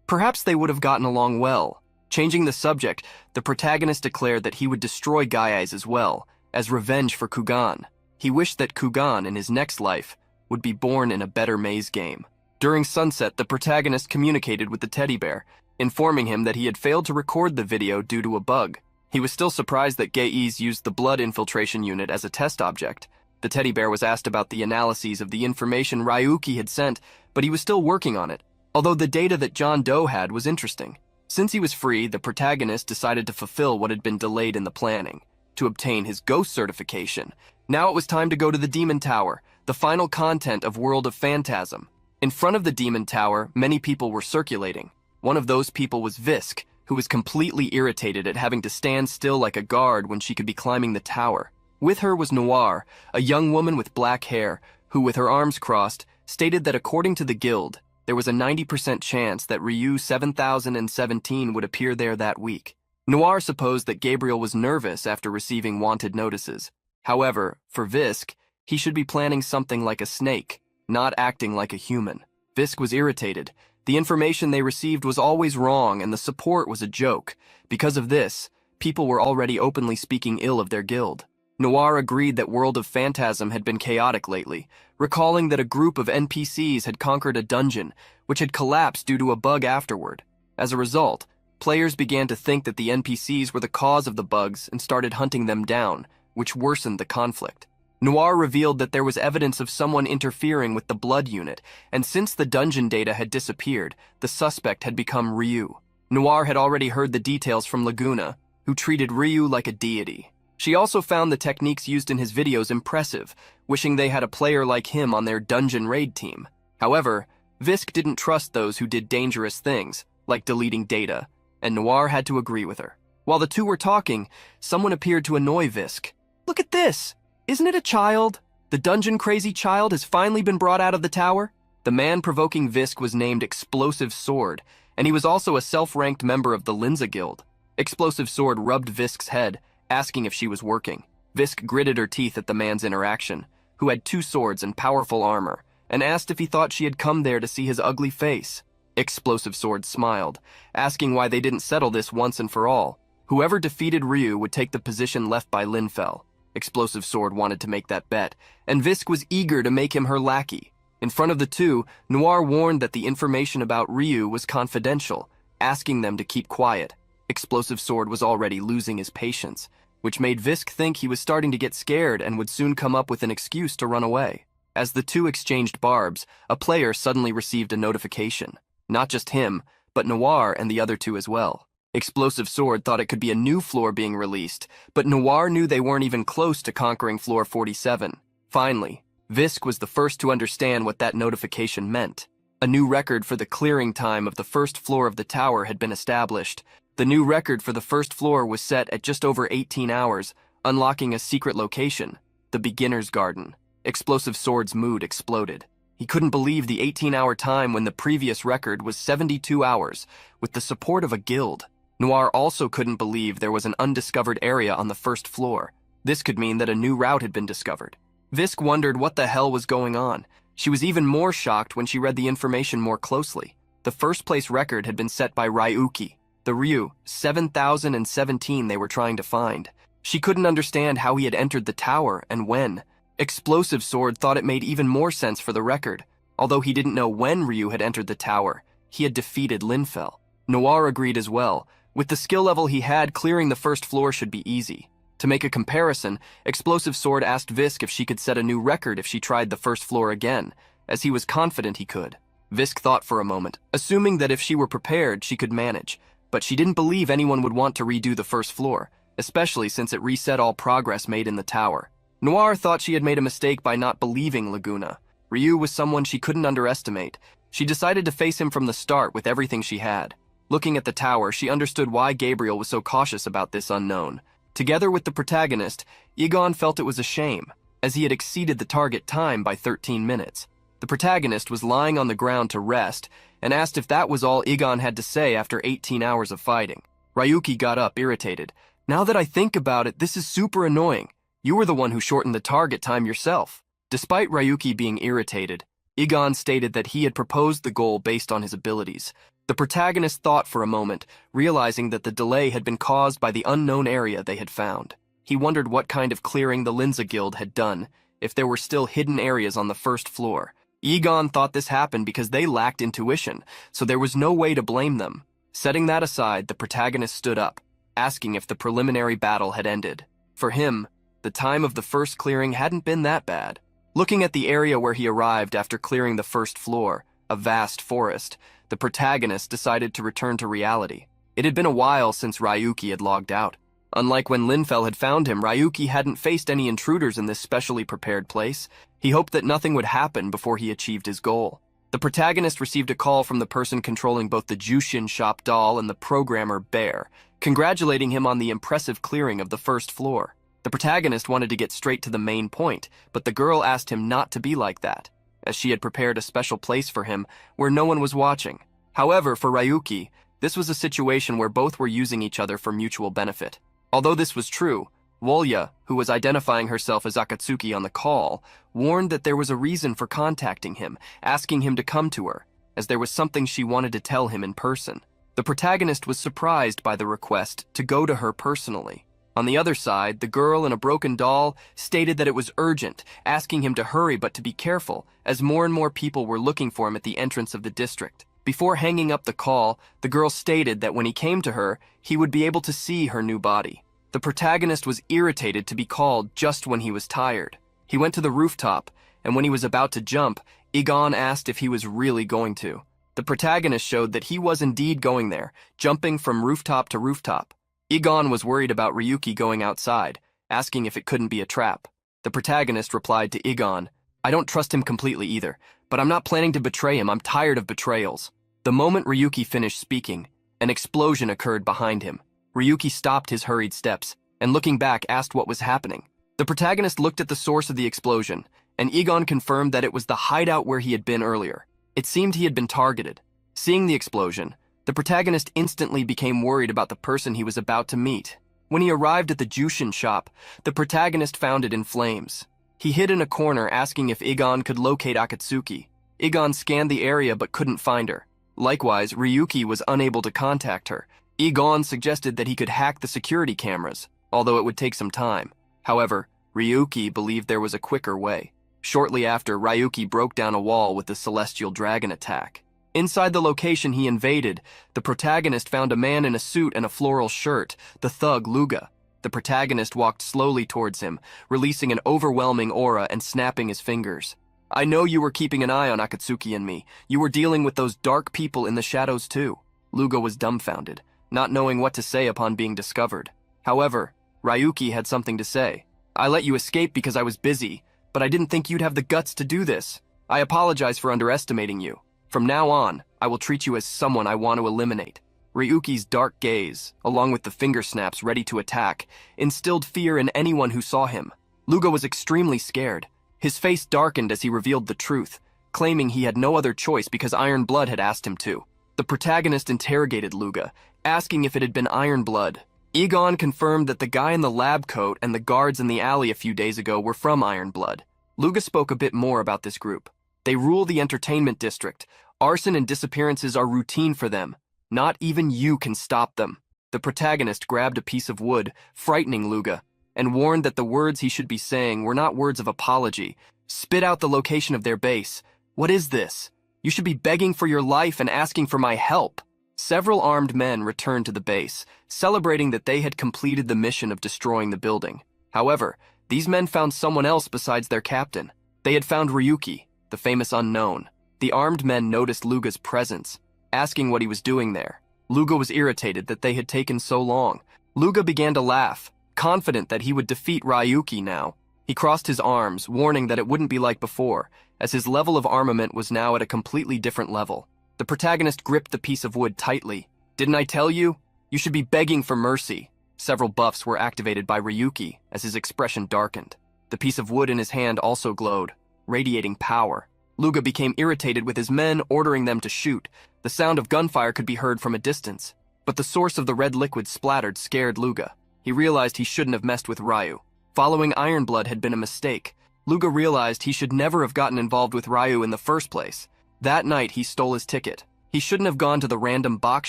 Perhaps they would have gotten along well. Changing the subject, the protagonist declared that he would destroy Gaiais as well, as revenge for Kugan. He wished that Kugan, in his next life, would be born in a better maze game. During sunset, the protagonist communicated with the teddy bear, informing him that he had failed to record the video due to a bug. He was still surprised that Gaiais used the blood infiltration unit as a test object. The teddy bear was asked about the analyses of the information Ryuki had sent, but he was still working on it, although the data that John Doe had was interesting. Since he was free, the protagonist decided to fulfill what had been delayed in the planning, to obtain his ghost certification. Now it was time to go to the Demon Tower, the final content of World of Phantasm. In front of the Demon Tower, many people were circulating. One of those people was Visk, who was completely irritated at having to stand still like a guard when she could be climbing the tower. With her was Noir, a young woman with black hair, who, with her arms crossed, stated that according to the guild, there was a 90% chance that Ryu 7017 would appear there that week. Noir supposed that Gabriel was nervous after receiving wanted notices. However, for Visk, he should be planning something like a snake, not acting like a human. Visk was irritated. The information they received was always wrong and the support was a joke. Because of this, people were already openly speaking ill of their guild. Noir agreed that World of Phantasm had been chaotic lately, recalling that a group of NPCs had conquered a dungeon, which had collapsed due to a bug afterward. As a result, players began to think that the NPCs were the cause of the bugs and started hunting them down, which worsened the conflict. Noir revealed that there was evidence of someone interfering with the blood unit, and since the dungeon data had disappeared, the suspect had become Ryu. Noir had already heard the details from Laguna, who treated Ryu like a deity. She also found the techniques used in his videos impressive, wishing they had a player like him on their dungeon raid team. However, Visk didn't trust those who did dangerous things, like deleting data, and Noir had to agree with her. While the two were talking, someone appeared to annoy Visk. "Look at this! Isn't it a child? The dungeon-crazy child has finally been brought out of the tower." The man provoking Visk was named Explosive Sword, and he was also a self-ranked member of the Linza Guild. Explosive Sword rubbed Visk's head, asking if she was working. Visk gritted her teeth at the man's interaction, who had 2 swords and powerful armor, and asked if he thought she had come there to see his ugly face. Explosive Sword smiled, asking why they didn't settle this once and for all. Whoever defeated Ryu would take the position left by Linfell. Explosive Sword wanted to make that bet, and Visk was eager to make him her lackey. In front of the two, Noir warned that the information about Ryu was confidential, asking them to keep quiet. Explosive Sword was already losing his patience, which made Visk think he was starting to get scared and would soon come up with an excuse to run away. As the two exchanged barbs, a player suddenly received a notification. Not just him, but Noir and the other two as well. Explosive Sword thought it could be a new floor being released, but Noir knew they weren't even close to conquering floor 47. Finally, Visk was the first to understand what that notification meant. A new record for the clearing time of the first floor of the tower had been established. The new record for the first floor was set at just over 18 hours, unlocking a secret location, the beginner's garden. Explosive Sword's mood exploded. He couldn't believe the 18-hour time when the previous record was 72 hours, with the support of a guild. Noir also couldn't believe there was an undiscovered area on the first floor. This could mean that a new route had been discovered. Visk wondered what the hell was going on. She was even more shocked when she read the information more closely. The first place record had been set by Ryuki, the Ryu, 7,017 they were trying to find. She couldn't understand how he had entered the tower and when. Explosive Sword thought it made even more sense for the record. Although he didn't know when Ryu had entered the tower, he had defeated Linfell. Noir agreed as well. With the skill level he had, clearing the first floor should be easy. To make a comparison, Explosive Sword asked Visk if she could set a new record if she tried the first floor again, as he was confident he could. Visk thought for a moment, assuming that if she were prepared, she could manage, but she didn't believe anyone would want to redo the first floor, especially since it reset all progress made in the tower. Noir thought she had made a mistake by not believing Laguna. Ryu was someone she couldn't underestimate. She decided to face him from the start with everything she had. Looking at the tower, she understood why Gabriel was so cautious about this unknown. Together with the protagonist, Egon felt it was a shame, as he had exceeded the target time by 13 minutes. The protagonist was lying on the ground to rest, and asked if that was all Egon had to say after 18 hours of fighting. Ryuki got up, irritated. "Now that I think about it, this is super annoying. You were the one who shortened the target time yourself." Despite Ryuki being irritated, Egon stated that he had proposed the goal based on his abilities. The protagonist thought for a moment, realizing that the delay had been caused by the unknown area they had found. He wondered what kind of clearing the Linza Guild had done, if there were still hidden areas on the first floor. Egon thought this happened because they lacked intuition, so there was no way to blame them. Setting that aside, the protagonist stood up, asking if the preliminary battle had ended. For him, the time of the first clearing hadn't been that bad. Looking at the area where he arrived after clearing the first floor, a vast forest, the protagonist decided to return to reality. It had been a while since Ryuki had logged out. Unlike when Linfell had found him, Ryuki hadn't faced any intruders in this specially prepared place. He hoped that nothing would happen before he achieved his goal. The protagonist received a call from the person controlling both the Jushin shop doll and the programmer Bear, congratulating him on the impressive clearing of the first floor. The protagonist wanted to get straight to the main point, but the girl asked him not to be like that, as she had prepared a special place for him where no one was watching. However, for Ryuki, this was a situation where both were using each other for mutual benefit. Although this was true, Wolya, who was identifying herself as Akatsuki on the call, warned that there was a reason for contacting him, asking him to come to her, as there was something she wanted to tell him in person. The protagonist was surprised by the request to go to her personally. On the other side, the girl in a broken doll stated that it was urgent, asking him to hurry but to be careful, as more and more people were looking for him at the entrance of the district. Before hanging up the call, the girl stated that when he came to her, he would be able to see her new body. The protagonist was irritated to be called just when he was tired. He went to the rooftop, and when he was about to jump, Egon asked if he was really going to. The protagonist showed that he was indeed going there, jumping from rooftop to rooftop. Egon was worried about Ryuki going outside, asking if it couldn't be a trap. The protagonist replied to Egon, "I don't trust him completely either, but I'm not planning to betray him. I'm tired of betrayals." The moment Ryuki finished speaking, an explosion occurred behind him. Ryuki stopped his hurried steps, and looking back asked what was happening. The protagonist looked at the source of the explosion, and Egon confirmed that it was the hideout where he had been earlier. It seemed he had been targeted. Seeing the explosion, the protagonist instantly became worried about the person he was about to meet. When he arrived at the Jushin shop, the protagonist found it in flames. He hid in a corner asking if Egon could locate Akatsuki. Egon scanned the area but couldn't find her. Likewise, Ryuki was unable to contact her. Egon suggested that he could hack the security cameras, although it would take some time. However, Ryuki believed there was a quicker way. Shortly after, Ryuki broke down a wall with the Celestial Dragon attack. Inside the location he invaded, the protagonist found a man in a suit and a floral shirt, the thug Luga. The protagonist walked slowly towards him, releasing an overwhelming aura and snapping his fingers. "I know you were keeping an eye on Akatsuki and me. You were dealing with those dark people in the shadows too." Luga was dumbfounded, not knowing what to say upon being discovered. However, Ryuki had something to say. "I let you escape because I was busy, but I didn't think you'd have the guts to do this. I apologize for underestimating you." From now on, I will treat you as someone I want to eliminate. Ryuki's dark gaze, along with the finger snaps ready to attack, instilled fear in anyone who saw him. Luga was extremely scared. His face darkened as he revealed the truth, claiming he had no other choice because Iron Blood had asked him to. The protagonist interrogated Luga, asking if it had been Iron Blood. Egon confirmed that the guy in the lab coat and the guards in the alley a few days ago were from Iron Blood. Luga spoke a bit more about this group. They rule the entertainment district. Arson and disappearances are routine for them. Not even you can stop them. The protagonist grabbed a piece of wood, frightening Luga, and warned that the words he should be saying were not words of apology. Spit out the location of their base. What is this? You should be begging for your life and asking for my help. Several armed men returned to the base, celebrating that they had completed the mission of destroying the building. However, these men found someone else besides their captain. They had found Ryuki, the famous unknown. The armed men noticed Luga's presence, asking what he was doing there. Luga was irritated that they had taken so long. Luga began to laugh, confident that he would defeat Ryuki now. He crossed his arms, warning that it wouldn't be like before, as his level of armament was now at a completely different level. The protagonist gripped the piece of wood tightly. Didn't I tell you? You should be begging for mercy. Several buffs were activated by Ryuki as his expression darkened. The piece of wood in his hand also glowed, radiating power. Luga became irritated with his men, ordering them to shoot. The sound of gunfire could be heard from a distance, but the source of the red liquid splattered scared Luga. He realized he shouldn't have messed with Ryu. Following Iron Blood had been a mistake. Luga realized he should never have gotten involved with Ryu in the first place. That night, he stole his ticket. He shouldn't have gone to the random box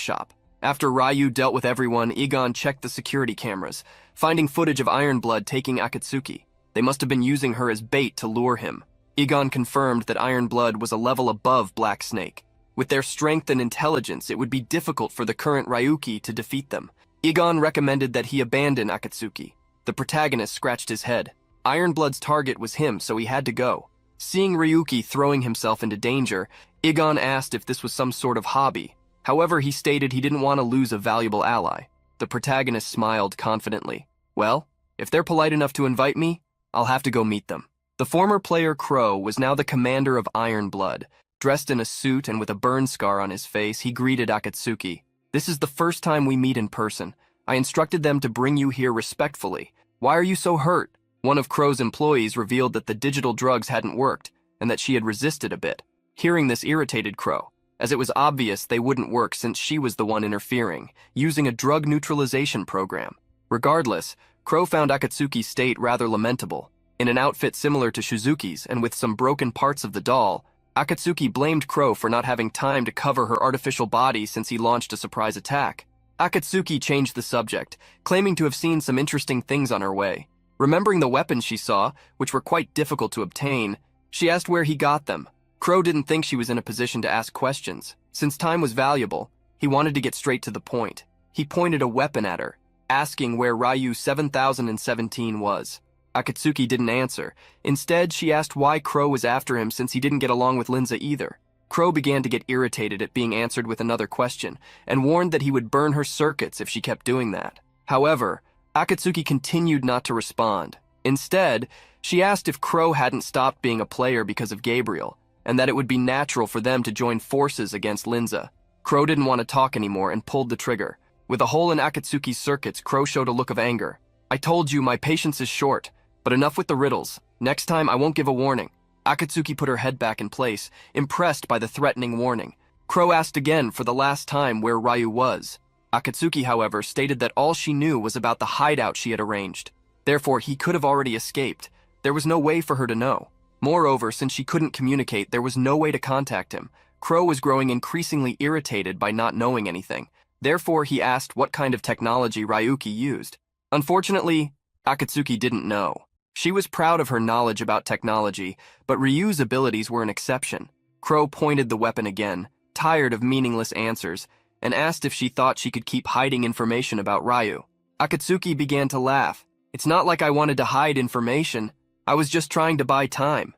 shop. After Ryu dealt with everyone, Egon checked the security cameras, finding footage of Iron Blood taking Akatsuki. They must have been using her as bait to lure him. Egon confirmed that Iron Blood was a level above Black Snake. With their strength and intelligence, it would be difficult for the current Ryuki to defeat them. Egon recommended that he abandon Akatsuki. The protagonist scratched his head. Iron Blood's target was him, so he had to go. Seeing Ryuki throwing himself into danger, Egon asked if this was some sort of hobby. However, he stated he didn't want to lose a valuable ally. The protagonist smiled confidently. Well, if they're polite enough to invite me, I'll have to go meet them. The former player Crow was now the commander of Iron Blood. Dressed in a suit and with a burn scar on his face, he greeted Akatsuki. This is the first time we meet in person. I instructed them to bring you here respectfully. Why are you so hurt? One of Crow's employees revealed that the digital drugs hadn't worked and that she had resisted a bit. Hearing this irritated Crow, as it was obvious they wouldn't work since she was the one interfering, using a drug neutralization program. Regardless, Crow found Akatsuki's state rather lamentable. In an outfit similar to Shizuki's and with some broken parts of the doll, Akatsuki blamed Crow for not having time to cover her artificial body since he launched a surprise attack. Akatsuki changed the subject, claiming to have seen some interesting things on her way. Remembering the weapons she saw, which were quite difficult to obtain, she asked where he got them. Crow didn't think she was in a position to ask questions. Since time was valuable, he wanted to get straight to the point. He pointed a weapon at her, asking where Ryu 7017 was. Akatsuki didn't answer. Instead, she asked why Crow was after him since he didn't get along with Linza either. Crow began to get irritated at being answered with another question, and warned that he would burn her circuits if she kept doing that. However, Akatsuki continued not to respond. Instead, she asked if Crow hadn't stopped being a player because of Gabriel, and that it would be natural for them to join forces against Linza. Crow didn't want to talk anymore and pulled the trigger. With a hole in Akatsuki's circuits, Crow showed a look of anger. I told you my patience is short, but enough with the riddles. Next time I won't give a warning. Akatsuki put her head back in place, impressed by the threatening warning. Crow asked again for the last time where Ryu was. Akatsuki, however, stated that all she knew was about the hideout she had arranged. Therefore, he could have already escaped. There was no way for her to know. Moreover, since she couldn't communicate, there was no way to contact him. Crow was growing increasingly irritated by not knowing anything. Therefore, he asked what kind of technology Ryuki used. Unfortunately, Akatsuki didn't know. She was proud of her knowledge about technology, but Ryu's abilities were an exception. Crow pointed the weapon again, tired of meaningless answers, and asked if she thought she could keep hiding information about Ryu. Akatsuki began to laugh. It's not like I wanted to hide information. I was just trying to buy time.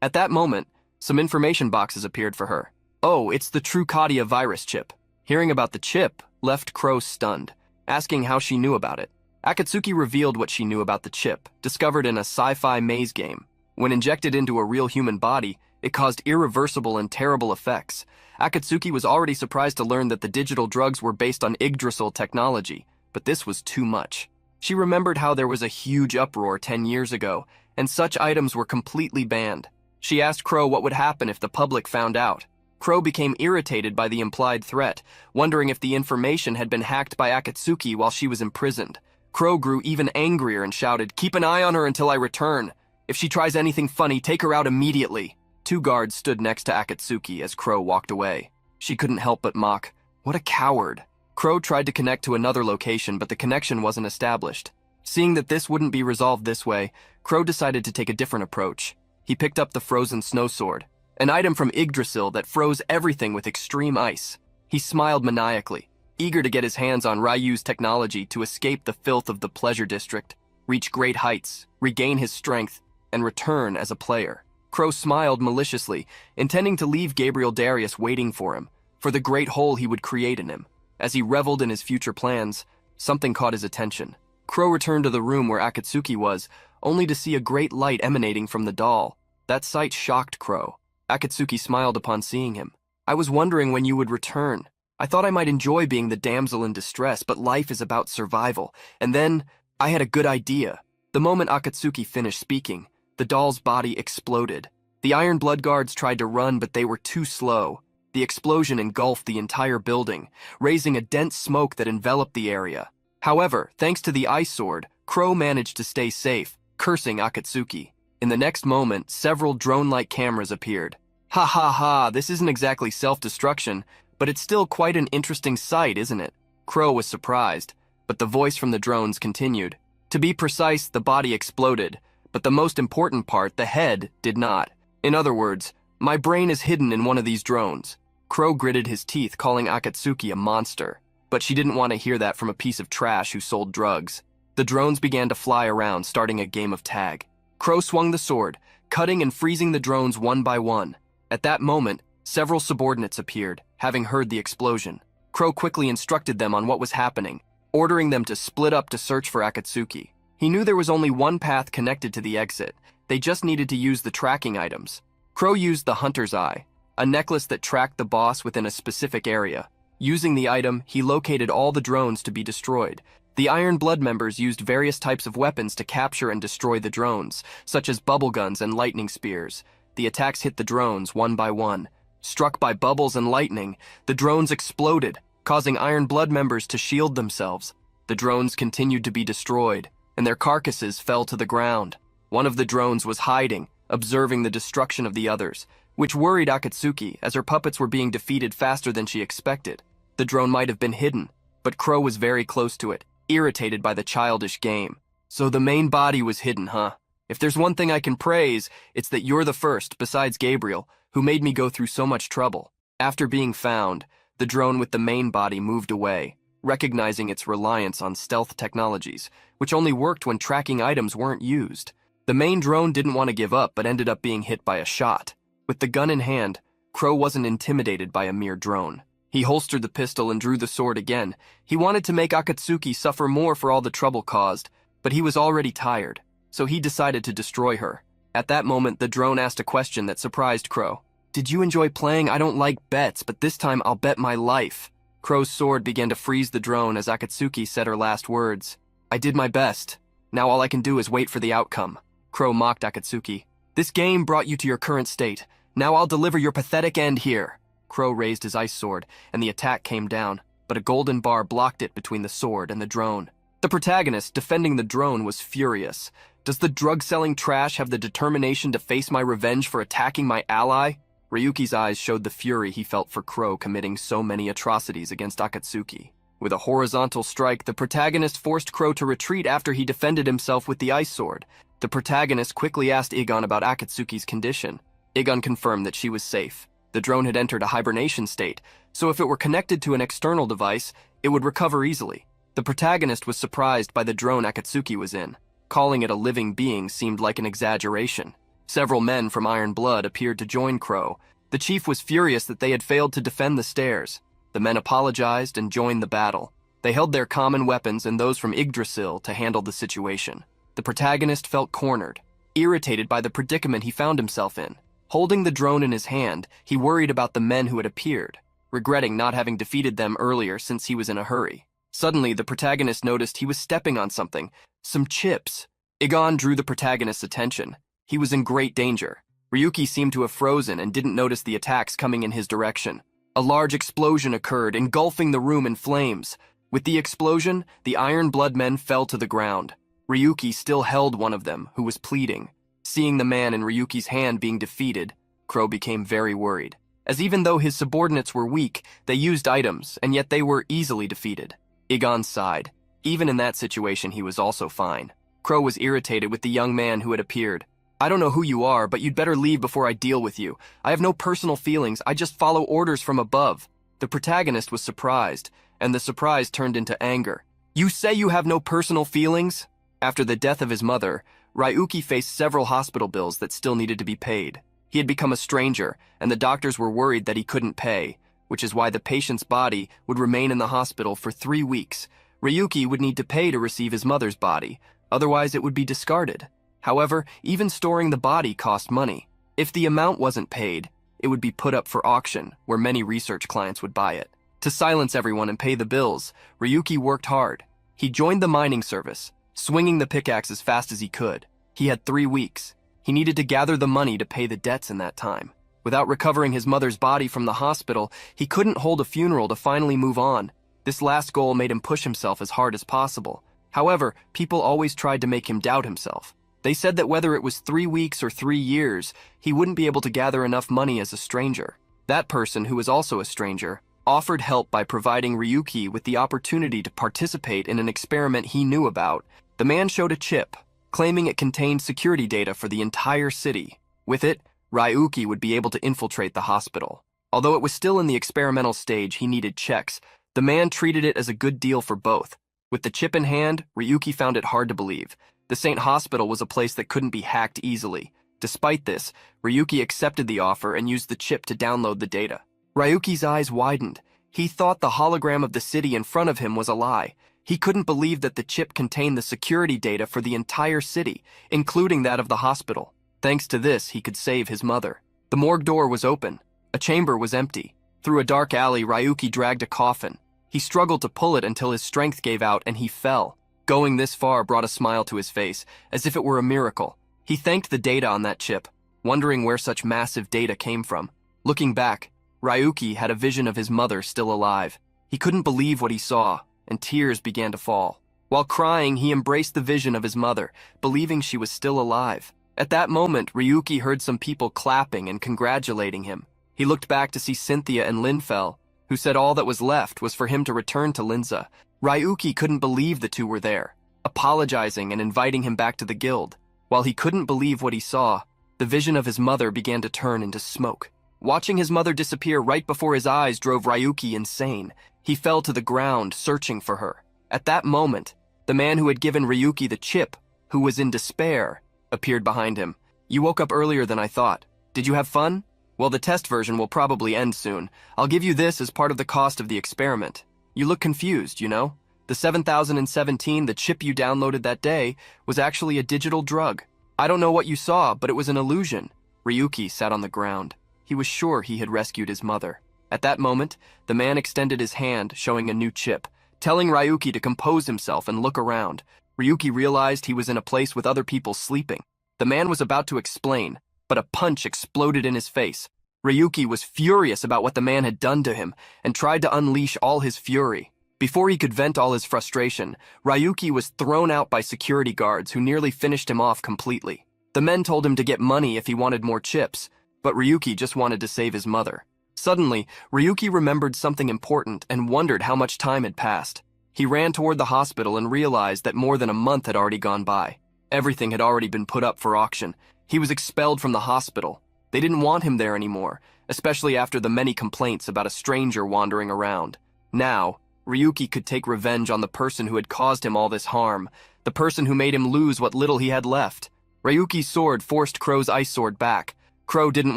At that moment, some information boxes appeared for her. Oh, it's the Trucadia virus chip. Hearing about the chip left Crow stunned, asking how she knew about it. Akatsuki revealed what she knew about the chip, discovered in a sci-fi maze game. When injected into a real human body, It caused irreversible and terrible effects. Akatsuki was already surprised to learn that the digital drugs were based on Yggdrasil technology, but this was too much. She remembered how there was a huge uproar 10 years ago, and such items were completely banned. She asked Crow what would happen if the public found out. Crow became irritated by the implied threat, wondering if the information had been hacked by Akatsuki while she was imprisoned. Crow grew even angrier and shouted, "Keep an eye on her until I return. If she tries anything funny, take her out immediately." 2 guards stood next to Akatsuki as Crow walked away. She couldn't help but mock, "What a coward." Crow tried to connect to another location, but the connection wasn't established. Seeing that this wouldn't be resolved this way, Crow decided to take a different approach. He picked up the frozen snow sword, an item from Yggdrasil that froze everything with extreme ice. He smiled maniacally, eager to get his hands on Ryu's technology to escape the filth of the pleasure district, reach great heights, regain his strength, and return as a player. Crow smiled maliciously, intending to leave Gabriel Darius waiting for him, for the great hole he would create in him. As he reveled in his future plans, something caught his attention. Crow returned to the room where Akatsuki was, only to see a great light emanating from the doll. That sight shocked Crow. Akatsuki smiled upon seeing him. "I was wondering when you would return. I thought I might enjoy being the damsel in distress, but life is about survival. And then, I had a good idea." The moment Akatsuki finished speaking, the doll's body exploded. The Iron Blood Guards tried to run, but they were too slow. The explosion engulfed the entire building, raising a dense smoke that enveloped the area. However, thanks to the ice sword, Crow managed to stay safe, cursing Akatsuki. In the next moment, several drone-like cameras appeared. "Ha ha ha, this isn't exactly self-destruction, but it's still quite an interesting sight, isn't it?" Crow was surprised, but the voice from the drones continued. "To be precise, the body exploded, but the most important part, the head, did not. In other words, my brain is hidden in one of these drones." Crow gritted his teeth, calling Akatsuki a monster, but she didn't want to hear that from a piece of trash who sold drugs. The drones began to fly around, starting a game of tag. Crow swung the sword, cutting and freezing the drones one by one. At that moment, several subordinates appeared, having heard the explosion. Crow quickly instructed them on what was happening, ordering them to split up to search for Akatsuki. He knew there was only one path connected to the exit. They just needed to use the tracking items. Crow used the Hunter's Eye, a necklace that tracked the boss within a specific area. Using the item, he located all the drones to be destroyed. The Iron Blood members used various types of weapons to capture and destroy the drones, such as bubble guns and lightning spears. The attacks hit the drones one by one. Struck by bubbles and lightning, the drones exploded, causing Iron Blood members to shield themselves. The drones continued to be destroyed, and their carcasses fell to the ground. One of the drones was hiding, observing the destruction of the others, which worried Akatsuki as her puppets were being defeated faster than she expected. The drone might have been hidden, but Crow was very close to it, irritated by the childish game. "So the main body was hidden, huh? If there's one thing I can praise, it's that you're the first, besides Gabriel, who made me go through so much trouble." After being found, the drone with the main body moved away, recognizing its reliance on stealth technologies, which only worked when tracking items weren't used. The main drone didn't want to give up, but ended up being hit by a shot. With the gun in hand, Crow wasn't intimidated by a mere drone. He holstered the pistol and drew the sword again. He wanted to make Akatsuki suffer more for all the trouble caused, but he was already tired, so he decided to destroy her. At that moment, the drone asked a question that surprised Crow. "Did you enjoy playing? I don't like bets, but this time I'll bet my life." Crow's sword began to freeze the drone as Akatsuki said her last words. "I did my best. Now all I can do is wait for the outcome." Crow mocked Akatsuki. "This game brought you to your current state. Now I'll deliver your pathetic end here." Crow raised his ice sword, and the attack came down, but a golden bar blocked it between the sword and the drone. The protagonist, defending the drone, was furious. "Does the drug-selling trash have the determination to face my revenge for attacking my ally?" Ryuki's eyes showed the fury he felt for Crow committing so many atrocities against Akatsuki. With a horizontal strike, the protagonist forced Crow to retreat after he defended himself with the ice sword. The protagonist quickly asked Igon about Akatsuki's condition. Igon confirmed that she was safe. The drone had entered a hibernation state, so if it were connected to an external device, it would recover easily. The protagonist was surprised by the drone Akatsuki was in. Calling it a living being seemed like an exaggeration. Several men from Iron Blood appeared to join Crow. The chief was furious that they had failed to defend the stairs. The men apologized and joined the battle. They held their common weapons and those from Yggdrasil to handle the situation. The protagonist felt cornered, irritated by the predicament he found himself in. Holding the drone in his hand, he worried about the men who had appeared, regretting not having defeated them earlier since he was in a hurry. Suddenly, the protagonist noticed he was stepping on something, some chips. Igon drew the protagonist's attention. He was in great danger. Ryuki seemed to have frozen and didn't notice the attacks coming in his direction. A large explosion occurred, engulfing the room in flames. With the explosion, the Iron Blood men fell to the ground. Ryuki still held one of them, who was pleading. Seeing the man in Ryuki's hand being defeated, Crow became very worried, as even though his subordinates were weak, they used items, and yet they were easily defeated. Igon sighed. Even in that situation, he was also fine. Crow was irritated with the young man who had appeared. I don't know who you are, but you'd better leave before I deal with you. I have no personal feelings, I just follow orders from above. The protagonist was surprised, and the surprise turned into anger. You say you have no personal feelings? After the death of his mother, Ryuki faced several hospital bills that still needed to be paid. He had become a stranger, and the doctors were worried that he couldn't pay, which is why the patient's body would remain in the hospital for 3 weeks. Ryuki would need to pay to receive his mother's body, otherwise it would be discarded. However, even storing the body cost money. If the amount wasn't paid, it would be put up for auction, where many research clients would buy it. To silence everyone and pay the bills, Ryuki worked hard. He joined the mining service, swinging the pickaxe as fast as he could. He had 3 weeks. He needed to gather the money to pay the debts in that time. Without recovering his mother's body from the hospital, he couldn't hold a funeral to finally move on. This last goal made him push himself as hard as possible. However, people always tried to make him doubt himself. They said that whether it was 3 weeks or 3 years, he wouldn't be able to gather enough money as a stranger. That person, who was also a stranger, offered help by providing Ryuki with the opportunity to participate in an experiment he knew about. The man showed a chip, claiming it contained security data for the entire city. With it, Ryuki would be able to infiltrate the hospital. Although it was still in the experimental stage, he needed checks. The man treated it as a good deal for both. With the chip in hand, Ryuki found it hard to believe. The Saint Hospital was a place that couldn't be hacked easily. Despite this, Ryuki accepted the offer and used the chip to download the data. Ryuki's eyes widened. He thought the hologram of the city in front of him was a lie. He couldn't believe that the chip contained the security data for the entire city, including that of the hospital. Thanks to this, he could save his mother. The morgue door was open. A chamber was empty. Through a dark alley, Ryuki dragged a coffin. He struggled to pull it until his strength gave out and he fell. Going this far brought a smile to his face, as if it were a miracle. He thanked the data on that chip, wondering where such massive data came from. Looking back, Ryuki had a vision of his mother still alive. He couldn't believe what he saw, and tears began to fall. While crying, he embraced the vision of his mother, believing she was still alive. At that moment, Ryuki heard some people clapping and congratulating him. He looked back to see Cynthia and Linfell, who said all that was left was for him to return to Linza. Ryuki couldn't believe the two were there, apologizing and inviting him back to the guild. While he couldn't believe what he saw, the vision of his mother began to turn into smoke. Watching his mother disappear right before his eyes drove Ryuki insane. He fell to the ground, searching for her. At that moment, the man who had given Ryuki the chip, who was in despair, appeared behind him. You woke up earlier than I thought. Did you have fun? Well, the test version will probably end soon. I'll give you this as part of the cost of the experiment. You look confused, you know? The 7017, the chip you downloaded that day, was actually a digital drug. I don't know what you saw, but it was an illusion. Ryuki sat on the ground. He was sure he had rescued his mother. At that moment, the man extended his hand, showing a new chip, telling Ryuki to compose himself and look around. Ryuki realized he was in a place with other people sleeping. The man was about to explain, but a punch exploded in his face. Ryuki was furious about what the man had done to him and tried to unleash all his fury. Before he could vent all his frustration, Ryuki was thrown out by security guards who nearly finished him off completely. The men told him to get money if he wanted more chips, but Ryuki just wanted to save his mother. Suddenly, Ryuki remembered something important and wondered how much time had passed. He ran toward the hospital and realized that more than a month had already gone by. Everything had already been put up for auction. He was expelled from the hospital. They didn't want him there anymore, especially after the many complaints about a stranger wandering around. Now, Ryuki could take revenge on the person who had caused him all this harm, the person who made him lose what little he had left. Ryuki's sword forced Crow's ice sword back. Crow didn't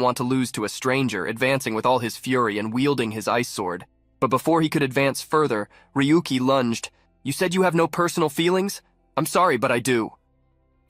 want to lose to a stranger, advancing with all his fury and wielding his ice sword. But before he could advance further, Ryuki lunged. You said you have no personal feelings? I'm sorry, but I do.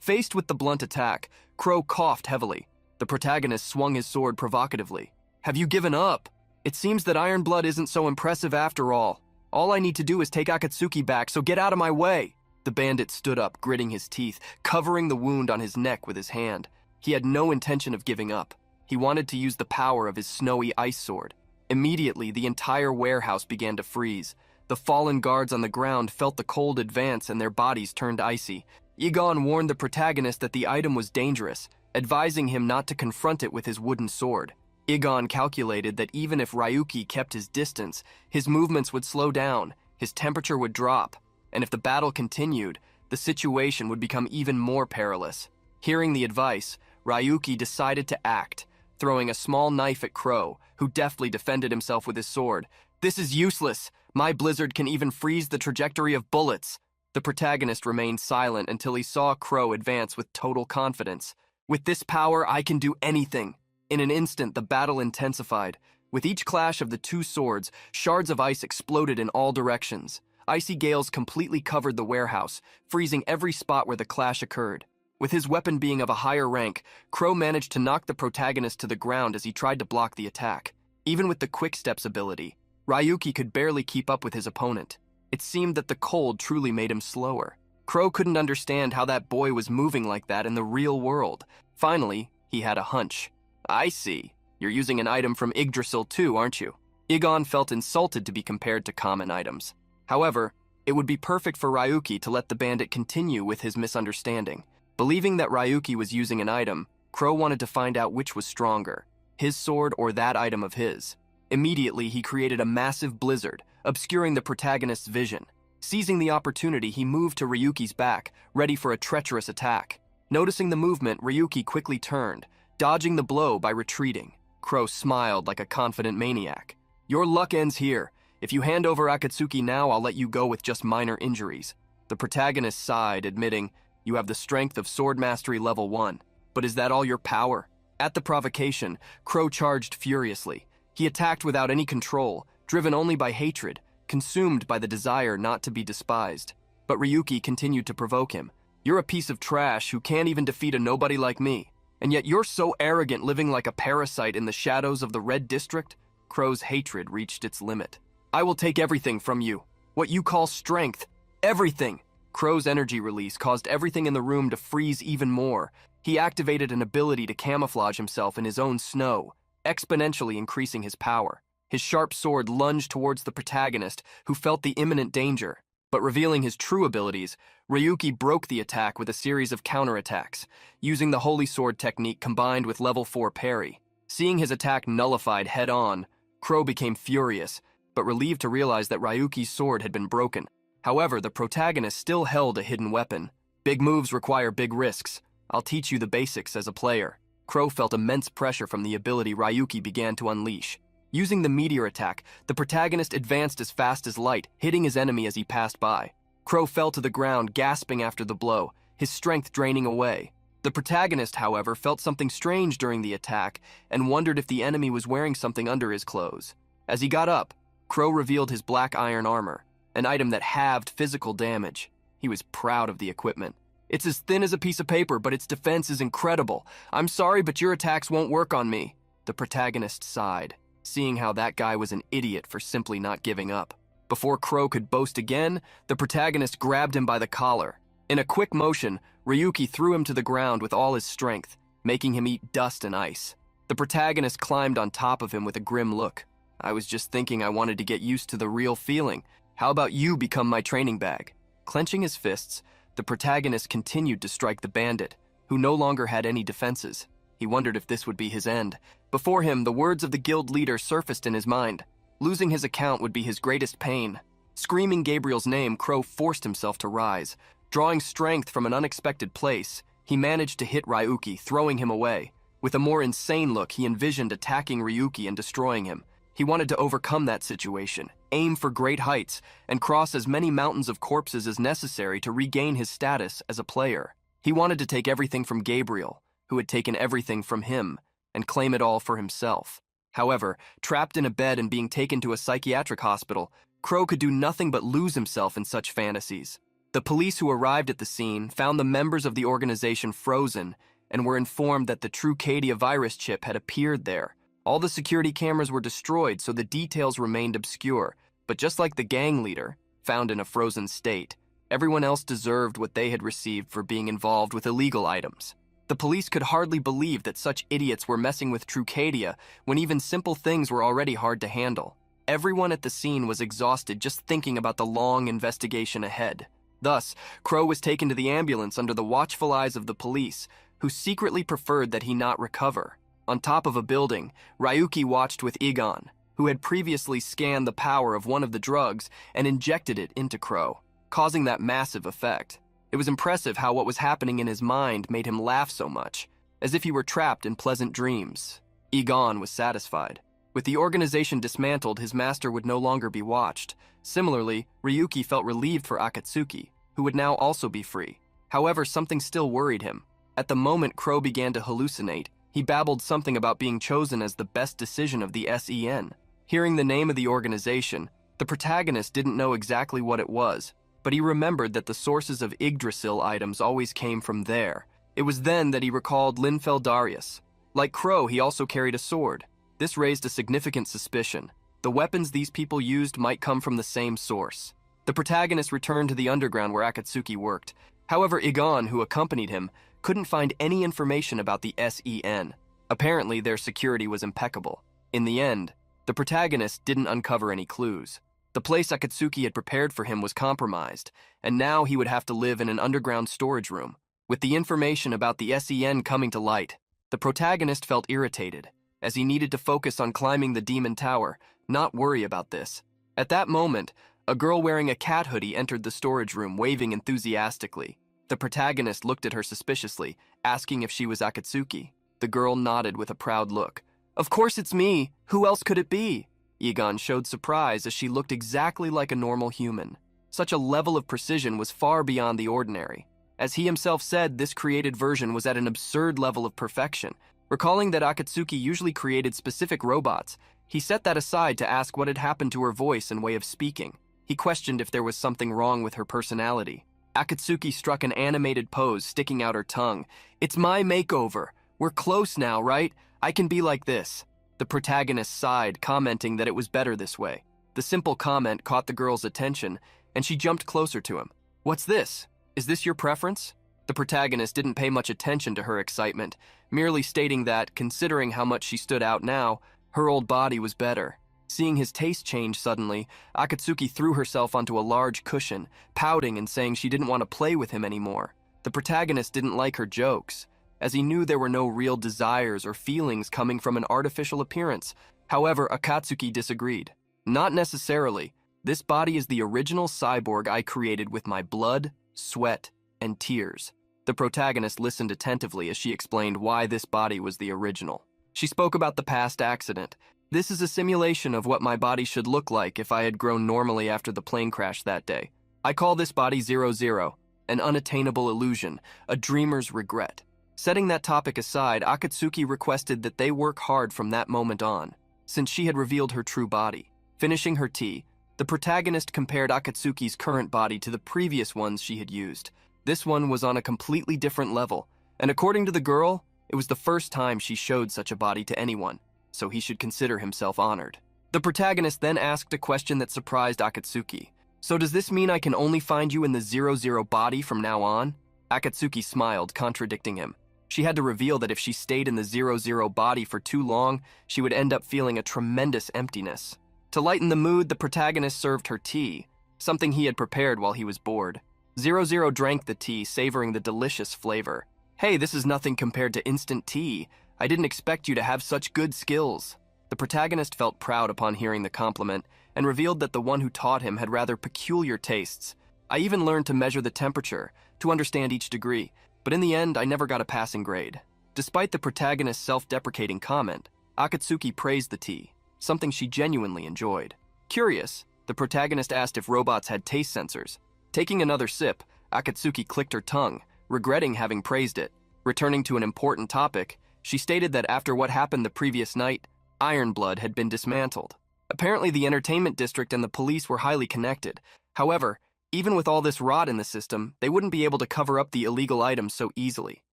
Faced with the blunt attack, Crow coughed heavily. The protagonist swung his sword provocatively. Have you given up? It seems that Iron Blood isn't so impressive after all. All I need to do is take Akatsuki back, so get out of my way. The bandit stood up, gritting his teeth, covering the wound on his neck with his hand. He had no intention of giving up. He wanted to use the power of his snowy ice sword. Immediately, the entire warehouse began to freeze. The fallen guards on the ground felt the cold advance and their bodies turned icy. Egon warned the protagonist that the item was dangerous, advising him not to confront it with his wooden sword. Egon calculated that even if Ryuki kept his distance, his movements would slow down, his temperature would drop, and if the battle continued, the situation would become even more perilous. Hearing the advice, Ryuki decided to act, throwing a small knife at Crow, who deftly defended himself with his sword. This is useless. My blizzard can even freeze the trajectory of bullets. The protagonist remained silent until he saw Crow advance with total confidence. With this power, I can do anything. In an instant, the battle intensified. With each clash of the two swords, shards of ice exploded in all directions. Icy gales completely covered the warehouse, freezing every spot where the clash occurred. With his weapon being of a higher rank, Crow managed to knock the protagonist to the ground as he tried to block the attack. Even with the Quick Steps ability, Ryuki could barely keep up with his opponent. It seemed that the cold truly made him slower. Crow couldn't understand how that boy was moving like that in the real world. Finally, he had a hunch. I see. You're using an item from Yggdrasil too, aren't you? Egon felt insulted to be compared to common items. However, it would be perfect for Ryuki to let the bandit continue with his misunderstanding. Believing that Ryuki was using an item, Crow wanted to find out which was stronger, his sword or that item of his. Immediately, he created a massive blizzard, obscuring the protagonist's vision. Seizing the opportunity, he moved to Ryuki's back, ready for a treacherous attack. Noticing the movement, Ryuki quickly turned, dodging the blow by retreating. Crow smiled like a confident maniac. Your luck ends here. If you hand over Akatsuki now, I'll let you go with just minor injuries. The protagonist sighed, admitting, you have the strength of Sword Mastery level 1. But is that all your power? At the provocation, Crow charged furiously. He attacked without any control, driven only by hatred, consumed by the desire not to be despised. But Ryuki continued to provoke him. You're a piece of trash who can't even defeat a nobody like me. And yet you're so arrogant, living like a parasite in the shadows of the Red District? Crow's hatred reached its limit. I will take everything from you. What you call strength. Everything. Crow's energy release caused everything in the room to freeze even more. He activated an ability to camouflage himself in his own snow, exponentially increasing his power. His sharp sword lunged towards the protagonist, who felt the imminent danger. But revealing his true abilities, Ryuki broke the attack with a series of counterattacks, using the Holy Sword technique combined with level 4 parry. Seeing his attack nullified head-on, Crow became furious, but relieved to realize that Ryuki's sword had been broken. However, the protagonist still held a hidden weapon. Big moves require big risks. I'll teach you the basics as a player. Crow felt immense pressure from the ability Ryuki began to unleash. Using the meteor attack, the protagonist advanced as fast as light, hitting his enemy as he passed by. Crow fell to the ground, gasping after the blow, his strength draining away. The protagonist, however, felt something strange during the attack and wondered if the enemy was wearing something under his clothes. As he got up, Crow revealed his black iron armor, an item that halved physical damage. He was proud of the equipment. It's as thin as a piece of paper, but its defense is incredible. I'm sorry, but your attacks won't work on me. The protagonist sighed, seeing how that guy was an idiot for simply not giving up. Before Crow could boast again, the protagonist grabbed him by the collar. In a quick motion, Ryuki threw him to the ground with all his strength, making him eat dust and ice. The protagonist climbed on top of him with a grim look. I was just thinking I wanted to get used to the real feeling. How about you become my training bag? Clenching his fists, the protagonist continued to strike the bandit, who no longer had any defenses. He wondered if this would be his end. Before him, the words of the guild leader surfaced in his mind. Losing his account would be his greatest pain. Screaming Gabriel's name, Crow forced himself to rise. Drawing strength from an unexpected place, he managed to hit Ryuki, throwing him away. With a more insane look, he envisioned attacking Ryuki and destroying him. He wanted to overcome that situation, aim for great heights, and cross as many mountains of corpses as necessary to regain his status as a player. He wanted to take everything from Gabriel, who had taken everything from him, and claim it all for himself. However, trapped in a bed and being taken to a psychiatric hospital, Crow could do nothing but lose himself in such fantasies. The police who arrived at the scene found the members of the organization frozen, and were informed that the Trucadia virus chip had appeared there. All the security cameras were destroyed, so the details remained obscure. But just like the gang leader, found in a frozen state, everyone else deserved what they had received for being involved with illegal items. The police could hardly believe that such idiots were messing with Trucadia when even simple things were already hard to handle. Everyone at the scene was exhausted just thinking about the long investigation ahead. Thus, Crow was taken to the ambulance under the watchful eyes of the police, who secretly preferred that he not recover. On top of a building, Ryuki watched with Egon, who had previously scanned the power of one of the drugs and injected it into Crow, causing that massive effect. It was impressive how what was happening in his mind made him laugh so much, as if he were trapped in pleasant dreams. Egon was satisfied. With the organization dismantled, his master would no longer be watched. Similarly, Ryuki felt relieved for Akatsuki, who would now also be free. However, something still worried him. At the moment Crow began to hallucinate, he babbled something about being chosen as the best decision of the SEN. Hearing the name of the organization, the protagonist didn't know exactly what it was, but he remembered that the sources of Yggdrasil items always came from there. It was then that he recalled Linfeldarius. Like Crow, he also carried a sword. This raised a significant suspicion. The weapons these people used might come from the same source. The protagonist returned to the underground where Akatsuki worked. However, Egon, who accompanied him, couldn't find any information about the SEN. Apparently, their security was impeccable. In the end, the protagonist didn't uncover any clues. The place Akatsuki had prepared for him was compromised, and now he would have to live in an underground storage room. With the information about the SEN coming to light, the protagonist felt irritated, as he needed to focus on climbing the demon tower, not worry about this. At that moment, a girl wearing a cat hoodie entered the storage room, waving enthusiastically. The protagonist looked at her suspiciously, asking if she was Akatsuki. The girl nodded with a proud look. "Of course it's me. Who else could it be?" Egon showed surprise as she looked exactly like a normal human. Such a level of precision was far beyond the ordinary. As he himself said, this created version was at an absurd level of perfection. Recalling that Akatsuki usually created specific robots, he set that aside to ask what had happened to her voice and way of speaking. He questioned if there was something wrong with her personality. Akatsuki struck an animated pose, sticking out her tongue. "It's my makeover. We're close now, right? I can be like this." The protagonist sighed, commenting that it was better this way. The simple comment caught the girl's attention, and she jumped closer to him. "What's this? Is this your preference?" The protagonist didn't pay much attention to her excitement, merely stating that, considering how much she stood out now, her old body was better. Seeing his taste change suddenly, Akatsuki threw herself onto a large cushion, pouting and saying she didn't want to play with him anymore. The protagonist didn't like her jokes, as he knew there were no real desires or feelings coming from an artificial appearance. However, Akatsuki disagreed. "Not necessarily. This body is the original cyborg I created with my blood, sweat, and tears." The protagonist listened attentively as she explained why this body was the original. She spoke about the past accident. "This is a simulation of what my body should look like if I had grown normally after the plane crash that day. I call this body 00, an unattainable illusion, a dreamer's regret." Setting that topic aside, Akatsuki requested that they work hard from that moment on, since she had revealed her true body. Finishing her tea, the protagonist compared Akatsuki's current body to the previous ones she had used. This one was on a completely different level, and according to the girl, it was the first time she showed such a body to anyone, so he should consider himself honored. The protagonist then asked a question that surprised Akatsuki. "So does this mean I can only find you in the 00 body from now on?" Akatsuki smiled, contradicting him. She had to reveal that if she stayed in the 00 body for too long, she would end up feeling a tremendous emptiness. To lighten the mood, the protagonist served her tea, something he had prepared while he was bored. 00 drank the tea, savoring the delicious flavor. "Hey, this is nothing compared to instant tea. I didn't expect you to have such good skills." The protagonist felt proud upon hearing the compliment and revealed that the one who taught him had rather peculiar tastes. "I even learned to measure the temperature, to understand each degree, but in the end, I never got a passing grade." Despite the protagonist's self-deprecating comment, Akatsuki praised the tea, something she genuinely enjoyed. Curious, the protagonist asked if robots had taste sensors. Taking another sip, Akatsuki clicked her tongue, regretting having praised it. Returning to an important topic, she stated that after what happened the previous night, Ironblood had been dismantled. Apparently, the entertainment district and the police were highly connected. However, even with all this rot in the system, they wouldn't be able to cover up the illegal items so easily.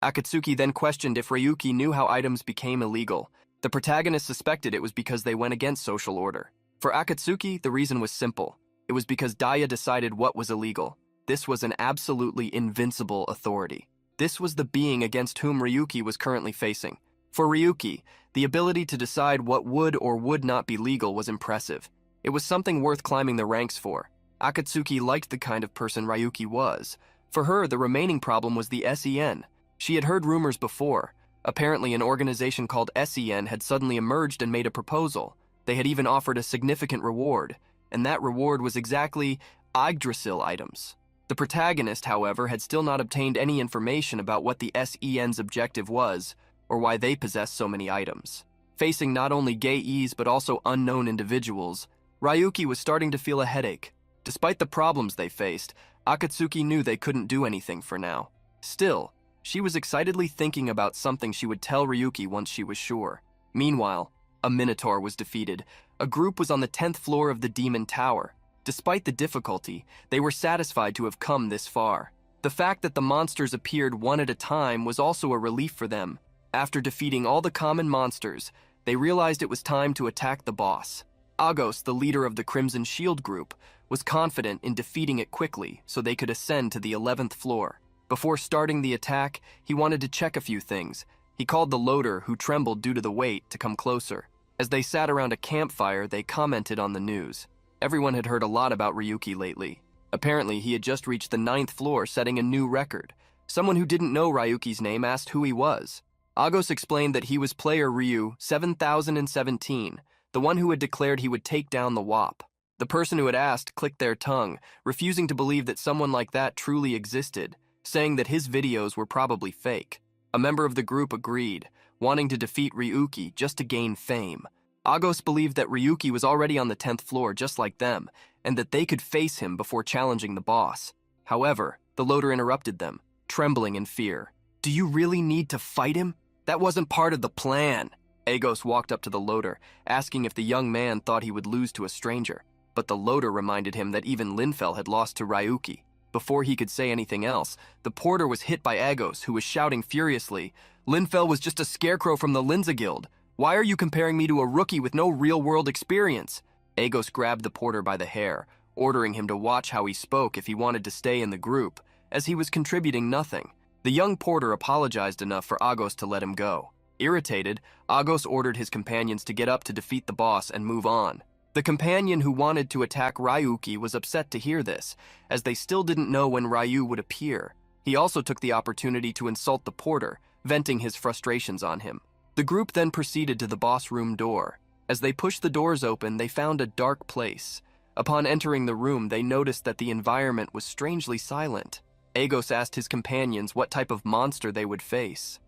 Akatsuki then questioned if Ryuki knew how items became illegal. The protagonist suspected it was because they went against social order. For Akatsuki, the reason was simple. It was because Daya decided what was illegal. This was an absolutely invincible authority. This was the being against whom Ryuki was currently facing. For Ryuki, the ability to decide what would or would not be legal was impressive. It was something worth climbing the ranks for. Akatsuki liked the kind of person Ryuki was. For her, the remaining problem was the SEN. She had heard rumors before. Apparently, an organization called SEN had suddenly emerged and made a proposal. They had even offered a significant reward, and that reward was exactly Yggdrasil items. The protagonist, however, had still not obtained any information about what the SEN's objective was, or why they possessed so many items. Facing not only geis but also unknown individuals, Ryuki was starting to feel a headache. Despite the problems they faced, Akatsuki knew they couldn't do anything for now. Still, she was excitedly thinking about something she would tell Ryuki once she was sure. Meanwhile, a Minotaur was defeated. A group was on the 10th floor of the Demon Tower. Despite the difficulty, they were satisfied to have come this far. The fact that the monsters appeared one at a time was also a relief for them. After defeating all the common monsters, they realized it was time to attack the boss. Agos, the leader of the Crimson Shield group, was confident in defeating it quickly so they could ascend to the 11th floor. Before starting the attack, he wanted to check a few things. He called the loader, who trembled due to the weight, to come closer. As they sat around a campfire, they commented on the news. Everyone had heard a lot about Ryuki lately. Apparently, he had just reached the 9th floor, setting a new record. Someone who didn't know Ryuki's name asked who he was. Agos explained that he was player Ryu 7017, the one who had declared he would take down the WAP. The person who had asked clicked their tongue, refusing to believe that someone like that truly existed, saying that his videos were probably fake. A member of the group agreed, wanting to defeat Ryuki just to gain fame. Agos believed that Ryuki was already on the 10th floor just like them, and that they could face him before challenging the boss. However, the loader interrupted them, trembling in fear. "Do you really need to fight him? That wasn't part of the plan." Agos walked up to the loader, asking if the young man thought he would lose to a stranger. But the loader reminded him that even Linfell had lost to Ryuki. Before he could say anything else, the porter was hit by Agos, who was shouting furiously, "Linfell was just a scarecrow from the Linza Guild. Why are you comparing me to a rookie with no real-world experience?" Agos grabbed the porter by the hair, ordering him to watch how he spoke if he wanted to stay in the group, as he was contributing nothing. The young porter apologized enough for Agos to let him go. Irritated, Agos ordered his companions to get up to defeat the boss and move on. The companion who wanted to attack Ryuki was upset to hear this, as they still didn't know when Ryu would appear. He also took the opportunity to insult the porter, venting his frustrations on him. The group then proceeded to the boss room door. As they pushed the doors open, they found a dark place. Upon entering the room, they noticed that the environment was strangely silent. Agos asked his companions what type of monster they would face.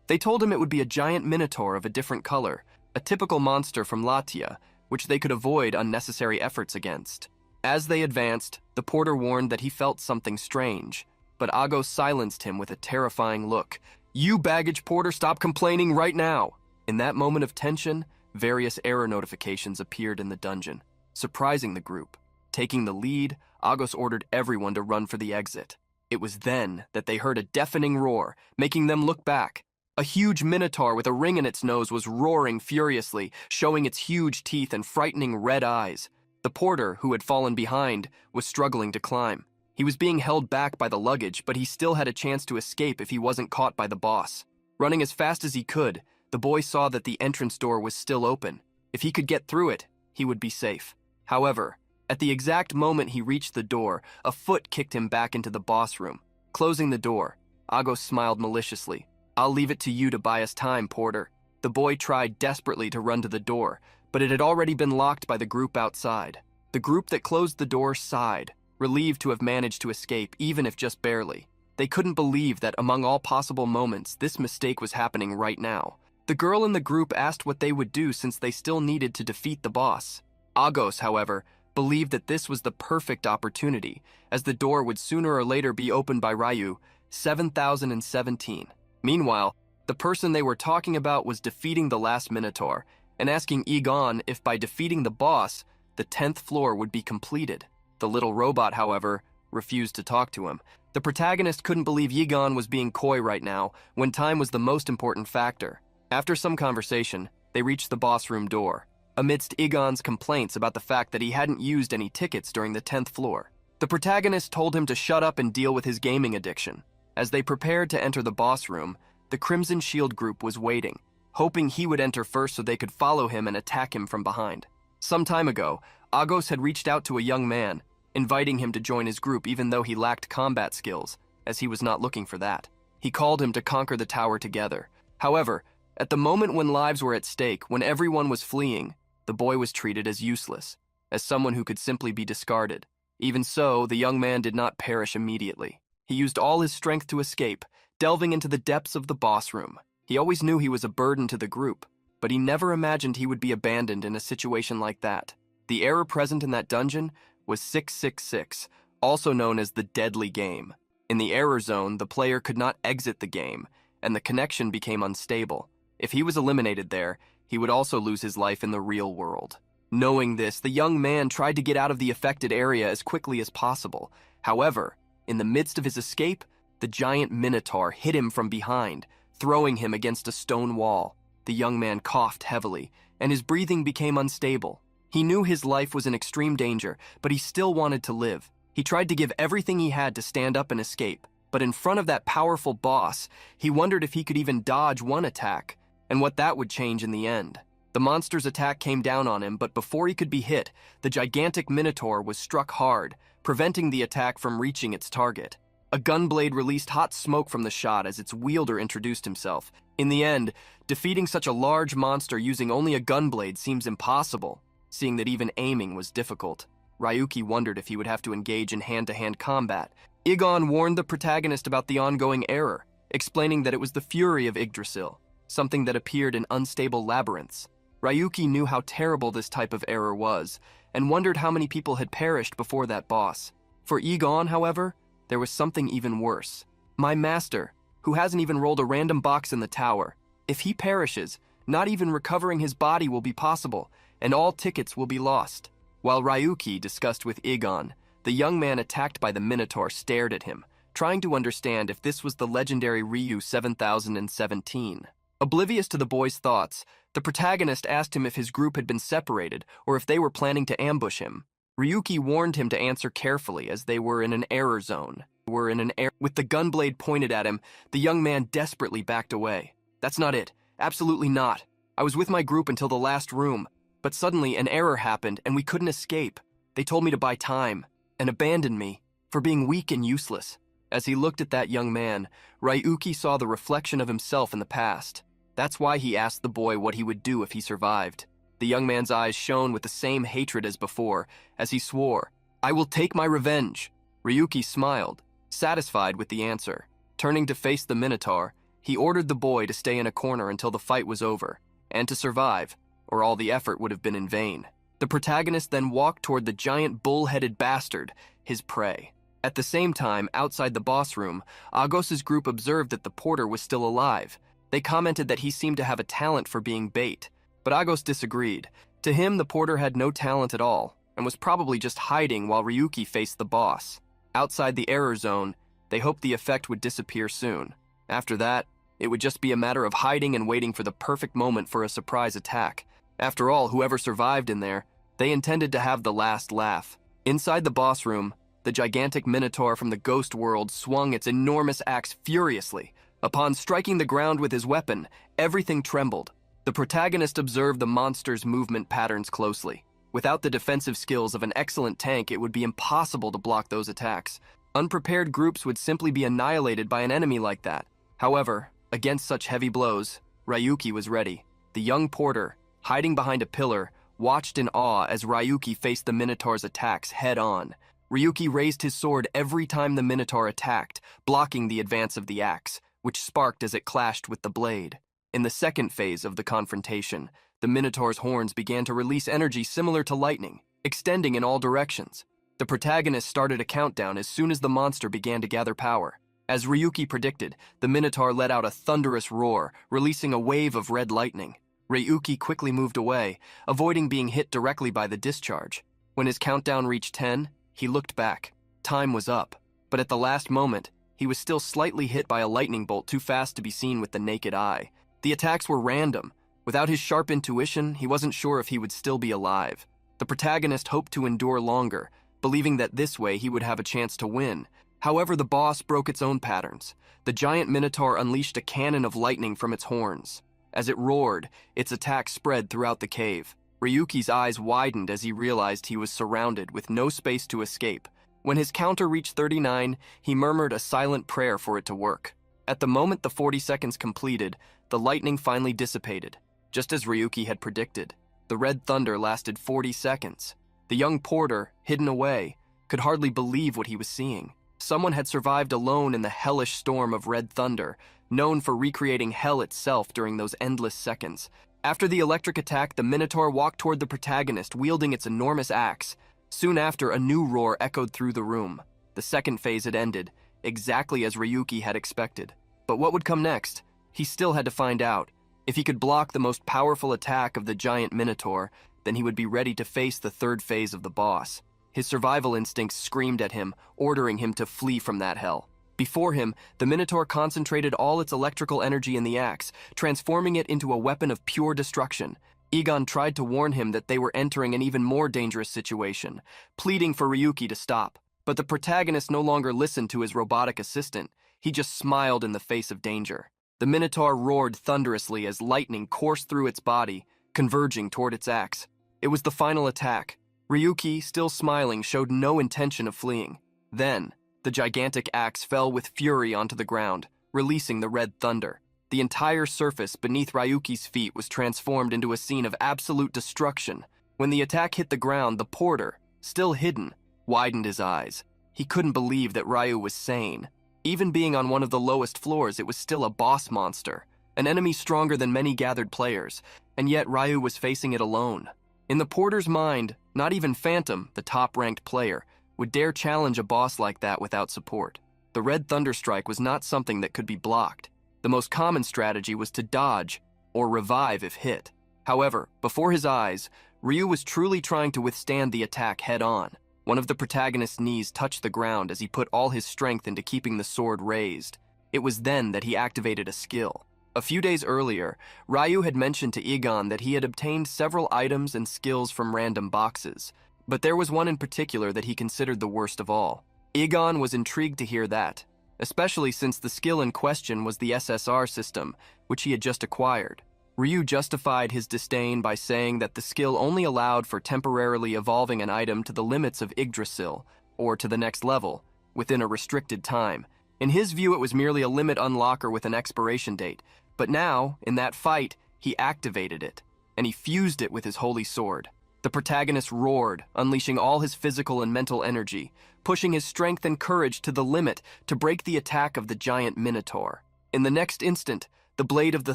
They told him it would be a giant minotaur of a different color, a typical monster from Latia, which they could avoid unnecessary efforts against. As they advanced, the porter warned that he felt something strange, but Agos silenced him with a terrifying look. "You baggage porter, stop complaining right now!" In that moment of tension, various error notifications appeared in the dungeon, surprising the group. Taking the lead, Agos ordered everyone to run for the exit. It was then that they heard a deafening roar, making them look back. A huge minotaur with a ring in its nose was roaring furiously, showing its huge teeth and frightening red eyes. The porter, who had fallen behind, was struggling to climb. He was being held back by the luggage, but he still had a chance to escape if he wasn't caught by the boss. Running as fast as he could, the boy saw that the entrance door was still open. If he could get through it, he would be safe. However, at the exact moment he reached the door, a foot kicked him back into the boss room. Closing the door, Agos smiled maliciously. "I'll leave it to you to buy us time, porter." The boy tried desperately to run to the door, but it had already been locked by the group outside. The group that closed the door sighed, relieved to have managed to escape, even if just barely. They couldn't believe that among all possible moments, this mistake was happening right now. The girl in the group asked what they would do since they still needed to defeat the boss. Agos, however, believed that this was the perfect opportunity, as the door would sooner or later be opened by Ryu 7017. Meanwhile, the person they were talking about was defeating the last Minotaur, and asking Egon if by defeating the boss, the 10th floor would be completed. The little robot, however, refused to talk to him. The protagonist couldn't believe Yigon was being coy right now, when time was the most important factor. After some conversation, they reached the boss room door, amidst Yigon's complaints about the fact that he hadn't used any tickets during the 10th floor. The protagonist told him to shut up and deal with his gaming addiction. As they prepared to enter the boss room, the Crimson Shield group was waiting, hoping he would enter first so they could follow him and attack him from behind. Some time ago, Agos had reached out to a young man, inviting him to join his group even though he lacked combat skills, as he was not looking for that. He called him to conquer the tower together. However, at the moment when lives were at stake, when everyone was fleeing, the boy was treated as useless, as someone who could simply be discarded. Even so, the young man did not perish immediately. He used all his strength to escape, delving into the depths of the boss room. He always knew he was a burden to the group, but he never imagined he would be abandoned in a situation like that. The error present in that dungeon was 666, also known as the deadly game. In the error zone, the player could not exit the game, and the connection became unstable. If he was eliminated there, he would also lose his life in the real world. Knowing this, the young man tried to get out of the affected area as quickly as possible. However, in the midst of his escape, the giant minotaur hit him from behind, throwing him against a stone wall. The young man coughed heavily, and his breathing became unstable. He knew his life was in extreme danger, but he still wanted to live. He tried to give everything he had to stand up and escape, but in front of that powerful boss, he wondered if he could even dodge one attack, and what that would change in the end. The monster's attack came down on him, but before he could be hit, the gigantic minotaur was struck hard, preventing the attack from reaching its target. A gunblade released hot smoke from the shot as its wielder introduced himself. In the end, defeating such a large monster using only a gunblade seems impossible, seeing that even aiming was difficult. Ryuki wondered if he would have to engage in hand-to-hand combat. Yigon warned the protagonist about the ongoing error, explaining that it was the fury of Yggdrasil, something that appeared in unstable labyrinths. Ryuki knew how terrible this type of error was, and wondered how many people had perished before that boss. For Yigon, however, there was something even worse. My master, who hasn't even rolled a random box in the tower. If he perishes, not even recovering his body will be possible, and all tickets will be lost. While Ryuki discussed with Yigon, the young man attacked by the Minotaur stared at him, trying to understand if this was the legendary Ryu 7017. Oblivious to the boy's thoughts, the protagonist asked him if his group had been separated or if they were planning to ambush him. Ryuki warned him to answer carefully as they were in an error zone. With the gunblade pointed at him, the young man desperately backed away. That's not it. Absolutely not. I was with my group until the last room, but suddenly an error happened and we couldn't escape. They told me to buy time and abandoned me for being weak and useless. As he looked at that young man, Ryuki saw the reflection of himself in the past. That's why he asked the boy what he would do if he survived. The young man's eyes shone with the same hatred as before, as he swore, "I will take my revenge." Ryuki smiled, satisfied with the answer. Turning to face the Minotaur, he ordered the boy to stay in a corner until the fight was over, and to survive, or all the effort would have been in vain. The protagonist then walked toward the giant bull-headed bastard, his prey. At the same time, outside the boss room, Agos's group observed that the porter was still alive. They commented that he seemed to have a talent for being bait, but Agos disagreed. To him, the porter had no talent at all, and was probably just hiding while Ryuki faced the boss. Outside the error zone, they hoped the effect would disappear soon. After that, it would just be a matter of hiding and waiting for the perfect moment for a surprise attack. After all, whoever survived in there, they intended to have the last laugh. Inside the boss room, the gigantic Minotaur from the ghost world swung its enormous axe furiously. Upon striking the ground with his weapon, everything trembled. The protagonist observed the monster's movement patterns closely. Without the defensive skills of an excellent tank, it would be impossible to block those attacks. Unprepared groups would simply be annihilated by an enemy like that. However, against such heavy blows, Ryuki was ready. The young porter, hiding behind a pillar, watched in awe as Ryuki faced the Minotaur's attacks head-on. Ryuki raised his sword every time the Minotaur attacked, blocking the advance of the axe, which sparked as it clashed with the blade. In the second phase of the confrontation, the Minotaur's horns began to release energy similar to lightning, extending in all directions. The protagonist started a countdown as soon as the monster began to gather power. As Ryuki predicted, the Minotaur let out a thunderous roar, releasing a wave of red lightning. Ryuki quickly moved away, avoiding being hit directly by the discharge. When his countdown reached 10, he looked back. Time was up. but at the last moment, he was still slightly hit by a lightning bolt too fast to be seen with the naked eye. The attacks were random. Without his sharp intuition, he wasn't sure if he would still be alive. The protagonist hoped to endure longer, believing that this way he would have a chance to win. However, the boss broke its own patterns. The giant minotaur unleashed a cannon of lightning from its horns. As it roared, its attack spread throughout the cave. Ryuki's eyes widened as he realized he was surrounded with no space to escape. When his counter reached 39, he murmured a silent prayer for it to work. At the moment the 40 seconds completed, the lightning finally dissipated, just as Ryuki had predicted. The red thunder lasted 40 seconds. The young porter, hidden away, could hardly believe what he was seeing. Someone had survived alone in the hellish storm of red thunder, known for recreating hell itself during those endless seconds. After the electric attack, the Minotaur walked toward the protagonist, wielding its enormous axe. Soon after, a new roar echoed through the room. The second phase had ended, exactly as Ryuki had expected. But what would come next? He still had to find out. If he could block the most powerful attack of the giant Minotaur, then he would be ready to face the third phase of the boss. His survival instincts screamed at him, ordering him to flee from that hell. Before him, the Minotaur concentrated all its electrical energy in the axe, transforming it into a weapon of pure destruction. Egon tried to warn him that they were entering an even more dangerous situation, pleading for Ryuki to stop. But the protagonist no longer listened to his robotic assistant. He just smiled in the face of danger. The Minotaur roared thunderously as lightning coursed through its body, converging toward its axe. It was the final attack. Ryuki, still smiling, showed no intention of fleeing. Then, the gigantic axe fell with fury onto the ground, releasing the red thunder. The entire surface beneath Ryuki's feet was transformed into a scene of absolute destruction. When the attack hit the ground, the porter, still hidden, widened his eyes. He couldn't believe that Ryu was sane. Even being on one of the lowest floors, it was still a boss monster, an enemy stronger than many gathered players, and yet Ryu was facing it alone. In the porter's mind, not even Phantom, the top-ranked player, would dare challenge a boss like that without support. The red thunder strike was not something that could be blocked. The most common strategy was to dodge or revive if hit. However, before his eyes, Ryu was truly trying to withstand the attack head-on. One of the protagonist's knees touched the ground as he put all his strength into keeping the sword raised. It was then that he activated a skill. A few days earlier, Ryu had mentioned to Egon that he had obtained several items and skills from random boxes, but there was one in particular that he considered the worst of all. Egon was intrigued to hear that, especially since the skill in question was the SSR system, which he had just acquired. Ryu justified his disdain by saying that the skill only allowed for temporarily evolving an item to the limits of Yggdrasil, or to the next level, within a restricted time. In his view, it was merely a limit unlocker with an expiration date, but now, in that fight, he activated it, and he fused it with his holy sword. The protagonist roared, unleashing all his physical and mental energy, pushing his strength and courage to the limit to break the attack of the giant Minotaur. In the next instant, the blade of the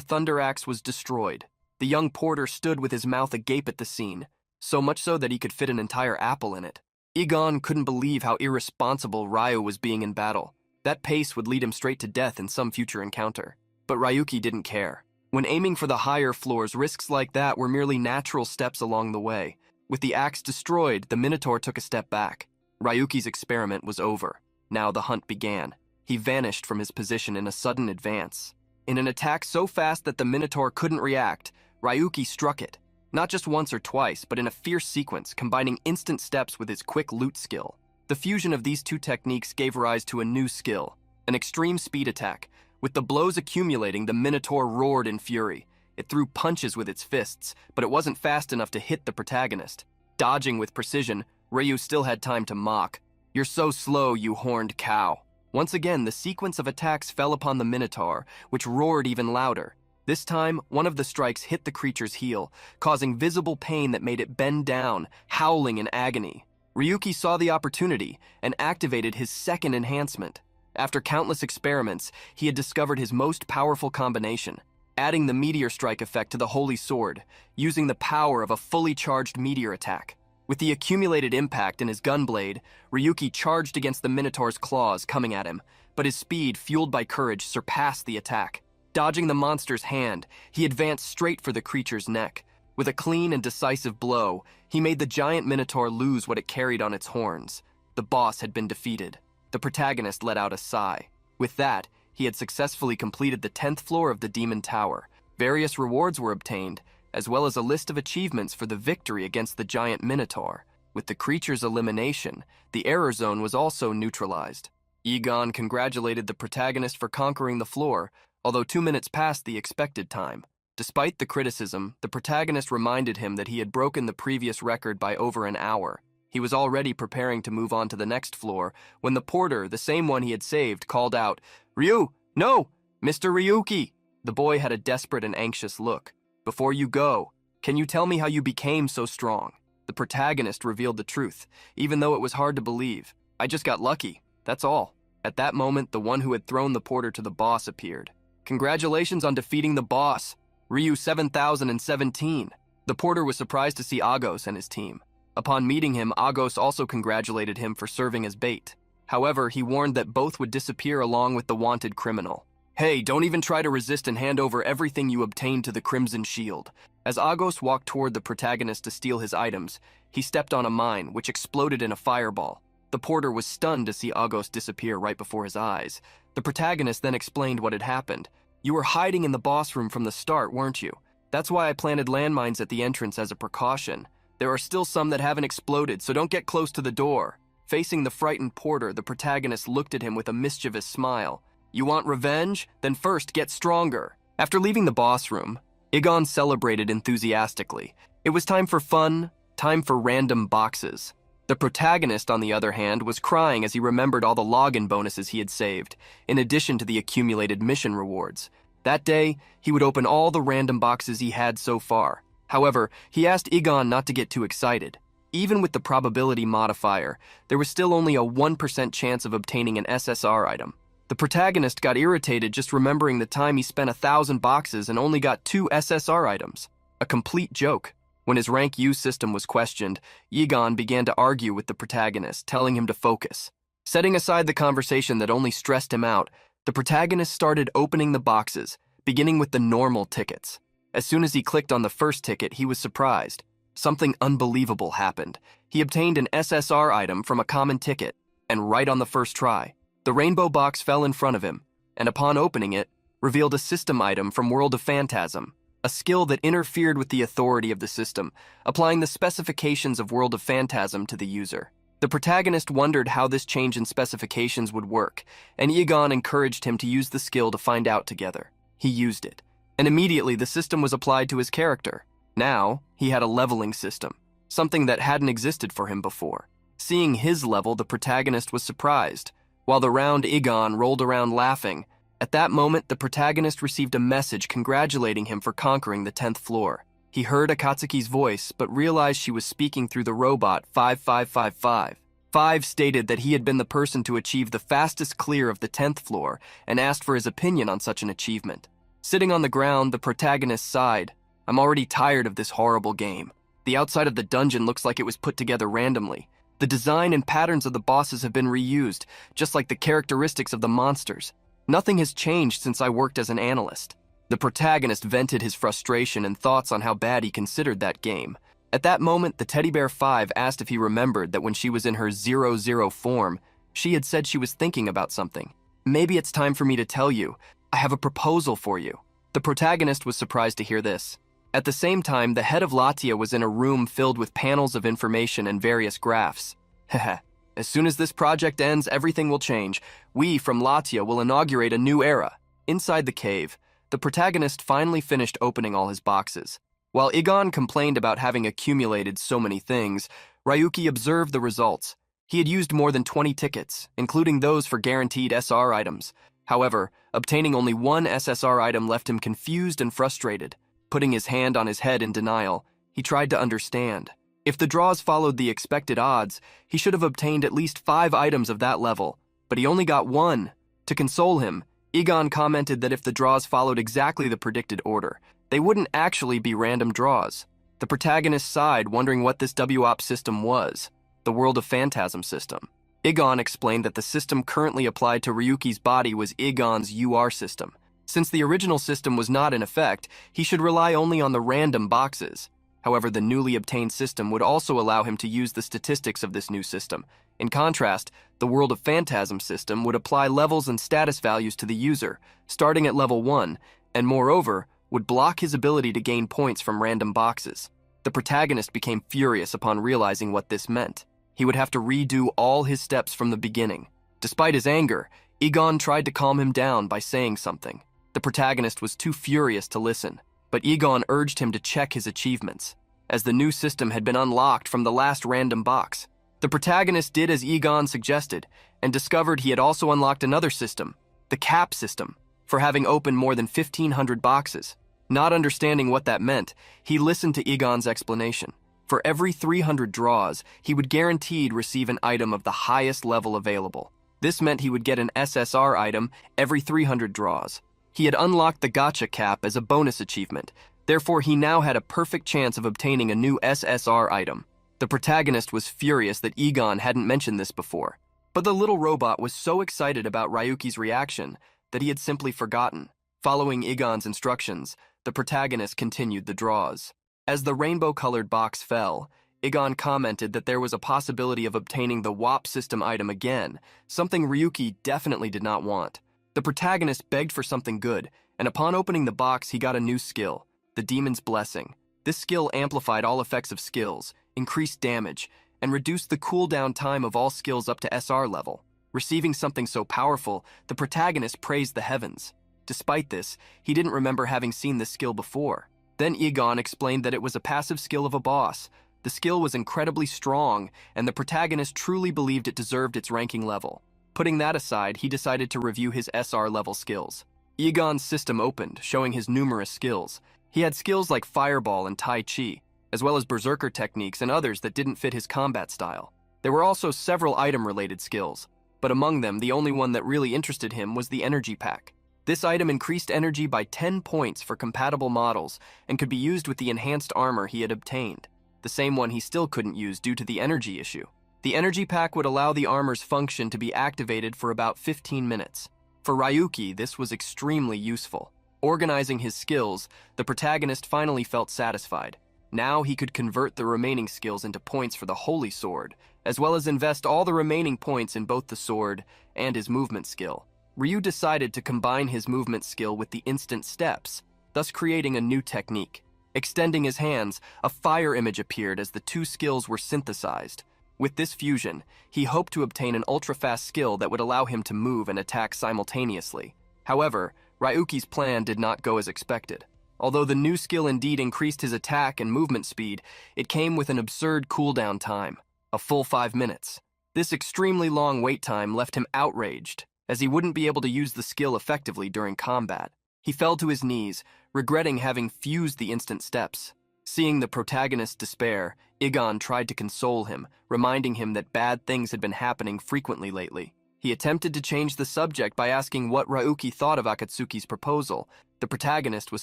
thunder axe was destroyed. The young porter stood with his mouth agape at the scene, so much so that he could fit an entire apple in it. Egon couldn't believe how irresponsible Ryu was being in battle. That pace would lead him straight to death in some future encounter. But Ryuki didn't care. When aiming for the higher floors, risks like that were merely natural steps along the way. With the axe destroyed, the Minotaur took a step back. Ryuki's experiment was over. Now the hunt began. He vanished from his position in a sudden advance. In an attack so fast that the Minotaur couldn't react, Ryuki struck it. Not just once or twice, but in a fierce sequence, combining instant steps with his quick loot skill. The fusion of these two techniques gave rise to a new skill, an extreme speed attack. With the blows accumulating, the Minotaur roared in fury. It threw punches with its fists, but it wasn't fast enough to hit the protagonist. Dodging with precision, Ryu still had time to mock. "You're so slow, you horned cow." Once again, the sequence of attacks fell upon the Minotaur, which roared even louder. This time, one of the strikes hit the creature's heel, causing visible pain that made it bend down, howling in agony. Ryuki saw the opportunity and activated his second enhancement. After countless experiments, he had discovered his most powerful combination, adding the meteor strike effect to the holy sword, using the power of a fully charged meteor attack. With the accumulated impact in his gunblade, Ryuki charged against the Minotaur's claws coming at him, but his speed, fueled by courage, surpassed the attack. Dodging the monster's hand, he advanced straight for the creature's neck. With a clean and decisive blow, he made the giant Minotaur lose what it carried on its horns. The boss had been defeated. The protagonist let out a sigh. With that, he had successfully completed the 10th floor of the Demon Tower. Various rewards were obtained, as well as a list of achievements for the victory against the giant Minotaur. With the creature's elimination, the error zone was also neutralized. Egon congratulated the protagonist for conquering the floor, although 2 minutes passed the expected time. Despite the criticism, the protagonist reminded him that he had broken the previous record by over an hour. He was already preparing to move on to the next floor when the porter, the same one he had saved, called out, "Ryu, no! Mr. Ryuki!" The boy had a desperate and anxious look. "Before you go, can you tell me how you became so strong?" The protagonist revealed the truth, even though it was hard to believe. "I just got lucky, that's all." At that moment, the one who had thrown the porter to the boss appeared. "Congratulations on defeating the boss, Ryu 7017. The porter was surprised to see Agos and his team. Upon meeting him, Agos also congratulated him for serving as bait. However, he warned that both would disappear along with the wanted criminal. "Hey, don't even try to resist and hand over everything you obtained to the Crimson Shield." As Agos walked toward the protagonist to steal his items, he stepped on a mine, which exploded in a fireball. The porter was stunned to see Agos disappear right before his eyes. The protagonist then explained what had happened. "You were hiding in the boss room from the start, weren't you? That's why I planted landmines at the entrance as a precaution. There are still some that haven't exploded, so don't get close to the door." Facing the frightened porter, the protagonist looked at him with a mischievous smile. "You want revenge? Then first get stronger." After leaving the boss room, Egon celebrated enthusiastically. It was time for fun, time for random boxes. The protagonist, on the other hand, was crying as he remembered all the login bonuses he had saved, in addition to the accumulated mission rewards. That day, he would open all the random boxes he had so far. However, he asked Egon not to get too excited. Even with the probability modifier, there was still only a 1% chance of obtaining an SSR item. The protagonist got irritated just remembering the time he spent 1,000 boxes and only got 2 SSR items. A complete joke. When his rank U system was questioned, Egon began to argue with the protagonist, telling him to focus. Setting aside the conversation that only stressed him out, the protagonist started opening the boxes, beginning with the normal tickets. As soon as he clicked on the first ticket, he was surprised. Something unbelievable happened. He obtained an SSR item from a common ticket, and right on the first try. The rainbow box fell in front of him, and upon opening it, revealed a system item from World of Phantasm, a skill that interfered with the authority of the system, applying the specifications of World of Phantasm to the user. The protagonist wondered how this change in specifications would work, and Egon encouraged him to use the skill to find out together. He used it, and immediately the system was applied to his character. Now, he had a leveling system, something that hadn't existed for him before. Seeing his level, the protagonist was surprised. While the round Egon rolled around laughing, at that moment the protagonist received a message congratulating him for conquering the 10th floor. He heard Akatsuki's voice, but realized she was speaking through the robot 5555. 5 stated that he had been the person to achieve the fastest clear of the 10th floor and asked for his opinion on such an achievement. Sitting on the ground, the protagonist sighed. "I'm already tired of this horrible game. The outside of the dungeon looks like it was put together randomly. The design and patterns of the bosses have been reused, just like the characteristics of the monsters. Nothing has changed since I worked as an analyst." The protagonist vented his frustration and thoughts on how bad he considered that game. At that moment, the Teddy Bear 5 asked if he remembered that when she was in her 00 form, she had said she was thinking about something. "Maybe it's time for me to tell you. I have a proposal for you." The protagonist was surprised to hear this. At the same time, the head of Latia was in a room filled with panels of information and various graphs. "Heh. As soon as this project ends, everything will change. We from Latia will inaugurate a new era." Inside the cave, the protagonist finally finished opening all his boxes. While Egon complained about having accumulated so many things, Ryuki observed the results. He had used more than 20 tickets, including those for guaranteed SR items. However, obtaining only 1 SSR item left him confused and frustrated. Putting his hand on his head in denial, he tried to understand. If the draws followed the expected odds, he should have obtained at least 5 items of that level, but he only got 1. To console him, Egon commented that if the draws followed exactly the predicted order, they wouldn't actually be random draws. The protagonist sighed, wondering what this WOP system was, the World of Phantasm system. Egon explained that the system currently applied to Ryuki's body was Egon's UR system. Since the original system was not in effect, he should rely only on the random boxes. However, the newly obtained system would also allow him to use the statistics of this new system. In contrast, the World of Phantasm system would apply levels and status values to the user, starting at level 1, and moreover, would block his ability to gain points from random boxes. The protagonist became furious upon realizing what this meant. He would have to redo all his steps from the beginning. Despite his anger, Egon tried to calm him down by saying something. The protagonist was too furious to listen, but Egon urged him to check his achievements, as the new system had been unlocked from the last random box. The protagonist did as Egon suggested, and discovered he had also unlocked another system, the cap system, for having opened more than 1,500 boxes. Not understanding what that meant, he listened to Egon's explanation. For every 300 draws, he would guaranteed receive an item of the highest level available. This meant he would get an SSR item every 300 draws. He had unlocked the Gacha cap as a bonus achievement, therefore he now had a perfect chance of obtaining a new SSR item. The protagonist was furious that Egon hadn't mentioned this before, but the little robot was so excited about Ryuki's reaction that he had simply forgotten. Following Egon's instructions, the protagonist continued the draws. As the rainbow-colored box fell, Egon commented that there was a possibility of obtaining the WAP system item again, something Ryuki definitely did not want. The protagonist begged for something good, and upon opening the box he got a new skill, the Demon's Blessing. This skill amplified all effects of skills, increased damage, and reduced the cooldown time of all skills up to SR level. Receiving something so powerful, the protagonist praised the heavens. Despite this, he didn't remember having seen this skill before. Then Egon explained that it was a passive skill of a boss. The skill was incredibly strong, and the protagonist truly believed it deserved its ranking level. Putting that aside, he decided to review his SR level skills. Egon's system opened, showing his numerous skills. He had skills like Fireball and Tai Chi, as well as Berserker techniques and others that didn't fit his combat style. There were also several item-related skills, but among them, the only one that really interested him was the Energy Pack. This item increased energy by 10 points for compatible models and could be used with the enhanced armor he had obtained, the same one he still couldn't use due to the energy issue. The Energy Pack would allow the armor's function to be activated for about 15 minutes. For Ryuki, this was extremely useful. Organizing his skills, the protagonist finally felt satisfied. Now he could convert the remaining skills into points for the Holy Sword, as well as invest all the remaining points in both the sword and his movement skill. Ryu decided to combine his movement skill with the instant steps, thus creating a new technique. Extending his hands, a fire image appeared as the two skills were synthesized. With this fusion, he hoped to obtain an ultra-fast skill that would allow him to move and attack simultaneously. However, Ryuki's plan did not go as expected. Although the new skill indeed increased his attack and movement speed, it came with an absurd cooldown time, a full 5 minutes. This extremely long wait time left him outraged, as he wouldn't be able to use the skill effectively during combat. He fell to his knees, regretting having fused the instant steps. Seeing the protagonist's despair, Egon tried to console him, reminding him that bad things had been happening frequently lately. He attempted to change the subject by asking what Ryuki thought of Akatsuki's proposal. The protagonist was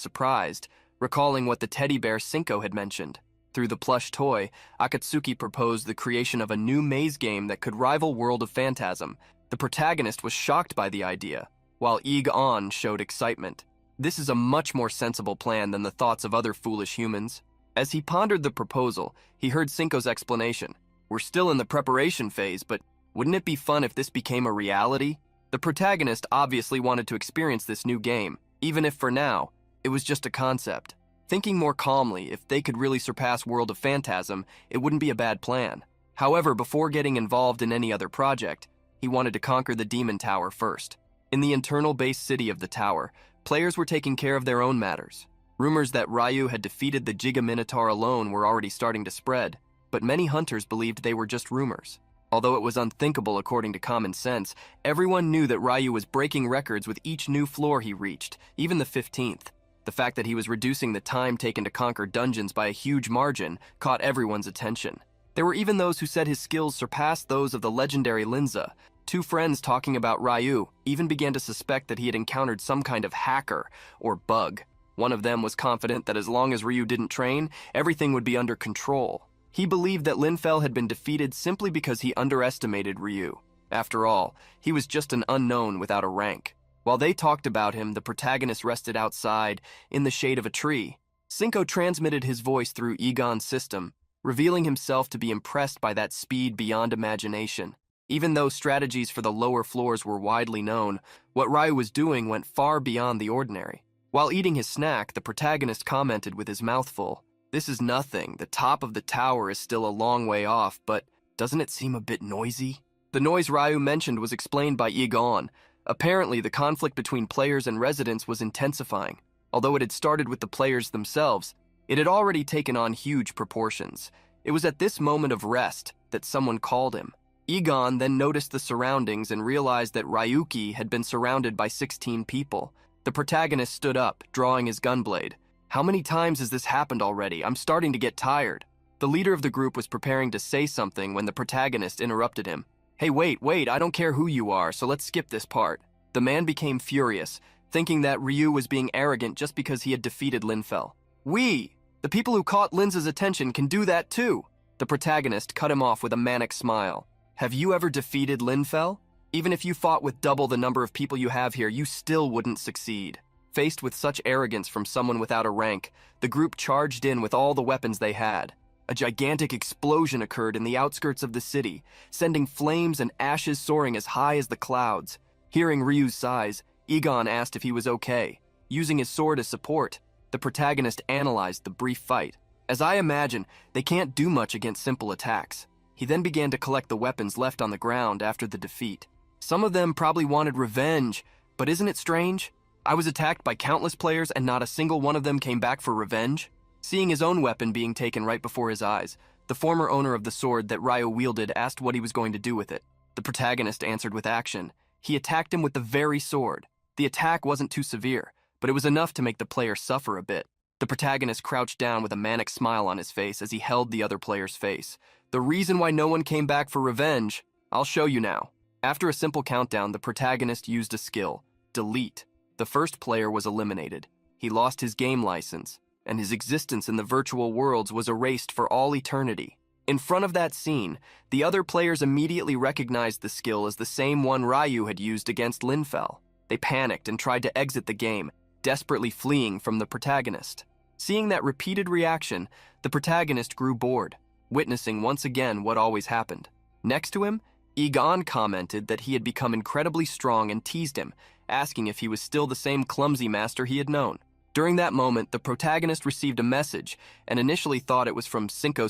surprised, recalling what the teddy bear Cinco had mentioned. Through the plush toy, Akatsuki proposed the creation of a new maze game that could rival World of Phantasm. The protagonist was shocked by the idea, while Egon showed excitement. This is a much more sensible plan than the thoughts of other foolish humans. As he pondered the proposal, he heard Cinco's explanation. We're still in the preparation phase, but wouldn't it be fun if this became a reality? The protagonist obviously wanted to experience this new game, even if for now, it was just a concept. Thinking more calmly, if they could really surpass World of Phantasm, it wouldn't be a bad plan. However, before getting involved in any other project, he wanted to conquer the Demon Tower first. In the internal base city of the tower, players were taking care of their own matters. Rumors that Ryu had defeated the Giga Minotaur alone were already starting to spread, but many hunters believed they were just rumors. Although it was unthinkable according to common sense, everyone knew that Ryu was breaking records with each new floor he reached, even the 15th. The fact that he was reducing the time taken to conquer dungeons by a huge margin caught everyone's attention. There were even those who said his skills surpassed those of the legendary Linza. Two friends talking about Ryu even began to suspect that he had encountered some kind of hacker or bug. One of them was confident that as long as Ryu didn't train, everything would be under control. He believed that Linfell had been defeated simply because he underestimated Ryu. After all, he was just an unknown without a rank. While they talked about him, the protagonist rested outside, in the shade of a tree. Cinco transmitted his voice through Egon's system, revealing himself to be impressed by that speed beyond imagination. Even though strategies for the lower floors were widely known, what Ryu was doing went far beyond the ordinary. While eating his snack, the protagonist commented with his mouth full, "This is nothing. The top of the tower is still a long way off, but doesn't it seem a bit noisy?" The noise Ryu mentioned was explained by Egon. Apparently, the conflict between players and residents was intensifying. Although it had started with the players themselves, it had already taken on huge proportions. It was at this moment of rest that someone called him. Egon then noticed the surroundings and realized that Ryuki had been surrounded by 16 people. The protagonist stood up, drawing his gunblade. "How many times has this happened already? I'm starting to get tired." The leader of the group was preparing to say something when the protagonist interrupted him. "Hey, wait, I don't care who you are, so let's skip this part." The man became furious, thinking that Ryu was being arrogant just because he had defeated Linfell. "We, the people who caught Lin's attention, can do that too." The protagonist cut him off with a manic smile. "Have you ever defeated Linfell? Even if you fought with double the number of people you have here, you still wouldn't succeed." Faced with such arrogance from someone without a rank, the group charged in with all the weapons they had. A gigantic explosion occurred in the outskirts of the city, sending flames and ashes soaring as high as the clouds. Hearing Ryu's sighs, Egon asked if he was okay. Using his sword as support, the protagonist analyzed the brief fight. "As I imagine, they can't do much against simple attacks." He then began to collect the weapons left on the ground after the defeat. "Some of them probably wanted revenge, but isn't it strange? I was attacked by countless players and not a single one of them came back for revenge." Seeing his own weapon being taken right before his eyes, the former owner of the sword that Ryu wielded asked what he was going to do with it. The protagonist answered with action. He attacked him with the very sword. The attack wasn't too severe, but it was enough to make the player suffer a bit. The protagonist crouched down with a manic smile on his face as he held the other player's face. "The reason why no one came back for revenge, I'll show you now." After a simple countdown, the protagonist used a skill, delete. The first player was eliminated. He lost his game license, and his existence in the virtual worlds was erased for all eternity. In front of that scene, the other players immediately recognized the skill as the same one Ryu had used against Linfell. They panicked and tried to exit the game, desperately fleeing from the protagonist. Seeing that repeated reaction, the protagonist grew bored, witnessing once again what always happened. Next to him, Egon commented that he had become incredibly strong and teased him, asking if he was still the same clumsy master he had known. During that moment, the protagonist received a message and initially thought it was from Cinco.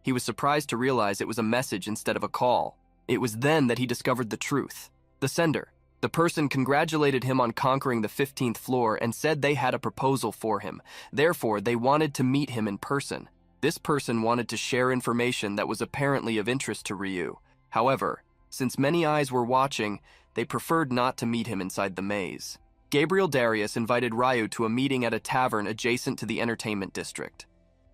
He was surprised to realize it was a message instead of a call. It was then that he discovered the truth. The sender, the person, congratulated him on conquering the 15th floor and said they had a proposal for him. Therefore, they wanted to meet him in person. This person wanted to share information that was apparently of interest to Ryu. However, since many eyes were watching, they preferred not to meet him inside the maze. Gabriel Darius invited Ryu to a meeting at a tavern adjacent to the entertainment district.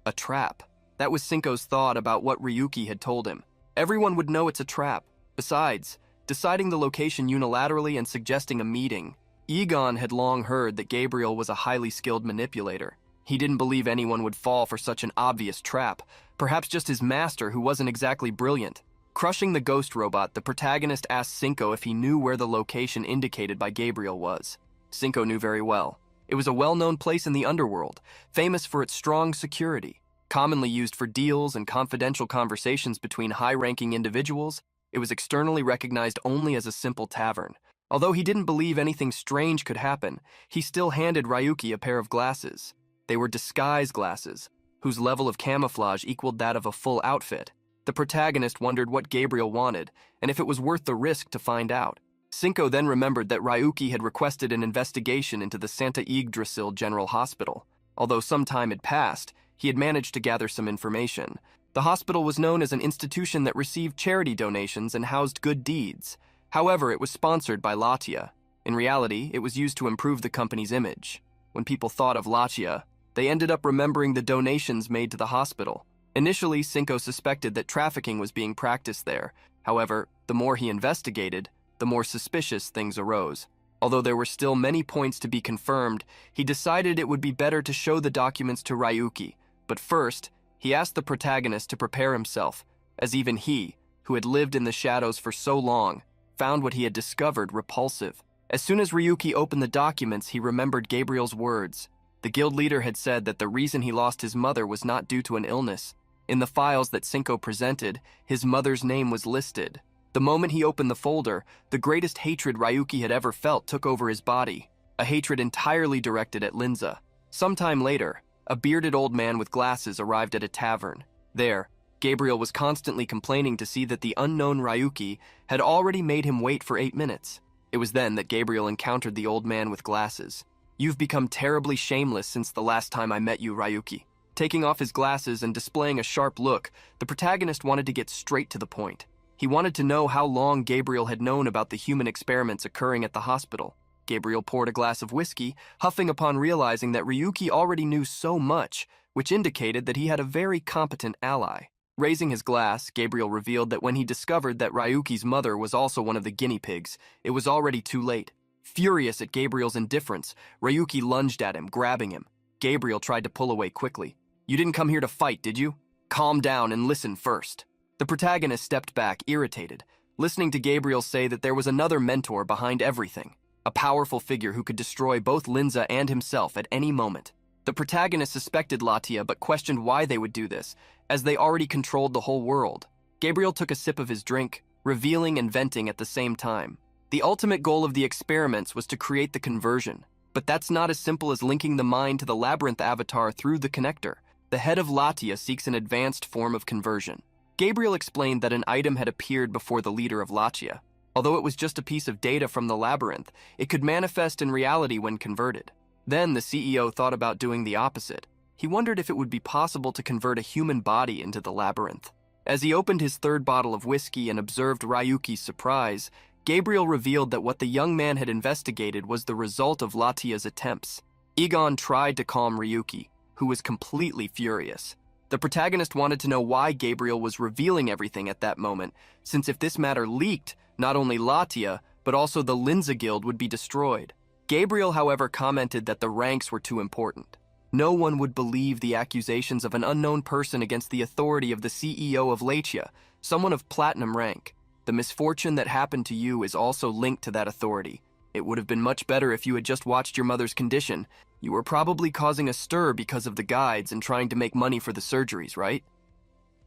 A trap. That was Cinco's thought about what Ryuki had told him. Everyone would know it's a trap. Besides, deciding the location unilaterally and suggesting a meeting, Egon had long heard that Gabriel was a highly skilled manipulator. He didn't believe anyone would fall for such an obvious trap, perhaps just his master, who wasn't exactly brilliant. Crushing the ghost robot, the protagonist asked Cinco if he knew where the location indicated by Gabriel was. Cinco knew very well. It was a well-known place in the underworld, famous for its strong security. Commonly used for deals and confidential conversations between high-ranking individuals, it was externally recognized only as a simple tavern. Although he didn't believe anything strange could happen, he still handed Ryuki a pair of glasses. They were disguise glasses, whose level of camouflage equaled that of a full outfit. The protagonist wondered what Gabriel wanted, and if it was worth the risk to find out. Cinco then remembered that Ryuki had requested an investigation into the Santa Yggdrasil General Hospital. Although some time had passed, he had managed to gather some information. The hospital was known as an institution that received charity donations and housed good deeds. However, it was sponsored by Latia. In reality, it was used to improve the company's image. When people thought of Latia, they ended up remembering the donations made to the hospital. Initially, Cinco suspected that trafficking was being practiced there. However, the more he investigated, the more suspicious things arose. Although there were still many points to be confirmed, he decided it would be better to show the documents to Ryuki. But first, he asked the protagonist to prepare himself, as even he, who had lived in the shadows for so long, found what he had discovered repulsive. As soon as Ryuki opened the documents, he remembered Gabriel's words. The guild leader had said that the reason he lost his mother was not due to an illness. In the files that Cinco presented, his mother's name was listed. The moment he opened the folder, the greatest hatred Ryuki had ever felt took over his body, a hatred entirely directed at Linza. Sometime later, a bearded old man with glasses arrived at a tavern. There, Gabriel was constantly complaining to see that the unknown Ryuki had already made him wait for 8 minutes. It was then that Gabriel encountered the old man with glasses. "You've become terribly shameless since the last time I met you, Ryuki." Taking off his glasses and displaying a sharp look, the protagonist wanted to get straight to the point. He wanted to know how long Gabriel had known about the human experiments occurring at the hospital. Gabriel poured a glass of whiskey, huffing upon realizing that Ryuki already knew so much, which indicated that he had a very competent ally. Raising his glass, Gabriel revealed that when he discovered that Ryuki's mother was also one of the guinea pigs, it was already too late. Furious at Gabriel's indifference, Ryuki lunged at him, grabbing him. Gabriel tried to pull away quickly. "You didn't come here to fight, did you? Calm down and listen first." The protagonist stepped back, irritated, listening to Gabriel say that there was another mentor behind everything, a powerful figure who could destroy both Linza and himself at any moment. The protagonist suspected Latia but questioned why they would do this, as they already controlled the whole world. Gabriel took a sip of his drink, revealing and venting at the same time. The ultimate goal of the experiments was to create the conversion, but that's not as simple as linking the mind to the labyrinth avatar through the connector. The head of Latia seeks an advanced form of conversion. Gabriel explained that an item had appeared before the leader of Latia. Although it was just a piece of data from the labyrinth, it could manifest in reality when converted. Then the CEO thought about doing the opposite. He wondered if it would be possible to convert a human body into the labyrinth. As he opened his third bottle of whiskey and observed Ryuki's surprise, Gabriel revealed that what the young man had investigated was the result of Latia's attempts. Egon tried to calm Ryuki, who was completely furious. The protagonist wanted to know why Gabriel was revealing everything at that moment, since if this matter leaked, not only Latia, but also the Linza Guild would be destroyed. Gabriel, however, commented that the ranks were too important. No one would believe the accusations of an unknown person against the authority of the CEO of Latia, someone of platinum rank. The misfortune that happened to you is also linked to that authority. It would have been much better if you had just watched your mother's condition. You were probably causing a stir because of the guides and trying to make money for the surgeries, right?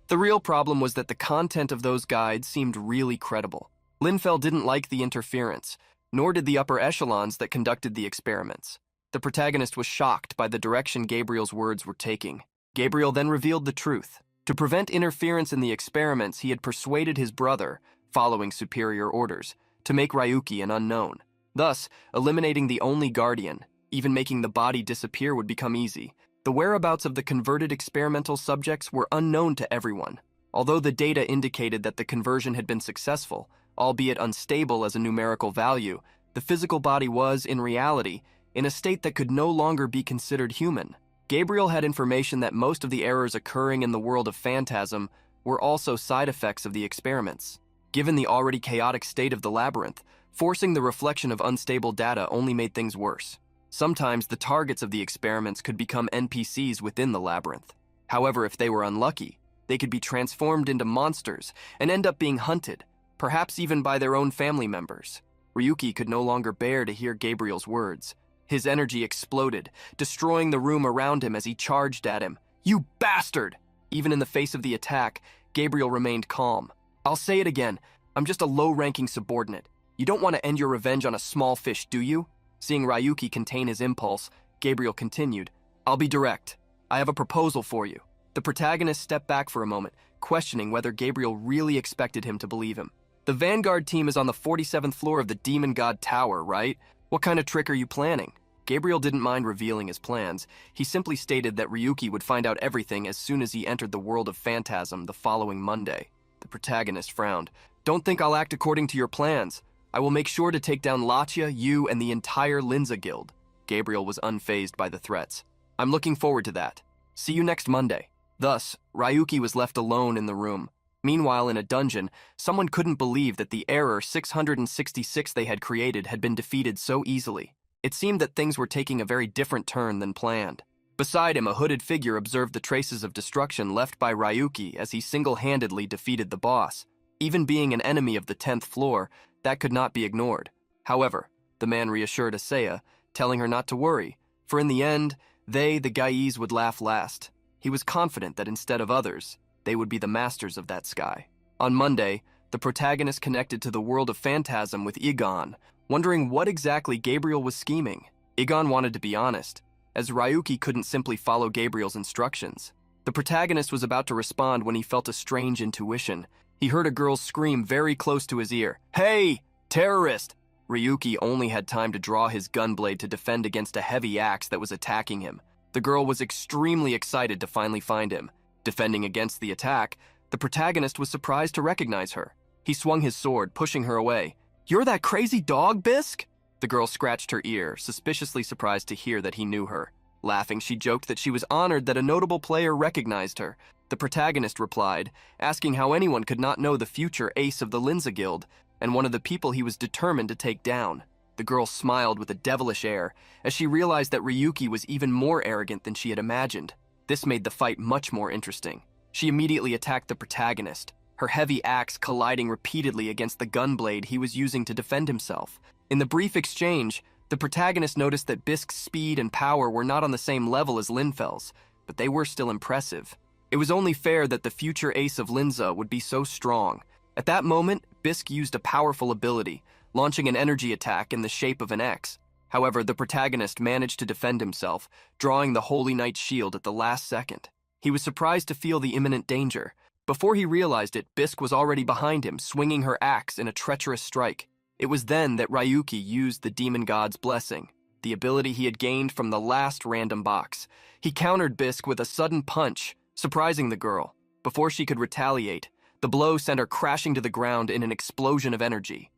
The real problem was that the content of those guides seemed really credible. Linfeld didn't like the interference, nor did the upper echelons that conducted the experiments. The protagonist was shocked by the direction Gabriel's words were taking. Gabriel then revealed the truth. To prevent interference in the experiments, he had persuaded his brother, following superior orders, to make Ryuki an unknown. Thus, eliminating the only guardian, even making the body disappear would become easy. The whereabouts of the converted experimental subjects were unknown to everyone. Although the data indicated that the conversion had been successful, albeit unstable as a numerical value, the physical body was, in reality, in a state that could no longer be considered human. Gabriel had information that most of the errors occurring in the world of Phantasm were also side effects of the experiments. Given the already chaotic state of the labyrinth, forcing the reflection of unstable data only made things worse. Sometimes the targets of the experiments could become NPCs within the labyrinth. However, if they were unlucky, they could be transformed into monsters and end up being hunted, perhaps even by their own family members. Ryuki could no longer bear to hear Gabriel's words. His energy exploded, destroying the room around him as he charged at him. "You bastard!" Even in the face of the attack, Gabriel remained calm. "I'll say it again, I'm just a low-ranking subordinate. You don't want to end your revenge on a small fish, do you?" Seeing Ryuki contain his impulse, Gabriel continued, "I'll be direct. I have a proposal for you." The protagonist stepped back for a moment, questioning whether Gabriel really expected him to believe him. "The Vanguard team is on the 47th floor of the Demon God Tower, right? What kind of trick are you planning?" Gabriel didn't mind revealing his plans. He simply stated that Ryuki would find out everything as soon as he entered the world of Phantasm the following Monday. The protagonist frowned. "Don't think I'll act according to your plans. I will make sure to take down Latia, you, and the entire Linza Guild." Gabriel was unfazed by the threats. "I'm looking forward to that. See you next Monday." Thus, Ryuki was left alone in the room. Meanwhile, in a dungeon, someone couldn't believe that the error 666 they had created had been defeated so easily. It seemed that things were taking a very different turn than planned. Beside him, a hooded figure observed the traces of destruction left by Ryuki as he single-handedly defeated the boss. Even being an enemy of the 10th floor, that could not be ignored. However, the man reassured Asaya, telling her not to worry, for in the end, They, the Gaiis, would laugh last. He was confident that instead of others, they would be the masters of that sky. On Monday, the protagonist connected to the world of Phantasm with Egon, wondering what exactly Gabriel was scheming. Egon wanted to be honest, as Ryuki couldn't simply follow Gabriel's instructions. The protagonist was about to respond when he felt a strange intuition. He heard a girl's scream very close to his ear. "Hey, terrorist!" Ryuki only had time to draw his gunblade to defend against a heavy axe that was attacking him. The girl was extremely excited to finally find him. Defending against the attack, the protagonist was surprised to recognize her. He swung his sword, pushing her away. "You're that crazy dog, Bisk?" The girl scratched her ear, suspiciously surprised to hear that he knew her. Laughing, she joked that she was honored that a notable player recognized her. The protagonist replied, asking how anyone could not know the future ace of the Linza Guild, and one of the people he was determined to take down. The girl smiled with a devilish air, as she realized that Ryuki was even more arrogant than she had imagined. This made the fight much more interesting. She immediately attacked the protagonist, her heavy axe colliding repeatedly against the gunblade he was using to defend himself. In the brief exchange, the protagonist noticed that Bisk's speed and power were not on the same level as Linfel's, but they were still impressive. It was only fair that the future ace of Linza would be so strong. At that moment, Bisk used a powerful ability, launching an energy attack in the shape of an X. However, the protagonist managed to defend himself, drawing the Holy Knight's shield at the last second. He was surprised to feel the imminent danger. Before he realized it, Bisk was already behind him, swinging her axe in a treacherous strike. It was then that Ryuki used the demon god's blessing, the ability he had gained from the last random box. He countered Bisk with a sudden punch, surprising the girl. Before she could retaliate, the blow sent her crashing to the ground in an explosion of energy.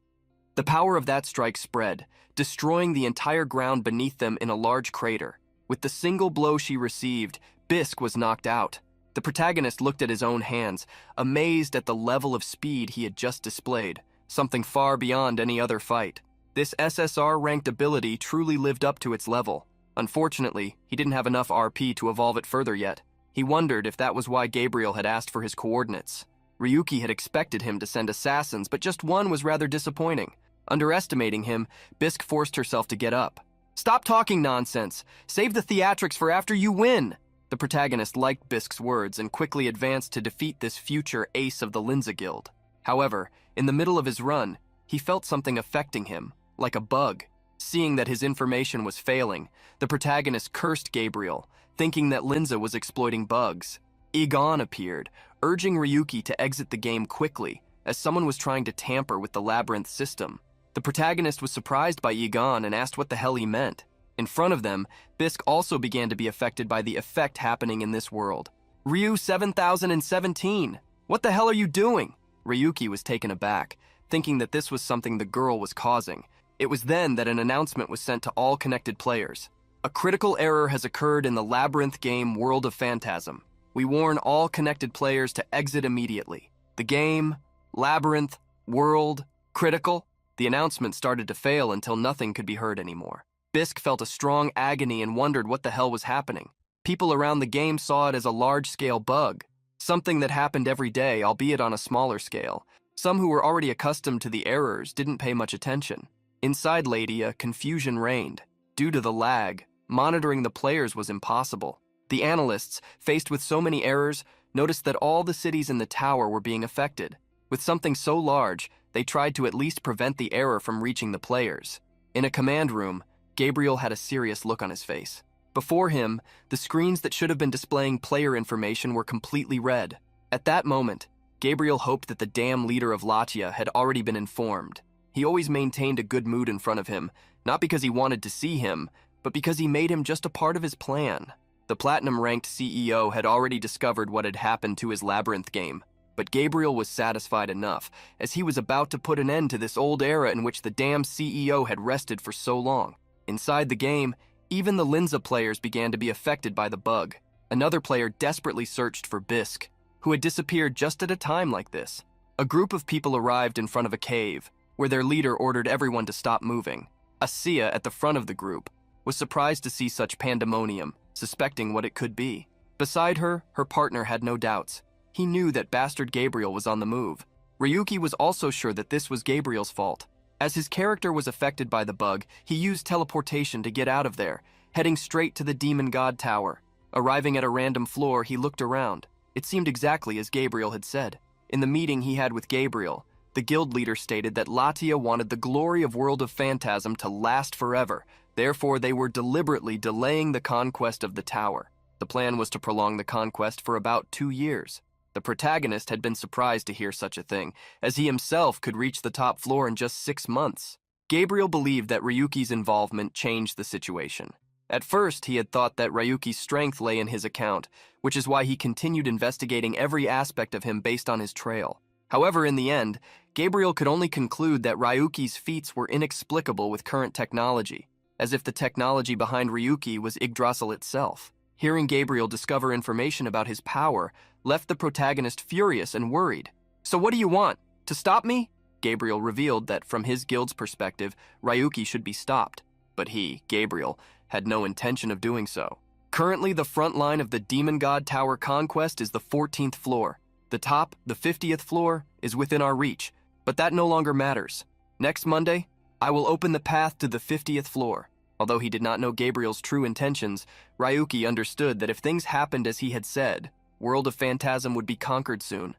The power of that strike spread, destroying the entire ground beneath them in a large crater. With the single blow she received, Bisk was knocked out. The protagonist looked at his own hands, amazed at the level of speed he had just displayed, something far beyond any other fight. This SSR-ranked ability truly lived up to its level. Unfortunately, he didn't have enough RP to evolve it further yet. He wondered if that was why Gabriel had asked for his coordinates. Ryuki had expected him to send assassins, but just one was rather disappointing. Underestimating him, Bisk forced herself to get up. "Stop talking nonsense! Save the theatrics for after you win!" The protagonist liked Bisk's words and quickly advanced to defeat this future ace of the Linza Guild. However, in the middle of his run, he felt something affecting him, like a bug. Seeing that his information was failing, the protagonist cursed Gabriel, thinking that Linza was exploiting bugs. Egon appeared, urging Ryuki to exit the game quickly, as someone was trying to tamper with the labyrinth system. The protagonist was surprised by Egon and asked what the hell he meant. In front of them, Bisk also began to be affected by the effect happening in this world. "Ryu 7017, what the hell are you doing?" Ryuki was taken aback, thinking that this was something the girl was causing. It was then that an announcement was sent to all connected players. "A critical error has occurred in the labyrinth game World of Phantasm. We warn all connected players to exit immediately. The game, labyrinth, world, critical." The announcement started to fail until nothing could be heard anymore. Bisk felt a strong agony and wondered what the hell was happening. People around the game saw it as a large-scale bug, something that happened every day, albeit on a smaller scale. Some who were already accustomed to the errors didn't pay much attention. Inside Ladia, confusion reigned. Due to the lag, monitoring the players was impossible. The analysts, faced with so many errors, noticed that all the cities in the tower were being affected. With something so large, they tried to at least prevent the error from reaching the players. In a command room, Gabriel had a serious look on his face. Before him, the screens that should have been displaying player information were completely red. At that moment, Gabriel hoped that the damn leader of Latia had already been informed. He always maintained a good mood in front of him, not because he wanted to see him, but because he made him just a part of his plan. The platinum-ranked CEO had already discovered what had happened to his labyrinth game, but Gabriel was satisfied enough, as he was about to put an end to this old era in which the damn CEO had rested for so long. Inside the game, even the Linza players began to be affected by the bug. Another player desperately searched for Bisk, who had disappeared just at a time like this. A group of people arrived in front of a cave, where their leader ordered everyone to stop moving. Asura, at the front of the group, was surprised to see such pandemonium, suspecting what it could be. Beside her, her partner had no doubts. He knew that Bastard Gabriel was on the move. Ryuki was also sure that this was Gabriel's fault. As his character was affected by the bug, he used teleportation to get out of there, heading straight to the Demon God Tower. Arriving at a random floor, he looked around. It seemed exactly as Gabriel had said. In the meeting he had with Gabriel, the guild leader stated that Latia wanted the glory of World of Phantasm to last forever. Therefore, they were deliberately delaying the conquest of the tower. The plan was to prolong the conquest for about 2 years. The protagonist had been surprised to hear such a thing, as he himself could reach the top floor in just 6 months. Gabriel believed that Ryuki's involvement changed the situation. At first, he had thought that Ryuki's strength lay in his account, which is why he continued investigating every aspect of him based on his trail. However, in the end, Gabriel could only conclude that Ryuki's feats were inexplicable with current technology, as if the technology behind Ryuki was Yggdrasil itself. Hearing Gabriel discover information about his power left the protagonist furious and worried. "So what do you want? To stop me?" Gabriel revealed that from his guild's perspective, Ryuki should be stopped. But he, Gabriel, had no intention of doing so. Currently, the front line of the Demon God Tower conquest is the 14th floor. The top, the 50th floor, is within our reach, but that no longer matters. Next Monday, I will open the path to the 50th floor. Although he did not know Gabriel's true intentions, Ryuki understood that if things happened as he had said, World of Phantasm would be conquered soon.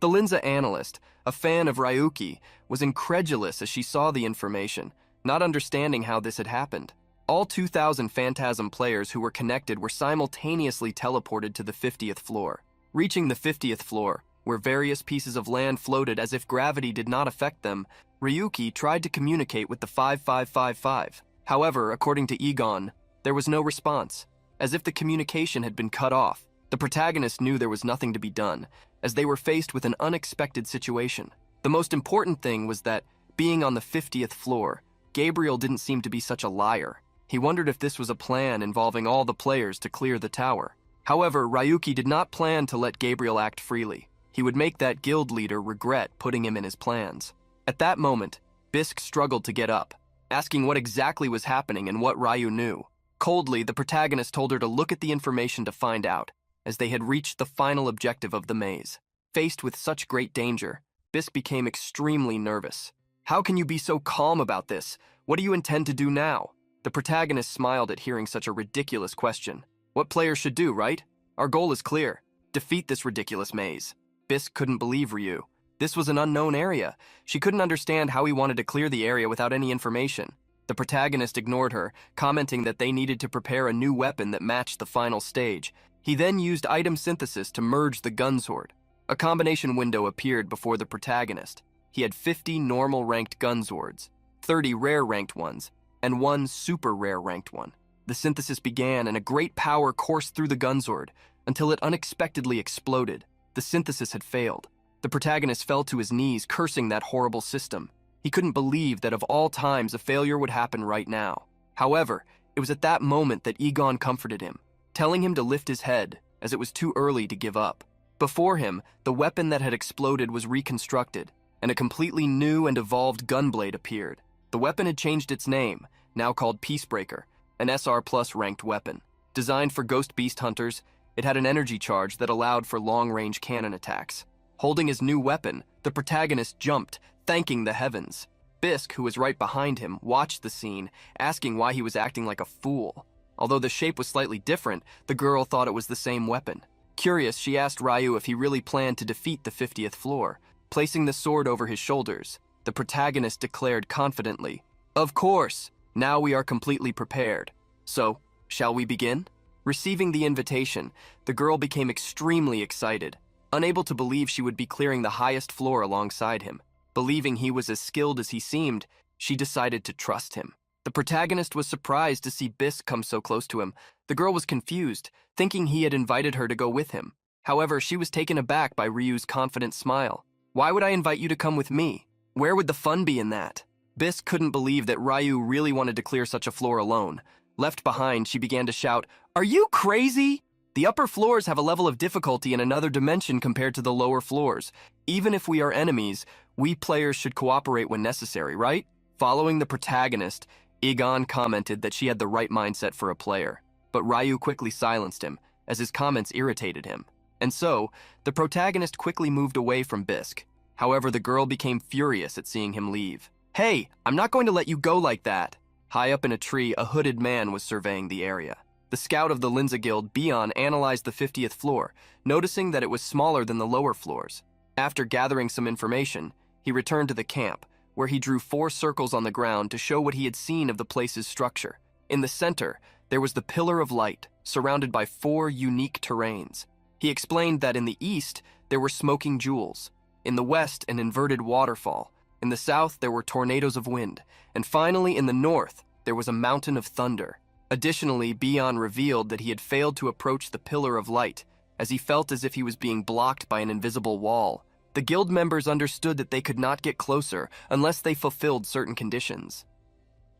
The Linza analyst, a fan of Ryuki, was incredulous as she saw the information, not understanding how this had happened. All 2,000 Phantasm players who were connected were simultaneously teleported to the 50th floor. Reaching the 50th floor, where various pieces of land floated as if gravity did not affect them, Ryuki tried to communicate with the 5555. However, according to Egon, there was no response, as if the communication had been cut off. The protagonist knew there was nothing to be done, as they were faced with an unexpected situation. The most important thing was that, being on the 50th floor, Gabriel didn't seem to be such a liar. He wondered if this was a plan involving all the players to clear the tower. However, Ryuki did not plan to let Gabriel act freely. He would make that guild leader regret putting him in his plans. At that moment, Bisk struggled to get up, asking what exactly was happening and what Ryu knew. Coldly, the protagonist told her to look at the information to find out, as they had reached the final objective of the maze. Faced with such great danger, Bisk became extremely nervous. "How can you be so calm about this? What do you intend to do now?" The protagonist smiled at hearing such a ridiculous question. "What players should do, right? Our goal is clear. Defeat this ridiculous maze." Bisk couldn't believe Ryu. This was an unknown area. She couldn't understand how he wanted to clear the area without any information. The protagonist ignored her, commenting that they needed to prepare a new weapon that matched the final stage. He then used item synthesis to merge the gun sword. A combination window appeared before the protagonist. He had 50 normal ranked gun swords, 30 rare ranked ones, and 1 super rare ranked one. The synthesis began and a great power coursed through the gun sword until it unexpectedly exploded. The synthesis had failed. The protagonist fell to his knees, cursing that horrible system. He couldn't believe that of all times a failure would happen right now. However, it was at that moment that Egon comforted him, telling him to lift his head, as it was too early to give up. Before him, the weapon that had exploded was reconstructed, and a completely new and evolved gunblade appeared. The weapon had changed its name, now called Peacebreaker, an SR+ ranked weapon. Designed for ghost beast hunters, it had an energy charge that allowed for long-range cannon attacks. Holding his new weapon, the protagonist jumped, thanking the heavens. Bisk, who was right behind him, watched the scene, asking why he was acting like a fool. Although the shape was slightly different, the girl thought it was the same weapon. Curious, she asked Ryu if he really planned to defeat the 50th floor. Placing the sword over his shoulders, the protagonist declared confidently, "Of course, now we are completely prepared. So, shall we begin?" Receiving the invitation, the girl became extremely excited. Unable to believe she would be clearing the highest floor alongside him. Believing he was as skilled as he seemed, she decided to trust him. The protagonist was surprised to see Bisk come so close to him. The girl was confused, thinking he had invited her to go with him. However, she was taken aback by Ryu's confident smile. "Why would I invite you to come with me? Where would the fun be in that?" Bisk couldn't believe that Ryu really wanted to clear such a floor alone. Left behind, she began to shout, "Are you crazy? The upper floors have a level of difficulty in another dimension compared to the lower floors. Even if we are enemies, we players should cooperate when necessary, right?" Following the protagonist, Egon commented that she had the right mindset for a player. But Ryu quickly silenced him, as his comments irritated him. And so, the protagonist quickly moved away from Bisk. However, the girl became furious at seeing him leave. "Hey, I'm not going to let you go like that." High up in a tree, a hooded man was surveying the area. The scout of the Linza Guild, Bion, analyzed the 50th floor, noticing that it was smaller than the lower floors. After gathering some information, he returned to the camp, where he drew 4 circles on the ground to show what he had seen of the place's structure. In the center, there was the Pillar of Light, surrounded by 4 unique terrains. He explained that in the east, there were smoking jewels. In the west, an inverted waterfall. In the south, there were tornadoes of wind. And finally, in the north, there was a mountain of thunder. Additionally, Bion revealed that he had failed to approach the Pillar of Light, as he felt as if he was being blocked by an invisible wall. The guild members understood that they could not get closer unless they fulfilled certain conditions.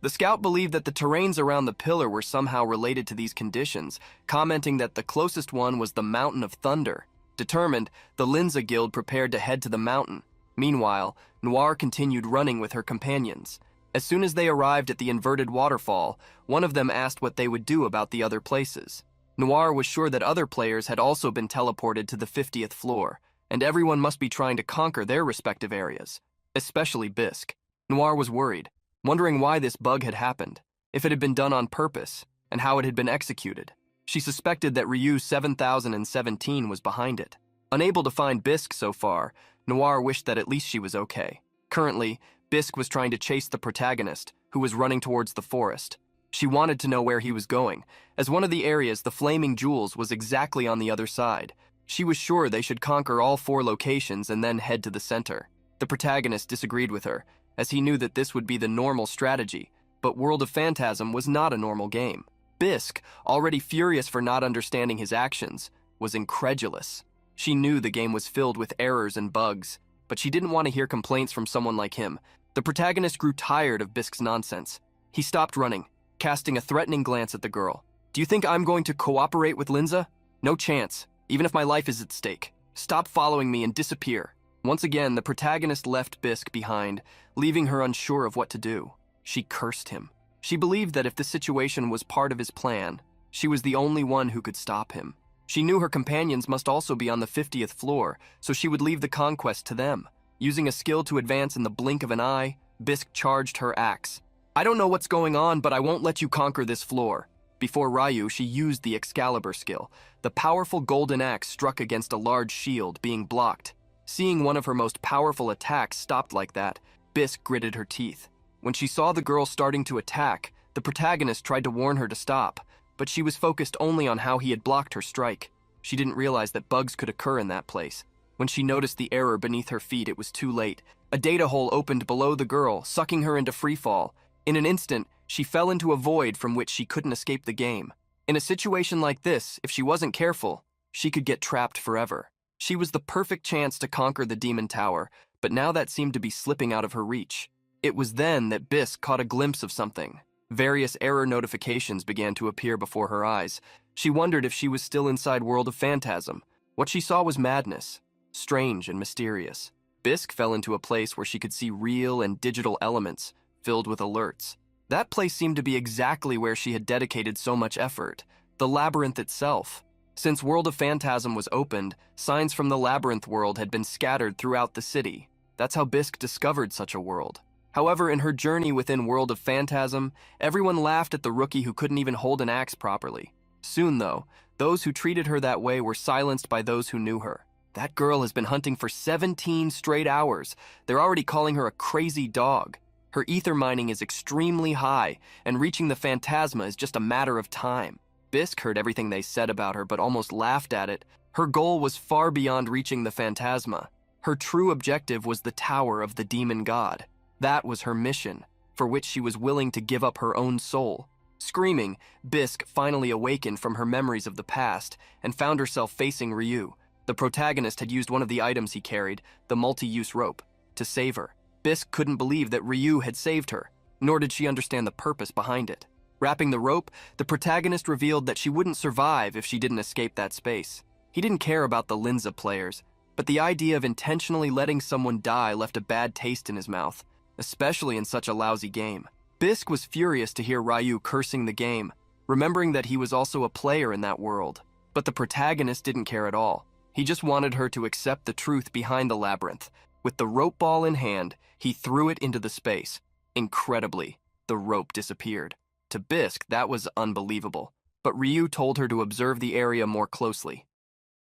The scout believed that the terrains around the pillar were somehow related to these conditions, commenting that the closest one was the Mountain of Thunder. Determined, the Linza Guild prepared to head to the mountain. Meanwhile, Noir continued running with her companions. As soon as they arrived at the inverted waterfall, one of them asked what they would do about the other places. Noir was sure that other players had also been teleported to the 50th floor, and everyone must be trying to conquer their respective areas, especially Bisque. Noir was worried, wondering why this bug had happened, if it had been done on purpose, and how it had been executed. She suspected that Ryu 7017 was behind it. Unable to find Bisque so far, Noir wished that at least she was okay. Currently, Bisque was trying to chase the protagonist, who was running towards the forest. She wanted to know where he was going, as one of the areas, the Flaming Jewels, was exactly on the other side. She was sure they should conquer all 4 locations and then head to the center. The protagonist disagreed with her, as he knew that this would be the normal strategy, but World of Phantasm was not a normal game. Bisque, already furious for not understanding his actions, was incredulous. She knew the game was filled with errors and bugs, but she didn't want to hear complaints from someone like him. The protagonist grew tired of Bisque's nonsense. He stopped running, casting a threatening glance at the girl. "Do you think I'm going to cooperate with Linza? No chance, even if my life is at stake. Stop following me and disappear." Once again, the protagonist left Bisque behind, leaving her unsure of what to do. She cursed him. She believed that if the situation was part of his plan, she was the only one who could stop him. She knew her companions must also be on the 50th floor, so she would leave the conquest to them. Using a skill to advance in the blink of an eye, Bisque charged her axe. "I don't know what's going on, but I won't let you conquer this floor." Before Ryu, she used the Excalibur skill. The powerful golden axe struck against a large shield, being blocked. Seeing one of her most powerful attacks stopped like that, Bisque gritted her teeth. When she saw the girl starting to attack, the protagonist tried to warn her to stop, but she was focused only on how he had blocked her strike. She didn't realize that bugs could occur in that place. When she noticed the error beneath her feet, it was too late. A data hole opened below the girl, sucking her into freefall. In an instant, she fell into a void from which she couldn't escape the game. In a situation like this, if she wasn't careful, she could get trapped forever. She was the perfect chance to conquer the Demon Tower, but now that seemed to be slipping out of her reach. It was then that Bisque caught a glimpse of something. Various error notifications began to appear before her eyes. She wondered if she was still inside World of Phantasm. What she saw was madness, strange and mysterious. Bisque fell into a place where she could see real and digital elements, filled with alerts. That place seemed to be exactly where she had dedicated so much effort, the labyrinth itself. Since World of Phantasm was opened, signs from the labyrinth world had been scattered throughout the city. That's how Bisque discovered such a world. However, in her journey within World of Phantasm, everyone laughed at the rookie who couldn't even hold an axe properly. Soon, though, those who treated her that way were silenced by those who knew her. "That girl has been hunting for 17 straight hours. They're already calling her a crazy dog. Her ether mining is extremely high, and reaching the Phantasma is just a matter of time." Bisque heard everything they said about her, but almost laughed at it. Her goal was far beyond reaching the Phantasma. Her true objective was the Tower of the Demon God. That was her mission, for which she was willing to give up her own soul. Screaming, Bisque finally awakened from her memories of the past and found herself facing Ryu. The protagonist had used one of the items he carried, the multi-use rope, to save her. Bisque couldn't believe that Ryu had saved her, nor did she understand the purpose behind it. Wrapping the rope, the protagonist revealed that she wouldn't survive if she didn't escape that space. He didn't care about the Linza players, but the idea of intentionally letting someone die left a bad taste in his mouth, especially in such a lousy game. Bisque was furious to hear Ryu cursing the game, remembering that he was also a player in that world. But the protagonist didn't care at all. He just wanted her to accept the truth behind the labyrinth. With the rope ball in hand, he threw it into the space. Incredibly, the rope disappeared. To Bisque, that was unbelievable, but Ryu told her to observe the area more closely.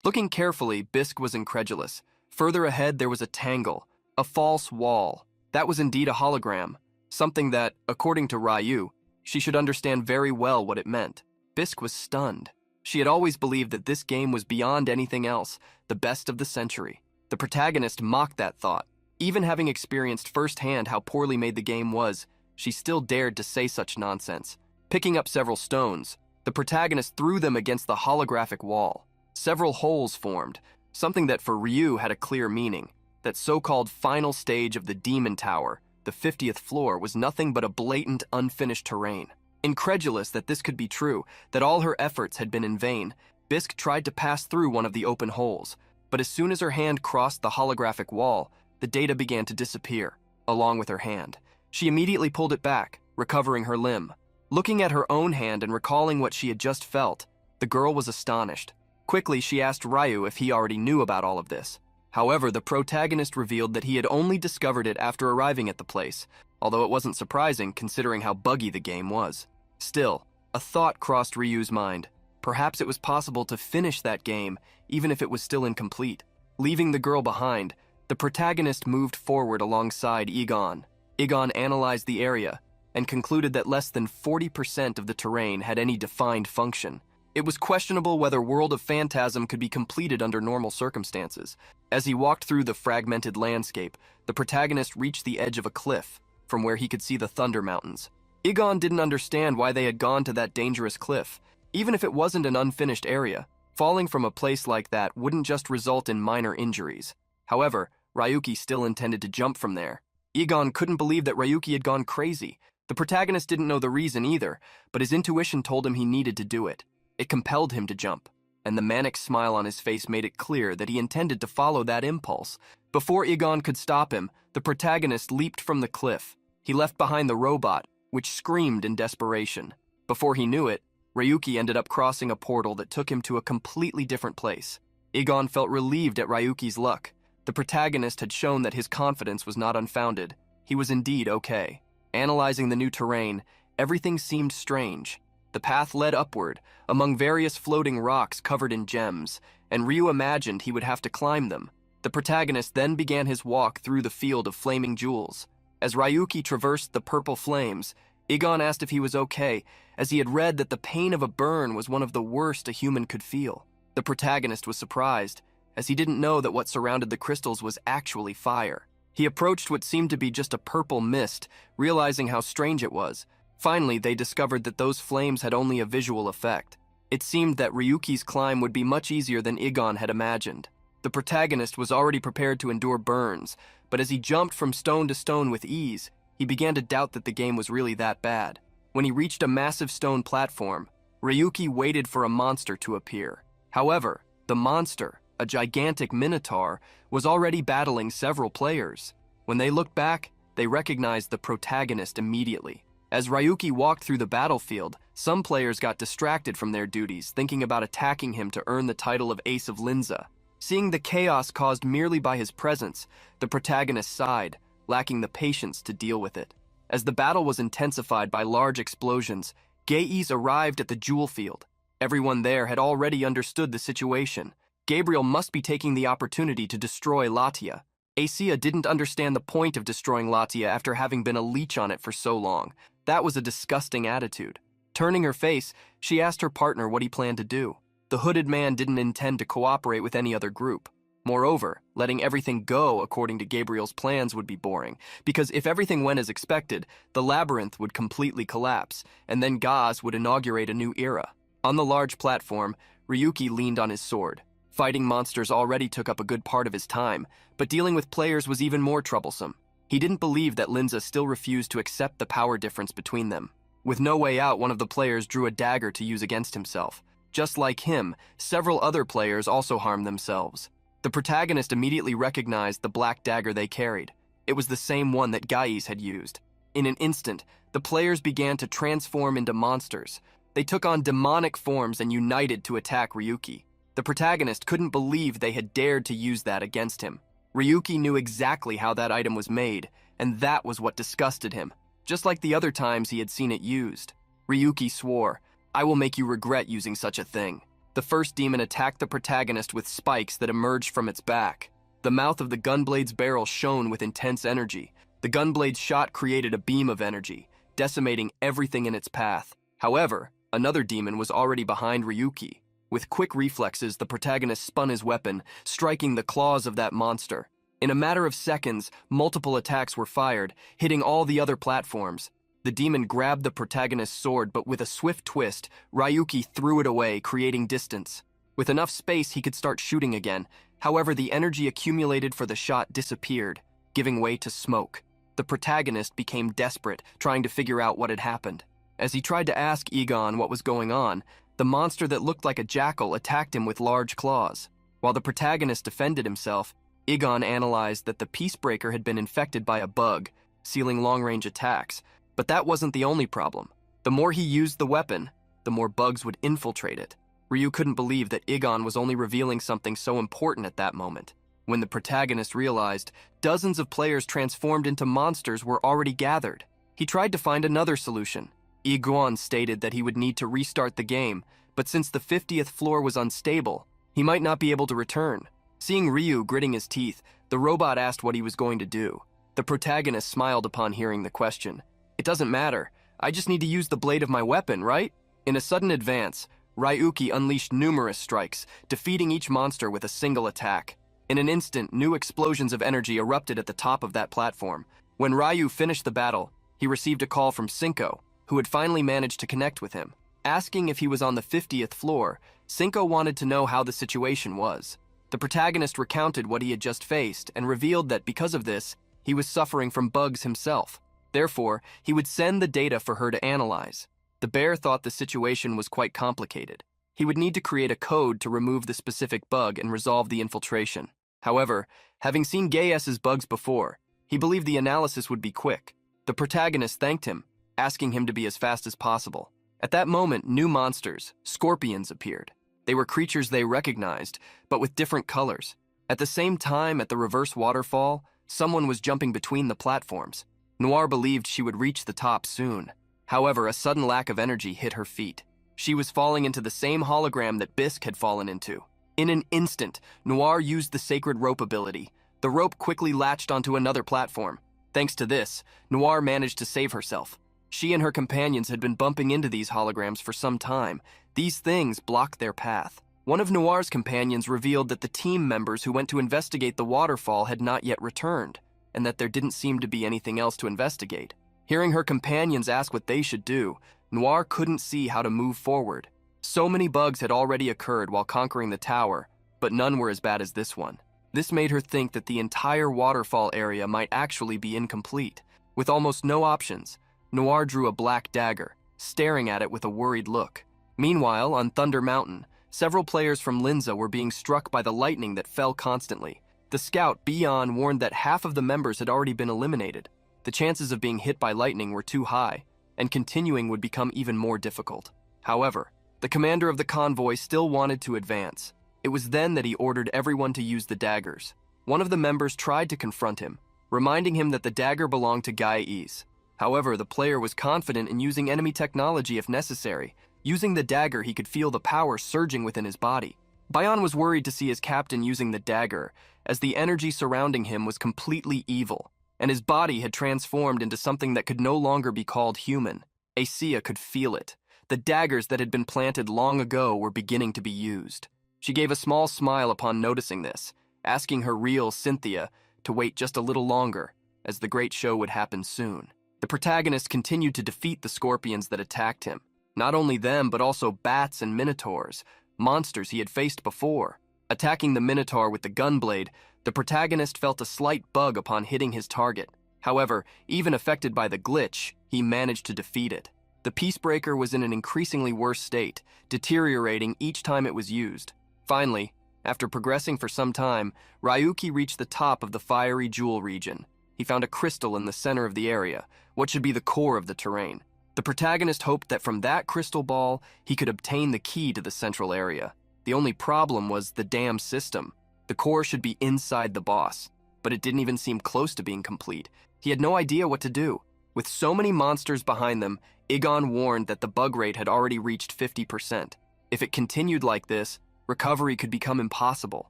Looking carefully, Bisque was incredulous. Further ahead, there was a tangle, a false wall. That was indeed a hologram, something that, according to Ryu, she should understand very well what it meant. Bisque was stunned. She had always believed that this game was beyond anything else, the best of the century. The protagonist mocked that thought. Even having experienced firsthand how poorly made the game was, she still dared to say such nonsense. Picking up several stones, the protagonist threw them against the holographic wall. Several holes formed, something that for Ryu had a clear meaning. That so-called final stage of the Demon Tower, the 50th floor, was nothing but a blatant, unfinished terrain. Incredulous that this could be true, that all her efforts had been in vain, Bisque tried to pass through one of the open holes, but as soon as her hand crossed the holographic wall, the data began to disappear, along with her hand. She immediately pulled it back, recovering her limb. Looking at her own hand and recalling what she had just felt, the girl was astonished. Quickly, she asked Ryu if he already knew about all of this. However, the protagonist revealed that he had only discovered it after arriving at the place, although it wasn't surprising considering how buggy the game was. Still, a thought crossed Ryu's mind. Perhaps it was possible to finish that game, even if it was still incomplete. Leaving the girl behind, the protagonist moved forward alongside Egon. Egon analyzed the area and concluded that less than 40% of the terrain had any defined function. It was questionable whether World of Phantasm could be completed under normal circumstances. As he walked through the fragmented landscape, the protagonist reached the edge of a cliff, from where he could see the Thunder Mountains. Egon didn't understand why they had gone to that dangerous cliff. Even if it wasn't an unfinished area, falling from a place like that wouldn't just result in minor injuries. However, Ryuki still intended to jump from there. Egon couldn't believe that Ryuki had gone crazy. The protagonist didn't know the reason either, but his intuition told him he needed to do it. It compelled him to jump, and the manic smile on his face made it clear that he intended to follow that impulse. Before Egon could stop him, the protagonist leaped from the cliff. He left behind the robot, which screamed in desperation. Before he knew it, Ryuki ended up crossing a portal that took him to a completely different place. Egon felt relieved at Ryuki's luck. The protagonist had shown that his confidence was not unfounded. He was indeed okay. Analyzing the new terrain, everything seemed strange. The path led upward, among various floating rocks covered in gems, and Ryu imagined he would have to climb them. The protagonist then began his walk through the field of flaming jewels. As Ryuki traversed the purple flames, Egon asked if he was okay, as he had read that the pain of a burn was one of the worst a human could feel. The protagonist was surprised, as he didn't know that what surrounded the crystals was actually fire. He approached what seemed to be just a purple mist, realizing how strange it was. Finally, they discovered that those flames had only a visual effect. It seemed that Ryuki's climb would be much easier than Egon had imagined. The protagonist was already prepared to endure burns, but as he jumped from stone to stone with ease, he began to doubt that the game was really that bad. When he reached a massive stone platform, Ryuki waited for a monster to appear. However, the monster, a gigantic minotaur, was already battling several players. When they looked back, they recognized the protagonist immediately. As Ryuki walked through the battlefield, some players got distracted from their duties, thinking about attacking him to earn the title of Ace of Linza. Seeing the chaos caused merely by his presence, the protagonist sighed, lacking the patience to deal with it. As the battle was intensified by large explosions, Geis arrived at the jewel field. Everyone there had already understood the situation. Gabriel must be taking the opportunity to destroy Latia. Acia didn't understand the point of destroying Latia after having been a leech on it for so long. That was a disgusting attitude. Turning her face, she asked her partner what he planned to do. The hooded man didn't intend to cooperate with any other group. Moreover, letting everything go according to Gabriel's plans would be boring, because if everything went as expected, the labyrinth would completely collapse, and then Gaz would inaugurate a new era. On the large platform, Ryuki leaned on his sword. Fighting monsters already took up a good part of his time, but dealing with players was even more troublesome. He didn't believe that Linza still refused to accept the power difference between them. With no way out, one of the players drew a dagger to use against himself. Just like him, several other players also harmed themselves. The protagonist immediately recognized the black dagger they carried. It was the same one that Geis had used. In an instant, the players began to transform into monsters. They took on demonic forms and united to attack Ryuki. The protagonist couldn't believe they had dared to use that against him. Ryuki knew exactly how that item was made, and that was what disgusted him. just like the other times he had seen it used. Ryuki swore, "I will make you regret using such a thing." The first demon attacked the protagonist with spikes that emerged from its back. The mouth of the gunblade's barrel shone with intense energy. The gunblade's shot created a beam of energy, decimating everything in its path. However, another demon was already behind Ryuki. With quick reflexes, the protagonist spun his weapon, striking the claws of that monster. In a matter of seconds, multiple attacks were fired, hitting all the other platforms. The demon grabbed the protagonist's sword, but with a swift twist, Ryuki threw it away, creating distance. With enough space, he could start shooting again. However, the energy accumulated for the shot disappeared, giving way to smoke. The protagonist became desperate, trying to figure out what had happened. As he tried to ask Egon what was going on, the monster that looked like a jackal attacked him with large claws. While the protagonist defended himself, Egon analyzed that the Peacebreaker had been infected by a bug, sealing long-range attacks. But that wasn't the only problem. The more he used the weapon, the more bugs would infiltrate it. Ryu couldn't believe that Egon was only revealing something so important at that moment. When the protagonist realized, dozens of players transformed into monsters were already gathered. He tried to find another solution. Egon stated that he would need to restart the game, but since the 50th floor was unstable, he might not be able to return. Seeing Ryu gritting his teeth, the robot asked what he was going to do. The protagonist smiled upon hearing the question. "It doesn't matter. I just need to use the blade of my weapon, right?" In a sudden advance, Ryuki unleashed numerous strikes, defeating each monster with a single attack. In an instant, new explosions of energy erupted at the top of that platform. When Ryu finished the battle, he received a call from Cinco, who had finally managed to connect with him. Asking if he was on the 50th floor, Cinco wanted to know how the situation was. The protagonist recounted what he had just faced and revealed that because of this, he was suffering from bugs himself. Therefore, he would send the data for her to analyze. The bear thought the situation was quite complicated. He would need to create a code to remove the specific bug and resolve the infiltration. However, having seen Gaius's bugs before, he believed the analysis would be quick. The protagonist thanked him, asking him to be as fast as possible. At that moment, new monsters, scorpions, appeared. They were creatures they recognized, but with different colors. At the same time, at the reverse waterfall, someone was jumping between the platforms. Noir believed she would reach the top soon. However, a sudden lack of energy hit her feet. She was falling into the same hologram that Bisque had fallen into. In an instant, Noir used the sacred rope ability. The rope quickly latched onto another platform. Thanks to this, Noir managed to save herself. She and her companions had been bumping into these holograms for some time. These things blocked their path. One of Noir's companions revealed that the team members who went to investigate the waterfall had not yet returned, and that there didn't seem to be anything else to investigate. Hearing her companions ask what they should do, Noir couldn't see how to move forward. So many bugs had already occurred while conquering the tower, but none were as bad as this one. This made her think that the entire waterfall area might actually be incomplete. With almost no options, Noir drew a black dagger, staring at it with a worried look. Meanwhile, on Thunder Mountain, several players from Linza were being struck by the lightning that fell constantly. The scout, Bion, warned that half of the members had already been eliminated. The chances of being hit by lightning were too high, and continuing would become even more difficult. However, the commander of the convoy still wanted to advance. It was then that he ordered everyone to use the daggers. One of the members tried to confront him, reminding him that the dagger belonged to Gaius. However, the player was confident in using enemy technology if necessary. Using the dagger, he could feel the power surging within his body. Bion was worried to see his captain using the dagger, as the energy surrounding him was completely evil, and his body had transformed into something that could no longer be called human. Acia could feel it. The daggers that had been planted long ago were beginning to be used. She gave a small smile upon noticing this, asking her real Cynthia to wait just a little longer, as the great show would happen soon. The protagonist continued to defeat the scorpions that attacked him. Not only them, but also bats and minotaurs, monsters he had faced before. Attacking the minotaur with the gunblade, the protagonist felt a slight bug upon hitting his target. However, even affected by the glitch, he managed to defeat it. The Peacebreaker was in an increasingly worse state, deteriorating each time it was used. Finally, after progressing for some time, Ryuki reached the top of the fiery jewel region. He found a crystal in the center of the area, what should be the core of the terrain. The protagonist hoped that from that crystal ball, he could obtain the key to the central area. The only problem was the dam system. The core should be inside the boss, but it didn't even seem close to being complete. He had no idea what to do. With so many monsters behind them, Igon warned that the bug rate had already reached 50%. If it continued like this, recovery could become impossible.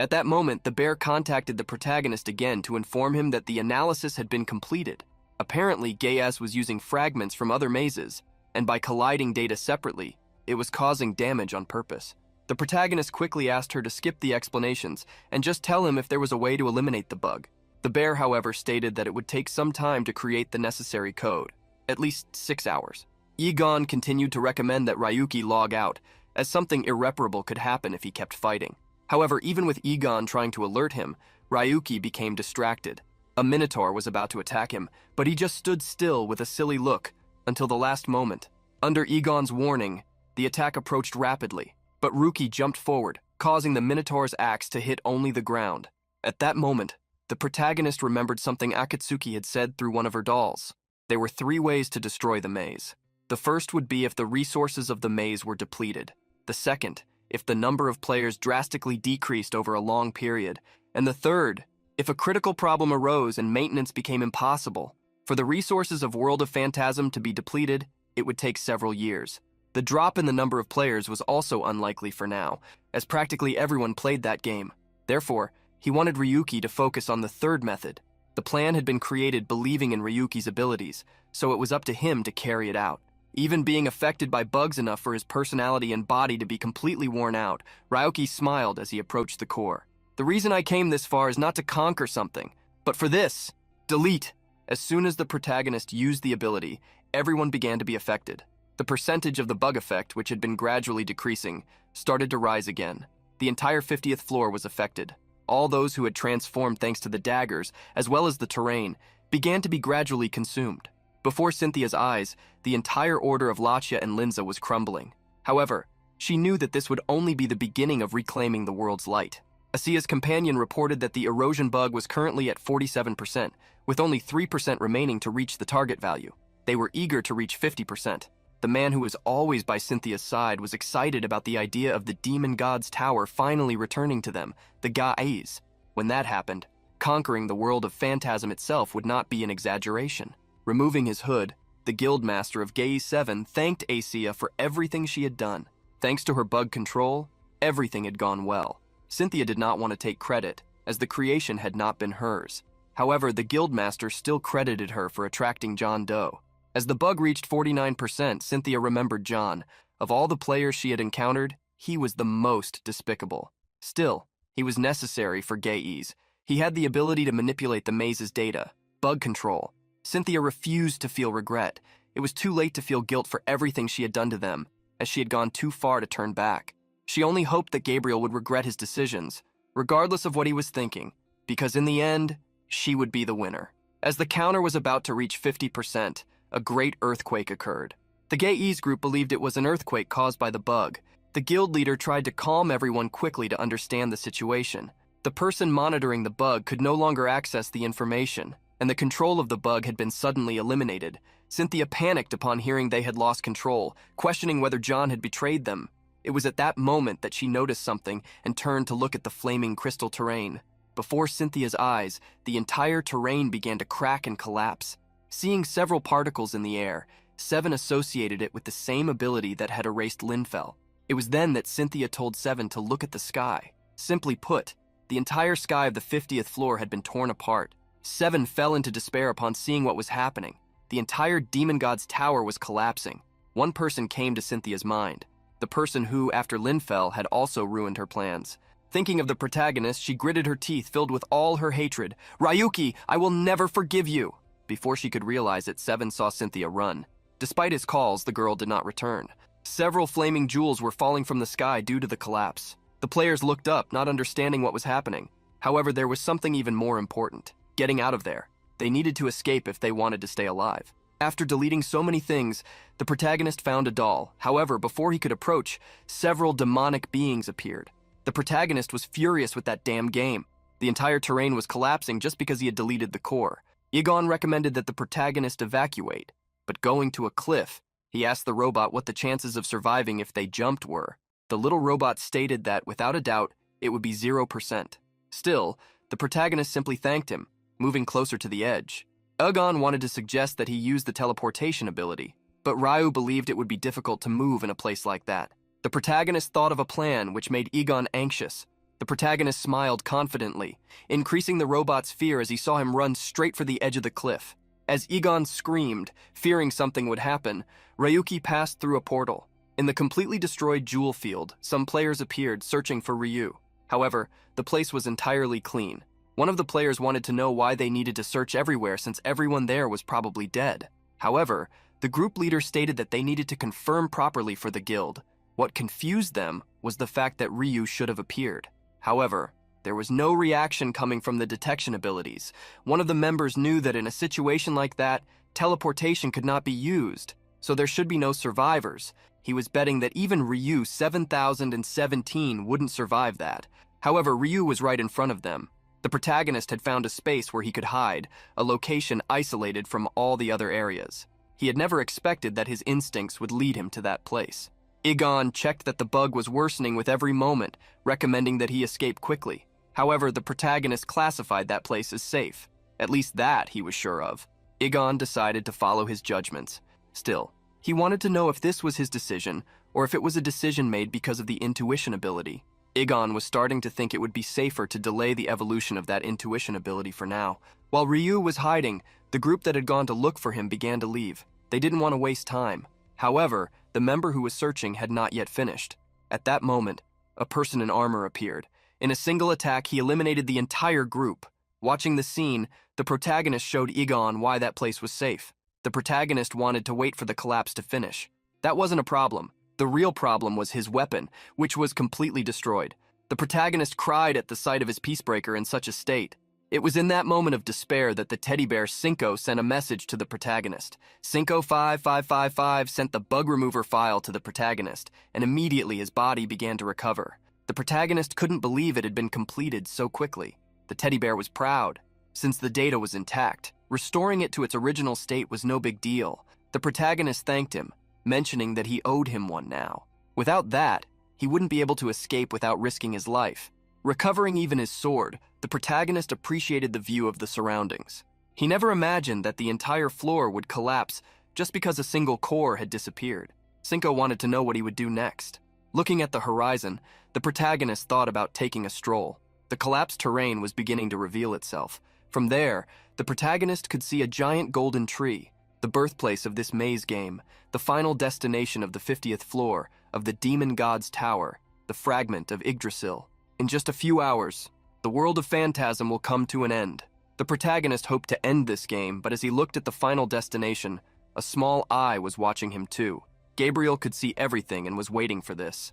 At that moment, the bear contacted the protagonist again to inform him that the analysis had been completed. Apparently, Gaius was using fragments from other mazes, and by colliding data separately, it was causing damage on purpose. The protagonist quickly asked her to skip the explanations and just tell him if there was a way to eliminate the bug. The bear, however, stated that it would take some time to create the necessary code, at least 6 hours. Igon continued to recommend that Ryuki log out, as something irreparable could happen if he kept fighting. However, even with Igon trying to alert him, Ryuki became distracted. A minotaur was about to attack him, but he just stood still with a silly look until the last moment. Under Igon's warning, the attack approached rapidly, but Ryuki jumped forward, causing the minotaur's axe to hit only the ground. At that moment, the protagonist remembered something Akatsuki had said through one of her dolls. There were 3 ways to destroy the maze. The first would be if the resources of the maze were depleted. The second, if the number of players drastically decreased over a long period. And the third, if a critical problem arose and maintenance became impossible. For the resources of World of Phantasm to be depleted, it would take several years. The drop in the number of players was also unlikely for now, as practically everyone played that game. Therefore, he wanted Ryuki to focus on the third method. The plan had been created believing in Ryuki's abilities, so it was up to him to carry it out. Even being affected by bugs enough for his personality and body to be completely worn out, Ryuki smiled as he approached the core. The reason I came this far is not to conquer something, but for this. Delete. As soon as the protagonist used the ability, everyone began to be affected. The percentage of the bug effect, which had been gradually decreasing, started to rise again. The entire 50th floor was affected. All those who had transformed thanks to the daggers, as well as the terrain, began to be gradually consumed. Before Cynthia's eyes, the entire order of Lachia and Linza was crumbling. However, she knew that this would only be the beginning of reclaiming the world's light. Asia's companion reported that the erosion bug was currently at 47%, with only 3% remaining to reach the target value. They were eager to reach 50%. The man who was always by Cynthia's side was excited about the idea of the demon god's tower finally returning to them, the Ga'es. When that happened, conquering the world of Phantasm itself would not be an exaggeration. Removing his hood, the guildmaster of Gaze 7 thanked Asia for everything she had done. Thanks to her bug control, everything had gone well. Cynthia did not want to take credit, as the creation had not been hers. However, the guildmaster still credited her for attracting John Doe. As the bug reached 49%, Cynthia remembered John. Of all the players she had encountered, he was the most despicable. Still, he was necessary for Gaze. He had the ability to manipulate the maze's data, bug control. Cynthia refused to feel regret. It was too late to feel guilt for everything she had done to them, as she had gone too far to turn back. She only hoped that Gabriel would regret his decisions, regardless of what he was thinking, because in the end, she would be the winner. As the counter was about to reach 50%, a great earthquake occurred. The Gaze group believed it was an earthquake caused by the bug. The guild leader tried to calm everyone quickly to understand the situation. The person monitoring the bug could no longer access the information, and the control of the bug had been suddenly eliminated. Cynthia panicked upon hearing they had lost control, questioning whether John had betrayed them. It was at that moment that she noticed something and turned to look at the flaming crystal terrain. Before Cynthia's eyes, the entire terrain began to crack and collapse. Seeing several particles in the air, Seven associated it with the same ability that had erased Linfell. It was then that Cynthia told Seven to look at the sky. Simply put, the entire sky of the 50th floor had been torn apart. Seven fell into despair upon seeing what was happening. The entire demon god's tower was collapsing. One person came to Cynthia's mind, the person who, after Linfell, had also ruined her plans. Thinking of the protagonist, she gritted her teeth filled with all her hatred. "Ryuki, I will never forgive you!" Before she could realize it, Seven saw Cynthia run. Despite his calls, the girl did not return. Several flaming jewels were falling from the sky due to the collapse. The players looked up, not understanding what was happening. However, there was something even more important. Getting out of there. They needed to escape if they wanted to stay alive. After deleting so many things, the protagonist found a doll. However, before he could approach, several demonic beings appeared. The protagonist was furious with that damn game. The entire terrain was collapsing just because he had deleted the core. Igon recommended that the protagonist evacuate, but going to a cliff, he asked the robot what the chances of surviving if they jumped were. The little robot stated that, without a doubt, it would be 0%. Still, the protagonist simply thanked him, moving closer to the edge. Egon wanted to suggest that he use the teleportation ability, but Ryu believed it would be difficult to move in a place like that. The protagonist thought of a plan which made Egon anxious. The protagonist smiled confidently, increasing the robot's fear as he saw him run straight for the edge of the cliff. As Egon screamed, fearing something would happen, Ryuki passed through a portal. In the completely destroyed jewel field, some players appeared searching for Ryu. However, the place was entirely clean. One of the players wanted to know why they needed to search everywhere since everyone there was probably dead. However, the group leader stated that they needed to confirm properly for the guild. What confused them was the fact that Ryu should have appeared. However, there was no reaction coming from the detection abilities. One of the members knew that in a situation like that, teleportation could not be used, so there should be no survivors. He was betting that even Ryu 7017 wouldn't survive that. However, Ryu was right in front of them. The protagonist had found a space where he could hide, a location isolated from all the other areas. He had never expected that his instincts would lead him to that place. Egon checked that the bug was worsening with every moment, recommending that he escape quickly. However, the protagonist classified that place as safe. At least that he was sure of. Egon decided to follow his judgments. Still, he wanted to know if this was his decision, or if it was a decision made because of the intuition ability. Egon was starting to think it would be safer to delay the evolution of that intuition ability for now. While Ryu was hiding, the group that had gone to look for him began to leave. They didn't want to waste time. However, the member who was searching had not yet finished. At that moment, a person in armor appeared. In a single attack, he eliminated the entire group. Watching the scene, the protagonist showed Egon why that place was safe. The protagonist wanted to wait for the collapse to finish. That wasn't a problem. The real problem was his weapon, which was completely destroyed. The protagonist cried at the sight of his peacebreaker in such a state. It was in that moment of despair that the teddy bear Cinco sent a message to the protagonist. Cinco 5555 sent the bug remover file to the protagonist, and immediately his body began to recover. The protagonist couldn't believe it had been completed so quickly. The teddy bear was proud, since the data was intact. Restoring it to its original state was no big deal. The protagonist thanked him, mentioning that he owed him one now. Without that, he wouldn't be able to escape without risking his life. Recovering even his sword, the protagonist appreciated the view of the surroundings. He never imagined that the entire floor would collapse just because a single core had disappeared. Cinco wanted to know what he would do next. Looking at the horizon, the protagonist thought about taking a stroll. The collapsed terrain was beginning to reveal itself. From there, the protagonist could see a giant golden tree, the birthplace of this maze game, the final destination of the 50th floor of the Demon God's Tower, the fragment of Yggdrasil. In just a few hours, the world of Phantasm will come to an end. The protagonist hoped to end this game, but as he looked at the final destination, a small eye was watching him too. Gabriel could see everything and was waiting for this.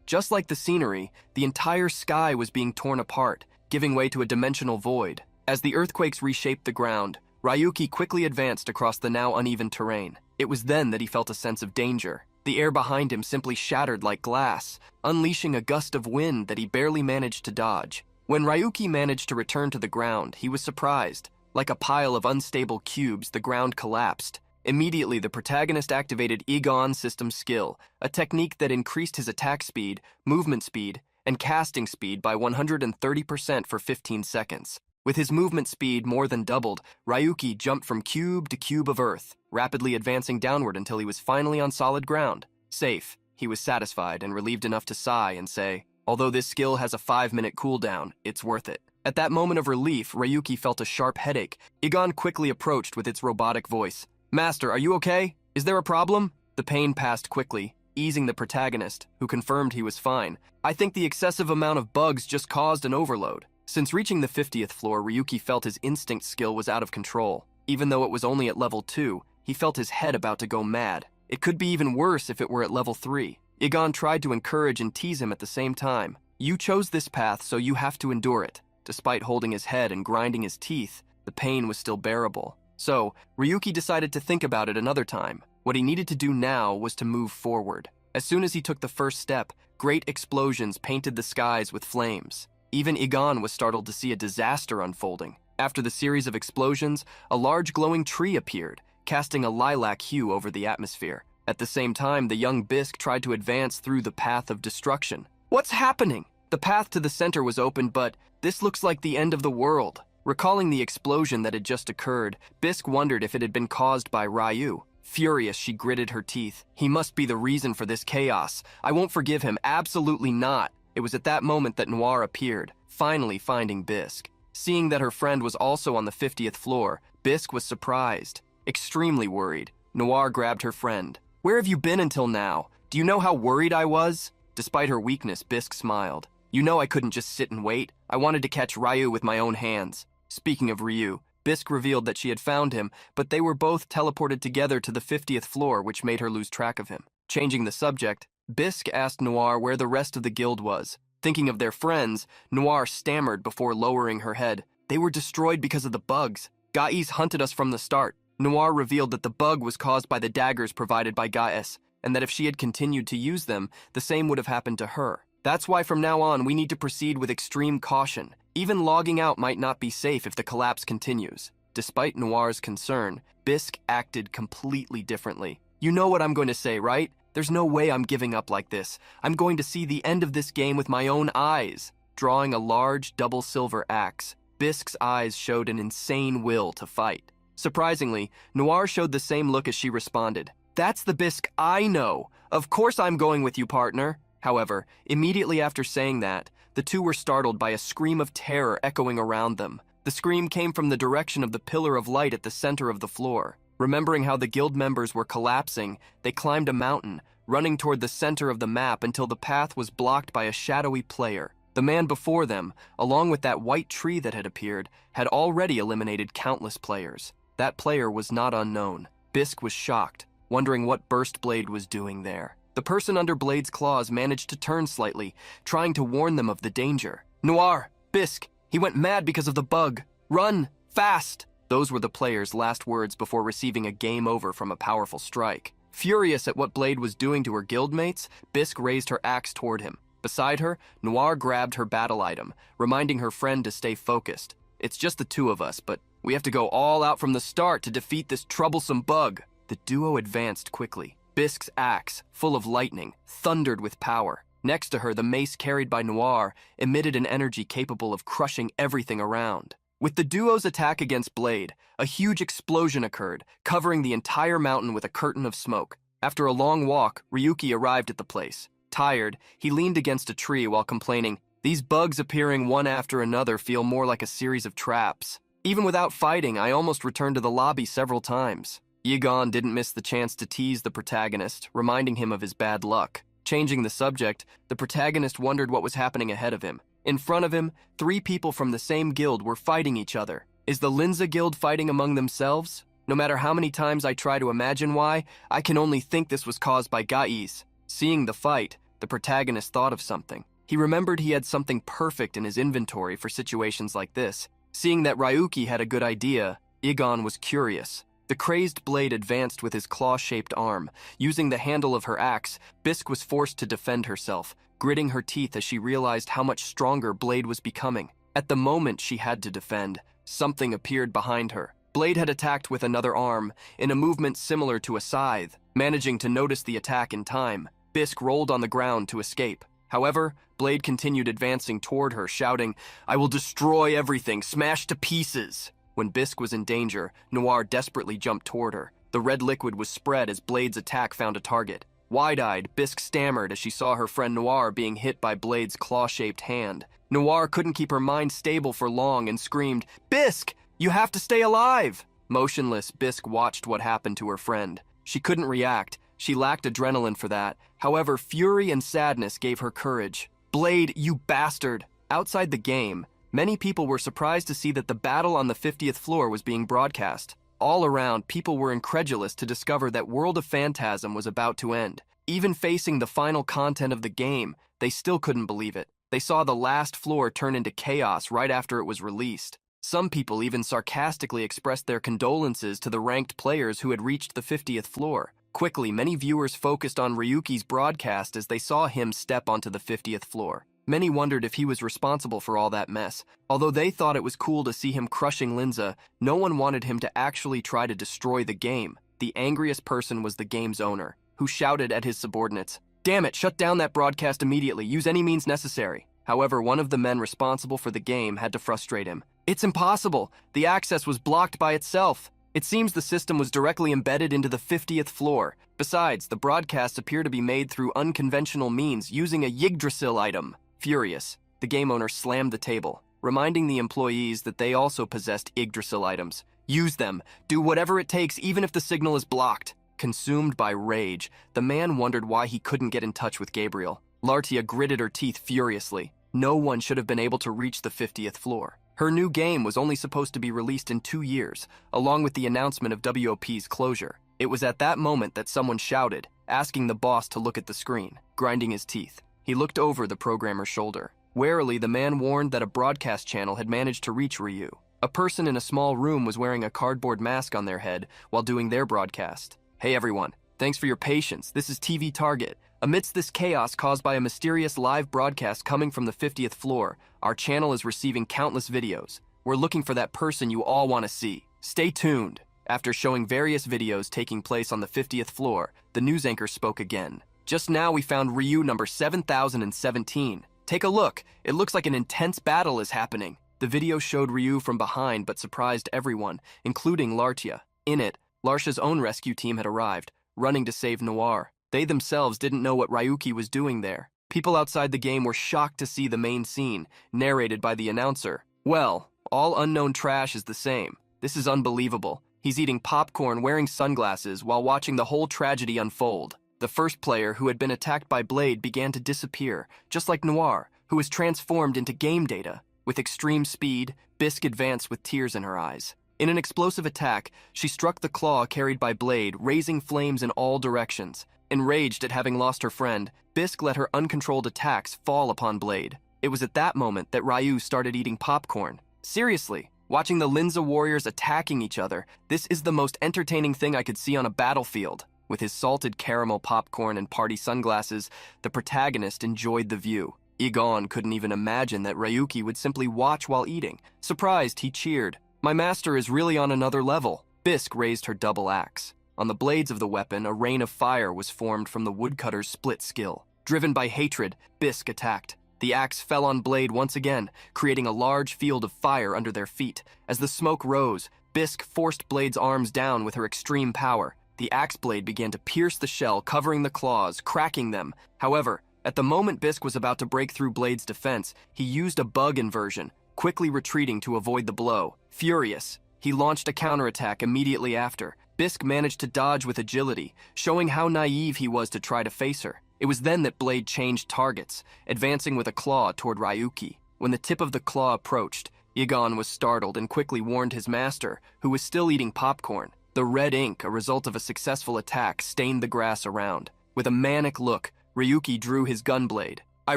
Just like the scenery, the entire sky was being torn apart, giving way to a dimensional void. As the earthquakes reshaped the ground, Ryuki quickly advanced across the now uneven terrain. It was then that he felt a sense of danger. The air behind him simply shattered like glass, unleashing a gust of wind that he barely managed to dodge. When Ryuki managed to return to the ground, he was surprised. Like a pile of unstable cubes, the ground collapsed. Immediately, the protagonist activated Egon System Skill, a technique that increased his attack speed, movement speed, and casting speed by 130% for 15 seconds. With his movement speed more than doubled, Ryuki jumped from cube to cube of earth, rapidly advancing downward until he was finally on solid ground. Safe, he was satisfied and relieved enough to sigh and say, although this skill has a 5-minute cooldown, it's worth it. At that moment of relief, Ryuki felt a sharp headache. Egon quickly approached with its robotic voice. Master, are you okay? Is there a problem? The pain passed quickly, easing the protagonist, who confirmed he was fine. I think the excessive amount of bugs just caused an overload. Since reaching the 50th floor, Ryuki felt his instinct skill was out of control. Even though it was only at level 2, he felt his head about to go mad. It could be even worse if it were at level 3. Egon tried to encourage and tease him at the same time. You chose this path, so you have to endure it. Despite holding his head and grinding his teeth, the pain was still bearable. So, Ryuki decided to think about it another time. What he needed to do now was to move forward. As soon as he took the first step, great explosions painted the skies with flames. Even Egon was startled to see a disaster unfolding. After the series of explosions, a large glowing tree appeared, casting a lilac hue over the atmosphere. At the same time, the young Bisque tried to advance through the path of destruction. What's happening? The path to the center was open, but this looks like the end of the world. Recalling the explosion that had just occurred, Bisque wondered if it had been caused by Ryu. Furious, she gritted her teeth. He must be the reason for this chaos. I won't forgive him, absolutely not. It was at that moment that Noir appeared, finally finding Bisque. Seeing that her friend was also on the 50th floor, Bisque was surprised, extremely worried. Noir grabbed her friend. Where have you been until now? Do you know how worried I was? Despite her weakness, Bisque smiled. You know I couldn't just sit and wait. I wanted to catch Ryu with my own hands. Speaking of Ryu, Bisque revealed that she had found him, but they were both teleported together to the 50th floor, which made her lose track of him. Changing the subject, Bisque asked Noir where the rest of the guild was. Thinking of their friends, Noir stammered before lowering her head. They were destroyed because of the bugs. Gais hunted us from the start. Noir revealed that the bug was caused by the daggers provided by Gais, and that if she had continued to use them, the same would have happened to her. That's why from now on we need to proceed with extreme caution. Even logging out might not be safe if the collapse continues. Despite Noir's concern, Bisque acted completely differently. You know what I'm going to say, right? There's no way I'm giving up like this. I'm going to see the end of this game with my own eyes. Drawing a large double silver axe, Bisque's eyes showed an insane will to fight. Surprisingly, Noir showed the same look as she responded. That's the Bisque I know. Of course I'm going with you, partner. However, immediately after saying that, the two were startled by a scream of terror echoing around them. The scream came from the direction of the pillar of light at the center of the floor. Remembering how the guild members were collapsing, they climbed a mountain, running toward the center of the map until the path was blocked by a shadowy player. The man before them, along with that white tree that had appeared, had already eliminated countless players. That player was not unknown. Bisque was shocked, wondering what Burst Blade was doing there. The person under Blade's claws managed to turn slightly, trying to warn them of the danger. Noir! Bisque! He went mad because of the bug! Run! Fast! Those were the player's last words before receiving a game over from a powerful strike. Furious at what Blade was doing to her guildmates, Bisque raised her axe toward him. Beside her, Noir grabbed her battle item, reminding her friend to stay focused. It's just the two of us, but we have to go all out from the start to defeat this troublesome bug. The duo advanced quickly. Bisque's axe, full of lightning, thundered with power. Next to her, the mace carried by Noir emitted an energy capable of crushing everything around. With the duo's attack against Blade, a huge explosion occurred, covering the entire mountain with a curtain of smoke. After a long walk, Ryuki arrived at the place. Tired, he leaned against a tree while complaining, "These bugs appearing one after another feel more like a series of traps. Even without fighting, I almost returned to the lobby several times." Yigon didn't miss the chance to tease the protagonist, reminding him of his bad luck. Changing the subject, the protagonist wondered what was happening ahead of him. In front of him, 3 people from the same guild were fighting each other. Is the Linza guild fighting among themselves? No matter how many times I try to imagine why, I can only think this was caused by Gais. Seeing the fight, the protagonist thought of something. He remembered he had something perfect in his inventory for situations like this. Seeing that Ryuki had a good idea, Yigon was curious. The crazed Blade advanced with his claw-shaped arm. Using the handle of her axe, Bisque was forced to defend herself, gritting her teeth as she realized how much stronger Blade was becoming. At the moment she had to defend, something appeared behind her. Blade had attacked with another arm, in a movement similar to a scythe. Managing to notice the attack in time, Bisque rolled on the ground to escape. However, Blade continued advancing toward her, shouting, "I will destroy everything, smash to pieces!" When Bisque was in danger, Noir desperately jumped toward her. The red liquid was spread as Blade's attack found a target. Wide-eyed, Bisque stammered as she saw her friend Noir being hit by Blade's claw-shaped hand. Noir couldn't keep her mind stable for long and screamed, "Bisque, you have to stay alive!" Motionless, Bisque watched what happened to her friend. She couldn't react. She lacked adrenaline for that. However, fury and sadness gave her courage. "Blade, you bastard!" Outside the game, many people were surprised to see that the battle on the 50th floor was being broadcast. All around, people were incredulous to discover that World of Phantasm was about to end. Even facing the final content of the game, they still couldn't believe it. They saw the last floor turn into chaos right after it was released. Some people even sarcastically expressed their condolences to the ranked players who had reached the 50th floor. Quickly, many viewers focused on Ryuki's broadcast as they saw him step onto the 50th floor. Many wondered if he was responsible for all that mess. Although they thought it was cool to see him crushing Linza, no one wanted him to actually try to destroy the game. The angriest person was the game's owner, who shouted at his subordinates, "Damn it, shut down that broadcast immediately, use any means necessary." However, one of the men responsible for the game had to frustrate him. It's impossible. The access was blocked by itself. It seems the system was directly embedded into the 50th floor. Besides, the broadcasts appear to be made through unconventional means using a Yggdrasil item. Furious, the game owner slammed the table, reminding the employees that they also possessed Yggdrasil items. Use them. Do whatever it takes, even if the signal is blocked. Consumed by rage, the man wondered why he couldn't get in touch with Gabriel. Lartia gritted her teeth furiously. No one should have been able to reach the 50th floor. Her new game was only supposed to be released in 2 years, along with the announcement of WOP's closure. It was at that moment that someone shouted, asking the boss to look at the screen. Grinding his teeth, he looked over the programmer's shoulder. Warily, the man warned that a broadcast channel had managed to reach Ryu. A person in a small room was wearing a cardboard mask on their head while doing their broadcast. Hey everyone, thanks for your patience. This is TV Target. Amidst this chaos caused by a mysterious live broadcast coming from the 50th floor, our channel is receiving countless videos. We're looking for that person you all want to see. Stay tuned. After showing various videos taking place on the 50th floor, the news anchor spoke again. Just now we found Ryu number 7017. Take a look. It looks like an intense battle is happening. The video showed Ryu from behind but surprised everyone, including Lartia. In it, Larsha's own rescue team had arrived, running to save Noir. They themselves didn't know what Ryuki was doing there. People outside the game were shocked to see the main scene, narrated by the announcer. Well, all unknown trash is the same. This is unbelievable. He's eating popcorn, wearing sunglasses, while watching the whole tragedy unfold. The first player, who had been attacked by Blade, began to disappear, just like Noir, who was transformed into game data. With extreme speed, Bisque advanced with tears in her eyes. In an explosive attack, she struck the claw carried by Blade, raising flames in all directions. Enraged at having lost her friend, Bisque let her uncontrolled attacks fall upon Blade. It was at that moment that Ryu started eating popcorn. Seriously, watching the Linza warriors attacking each other, this is the most entertaining thing I could see on a battlefield. With his salted caramel popcorn and party sunglasses, the protagonist enjoyed the view. Egon couldn't even imagine that Ryuki would simply watch while eating. Surprised, he cheered. My master is really on another level. Bisque raised her double axe. On the blades of the weapon, a rain of fire was formed from the woodcutter's split skill. Driven by hatred, Bisque attacked. The axe fell on Blade once again, creating a large field of fire under their feet. As the smoke rose, Bisque forced Blade's arms down with her extreme power. The axe blade began to pierce the shell, covering the claws, cracking them. However, at the moment Bisque was about to break through Blade's defense, he used a bug inversion, quickly retreating to avoid the blow. Furious, he launched a counterattack immediately after. Bisque managed to dodge with agility, showing how naive he was to try to face her. It was then that Blade changed targets, advancing with a claw toward Ryuki. When the tip of the claw approached, Egon was startled and quickly warned his master, who was still eating popcorn. The red ink, a result of a successful attack, stained the grass around. With a manic look, Ryuki drew his gun blade. I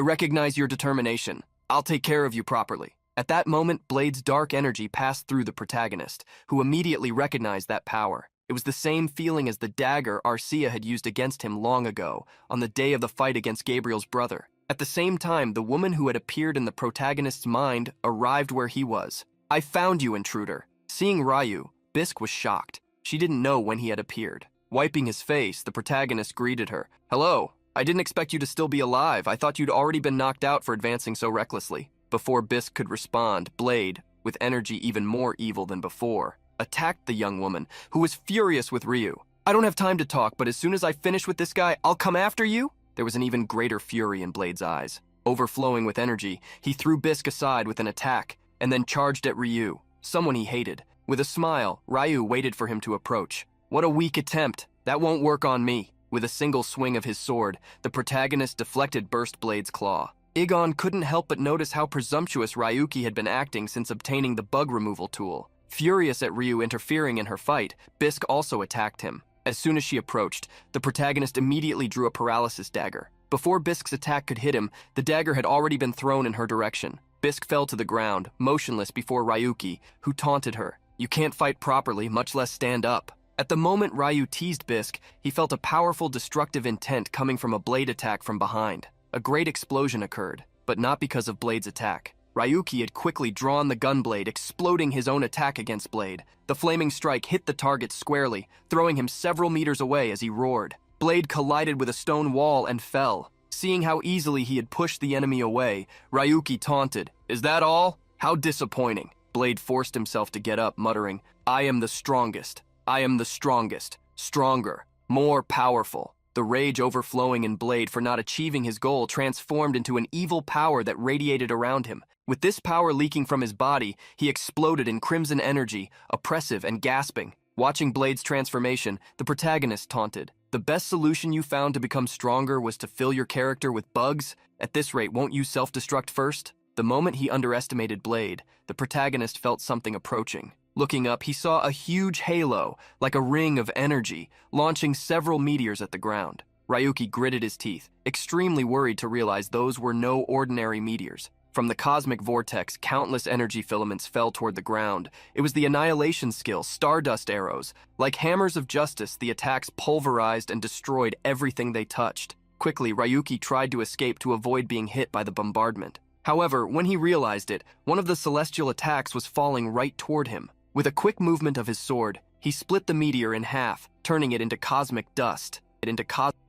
recognize your determination. I'll take care of you properly. At that moment, Blade's dark energy passed through the protagonist, who immediately recognized that power. It was the same feeling as the dagger Arcia had used against him long ago, on the day of the fight against Gabriel's brother. At the same time, the woman who had appeared in the protagonist's mind arrived where he was. I found you, intruder. Seeing Ryu, Bisque was shocked. She didn't know when he had appeared. Wiping his face, the protagonist greeted her. Hello. I didn't expect you to still be alive. I thought you'd already been knocked out for advancing so recklessly. Before Bisque could respond, Blade, with energy even more evil than before, attacked the young woman, who was furious with Ryu. I don't have time to talk, but as soon as I finish with this guy, I'll come after you? There was an even greater fury in Blade's eyes. Overflowing with energy, he threw Bisque aside with an attack, and then charged at Ryu, someone he hated. With a smile, Ryu waited for him to approach. What a weak attempt. That won't work on me. With a single swing of his sword, the protagonist deflected Burst Blade's claw. Egon couldn't help but notice how presumptuous Ryuki had been acting since obtaining the bug removal tool. Furious at Ryu interfering in her fight, Bisque also attacked him. As soon as she approached, the protagonist immediately drew a paralysis dagger. Before Bisque's attack could hit him, the dagger had already been thrown in her direction. Bisque fell to the ground, motionless before Ryuki, who taunted her. You can't fight properly, much less stand up. At the moment Ryu teased Bisque, he felt a powerful destructive intent coming from a blade attack from behind. A great explosion occurred, but not because of Blade's attack. Ryuki had quickly drawn the gun blade, exploding his own attack against Blade. The flaming strike hit the target squarely, throwing him several meters away as he roared. Blade collided with a stone wall and fell. Seeing how easily he had pushed the enemy away, Ryuki taunted, "Is that all? How disappointing." Blade forced himself to get up, muttering, "I am the strongest. I am the strongest. Stronger. More powerful." The rage overflowing in Blade for not achieving his goal transformed into an evil power that radiated around him. With this power leaking from his body, he exploded in crimson energy, oppressive and gasping. Watching Blade's transformation, the protagonist taunted, "The best solution you found to become stronger was to fill your character with bugs? At this rate, won't you self-destruct first?" The moment he underestimated Blade, the protagonist felt something approaching. Looking up, he saw a huge halo, like a ring of energy, launching several meteors at the ground. Ryuki gritted his teeth, extremely worried to realize those were no ordinary meteors. From the cosmic vortex, countless energy filaments fell toward the ground. It was the annihilation skill, Stardust arrows. Like hammers of justice, the attacks pulverized and destroyed everything they touched. Quickly, Ryuki tried to escape to avoid being hit by the bombardment. However, when he realized it, one of the celestial attacks was falling right toward him. With a quick movement of his sword, he split the meteor in half, turning it into cosmic dust.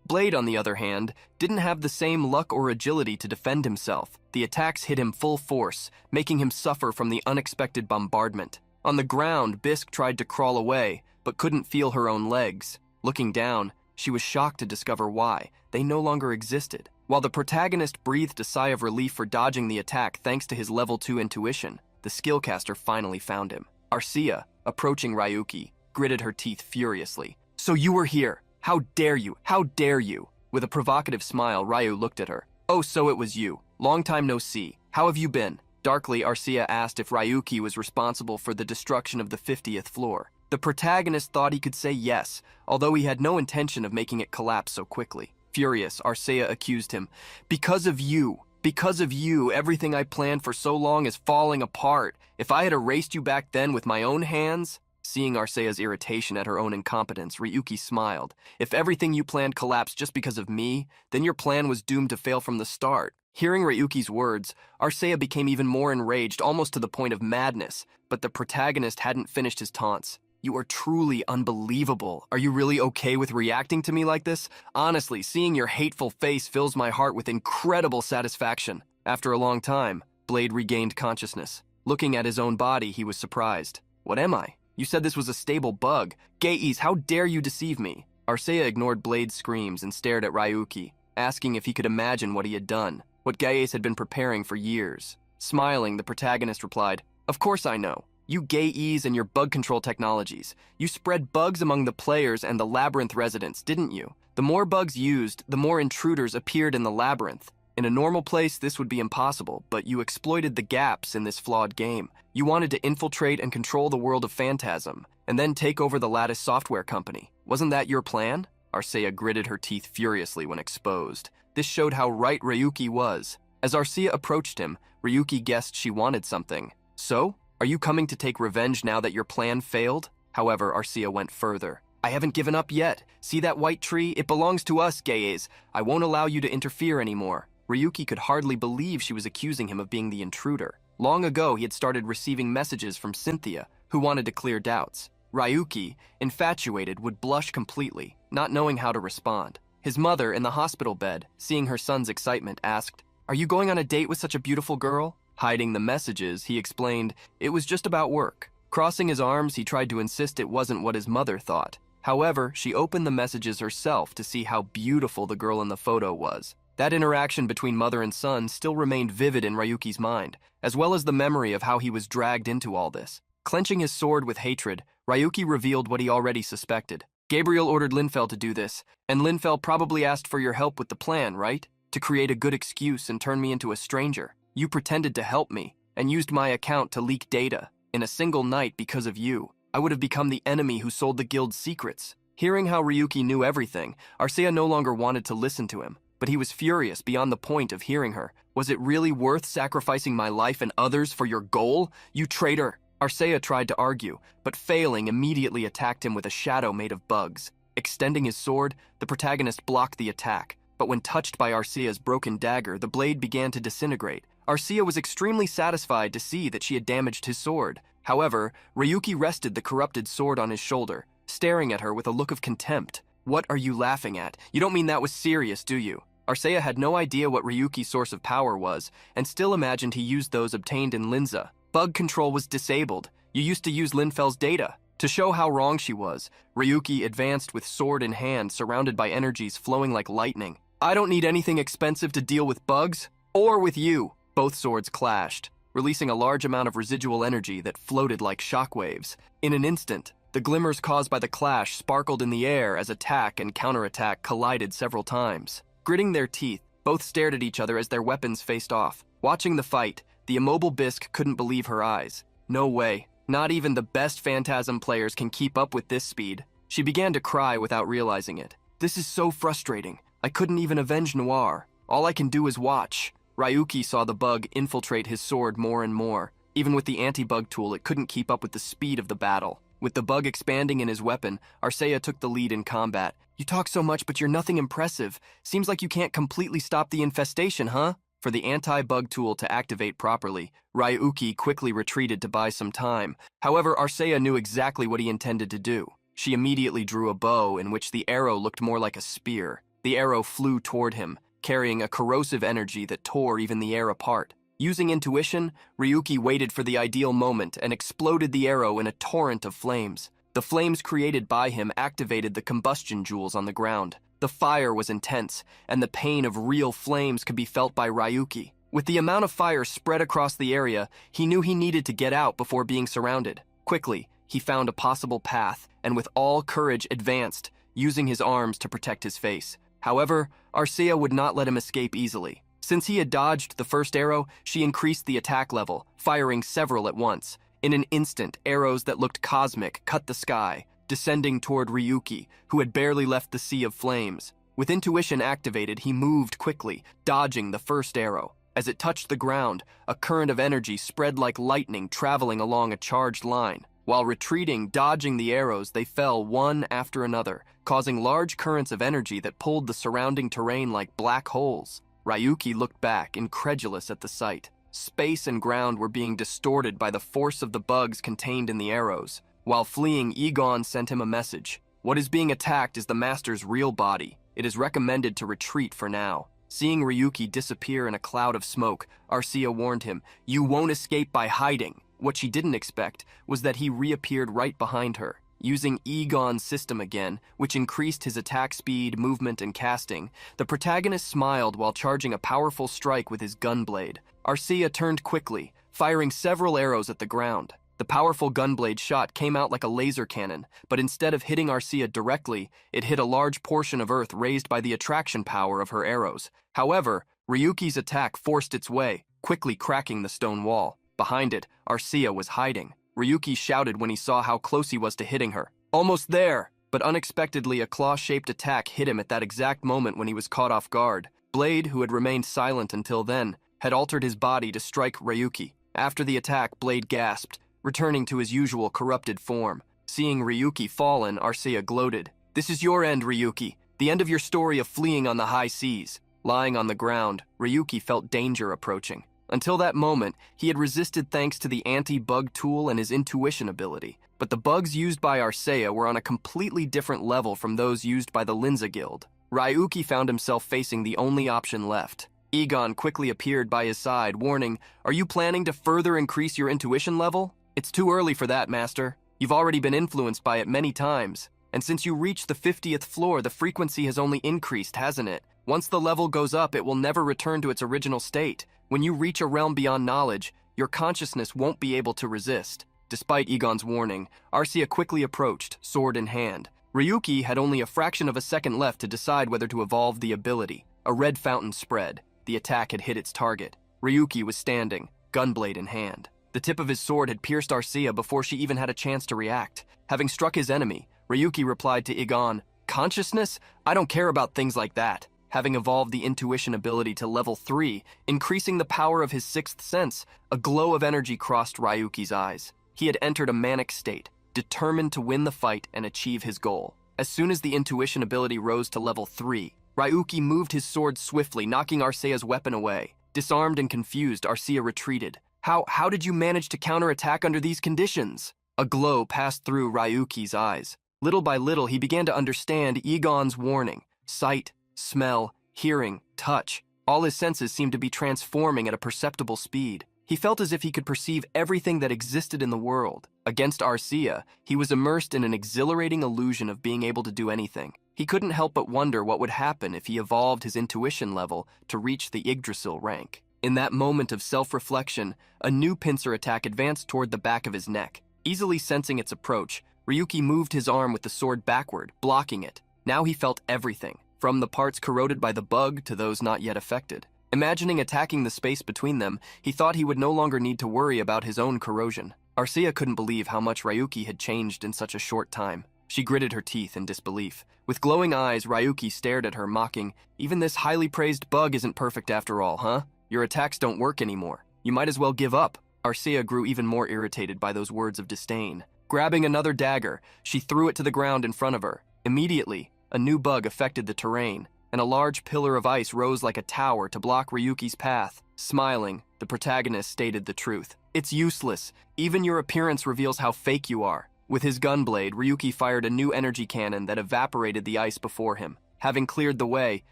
Blade, on the other hand, didn't have the same luck or agility to defend himself. The attacks hit him full force, making him suffer from the unexpected bombardment. On the ground, Bisque tried to crawl away, but couldn't feel her own legs. Looking down, she was shocked to discover why. They no longer existed. While the protagonist breathed a sigh of relief for dodging the attack thanks to his level 2 intuition, the skillcaster finally found him. Arcia, approaching Ryuki, gritted her teeth furiously. "So you were here! How dare you! How dare you!" With a provocative smile, Ryu looked at her. "Oh, so it was you. Long time no see. How have you been?" Darkly, Arcia asked if Ryuki was responsible for the destruction of the 50th floor. The protagonist thought he could say yes, although he had no intention of making it collapse so quickly. Furious, Arcia accused him. Because of you, everything I planned for so long is falling apart. If I had erased you back then with my own hands..." Seeing Arcea's irritation at her own incompetence, Ryuki smiled. "If everything you planned collapsed just because of me, then your plan was doomed to fail from the start." Hearing Ryuki's words, Arcea became even more enraged, almost to the point of madness, but the protagonist hadn't finished his taunts. "You are truly unbelievable. Are you really okay with reacting to me like this? Honestly, seeing your hateful face fills my heart with incredible satisfaction." After a long time, Blade regained consciousness. Looking at his own body, he was surprised. "What am I? You said this was a stable bug. Geis, how dare you deceive me?" Arcea ignored Blade's screams and stared at Ryuki, asking if he could imagine what he had done, what Geis had been preparing for years. Smiling, the protagonist replied, "Of course I know. You Geis and your bug control technologies. You spread bugs among the players and the labyrinth residents, didn't you? The more bugs used, the more intruders appeared in the labyrinth. In a normal place, this would be impossible, but you exploited the gaps in this flawed game. You wanted to infiltrate and control the world of Phantasm, and then take over the Lattice software company. Wasn't that your plan?" Arcea gritted her teeth furiously when exposed. This showed how right Ryuki was. As Arcea approached him, Ryuki guessed she wanted something. "So? Are you coming to take revenge now that your plan failed?" However, Arcea went further. "I haven't given up yet. See that white tree? It belongs to us, Geis. I won't allow you to interfere anymore." Ryuki could hardly believe she was accusing him of being the intruder. Long ago, he had started receiving messages from Cynthia, who wanted to clear doubts. Ryuki, infatuated, would blush completely, not knowing how to respond. His mother, in the hospital bed, seeing her son's excitement, asked, "Are you going on a date with such a beautiful girl?" Hiding the messages, he explained it was just about work. Crossing his arms, he tried to insist it wasn't what his mother thought. However, she opened the messages herself to see how beautiful the girl in the photo was. That interaction between mother and son still remained vivid in Ryuki's mind, as well as the memory of how he was dragged into all this. Clenching his sword with hatred, Ryuki revealed what he already suspected. "Gabriel ordered Linfell to do this, and Linfell probably asked for your help with the plan, right? To create a good excuse and turn me into a stranger. You pretended to help me, and used my account to leak data. In a single night, because of you, I would have become the enemy who sold the guild's secrets." Hearing how Ryuki knew everything, Arcea no longer wanted to listen to him. But he was furious beyond the point of hearing her. "Was it really worth sacrificing my life and others for your goal? You traitor!" Arcea tried to argue, but failing, immediately attacked him with a shadow made of bugs. Extending his sword, the protagonist blocked the attack, but when touched by Arcea's broken dagger, the blade began to disintegrate. Arcea was extremely satisfied to see that she had damaged his sword. However, Ryuki rested the corrupted sword on his shoulder, staring at her with a look of contempt. "What are you laughing at? You don't mean that was serious, do you?" Arcea had no idea what Ryuki's source of power was, and still imagined he used those obtained in Linza. Bug control was disabled. You used to use Linfel's data. To show how wrong she was, Ryuki advanced with sword in hand, surrounded by energies flowing like lightning. I don't need anything expensive to deal with bugs, or with you. Both swords clashed, releasing a large amount of residual energy that floated like shockwaves. In an instant, the glimmers caused by the clash sparkled in the air as attack and counterattack collided several times. Gritting their teeth, both stared at each other as their weapons faced off. Watching the fight, the immobile Bisque couldn't believe her eyes. No way. Not even the best Phantasm players can keep up with this speed. She began to cry without realizing it. This is so frustrating. I couldn't even avenge Noir. All I can do is watch. Ryuki saw the bug infiltrate his sword more and more. Even with the anti-bug tool, it couldn't keep up with the speed of the battle. With the bug expanding in his weapon, Arcea took the lead in combat. You talk so much, but you're nothing impressive. Seems like you can't completely stop the infestation, huh? For the anti-bug tool to activate properly, Ryuki quickly retreated to buy some time. However, Arcea knew exactly what he intended to do. She immediately drew a bow in which the arrow looked more like a spear. The arrow flew toward him, carrying a corrosive energy that tore even the air apart. Using intuition, Ryuki waited for the ideal moment and exploded the arrow in a torrent of flames. The flames created by him activated the combustion jewels on the ground. The fire was intense, and the pain of real flames could be felt by Ryuki. With the amount of fire spread across the area, he knew he needed to get out before being surrounded. Quickly, he found a possible path, and with all courage advanced, using his arms to protect his face. However, Arcea would not let him escape easily. Since he had dodged the first arrow, she increased the attack level, firing several at once. In an instant, arrows that looked cosmic cut the sky, descending toward Ryuki, who had barely left the sea of flames. With intuition activated, he moved quickly, dodging the first arrow. As it touched the ground, a current of energy spread like lightning, traveling along a charged line. While retreating, dodging the arrows, they fell one after another, causing large currents of energy that pulled the surrounding terrain like black holes. Ryuki looked back, incredulous at the sight. Space and ground were being distorted by the force of the bugs contained in the arrows. While fleeing, Egon sent him a message. What is being attacked is the master's real body. It is recommended to retreat for now. Seeing Ryuki disappear in a cloud of smoke, Arcea warned him, "You won't escape by hiding." What she didn't expect was that he reappeared right behind her. Using Egon's system again, which increased his attack speed, movement, and casting, the protagonist smiled while charging a powerful strike with his gunblade. Arcea turned quickly, firing several arrows at the ground. The powerful gunblade shot came out like a laser cannon, but instead of hitting Arcea directly, it hit a large portion of earth raised by the attraction power of her arrows. However, Ryuki's attack forced its way, quickly cracking the stone wall. Behind it, Arcea was hiding. Ryuki shouted when he saw how close he was to hitting her. Almost there! But unexpectedly, a claw-shaped attack hit him at that exact moment when he was caught off guard. Blade, who had remained silent until then, had altered his body to strike Ryuki. After the attack, Blade gasped, returning to his usual corrupted form. Seeing Ryuki fallen, Arcea gloated. "This is your end, Ryuki. The end of your story of fleeing on the high seas." Lying on the ground, Ryuki felt danger approaching. Until that moment, he had resisted thanks to the anti-bug tool and his intuition ability. But the bugs used by Arcea were on a completely different level from those used by the Linza Guild. Ryuki found himself facing the only option left. Egon quickly appeared by his side, warning, "Are you planning to further increase your intuition level?" "It's too early for that, Master. You've already been influenced by it many times. And since you reached the 50th floor, the frequency has only increased, hasn't it? Once the level goes up, it will never return to its original state. When you reach a realm beyond knowledge, your consciousness won't be able to resist." Despite Egon's warning, Arcea quickly approached, sword in hand. Ryuki had only a fraction of a second left to decide whether to evolve the ability. A red fountain spread. The attack had hit its target. Ryuki was standing, gunblade in hand. The tip of his sword had pierced Arcea before she even had a chance to react. Having struck his enemy, Ryuki replied to Egon, "Consciousness? I don't care about things like that." Having evolved the intuition ability to level 3, increasing the power of his sixth sense, a glow of energy crossed Ryuki's eyes. He had entered a manic state, determined to win the fight and achieve his goal. As soon as the intuition ability rose to level 3, Ryuki moved his sword swiftly, knocking Arcea's weapon away. Disarmed and confused, Arcea retreated. How did you manage to counterattack under these conditions?" A glow passed through Ryuki's eyes. Little by little, he began to understand Egon's warning. Sight, smell, hearing, touch. All his senses seemed to be transforming at a perceptible speed. He felt as if he could perceive everything that existed in the world. Against Arcia, he was immersed in an exhilarating illusion of being able to do anything. He couldn't help but wonder what would happen if he evolved his intuition level to reach the Yggdrasil rank. In that moment of self-reflection, a new pincer attack advanced toward the back of his neck. Easily sensing its approach, Ryuki moved his arm with the sword backward, blocking it. Now he felt everything, from the parts corroded by the bug to those not yet affected. Imagining attacking the space between them, he thought he would no longer need to worry about his own corrosion. Arcia couldn't believe how much Ryuki had changed in such a short time. She gritted her teeth in disbelief. With glowing eyes, Ryuki stared at her, mocking, "Even this highly praised bug isn't perfect after all, huh? Your attacks don't work anymore. You might as well give up." Arcia grew even more irritated by those words of disdain. Grabbing another dagger, she threw it to the ground in front of her. Immediately, a new bug affected the terrain, and a large pillar of ice rose like a tower to block Ryuki's path. Smiling, the protagonist stated the truth. "It's useless. Even your appearance reveals how fake you are." With his gunblade, Ryuki fired a new energy cannon that evaporated the ice before him. Having cleared the way,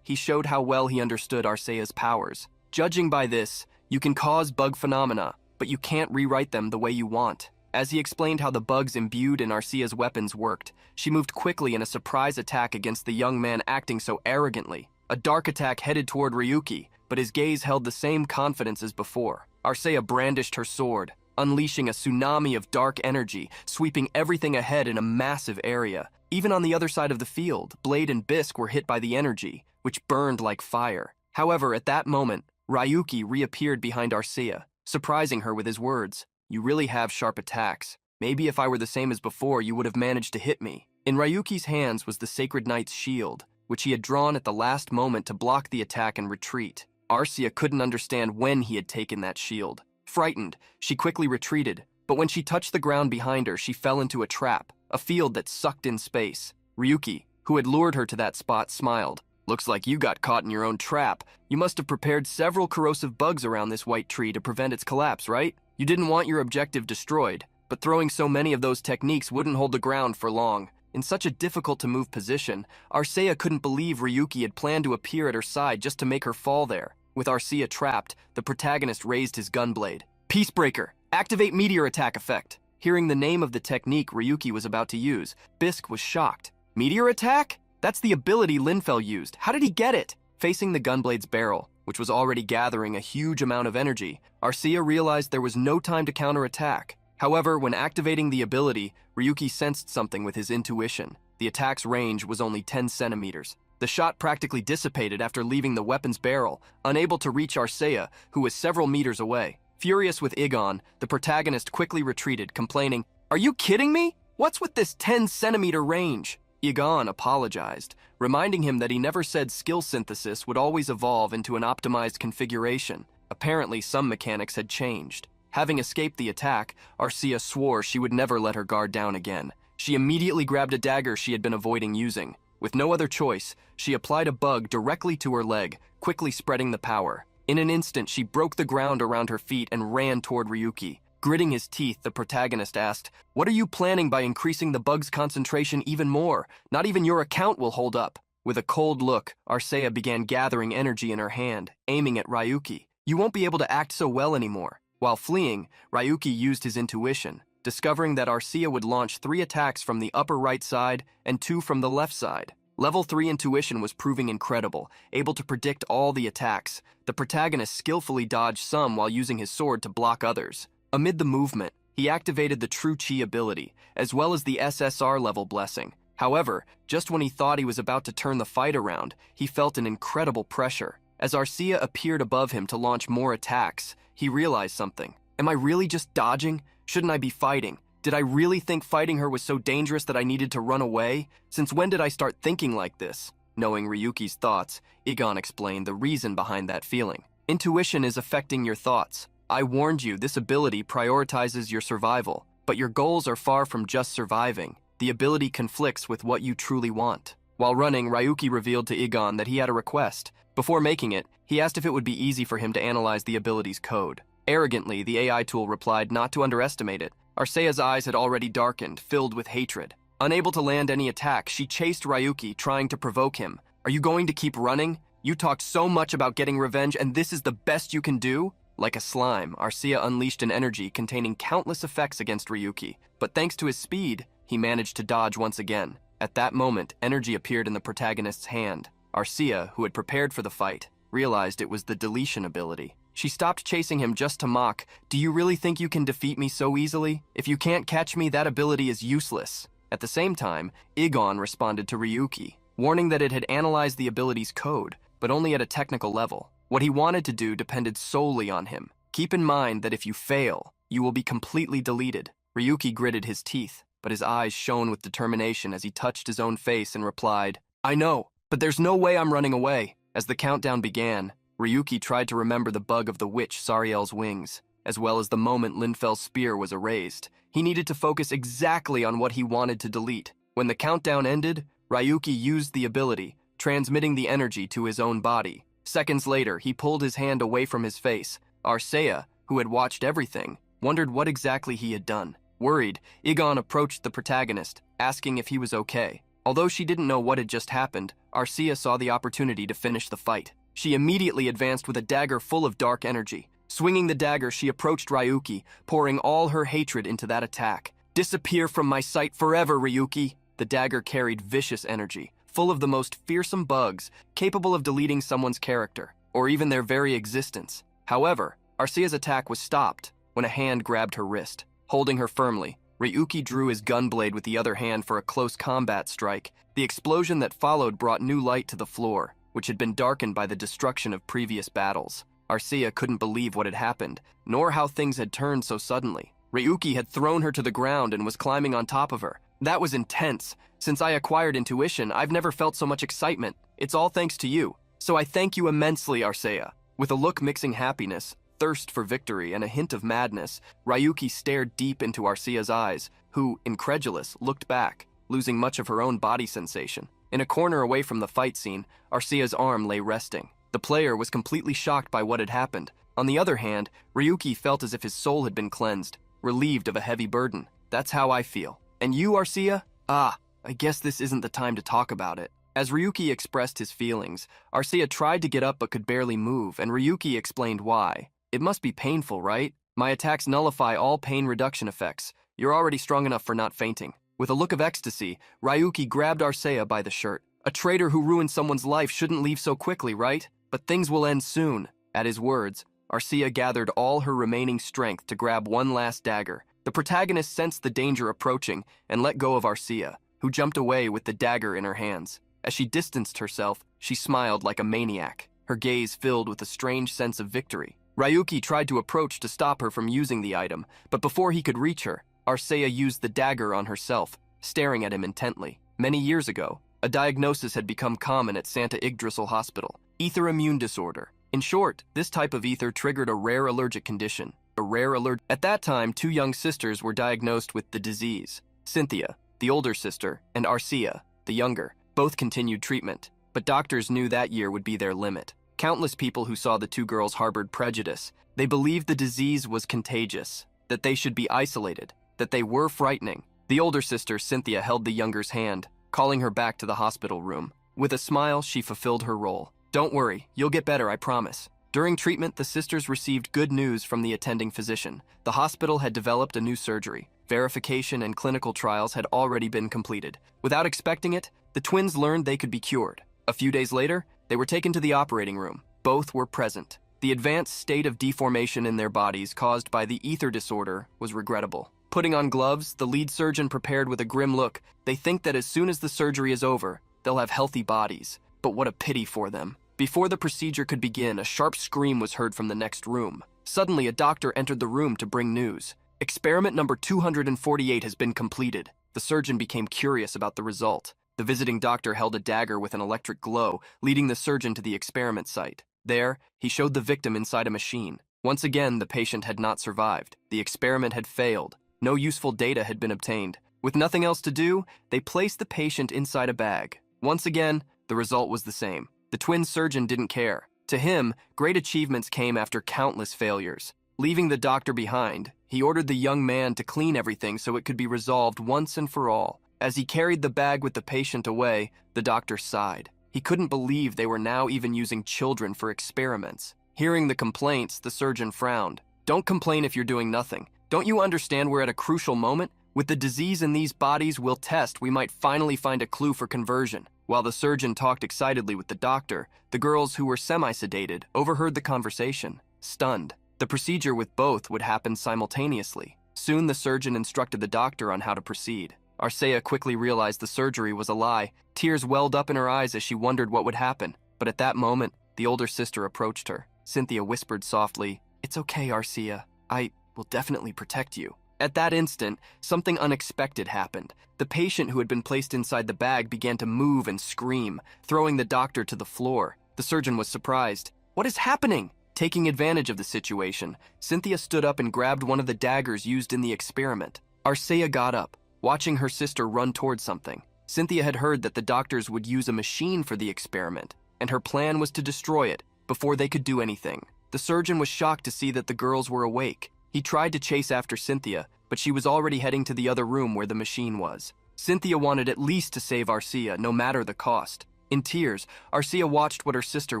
he showed how well he understood Arcea's powers. Judging by this, you can cause bug phenomena, but you can't rewrite them the way you want. As he explained how the bugs imbued in Arcea's weapons worked, she moved quickly in a surprise attack against the young man acting so arrogantly. A dark attack headed toward Ryuki, but his gaze held the same confidence as before. Arcea brandished her sword, unleashing a tsunami of dark energy, sweeping everything ahead in a massive area. Even on the other side of the field, Blade and Bisque were hit by the energy, which burned like fire. However, at that moment, Ryuki reappeared behind Arcea, surprising her with his words. "You really have sharp attacks. Maybe if I were the same as before, you would have managed to hit me." In Ryuki's hands was the Sacred Knight's shield, which he had drawn at the last moment to block the attack and retreat. Arcea couldn't understand when he had taken that shield. Frightened, she quickly retreated, but when she touched the ground behind her, she fell into a trap, a field that sucked in space. Ryuki, who had lured her to that spot, smiled. "Looks like you got caught in your own trap. You must have prepared several corrosive bugs around this white tree to prevent its collapse, right? You didn't want your objective destroyed, but throwing so many of those techniques wouldn't hold the ground for long." In such a difficult-to-move position, Arcea couldn't believe Ryuki had planned to appear at her side just to make her fall there. With Arcea trapped, the protagonist raised his gunblade. "Peacebreaker, activate meteor attack effect." Hearing the name of the technique Ryuki was about to use, Bisque was shocked. "Meteor attack? That's the ability Linfell used. How did he get it?" Facing the gunblade's barrel, which was already gathering a huge amount of energy, Arcea realized there was no time to counterattack. However, when activating the ability, Ryuki sensed something with his intuition. The attack's range was only 10 centimeters. The shot practically dissipated after leaving the weapon's barrel, unable to reach Arcea, who was several meters away. Furious with Igon, the protagonist quickly retreated, complaining, "Are you kidding me? What's with this 10-centimeter range?" Igon apologized, reminding him that he never said skill synthesis would always evolve into an optimized configuration. Apparently, some mechanics had changed. Having escaped the attack, Arcea swore she would never let her guard down again. She immediately grabbed a dagger she had been avoiding using. With no other choice, she applied a bug directly to her leg, quickly spreading the power. In an instant, she broke the ground around her feet and ran toward Ryuki. Gritting his teeth, the protagonist asked, "What are you planning by increasing the bug's concentration even more? Not even your account will hold up." With a cold look, Arcea began gathering energy in her hand, aiming at Ryuki. "You won't be able to act so well anymore." While fleeing, Ryuki used his intuition, discovering that Arcea would launch 3 attacks from the upper right side and 2 from the left side. Level 3 intuition was proving incredible, able to predict all the attacks. The protagonist skillfully dodged some while using his sword to block others. Amid the movement, he activated the True Chi ability, as well as the SSR level blessing. However, just when he thought he was about to turn the fight around, he felt an incredible pressure. As Arcea appeared above him to launch more attacks, he realized something. Am I really just dodging? Shouldn't I be fighting? Did I really think fighting her was so dangerous that I needed to run away? Since when did I start thinking like this? Knowing Ryuki's thoughts, Igon explained the reason behind that feeling. Intuition is affecting your thoughts. I warned you, this ability prioritizes your survival, but your goals are far from just surviving. The ability conflicts with what you truly want. While running, Ryuki revealed to Igon that he had a request. Before making it, he asked if it would be easy for him to analyze the ability's code. Arrogantly, the AI tool replied not to underestimate it. Arcea's eyes had already darkened, filled with hatred. Unable to land any attack, she chased Ryuki, trying to provoke him. "Are you going to keep running? You talked so much about getting revenge, and this is the best you can do?" Like a slime, Arcia unleashed an energy containing countless effects against Ryuki, but thanks to his speed, he managed to dodge once again. At that moment, energy appeared in the protagonist's hand. Arcia, who had prepared for the fight, realized it was the deletion ability. She stopped chasing him just to mock, "Do you really think you can defeat me so easily? If you can't catch me, that ability is useless." At the same time, Igon responded to Ryuki, warning that it had analyzed the ability's code, but only at a technical level. What he wanted to do depended solely on him. "Keep in mind that if you fail, you will be completely deleted." Ryuki gritted his teeth, but his eyes shone with determination as he touched his own face and replied, "I know, but there's no way I'm running away." As the countdown began, Ryuki tried to remember the bug of the witch Sariel's wings, as well as the moment Linfel's spear was erased. He needed to focus exactly on what he wanted to delete. When the countdown ended, Ryuki used the ability, transmitting the energy to his own body. Seconds later, he pulled his hand away from his face. Arcia, who had watched everything, wondered what exactly he had done. Worried, Igon approached the protagonist, asking if he was okay. Although she didn't know what had just happened, Arcia saw the opportunity to finish the fight. She immediately advanced with a dagger full of dark energy. Swinging the dagger, she approached Ryuki, pouring all her hatred into that attack. "Disappear from my sight forever, Ryuki!" The dagger carried vicious energy, full of the most fearsome bugs, capable of deleting someone's character, or even their very existence. However, Arcia's attack was stopped when a hand grabbed her wrist. Holding her firmly, Ryuki drew his gunblade with the other hand for a close combat strike. The explosion that followed brought new light to the floor, which had been darkened by the destruction of previous battles. Arcia couldn't believe what had happened, nor how things had turned so suddenly. Ryuki had thrown her to the ground and was climbing on top of her. That was intense. Since I acquired intuition, I've never felt so much excitement. It's all thanks to you. So I thank you immensely, Arcia. With a look mixing happiness, thirst for victory, and a hint of madness, Ryuki stared deep into Arcia's eyes, who, incredulous, looked back, losing much of her own body sensation. In a corner away from the fight scene, Arcia's arm lay resting. The player was completely shocked by what had happened. On the other hand, Ryuki felt as if his soul had been cleansed, relieved of a heavy burden. "That's how I feel. And you, Arcia? I guess this isn't the time to talk about it." As Ryuki expressed his feelings, Arcia tried to get up but could barely move, and Ryuki explained why. "It must be painful, right? My attacks nullify all pain reduction effects. You're already strong enough for not fainting." With a look of ecstasy, Ryuki grabbed Arcia by the shirt. "A traitor who ruined someone's life shouldn't leave so quickly, right? But things will end soon." At his words, Arcia gathered all her remaining strength to grab one last dagger. The protagonist sensed the danger approaching and let go of Arcia, who jumped away with the dagger in her hands. As she distanced herself, she smiled like a maniac, her gaze filled with a strange sense of victory. Ryuki tried to approach to stop her from using the item, but before he could reach her, Arcia used the dagger on herself, staring at him intently. Many years ago, a diagnosis had become common at Santa Yggdrasil Hospital: ether immune disorder. In short, this type of ether triggered a rare allergic condition. At that time, 2 young sisters were diagnosed with the disease. Cynthia, the older sister, and Arcia, the younger, both continued treatment, but doctors knew that year would be their limit. Countless people who saw the 2 girls harbored prejudice. They believed the disease was contagious, that they should be isolated, that they were frightening. The older sister, Cynthia, held the younger's hand, calling her back to the hospital room. With a smile, she fulfilled her role. "Don't worry, you'll get better, I promise." During treatment, the sisters received good news from the attending physician. The hospital had developed a new surgery. Verification and clinical trials had already been completed. Without expecting it, the twins learned they could be cured. A few days later, they were taken to the operating room. Both were present. The advanced state of deformation in their bodies caused by the ether disorder was regrettable. Putting on gloves, the lead surgeon prepared with a grim look. They think that as soon as the surgery is over, they'll have healthy bodies. But what a pity for them. Before the procedure could begin, a sharp scream was heard from the next room. Suddenly, a doctor entered the room to bring news. "Experiment number 248 has been completed." The surgeon became curious about the result. The visiting doctor held a dagger with an electric glow, leading the surgeon to the experiment site. There, he showed the victim inside a machine. Once again, the patient had not survived. The experiment had failed. No useful data had been obtained. With nothing else to do, they placed the patient inside a bag. Once again, the result was the same. The twin surgeon didn't care. To him, great achievements came after countless failures. Leaving the doctor behind, he ordered the young man to clean everything so it could be resolved once and for all. As he carried the bag with the patient away, the doctor sighed. He couldn't believe they were now even using children for experiments. Hearing the complaints, the surgeon frowned. Don't complain if you're doing nothing. Don't you understand we're at a crucial moment? With the disease in these bodies we'll test, we might finally find a clue for conversion. While the surgeon talked excitedly with the doctor, the girls who were semi-sedated overheard the conversation, stunned. The procedure with both would happen simultaneously. Soon the surgeon instructed the doctor on how to proceed. Arcea quickly realized the surgery was a lie. Tears welled up in her eyes as she wondered what would happen. But at that moment, the older sister approached her. Cynthia whispered softly, "It's okay, Arcea. I will definitely protect you." At that instant, something unexpected happened. The patient who had been placed inside the bag began to move and scream, throwing the doctor to the floor. The surgeon was surprised. "What is happening?" Taking advantage of the situation, Cynthia stood up and grabbed one of the daggers used in the experiment. Arcea got up, watching her sister run towards something. Cynthia had heard that the doctors would use a machine for the experiment, and her plan was to destroy it before they could do anything. The surgeon was shocked to see that the girls were awake. He tried to chase after Cynthia, but she was already heading to the other room where the machine was. Cynthia wanted at least to save Arcea, no matter the cost. In tears, Arcea watched what her sister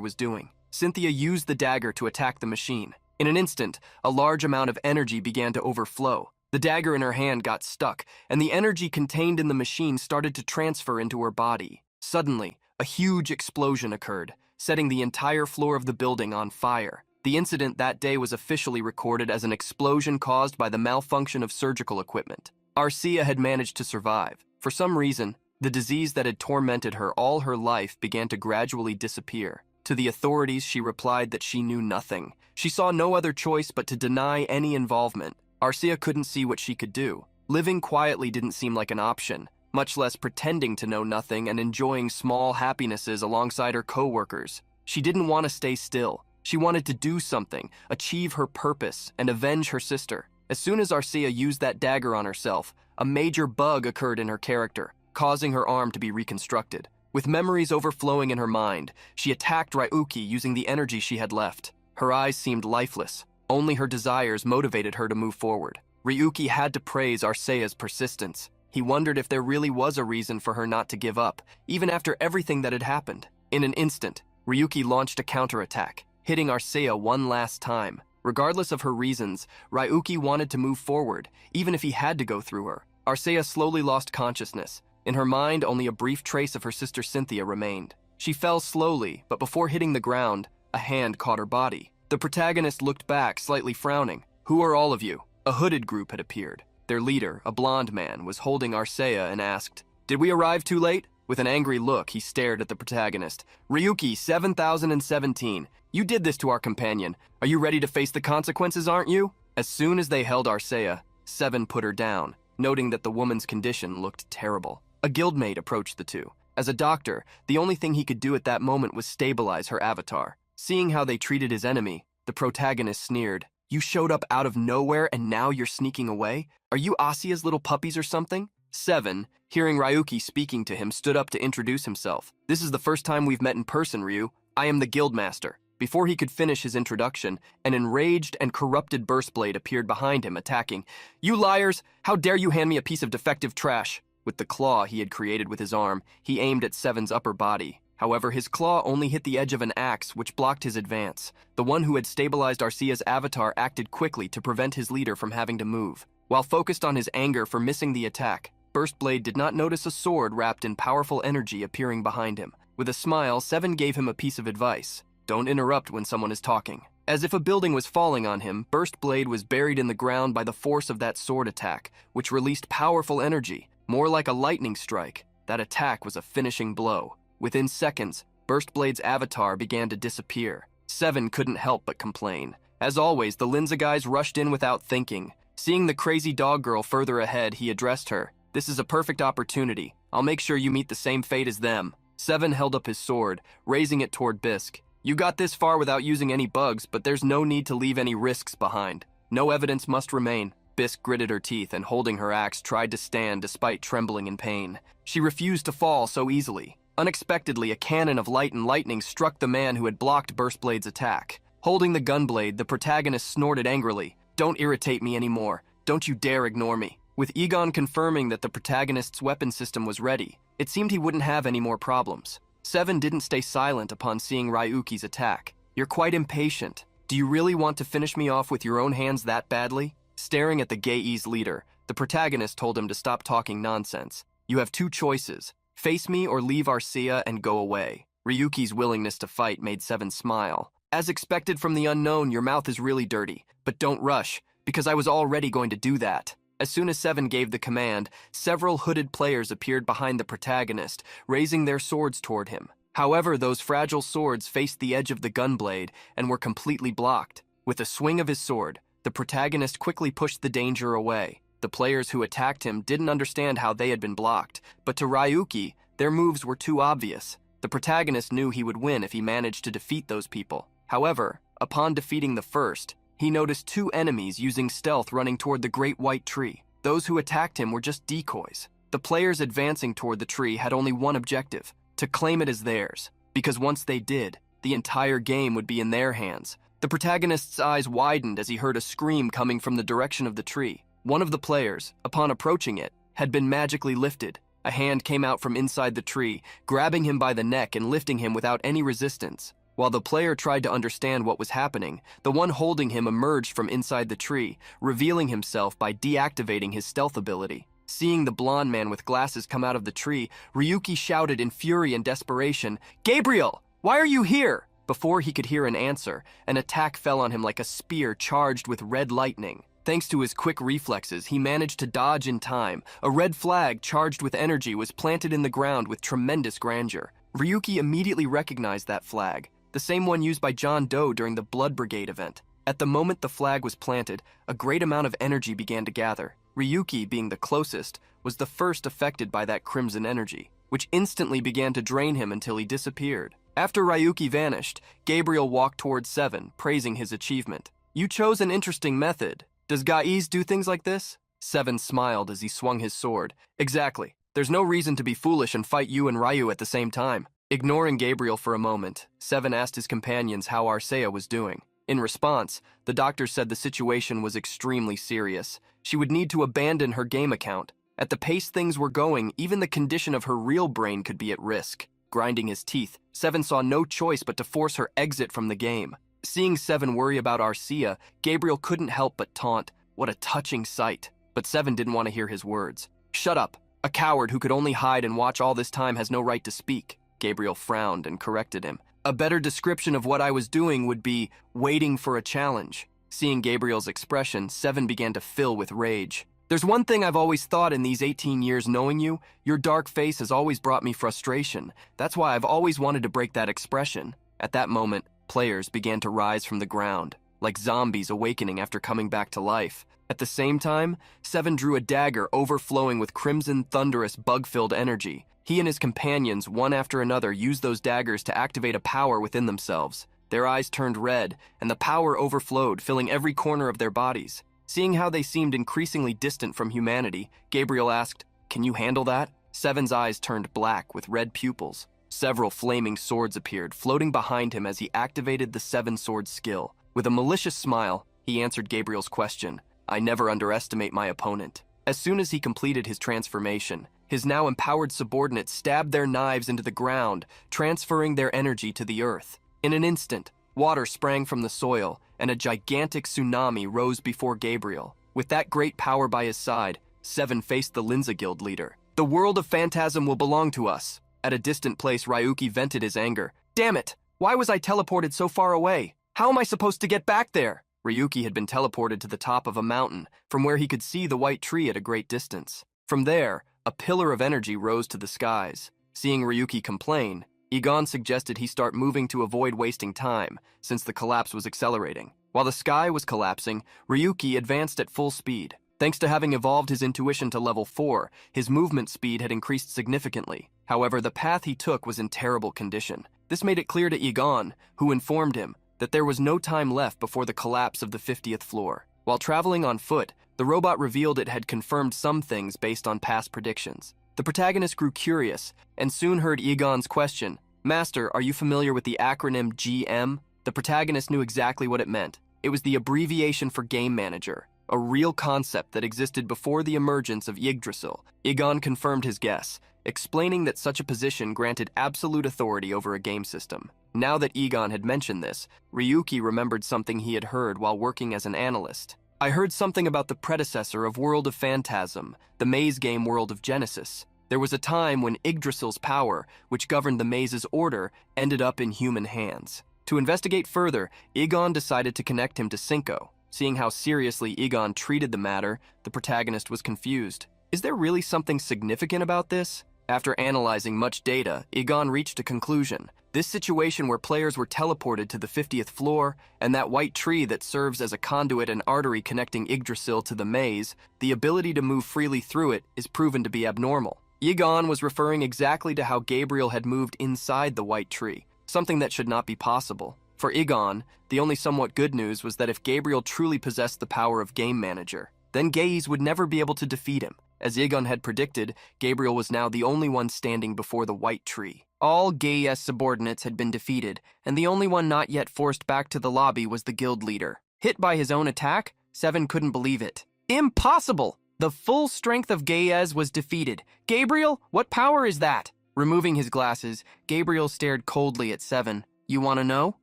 was doing. Cynthia used the dagger to attack the machine. In an instant, a large amount of energy began to overflow. The dagger in her hand got stuck, and the energy contained in the machine started to transfer into her body. Suddenly, a huge explosion occurred, setting the entire floor of the building on fire. The incident that day was officially recorded as an explosion caused by the malfunction of surgical equipment. Arcea had managed to survive. For some reason, the disease that had tormented her all her life began to gradually disappear. To the authorities, she replied that she knew nothing. She saw no other choice but to deny any involvement. Arcea couldn't see what she could do. Living quietly didn't seem like an option, much less pretending to know nothing and enjoying small happinesses alongside her co-workers. She didn't want to stay still. She wanted to do something, achieve her purpose, and avenge her sister. As soon as Arcea used that dagger on herself, a major bug occurred in her character, causing her arm to be reconstructed. With memories overflowing in her mind, she attacked Ryuki using the energy she had left. Her eyes seemed lifeless. Only her desires motivated her to move forward. Ryuki had to praise Arcea's persistence. He wondered if there really was a reason for her not to give up, even after everything that had happened. In an instant, Ryuki launched a counterattack, hitting Arcea one last time. Regardless of her reasons, Ryuki wanted to move forward, even if he had to go through her. Arcea slowly lost consciousness. In her mind, only a brief trace of her sister Cynthia remained. She fell slowly, but before hitting the ground, a hand caught her body. The protagonist looked back, slightly frowning. "Who are all of you?" A hooded group had appeared. Their leader, a blonde man, was holding Arcea and asked, "Did we arrive too late?" With an angry look, he stared at the protagonist. "Ryuki, 7017. You did this to our companion. Are you ready to face the consequences, aren't you?" As soon as they held Arcea, Seven put her down, noting that the woman's condition looked terrible. A guildmate approached the two. As a doctor, the only thing he could do at that moment was stabilize her avatar. Seeing how they treated his enemy, the protagonist sneered. "You showed up out of nowhere and now you're sneaking away? Are you Asia's little puppies or something?" Seven, hearing Ryuki speaking to him, stood up to introduce himself. "This is the first time we've met in person, Ryu. I am the guildmaster." Before he could finish his introduction, an enraged and corrupted Burstblade appeared behind him, attacking. "You liars! How dare you hand me a piece of defective trash!" With the claw he had created with his arm, he aimed at Seven's upper body. However, his claw only hit the edge of an axe, which blocked his advance. The one who had stabilized Arcea's avatar acted quickly to prevent his leader from having to move. While focused on his anger for missing the attack, Burstblade did not notice a sword wrapped in powerful energy appearing behind him. With a smile, Seven gave him a piece of advice. "Don't interrupt when someone is talking." As if a building was falling on him, Burstblade was buried in the ground by the force of that sword attack, which released powerful energy, more like a lightning strike. That attack was a finishing blow. Within seconds, Burstblade's avatar began to disappear. Seven couldn't help but complain. As always, the Linza guys rushed in without thinking. Seeing the crazy dog girl further ahead, he addressed her. "This is a perfect opportunity. I'll make sure you meet the same fate as them." Seven held up his sword, raising it toward Bisk. "You got this far without using any bugs, but there's no need to leave any risks behind. No evidence must remain." Bisk gritted her teeth and, holding her axe, tried to stand despite trembling in pain. She refused to fall so easily. Unexpectedly, a cannon of light and lightning struck the man who had blocked Burstblade's attack. Holding the gunblade, the protagonist snorted angrily. "Don't irritate me anymore. Don't you dare ignore me." With Egon confirming that the protagonist's weapon system was ready, it seemed he wouldn't have any more problems. Seven didn't stay silent upon seeing Ryuki's attack. You're quite impatient. Do you really want to finish me off with your own hands that badly? Staring at the Gei's leader, the protagonist told him to stop talking nonsense. You have two choices. Face me or leave Arcia and go away. Ryuki's willingness to fight made Seven smile. As expected from the unknown, your mouth is really dirty, but don't rush, because I was already going to do that. As soon as Seven gave the command, several hooded players appeared behind the protagonist, raising their swords toward him. However, those fragile swords faced the edge of the gunblade and were completely blocked. With a swing of his sword, the protagonist quickly pushed the danger away. The players who attacked him didn't understand how they had been blocked, but to Ryuki, their moves were too obvious. The protagonist knew he would win if he managed to defeat those people. However, upon defeating the first, he noticed two enemies using stealth running toward the great white tree. Those who attacked him were just decoys. The players advancing toward the tree had only one objective: to claim it as theirs, because once they did, the entire game would be in their hands. The protagonist's eyes widened as he heard a scream coming from the direction of the tree. One of the players, upon approaching it, had been magically lifted. A hand came out from inside the tree, grabbing him by the neck and lifting him without any resistance. While the player tried to understand what was happening, the one holding him emerged from inside the tree, revealing himself by deactivating his stealth ability. Seeing the blonde man with glasses come out of the tree, Ryuki shouted in fury and desperation, "Gabriel, why are you here?" Before he could hear an answer, an attack fell on him like a spear charged with red lightning. Thanks to his quick reflexes, he managed to dodge in time. A red flag charged with energy was planted in the ground with tremendous grandeur. Ryuki immediately recognized that flag, the same one used by John Doe during the Blood Brigade event. At the moment the flag was planted, a great amount of energy began to gather. Ryuki, being the closest, was the first affected by that crimson energy, which instantly began to drain him until he disappeared. After Ryuki vanished, Gabriel walked towards Seven, praising his achievement. "You chose an interesting method. Does Gai's do things like this?" Seven smiled as he swung his sword. "Exactly. There's no reason to be foolish and fight you and Ryu at the same time." Ignoring Gabriel for a moment, Seven asked his companions how Arcea was doing. In response, the doctor said the situation was extremely serious. She would need to abandon her game account. At the pace things were going, even the condition of her real brain could be at risk. Grinding his teeth, Seven saw no choice but to force her exit from the game. Seeing Seven worry about Arcea, Gabriel couldn't help but taunt. What a touching sight. But Seven didn't want to hear his words. "Shut up. A coward who could only hide and watch all this time has no right to speak." Gabriel frowned and corrected him. "A better description of what I was doing would be waiting for a challenge." Seeing Gabriel's expression, Seven began to fill with rage. "There's one thing I've always thought in these 18 years knowing you. Your dark face has always brought me frustration. That's why I've always wanted to break that expression." At that moment, players began to rise from the ground, like zombies awakening after coming back to life. At the same time, Seven drew a dagger overflowing with crimson, thunderous, bug-filled energy. He and his companions, one after another, used those daggers to activate a power within themselves. Their eyes turned red, and the power overflowed, filling every corner of their bodies. Seeing how they seemed increasingly distant from humanity, Gabriel asked, "Can you handle that?" Seven's eyes turned black with red pupils. Several flaming swords appeared, floating behind him as he activated the seven-sword skill. With a malicious smile, he answered Gabriel's question. "I never underestimate my opponent." As soon as he completed his transformation, his now empowered subordinates stabbed their knives into the ground, transferring their energy to the earth. In an instant, water sprang from the soil, and a gigantic tsunami rose before Gabriel. With that great power by his side, Seven faced the Linza Guild leader. "The world of Phantasm will belong to us." At a distant place, Ryuki vented his anger. "Damn it! Why was I teleported so far away? How am I supposed to get back there?" Ryuki had been teleported to the top of a mountain, from where he could see the white tree at a great distance. From there, a pillar of energy rose to the skies. Seeing Ryuki complain, Egon suggested he start moving to avoid wasting time, since the collapse was accelerating. While the sky was collapsing, Ryuki advanced at full speed. Thanks to having evolved his intuition to level 4, his movement speed had increased significantly. However, the path he took was in terrible condition. This made it clear to Egon, who informed him that there was no time left before the collapse of the 50th floor. While traveling on foot, the robot revealed it had confirmed some things based on past predictions. The protagonist grew curious, and soon heard Egon's question, "Master, are you familiar with the acronym GM?" The protagonist knew exactly what it meant. It was the abbreviation for Game Manager. a real concept that existed before the emergence of Yggdrasil. Egon confirmed his guess, explaining that such a position granted absolute authority over a game system. Now that Egon had mentioned this, Ryuki remembered something he had heard while working as an analyst. I heard something about the predecessor of World of Phantasm, the maze game World of Genesis. There was a time when Yggdrasil's power, which governed the maze's order, ended up in human hands. To investigate further, Egon decided to connect him to Cinco. Seeing how seriously Egon treated the matter, the protagonist was confused. Is there really something significant about this? After analyzing much data, Egon reached a conclusion. This situation where players were teleported to the 50th floor, and that white tree that serves as a conduit and artery connecting Yggdrasil to the maze, the ability to move freely through it is proven to be abnormal. Egon was referring exactly to how Gabriel had moved inside the white tree, something that should not be possible. For Egon, the only somewhat good news was that if Gabriel truly possessed the power of Game Manager, then Gaze would never be able to defeat him. As Egon had predicted, Gabriel was now the only one standing before the white tree. All Gaea's subordinates had been defeated, and the only one not yet forced back to the lobby was the guild leader. Hit by his own attack, Seven couldn't believe it. Impossible! The full strength of Gaea's was defeated. Gabriel, what power is that? Removing his glasses, Gabriel stared coldly at Seven. You want to know?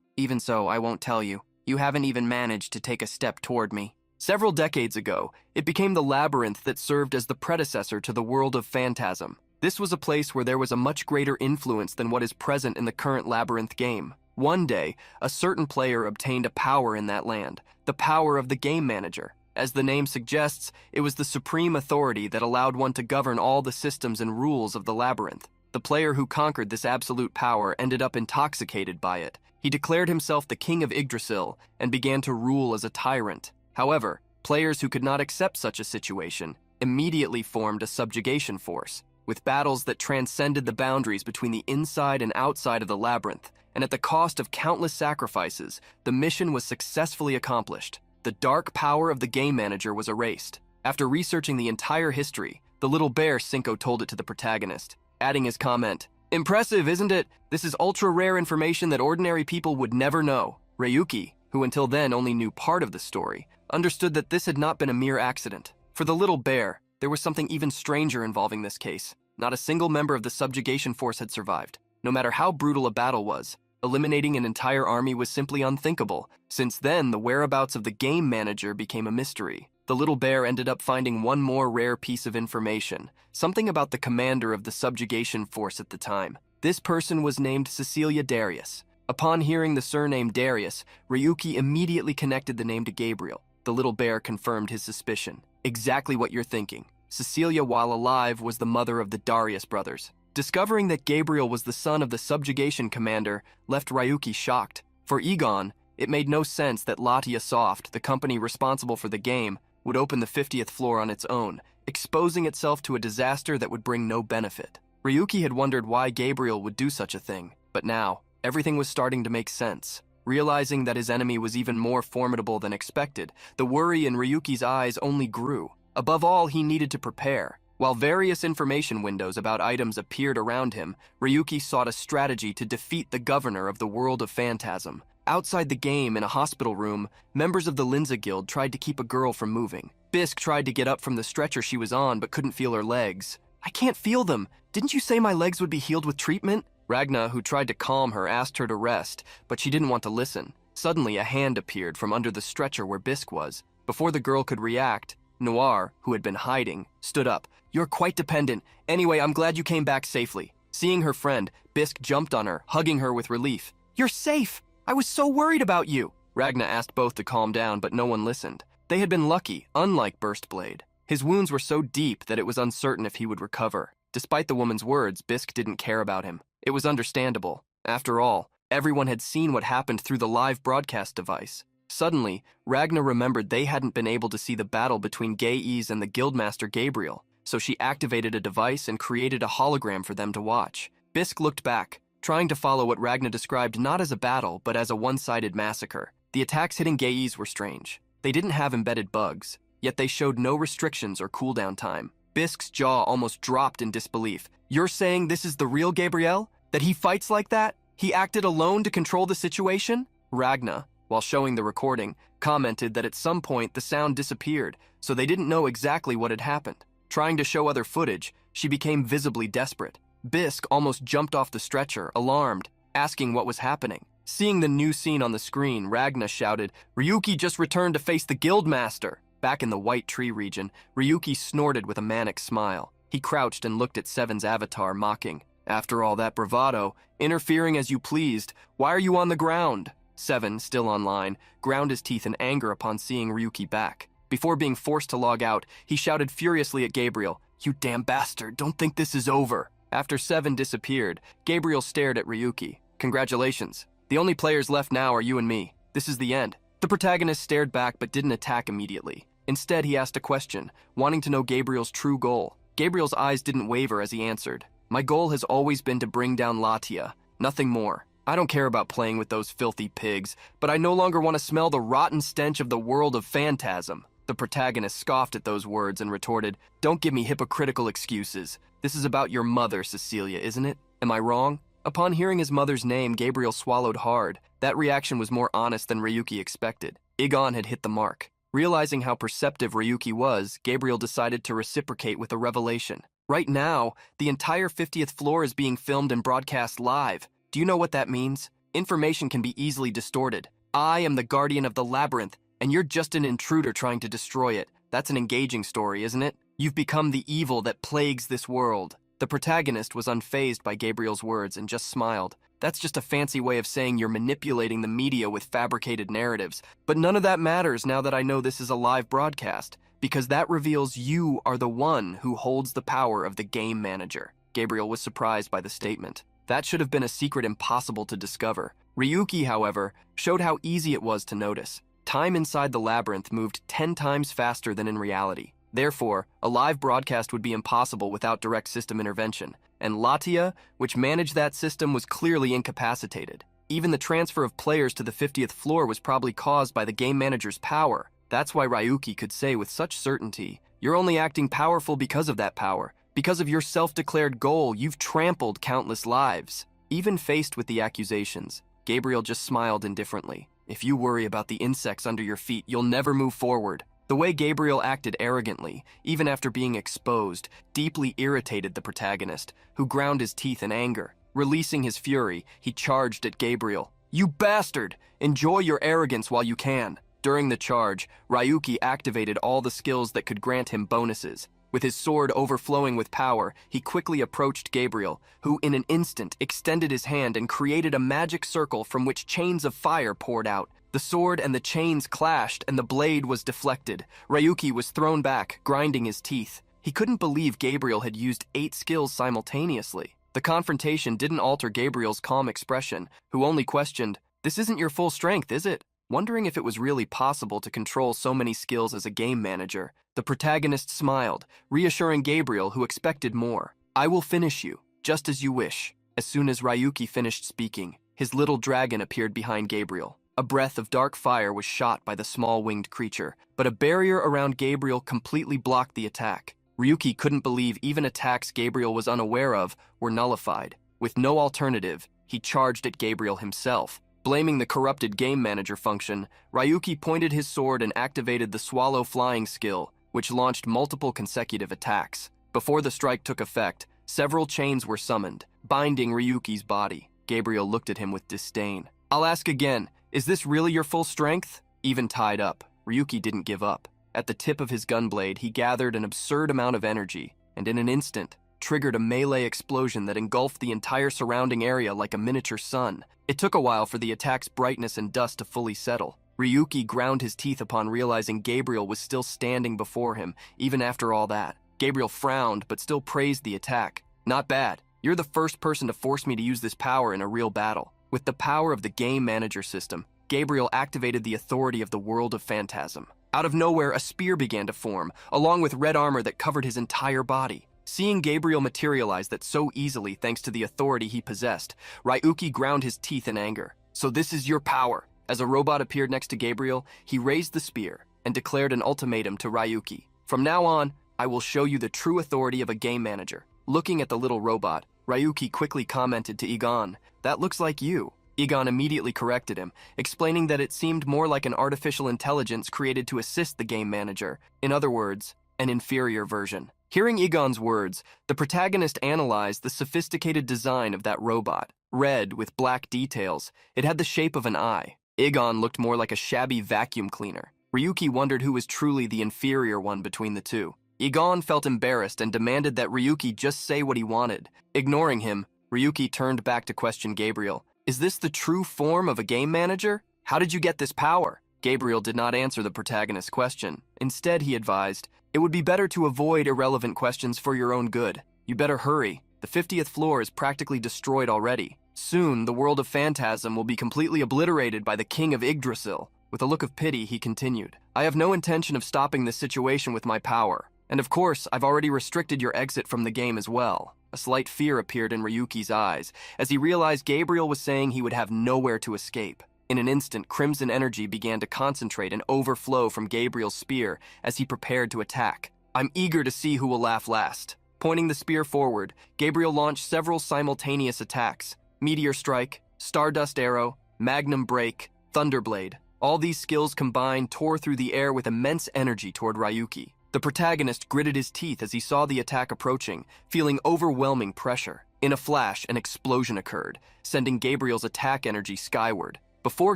Even so, I won't tell you. You haven't even managed to take a step toward me. Several decades ago, it became the labyrinth that served as the predecessor to the World of Phantasm. This was a place where there was a much greater influence than what is present in the current labyrinth game. One day, a certain player obtained a power in that land, the power of the Game Manager. As the name suggests, it was the supreme authority that allowed one to govern all the systems and rules of the labyrinth. The player who conquered this absolute power ended up intoxicated by it. He declared himself the king of Yggdrasil and began to rule as a tyrant. However, players who could not accept such a situation immediately formed a subjugation force, with battles that transcended the boundaries between the inside and outside of the labyrinth, and at the cost of countless sacrifices, the mission was successfully accomplished. The dark power of the Game Manager was erased. After researching the entire history, the little bear Cinco told it to the protagonist, adding his comment, "Impressive, isn't it? This is ultra-rare information that ordinary people would never know." Ryuki, who until then only knew part of the story, understood that this had not been a mere accident. For the little bear, there was something even stranger involving this case. Not a single member of the subjugation force had survived. No matter how brutal a battle was, eliminating an entire army was simply unthinkable. Since then, the whereabouts of the Game Manager became a mystery. The little bear ended up finding one more rare piece of information, something about the commander of the subjugation force at the time. This person was named Cecilia Darius. Upon hearing the surname Darius, Ryuki immediately connected the name to Gabriel. The little bear confirmed his suspicion. Exactly what you're thinking. Cecilia, while alive, was the mother of the Darius brothers. Discovering that Gabriel was the son of the subjugation commander left Ryuki shocked. For Egon, it made no sense that Latia Soft, the company responsible for the game, would open the 50th floor on its own, exposing itself to a disaster that would bring no benefit. Ryuki had wondered why Gabriel would do such a thing, but now, everything was starting to make sense. Realizing that his enemy was even more formidable than expected, the worry in Ryuki's eyes only grew. Above all, he needed to prepare. While various information windows about items appeared around him, Ryuki sought a strategy to defeat the governor of the World of Phantasm. Outside the game, in a hospital room, members of the Linza Guild tried to keep a girl from moving. Bisk tried to get up from the stretcher she was on but couldn't feel her legs. "I can't feel them. Didn't you say my legs would be healed with treatment?" Ragna, who tried to calm her, asked her to rest, but she didn't want to listen. Suddenly, a hand appeared from under the stretcher where Bisk was. Before the girl could react, Noir, who had been hiding, stood up. "You're quite dependent. Anyway, I'm glad you came back safely." Seeing her friend, Bisk jumped on her, hugging her with relief. "You're safe! I was so worried about you!" Ragna asked both to calm down, but no one listened. They had been lucky, unlike Burstblade. His wounds were so deep that it was uncertain if he would recover. Despite the woman's words, Bisk didn't care about him. It was understandable. After all, everyone had seen what happened through the live broadcast device. Suddenly, Ragna remembered they hadn't been able to see the battle between Gaze and the Guildmaster Gabriel, so she activated a device and created a hologram for them to watch. Bisk looked back, trying to follow what Ragna described not as a battle, but as a one-sided massacre. The attacks hitting Gaze were strange. They didn't have embedded bugs, yet they showed no restrictions or cooldown time. Bisk's jaw almost dropped in disbelief. "You're saying this is the real Gabriel? That he fights like that? He acted alone to control the situation?" Ragna, while showing the recording, commented that at some point the sound disappeared, so they didn't know exactly what had happened. Trying to show other footage, she became visibly desperate. Bisque almost jumped off the stretcher, alarmed, asking what was happening. Seeing the new scene on the screen, Ragna shouted, "Ryuki just returned to face the Guildmaster!" Back in the White Tree region, Ryuki snorted with a manic smile. He crouched and looked at Seven's avatar, mocking. "After all that bravado, interfering as you pleased, why are you on the ground?" Seven, still online, ground his teeth in anger upon seeing Ryuki back. Before being forced to log out, he shouted furiously at Gabriel, "You damn bastard, don't think this is over." After Seven disappeared, Gabriel stared at Ryuki. "Congratulations. The only players left now are you and me. This is the end." The protagonist stared back but didn't attack immediately. Instead, he asked a question, wanting to know Gabriel's true goal. Gabriel's eyes didn't waver as he answered. "My goal has always been to bring down Latia. Nothing more. I don't care about playing with those filthy pigs, but I no longer want to smell the rotten stench of the world of phantasm." The protagonist scoffed at those words and retorted, "Don't give me hypocritical excuses. This is about your mother, Cecilia, isn't it? Am I wrong?" Upon hearing his mother's name, Gabriel swallowed hard. That reaction was more honest than Ryuki expected. Igon had hit the mark. Realizing how perceptive Ryuki was, Gabriel decided to reciprocate with a revelation. "Right now, the entire 50th floor is being filmed and broadcast live. Do you know what that means? Information can be easily distorted. I am the guardian of the labyrinth, and you're just an intruder trying to destroy it. That's an engaging story, isn't it? You've become the evil that plagues this world." The protagonist was unfazed by Gabriel's words and just smiled. "That's just a fancy way of saying you're manipulating the media with fabricated narratives. But none of that matters now that I know this is a live broadcast, because that reveals you are the one who holds the power of the game manager." Gabriel was surprised by the statement. That should have been a secret impossible to discover. Ryuki, however, showed how easy it was to notice. Time inside the labyrinth moved 10 times faster than in reality. Therefore, a live broadcast would be impossible without direct system intervention, and Latia, which managed that system, was clearly incapacitated. Even the transfer of players to the 50th floor was probably caused by the game manager's power. That's why Ryuki could say with such certainty, "You're only acting powerful because of that power. Because of your self-declared goal, you've trampled countless lives." Even faced with the accusations, Gabriel just smiled indifferently. "If you worry about the insects under your feet, you'll never move forward." The way Gabriel acted arrogantly, even after being exposed, deeply irritated the protagonist, who ground his teeth in anger. Releasing his fury, he charged at Gabriel. "You bastard! Enjoy your arrogance while you can." During the charge, Ryuki activated all the skills that could grant him bonuses. With his sword overflowing with power, he quickly approached Gabriel, who in an instant extended his hand and created a magic circle from which chains of fire poured out. The sword and the chains clashed, and the blade was deflected. Ryuki was thrown back, grinding his teeth. He couldn't believe Gabriel had used 8 skills simultaneously. The confrontation didn't alter Gabriel's calm expression, who only questioned, "This isn't your full strength, is it?" Wondering if it was really possible to control so many skills as a game manager, the protagonist smiled, reassuring Gabriel, who expected more. "I will finish you, just as you wish." As soon as Ryuki finished speaking, his little dragon appeared behind Gabriel. A breath of dark fire was shot by the small winged creature, but a barrier around Gabriel completely blocked the attack. Ryuki couldn't believe even attacks Gabriel was unaware of were nullified. With no alternative, he charged at Gabriel himself. Blaming the corrupted game manager function, Ryuki pointed his sword and activated the swallow flying skill, which launched multiple consecutive attacks. Before the strike took effect, several chains were summoned, binding Ryuki's body. Gabriel looked at him with disdain. "I'll ask again, is this really your full strength?" Even tied up, Ryuki didn't give up. At the tip of his gunblade, he gathered an absurd amount of energy, and in an instant, triggered a melee explosion that engulfed the entire surrounding area like a miniature sun. It took a while for the attack's brightness and dust to fully settle. Ryuki ground his teeth upon realizing Gabriel was still standing before him, even after all that. Gabriel frowned, but still praised the attack. "Not bad. You're the first person to force me to use this power in a real battle." With the power of the game manager system, Gabriel activated the authority of the world of phantasm. Out of nowhere, a spear began to form, along with red armor that covered his entire body. Seeing Gabriel materialize that so easily thanks to the authority he possessed, Ryuki ground his teeth in anger. "So this is your power." As a robot appeared next to Gabriel, he raised the spear and declared an ultimatum to Ryuki. "From now on, I will show you the true authority of a game manager." Looking at the little robot, Ryuki quickly commented to Igon, "That looks like you." Egon immediately corrected him, explaining that it seemed more like an artificial intelligence created to assist the game manager. In other words, an inferior version. Hearing Egon's words, the protagonist analyzed the sophisticated design of that robot. Red, with black details, it had the shape of an eye. Egon looked more like a shabby vacuum cleaner. Ryuki wondered who was truly the inferior one between the two. Egon felt embarrassed and demanded that Ryuki just say what he wanted. Ignoring him, Ryuki turned back to question Gabriel. Is this the true form of a game manager? How did you get this power? Gabriel did not answer the protagonist's question. Instead, he advised, it would be better to avoid irrelevant questions for your own good. You better hurry. The 50th floor is practically destroyed already. Soon, the world of Phantasm will be completely obliterated by the king of Yggdrasil. With a look of pity, he continued, I have no intention of stopping this situation with my power. And of course, I've already restricted your exit from the game as well. A slight fear appeared in Ryuki's eyes, as he realized Gabriel was saying he would have nowhere to escape. In an instant, crimson energy began to concentrate and overflow from Gabriel's spear as he prepared to attack. I'm eager to see who will laugh last. Pointing the spear forward, Gabriel launched several simultaneous attacks. Meteor Strike, Stardust Arrow, Magnum Break, Thunderblade. All these skills combined tore through the air with immense energy toward Ryuki. The protagonist gritted his teeth as he saw the attack approaching, feeling overwhelming pressure. In a flash, an explosion occurred, sending Gabriel's attack energy skyward. Before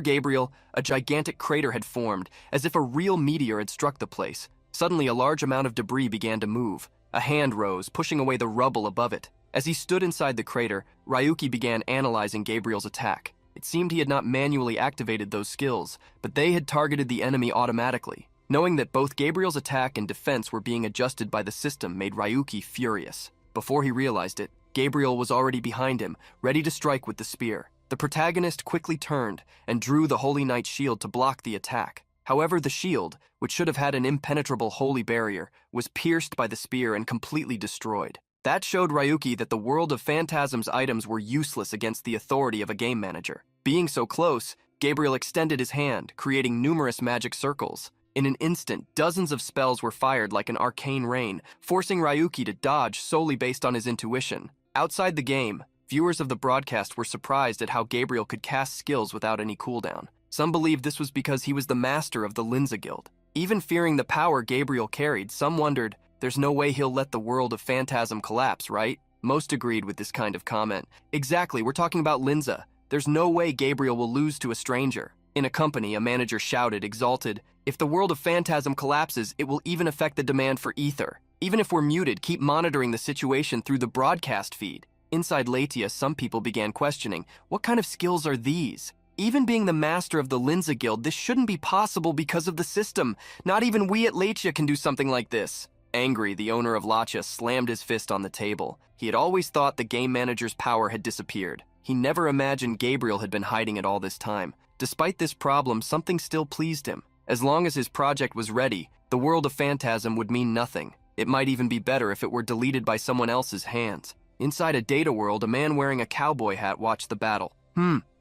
Gabriel, a gigantic crater had formed, as if a real meteor had struck the place. Suddenly, a large amount of debris began to move. A hand rose, pushing away the rubble above it. As he stood inside the crater, Ryuki began analyzing Gabriel's attack. It seemed he had not manually activated those skills, but they had targeted the enemy automatically. Knowing that both Gabriel's attack and defense were being adjusted by the system made Ryuki furious. Before he realized it, Gabriel was already behind him, ready to strike with the spear. The protagonist quickly turned and drew the Holy Knight's shield to block the attack. However, the shield, which should have had an impenetrable holy barrier, was pierced by the spear and completely destroyed. That showed Ryuki that the world of Phantasm's items were useless against the authority of a game manager. Being so close, Gabriel extended his hand, creating numerous magic circles. In an instant, dozens of spells were fired like an arcane rain, forcing Ryuki to dodge solely based on his intuition. Outside the game, viewers of the broadcast were surprised at how Gabriel could cast skills without any cooldown. Some believed this was because he was the master of the Linza Guild. Even fearing the power Gabriel carried, some wondered, there's no way he'll let the world of Phantasm collapse, right? Most agreed with this kind of comment. Exactly, we're talking about Linza. There's no way Gabriel will lose to a stranger. In a company, a manager shouted, exalted, if the world of Phantasm collapses, it will even affect the demand for ether. Even if we're muted, keep monitoring the situation through the broadcast feed. Inside Latia, some people began questioning, what kind of skills are these? Even being the master of the Linza Guild, this shouldn't be possible because of the system. Not even we at Latia can do something like this. Angry, the owner of Latia slammed his fist on the table. He had always thought the game manager's power had disappeared. He never imagined Gabriel had been hiding it all this time. Despite this problem, something still pleased him. As long as his project was ready, the world of Phantasm would mean nothing. It might even be better if it were deleted by someone else's hands. Inside a data world, a man wearing a cowboy hat watched the battle.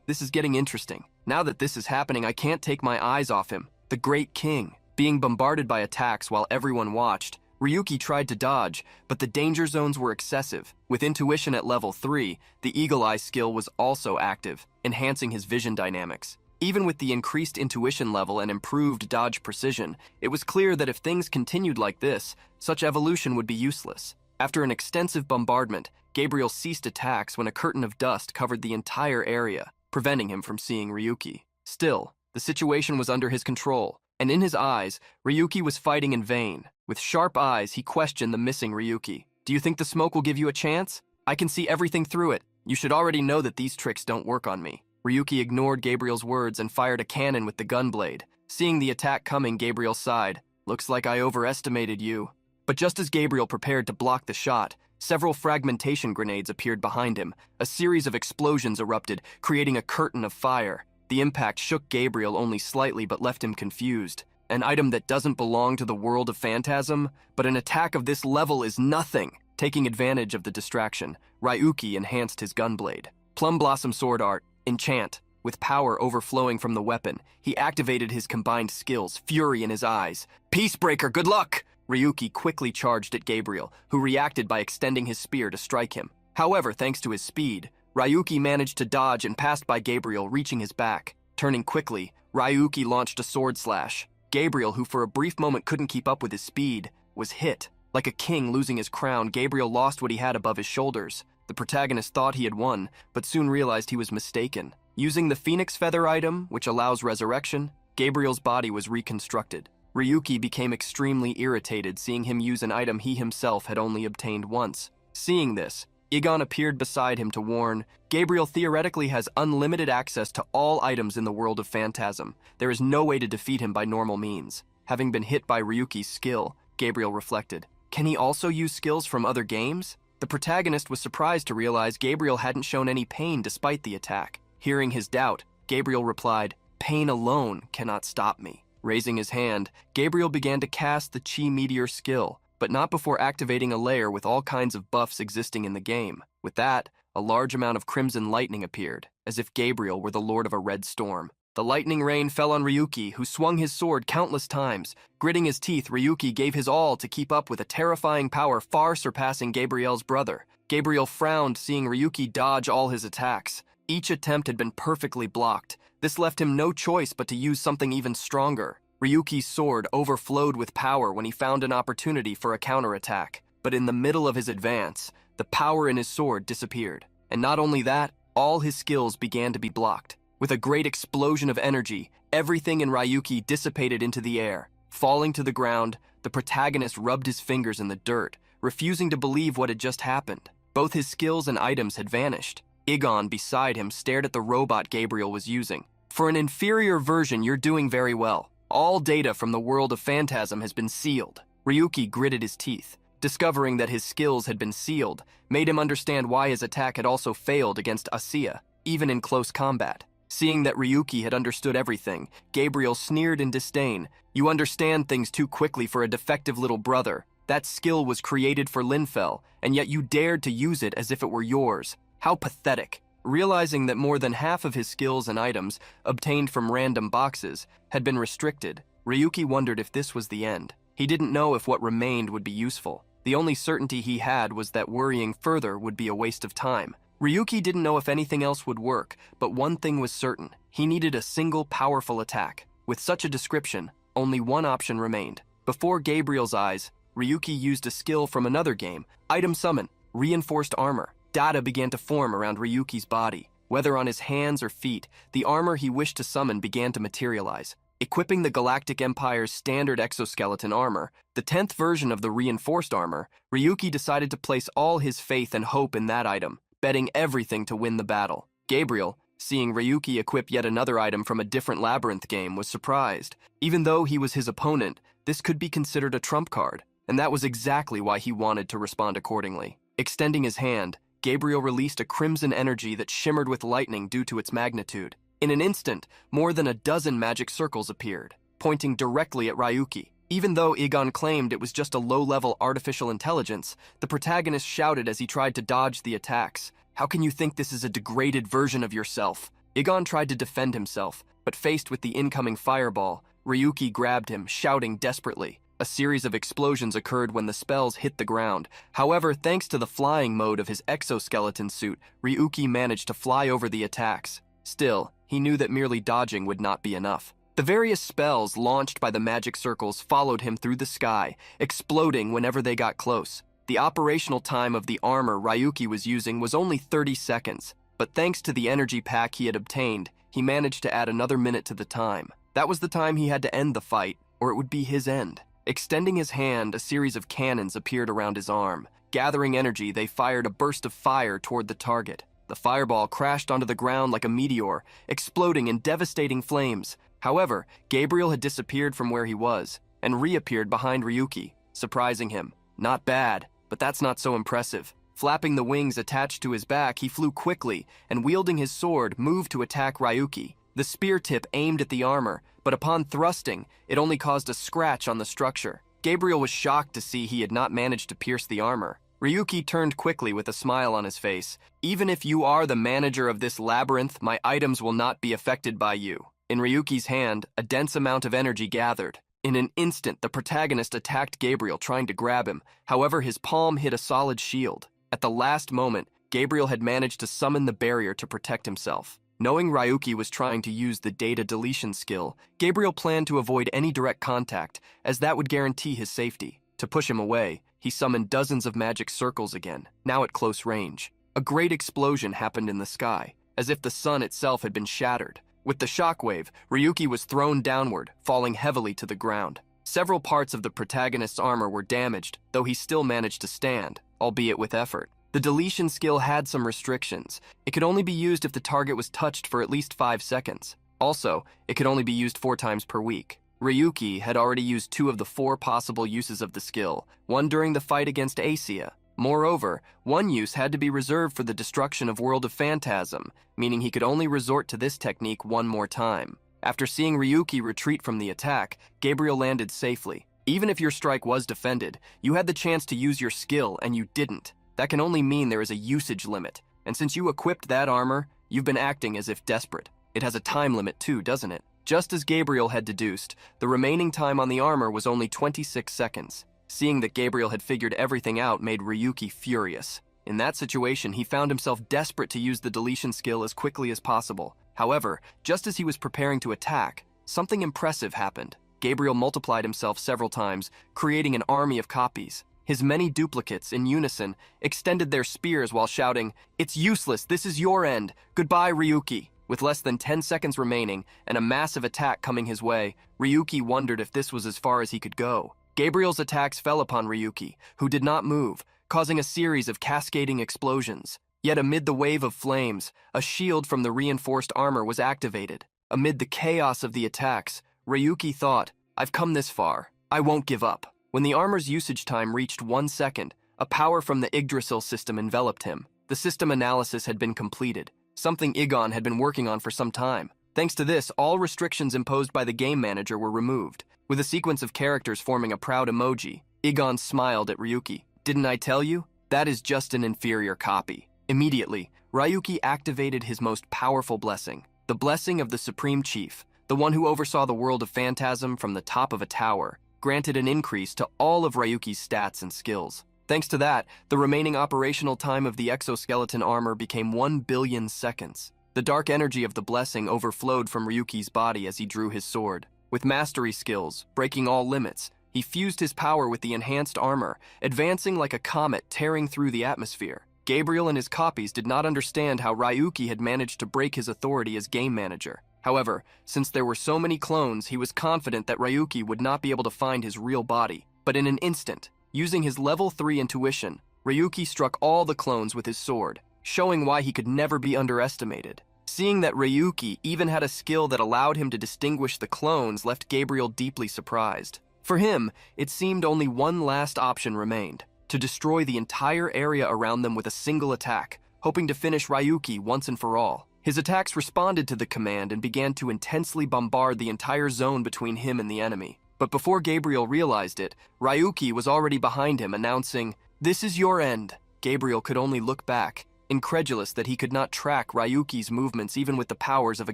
This is getting interesting. Now that this is happening, I can't take my eyes off him. The Great King. Being bombarded by attacks while everyone watched, Ryuki tried to dodge, but the danger zones were excessive. With intuition at level 3, the Eagle Eye skill was also active, enhancing his vision dynamics. Even with the increased intuition level and improved dodge precision, it was clear that if things continued like this, such evolution would be useless. After an extensive bombardment, Gabriel ceased attacks when a curtain of dust covered the entire area, preventing him from seeing Ryuki. Still, the situation was under his control, and in his eyes, Ryuki was fighting in vain. With sharp eyes, he questioned the missing Ryuki. Do you think the smoke will give you a chance? I can see everything through it. You should already know that these tricks don't work on me. Ryuki ignored Gabriel's words and fired a cannon with the gun blade. Seeing the attack coming, Gabriel sighed. Looks like I overestimated you. But just as Gabriel prepared to block the shot, several fragmentation grenades appeared behind him. A series of explosions erupted, creating a curtain of fire. The impact shook Gabriel only slightly but left him confused. An item that doesn't belong to the world of Phantasm, but an attack of this level is nothing. Taking advantage of the distraction, Ryuki enhanced his gunblade. Plum Blossom Sword Art, Enchant. With power overflowing from the weapon, he activated his combined skills, fury in his eyes. Peacebreaker, good luck! Ryuki quickly charged at Gabriel, who reacted by extending his spear to strike him. However, thanks to his speed, Ryuki managed to dodge and passed by Gabriel, reaching his back. Turning quickly, Ryuki launched a sword slash. Gabriel, who for a brief moment couldn't keep up with his speed, was hit. Like a king losing his crown, Gabriel lost what he had above his shoulders. The protagonist thought he had won, but soon realized he was mistaken. Using the Phoenix Feather item, which allows resurrection, Gabriel's body was reconstructed. Ryuki became extremely irritated seeing him use an item he himself had only obtained once. Seeing this, Igon appeared beside him to warn, Gabriel theoretically has unlimited access to all items in the world of Phantasm. There is no way to defeat him by normal means. Having been hit by Ryuki's skill, Gabriel reflected, can he also use skills from other games? The protagonist was surprised to realize Gabriel hadn't shown any pain despite the attack. Hearing his doubt, Gabriel replied, pain alone cannot stop me. Raising his hand, Gabriel began to cast the Chi Meteor skill, but not before activating a layer with all kinds of buffs existing in the game. With that, a large amount of crimson lightning appeared, as if Gabriel were the lord of a red storm. The lightning rain fell on Ryuki, who swung his sword countless times. Gritting his teeth, Ryuki gave his all to keep up with a terrifying power far surpassing Gabriel's brother. Gabriel frowned seeing Ryuki dodge all his attacks. Each attempt had been perfectly blocked. This left him no choice but to use something even stronger. Ryuki's sword overflowed with power when he found an opportunity for a counterattack. But in the middle of his advance, the power in his sword disappeared. And not only that, all his skills began to be blocked. With a great explosion of energy, everything in Ryuki dissipated into the air. Falling to the ground, the protagonist rubbed his fingers in the dirt, refusing to believe what had just happened. Both his skills and items had vanished. Igon, beside him, stared at the robot Gabriel was using. For an inferior version, you're doing very well. All data from the world of Phantasm has been sealed. Ryuki gritted his teeth. Discovering that his skills had been sealed made him understand why his attack had also failed against Asura, even in close combat. Seeing that Ryuki had understood everything, Gabriel sneered in disdain. You understand things too quickly for a defective little brother. That skill was created for Linfell, and yet you dared to use it as if it were yours. How pathetic. Realizing that more than half of his skills and items, obtained from random boxes, had been restricted, Ryuki wondered if this was the end. He didn't know if what remained would be useful. The only certainty he had was that worrying further would be a waste of time. Ryuki didn't know if anything else would work, but one thing was certain. He needed a single powerful attack. With such a description, only one option remained. Before Gabriel's eyes, Ryuki used a skill from another game, Item Summon, Reinforced Armor. Data began to form around Ryuki's body. Whether on his hands or feet, the armor he wished to summon began to materialize. Equipping the Galactic Empire's standard exoskeleton armor, the 10th version of the Reinforced Armor, Ryuki decided to place all his faith and hope in that item, betting everything to win the battle. Gabriel, seeing Ryuki equip yet another item from a different Labyrinth game, was surprised. Even though he was his opponent, this could be considered a trump card, and that was exactly why he wanted to respond accordingly. Extending his hand, Gabriel released a crimson energy that shimmered with lightning due to its magnitude. In an instant, more than a dozen magic circles appeared, pointing directly at Ryuki. Even though Igon claimed it was just a low-level artificial intelligence, the protagonist shouted as he tried to dodge the attacks. How can you think this is a degraded version of yourself? Igon tried to defend himself, but faced with the incoming fireball, Ryuki grabbed him, shouting desperately. A series of explosions occurred when the spells hit the ground. However, thanks to the flying mode of his exoskeleton suit, Ryuki managed to fly over the attacks. Still, he knew that merely dodging would not be enough. The various spells launched by the magic circles followed him through the sky, exploding whenever they got close. The operational time of the armor Ryuki was using was only 30 seconds, but thanks to the energy pack he had obtained, he managed to add another minute to the time. That was the time he had to end the fight, or it would be his end. Extending his hand, a series of cannons appeared around his arm. Gathering energy, they fired a burst of fire toward the target. The fireball crashed onto the ground like a meteor, exploding in devastating flames. However, Gabriel had disappeared from where he was and reappeared behind Ryuki, surprising him. Not bad, but that's not so impressive. Flapping the wings attached to his back, he flew quickly and, wielding his sword, moved to attack Ryuki. The spear tip aimed at the armor, but upon thrusting, it only caused a scratch on the structure. Gabriel was shocked to see he had not managed to pierce the armor. Ryuki turned quickly with a smile on his face. Even if you are the manager of this labyrinth, my items will not be affected by you. In Ryuki's hand, a dense amount of energy gathered. In an instant, the protagonist attacked Gabriel, trying to grab him. However, his palm hit a solid shield. At the last moment, Gabriel had managed to summon the barrier to protect himself. Knowing Ryuki was trying to use the data deletion skill, Gabriel planned to avoid any direct contact, as that would guarantee his safety. To push him away, he summoned dozens of magic circles again, now at close range. A great explosion happened in the sky, as if the sun itself had been shattered. With the shockwave, Ryuki was thrown downward, falling heavily to the ground. Several parts of the protagonist's armor were damaged, though he still managed to stand, albeit with effort. The deletion skill had some restrictions. It could only be used if the target was touched for at least 5 seconds. Also, it could only be used 4 times per week. Ryuki had already used 2 of the 4 possible uses of the skill, one during the fight against Asura. Moreover, one use had to be reserved for the destruction of World of Phantasm, meaning he could only resort to this technique one more time. After seeing Ryuki retreat from the attack, Gabriel landed safely. Even if your strike was defended, you had the chance to use your skill and you didn't. That can only mean there is a usage limit, and since you equipped that armor, you've been acting as if desperate. It has a time limit too, doesn't it? Just as Gabriel had deduced, the remaining time on the armor was only 26 seconds. Seeing that Gabriel had figured everything out made Ryuki furious. In that situation, he found himself desperate to use the deletion skill as quickly as possible. However, just as he was preparing to attack, something impressive happened. Gabriel multiplied himself several times, creating an army of copies. His many duplicates, in unison, extended their spears while shouting, "It's useless, this is your end. Goodbye, Ryuki." With less than 10 seconds remaining and a massive attack coming his way, Ryuki wondered if this was as far as he could go. Gabriel's attacks fell upon Ryuki, who did not move, causing a series of cascading explosions. Yet amid the wave of flames, a shield from the reinforced armor was activated. Amid the chaos of the attacks, Ryuki thought, "I've come this far. I won't give up." When the armor's usage time reached 1 second, a power from the Yggdrasil system enveloped him. The system analysis had been completed, something Igon had been working on for some time. Thanks to this, all restrictions imposed by the game manager were removed. With a sequence of characters forming a proud emoji, Igon smiled at Ryuki. "Didn't I tell you? That is just an inferior copy." Immediately, Ryuki activated his most powerful blessing, the blessing of the Supreme Chief, the one who oversaw the world of Phantasm from the top of a tower, granted an increase to all of Ryuki's stats and skills. Thanks to that, the remaining operational time of the exoskeleton armor became 1 billion seconds. The dark energy of the blessing overflowed from Ryuki's body as he drew his sword. With mastery skills, breaking all limits, he fused his power with the enhanced armor, advancing like a comet tearing through the atmosphere. Gabriel and his copies did not understand how Ryuki had managed to break his authority as game manager. However, since there were so many clones, he was confident that Ryuki would not be able to find his real body. But in an instant, using his level 3 intuition, Ryuki struck all the clones with his sword, showing why he could never be underestimated. Seeing that Ryuki even had a skill that allowed him to distinguish the clones left Gabriel deeply surprised. For him, it seemed only one last option remained, to destroy the entire area around them with a single attack, hoping to finish Ryuki once and for all. His attacks responded to the command and began to intensely bombard the entire zone between him and the enemy. But before Gabriel realized it, Ryuki was already behind him, announcing, "This is your end." Gabriel could only look back, incredulous that he could not track Ryuki's movements even with the powers of a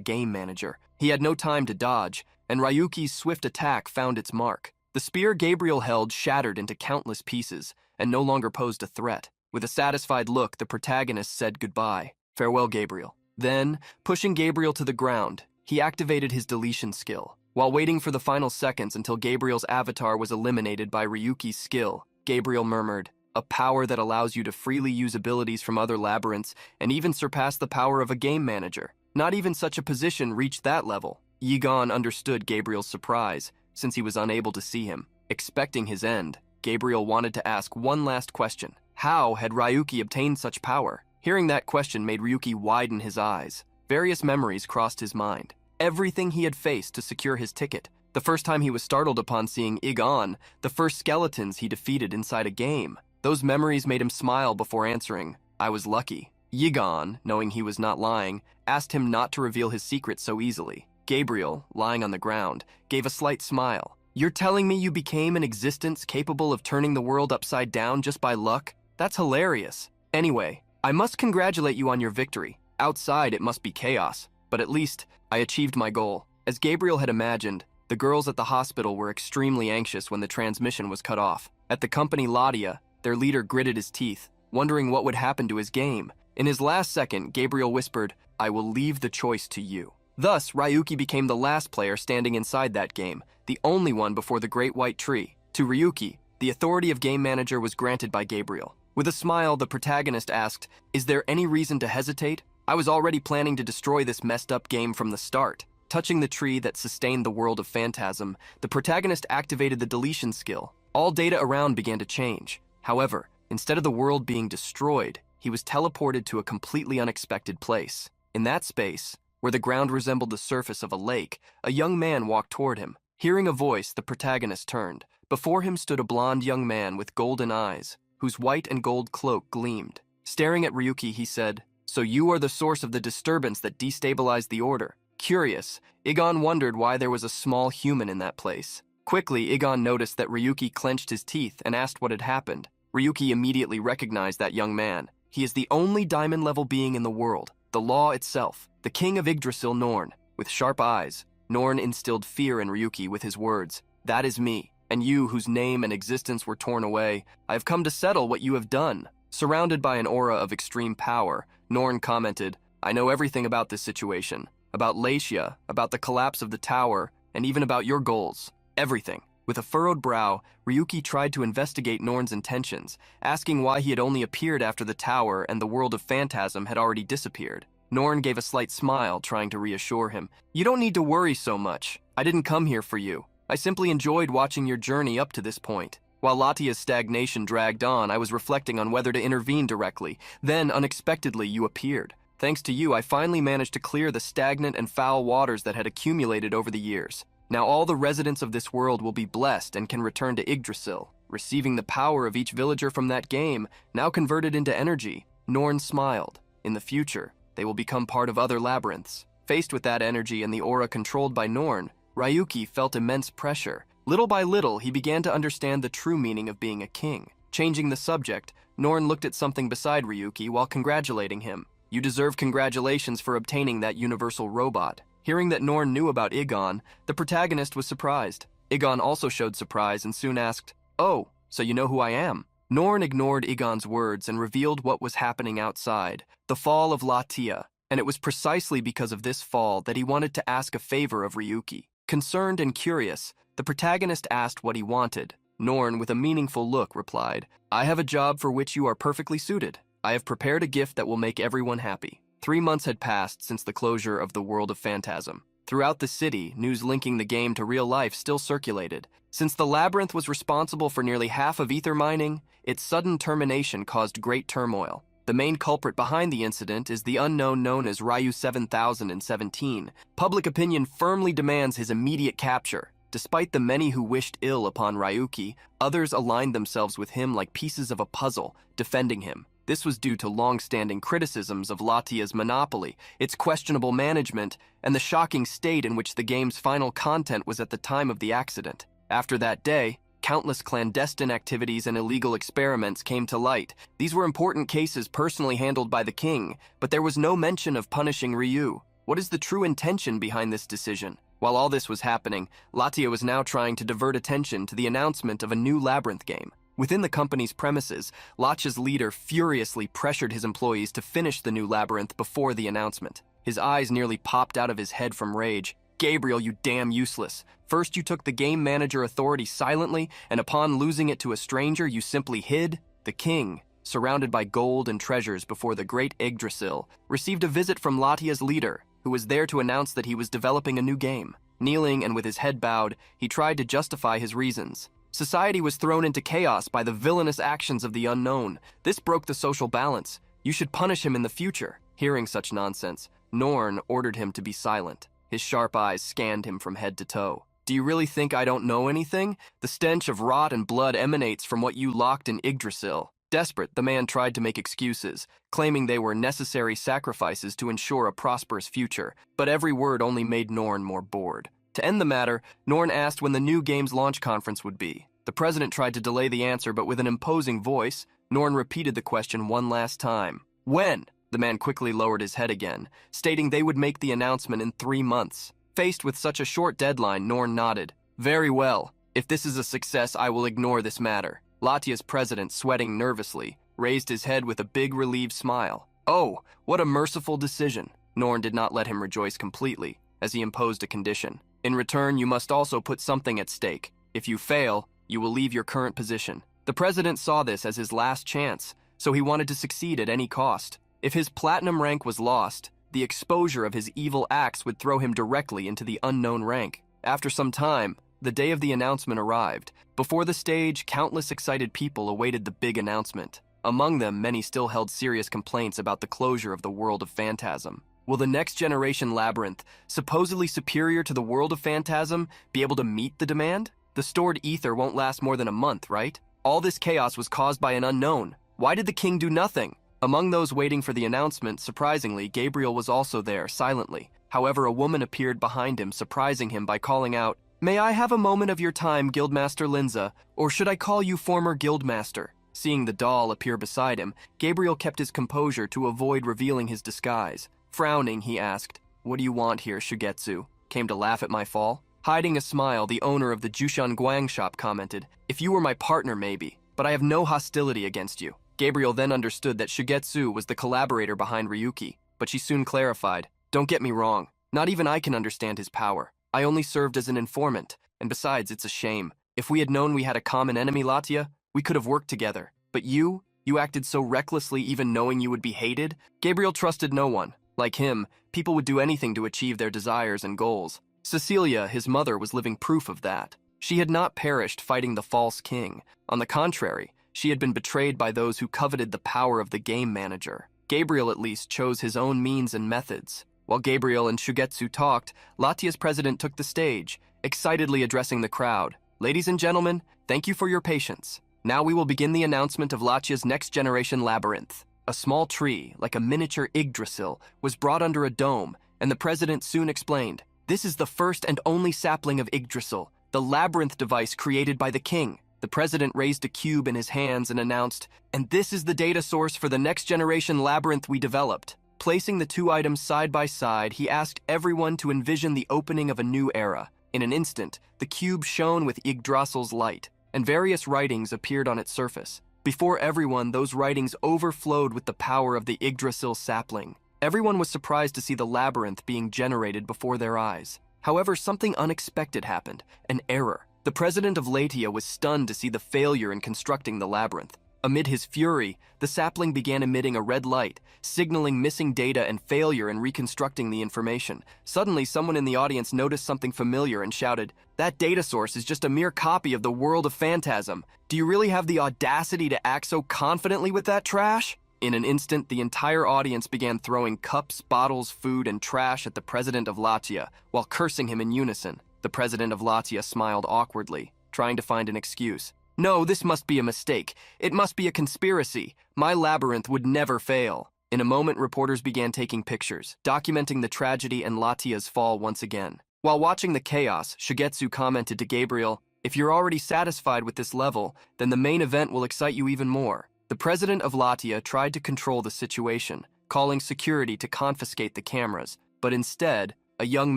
game manager. He had no time to dodge, and Ryuki's swift attack found its mark. The spear Gabriel held shattered into countless pieces, and no longer posed a threat. With a satisfied look, the protagonist said goodbye. "Farewell, Gabriel." Then, pushing Gabriel to the ground, he activated his deletion skill. While waiting for the final seconds until Gabriel's avatar was eliminated by Ryuki's skill, Gabriel murmured, "A power that allows you to freely use abilities from other labyrinths and even surpass the power of a game manager. Not even such a position reached that level." Yigon understood Gabriel's surprise, since he was unable to see him. Expecting his end, Gabriel wanted to ask one last question. How had Ryuki obtained such power? Hearing that question made Ryuki widen his eyes. Various memories crossed his mind. Everything he had faced to secure his ticket. The first time he was startled upon seeing Igon, the first skeletons he defeated inside a game. Those memories made him smile before answering, "I was lucky." Yigon, knowing he was not lying, asked him not to reveal his secret so easily. Gabriel, lying on the ground, gave a slight smile. "You're telling me you became an existence capable of turning the world upside down just by luck? That's hilarious. Anyway, I must congratulate you on your victory. Outside it must be chaos, but at least I achieved my goal." As Gabriel had imagined, the girls at the hospital were extremely anxious when the transmission was cut off. At the company Ladia, their leader gritted his teeth, wondering what would happen to his game. In his last second, Gabriel whispered, "I will leave the choice to you." Thus, Ryuki became the last player standing inside that game, the only one before the Great White Tree. To Ryuki, the authority of game manager was granted by Gabriel. With a smile, the protagonist asked, "Is there any reason to hesitate? I was already planning to destroy this messed up game from the start." Touching the tree that sustained the world of Phantasm, the protagonist activated the deletion skill. All data around began to change. However, instead of the world being destroyed, he was teleported to a completely unexpected place. In that space, where the ground resembled the surface of a lake, a young man walked toward him. Hearing a voice, the protagonist turned. Before him stood a blonde young man with golden eyes, whose white and gold cloak gleamed. Staring at Ryuki, he said, "So you are the source of the disturbance that destabilized the order." Curious, Igon wondered why there was a small human in that place. Quickly, Igon noticed that Ryuki clenched his teeth and asked what had happened. Ryuki immediately recognized that young man. He is the only diamond-level being in the world, the law itself, the king of Yggdrasil, Norn. With sharp eyes, Norn instilled fear in Ryuki with his words, "That is me, and you whose name and existence were torn away, I have come to settle what you have done." Surrounded by an aura of extreme power, Norn commented, "I know everything about this situation, about Latiia, about the collapse of the tower, and even about your goals. Everything." With a furrowed brow, Ryuki tried to investigate Norn's intentions, asking why he had only appeared after the tower and the world of Phantasm had already disappeared. Norn gave a slight smile, trying to reassure him. "You don't need to worry so much. I didn't come here for you. I simply enjoyed watching your journey up to this point. While Latia's stagnation dragged on, I was reflecting on whether to intervene directly. Then, unexpectedly, you appeared. Thanks to you, I finally managed to clear the stagnant and foul waters that had accumulated over the years. Now all the residents of this world will be blessed and can return to Yggdrasil, receiving the power of each villager from that game, now converted into energy." Norn smiled. In the future, they will become part of other labyrinths. Faced with that energy and the aura controlled by Norn, Ryuki felt immense pressure. Little by little, he began to understand the true meaning of being a king. Changing the subject, Norn looked at something beside Ryuki while congratulating him. "You deserve congratulations for obtaining that universal robot." Hearing that Norn knew about Igon, the protagonist was surprised. Igon also showed surprise and soon asked, "Oh, so you know who I am?" Norn ignored Igon's words and revealed what was happening outside, the fall of Latiia, and it was precisely because of this fall that he wanted to ask a favor of Ryuki. Concerned and curious, the protagonist asked what he wanted. Norn, with a meaningful look, replied, "I have a job for which you are perfectly suited. I have prepared a gift that will make everyone happy." 3 months had passed since the closure of the world of Phantasm. Throughout the city, news linking the game to real life still circulated. Since the labyrinth was responsible for nearly half of ether mining, its sudden termination caused great turmoil. The main culprit behind the incident is the unknown known as Ryu 7017. Public opinion firmly demands his immediate capture. Despite the many who wished ill upon Ryuki, others aligned themselves with him like pieces of a puzzle, defending him. This was due to long-standing criticisms of Latia's monopoly, its questionable management, and the shocking state in which the game's final content was at the time of the accident. After that day, countless clandestine activities and illegal experiments came to light. These were important cases personally handled by the king, but there was no mention of punishing Ryu. What is the true intention behind this decision? While all this was happening, Latiia was now trying to divert attention to the announcement of a new Labyrinth game. Within the company's premises, Latia's leader furiously pressured his employees to finish the new Labyrinth before the announcement. His eyes nearly popped out of his head from rage. "Gabriel, you damn useless. First you took the game manager authority silently, and upon losing it to a stranger, you simply hid." The king, surrounded by gold and treasures before the great Yggdrasil, received a visit from Latia's leader, who was there to announce that he was developing a new game. Kneeling and with his head bowed, he tried to justify his reasons. Society was thrown into chaos by the villainous actions of the unknown. This broke the social balance. You should punish him in the future. Hearing such nonsense, Norn ordered him to be silent. His sharp eyes scanned him from head to toe. "Do you really think I don't know anything? The stench of rot and blood emanates from what you locked in Yggdrasil." Desperate, the man tried to make excuses, claiming they were necessary sacrifices to ensure a prosperous future, but every word only made Norn more bored. To end the matter, Norn asked when the new game's launch conference would be. The president tried to delay the answer, but with an imposing voice, Norn repeated the question one last time. "When?" The man quickly lowered his head again, stating they would make the announcement in 3 months. Faced with such a short deadline, Norn nodded. "Very well. If this is a success, I will ignore this matter." Latia's president, sweating nervously, raised his head with a big relieved smile. Oh, what a merciful decision. Norn did not let him rejoice completely, as he imposed a condition. In return, you must also put something at stake. If you fail, you will leave your current position. The president saw this as his last chance, so he wanted to succeed at any cost. If his platinum rank was lost, the exposure of his evil acts would throw him directly into the unknown rank. After some time, the day of the announcement arrived. Before the stage, countless excited people awaited the big announcement. Among them, many still held serious complaints about the closure of the world of Phantasm. Will the next generation labyrinth, supposedly superior to the world of Phantasm, be able to meet the demand? The stored ether won't last more than a month, right? All this chaos was caused by an unknown. Why did the king do nothing? Among those waiting for the announcement, surprisingly, Gabriel was also there, silently. However, a woman appeared behind him, surprising him by calling out, "May I have a moment of your time, Guildmaster Linza, or should I call you former Guildmaster?" Seeing the doll appear beside him, Gabriel kept his composure to avoid revealing his disguise. Frowning, he asked, "What do you want here, Shugetsu? Came to laugh at my fall?" Hiding a smile, the owner of the Jushan Guang shop commented, "If you were my partner, maybe, but I have no hostility against you." Gabriel then understood that Shugetsu was the collaborator behind Ryuki, but she soon clarified, "Don't get me wrong, not even I can understand his power. I only served as an informant, and besides, it's a shame. If we had known we had a common enemy, Latia, we could have worked together. But you acted so recklessly even knowing you would be hated." Gabriel trusted no one. Like him, people would do anything to achieve their desires and goals. Cecilia, his mother, was living proof of that. She had not perished fighting the false king. On the contrary, she had been betrayed by those who coveted the power of the game manager. Gabriel at least chose his own means and methods. While Gabriel and Shugetsu talked, Latia's president took the stage, excitedly addressing the crowd. "Ladies and gentlemen, thank you for your patience. Now we will begin the announcement of Latia's next generation labyrinth." A small tree, like a miniature Yggdrasil, was brought under a dome, and the president soon explained, "This is the first and only sapling of Yggdrasil, the labyrinth device created by the king." The president raised a cube in his hands and announced, "And this is the data source for the next generation labyrinth we developed." Placing the two items side by side, he asked everyone to envision the opening of a new era. In an instant, the cube shone with Yggdrasil's light, and various writings appeared on its surface. Before everyone, those writings overflowed with the power of the Yggdrasil sapling. Everyone was surprised to see the labyrinth being generated before their eyes. However, something unexpected happened, an error. The president of Latia was stunned to see the failure in constructing the labyrinth. Amid his fury, the sapling began emitting a red light, signaling missing data and failure in reconstructing the information. Suddenly, someone in the audience noticed something familiar and shouted, "That data source is just a mere copy of the world of Phantasm. Do you really have the audacity to act so confidently with that trash?" In an instant, the entire audience began throwing cups, bottles, food, and trash at the president of Latia, while cursing him in unison. The president of Latia smiled awkwardly, trying to find an excuse. "No, this must be a mistake. It must be a conspiracy. My labyrinth would never fail." In a moment, reporters began taking pictures, documenting the tragedy and Latia's fall once again. While watching the chaos, Shugetsu commented to Gabriel, "If you're already satisfied with this level, then the main event will excite you even more." The president of Latia tried to control the situation, calling security to confiscate the cameras, but instead, a young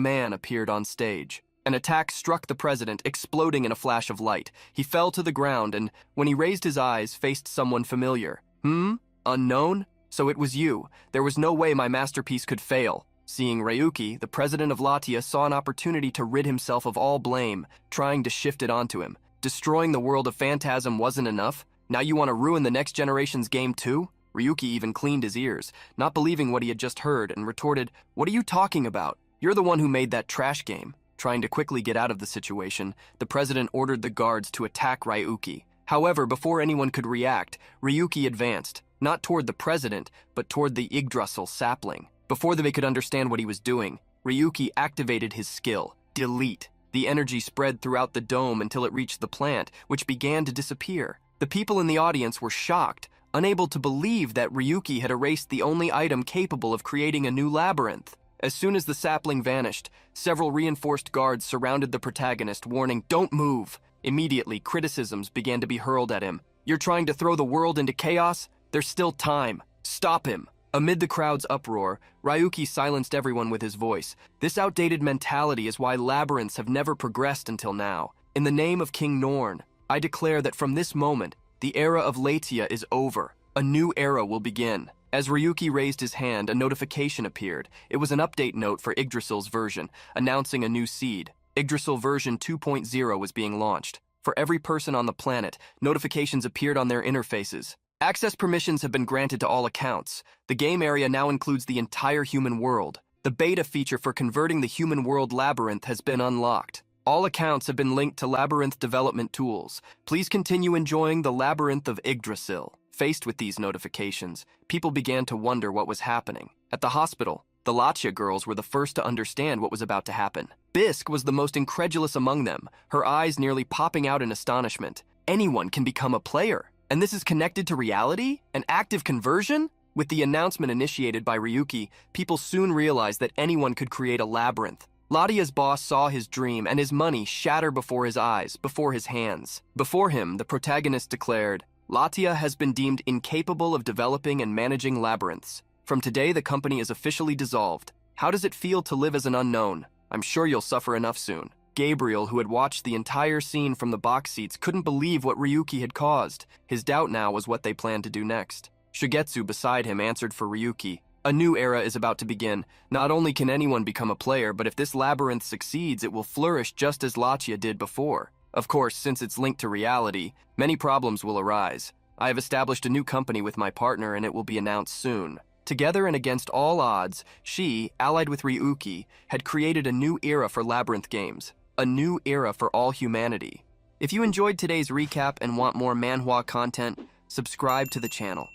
man appeared on stage. An attack struck the president, exploding in a flash of light. He fell to the ground and, when he raised his eyes, faced someone familiar. Unknown? So it was you. There was no way my masterpiece could fail." Seeing Ryuki, the president of Latia saw an opportunity to rid himself of all blame, trying to shift it onto him. Destroying the world of Phantasm wasn't enough? Now you want to ruin the next generation's game too? Ryuki even cleaned his ears, not believing what he had just heard, and retorted, "What are you talking about? You're the one who made that trash game." Trying to quickly get out of the situation, the president ordered the guards to attack Ryuki. However, before anyone could react, Ryuki advanced, not toward the president, but toward the Yggdrasil sapling. Before they could understand what he was doing, Ryuki activated his skill, Delete. The energy spread throughout the dome until it reached the plant, which began to disappear. The people in the audience were shocked, unable to believe that Ryuki had erased the only item capable of creating a new labyrinth. As soon as the sapling vanished, several reinforced guards surrounded the protagonist, warning, "Don't move." Immediately, criticisms began to be hurled at him. "You're trying to throw the world into chaos? There's still time. Stop him." Amid the crowd's uproar, Ryuki silenced everyone with his voice. "This outdated mentality is why labyrinths have never progressed until now. In the name of King Norn, I declare that from this moment, the era of Latia is over. A new era will begin." As Ryuki raised his hand, a notification appeared. It was an update note for Yggdrasil's version, announcing a new seed. Yggdrasil version 2.0 was being launched. For every person on the planet, notifications appeared on their interfaces. Access permissions have been granted to all accounts. The game area now includes the entire human world. The beta feature for converting the human world labyrinth has been unlocked. All accounts have been linked to Labyrinth development tools. Please continue enjoying the Labyrinth of Yggdrasil. Faced with these notifications, people began to wonder what was happening. At the hospital, the Lachia girls were the first to understand what was about to happen. Bisque was the most incredulous among them, her eyes nearly popping out in astonishment. Anyone can become a player, and this is connected to reality? An active conversion? With the announcement initiated by Ryuki, people soon realized that anyone could create a labyrinth. Latia's boss saw his dream and his money shatter before his eyes, before his hands. Before him, the protagonist declared, "Latia has been deemed incapable of developing and managing labyrinths. From today, the company is officially dissolved. How does it feel to live as an unknown? I'm sure you'll suffer enough soon." Gabriel, who had watched the entire scene from the box seats, couldn't believe what Ryuki had caused. His doubt now was what they planned to do next. Shigetsu beside him answered for Ryuki. A new era is about to begin. Not only can anyone become a player, but if this labyrinth succeeds, it will flourish just as Lachia did before. Of course, since it's linked to reality, many problems will arise. I have established a new company with my partner and it will be announced soon. Together and against all odds, she, allied with Ryuki, had created a new era for Labyrinth games. A new era for all humanity. If you enjoyed today's recap and want more manhwa content, subscribe to the channel.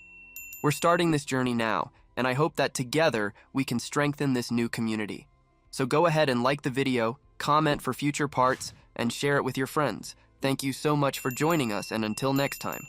We're starting this journey now, and I hope that together we can strengthen this new community. So go ahead and like the video, comment for future parts, and share it with your friends. Thank you so much for joining us, and until next time.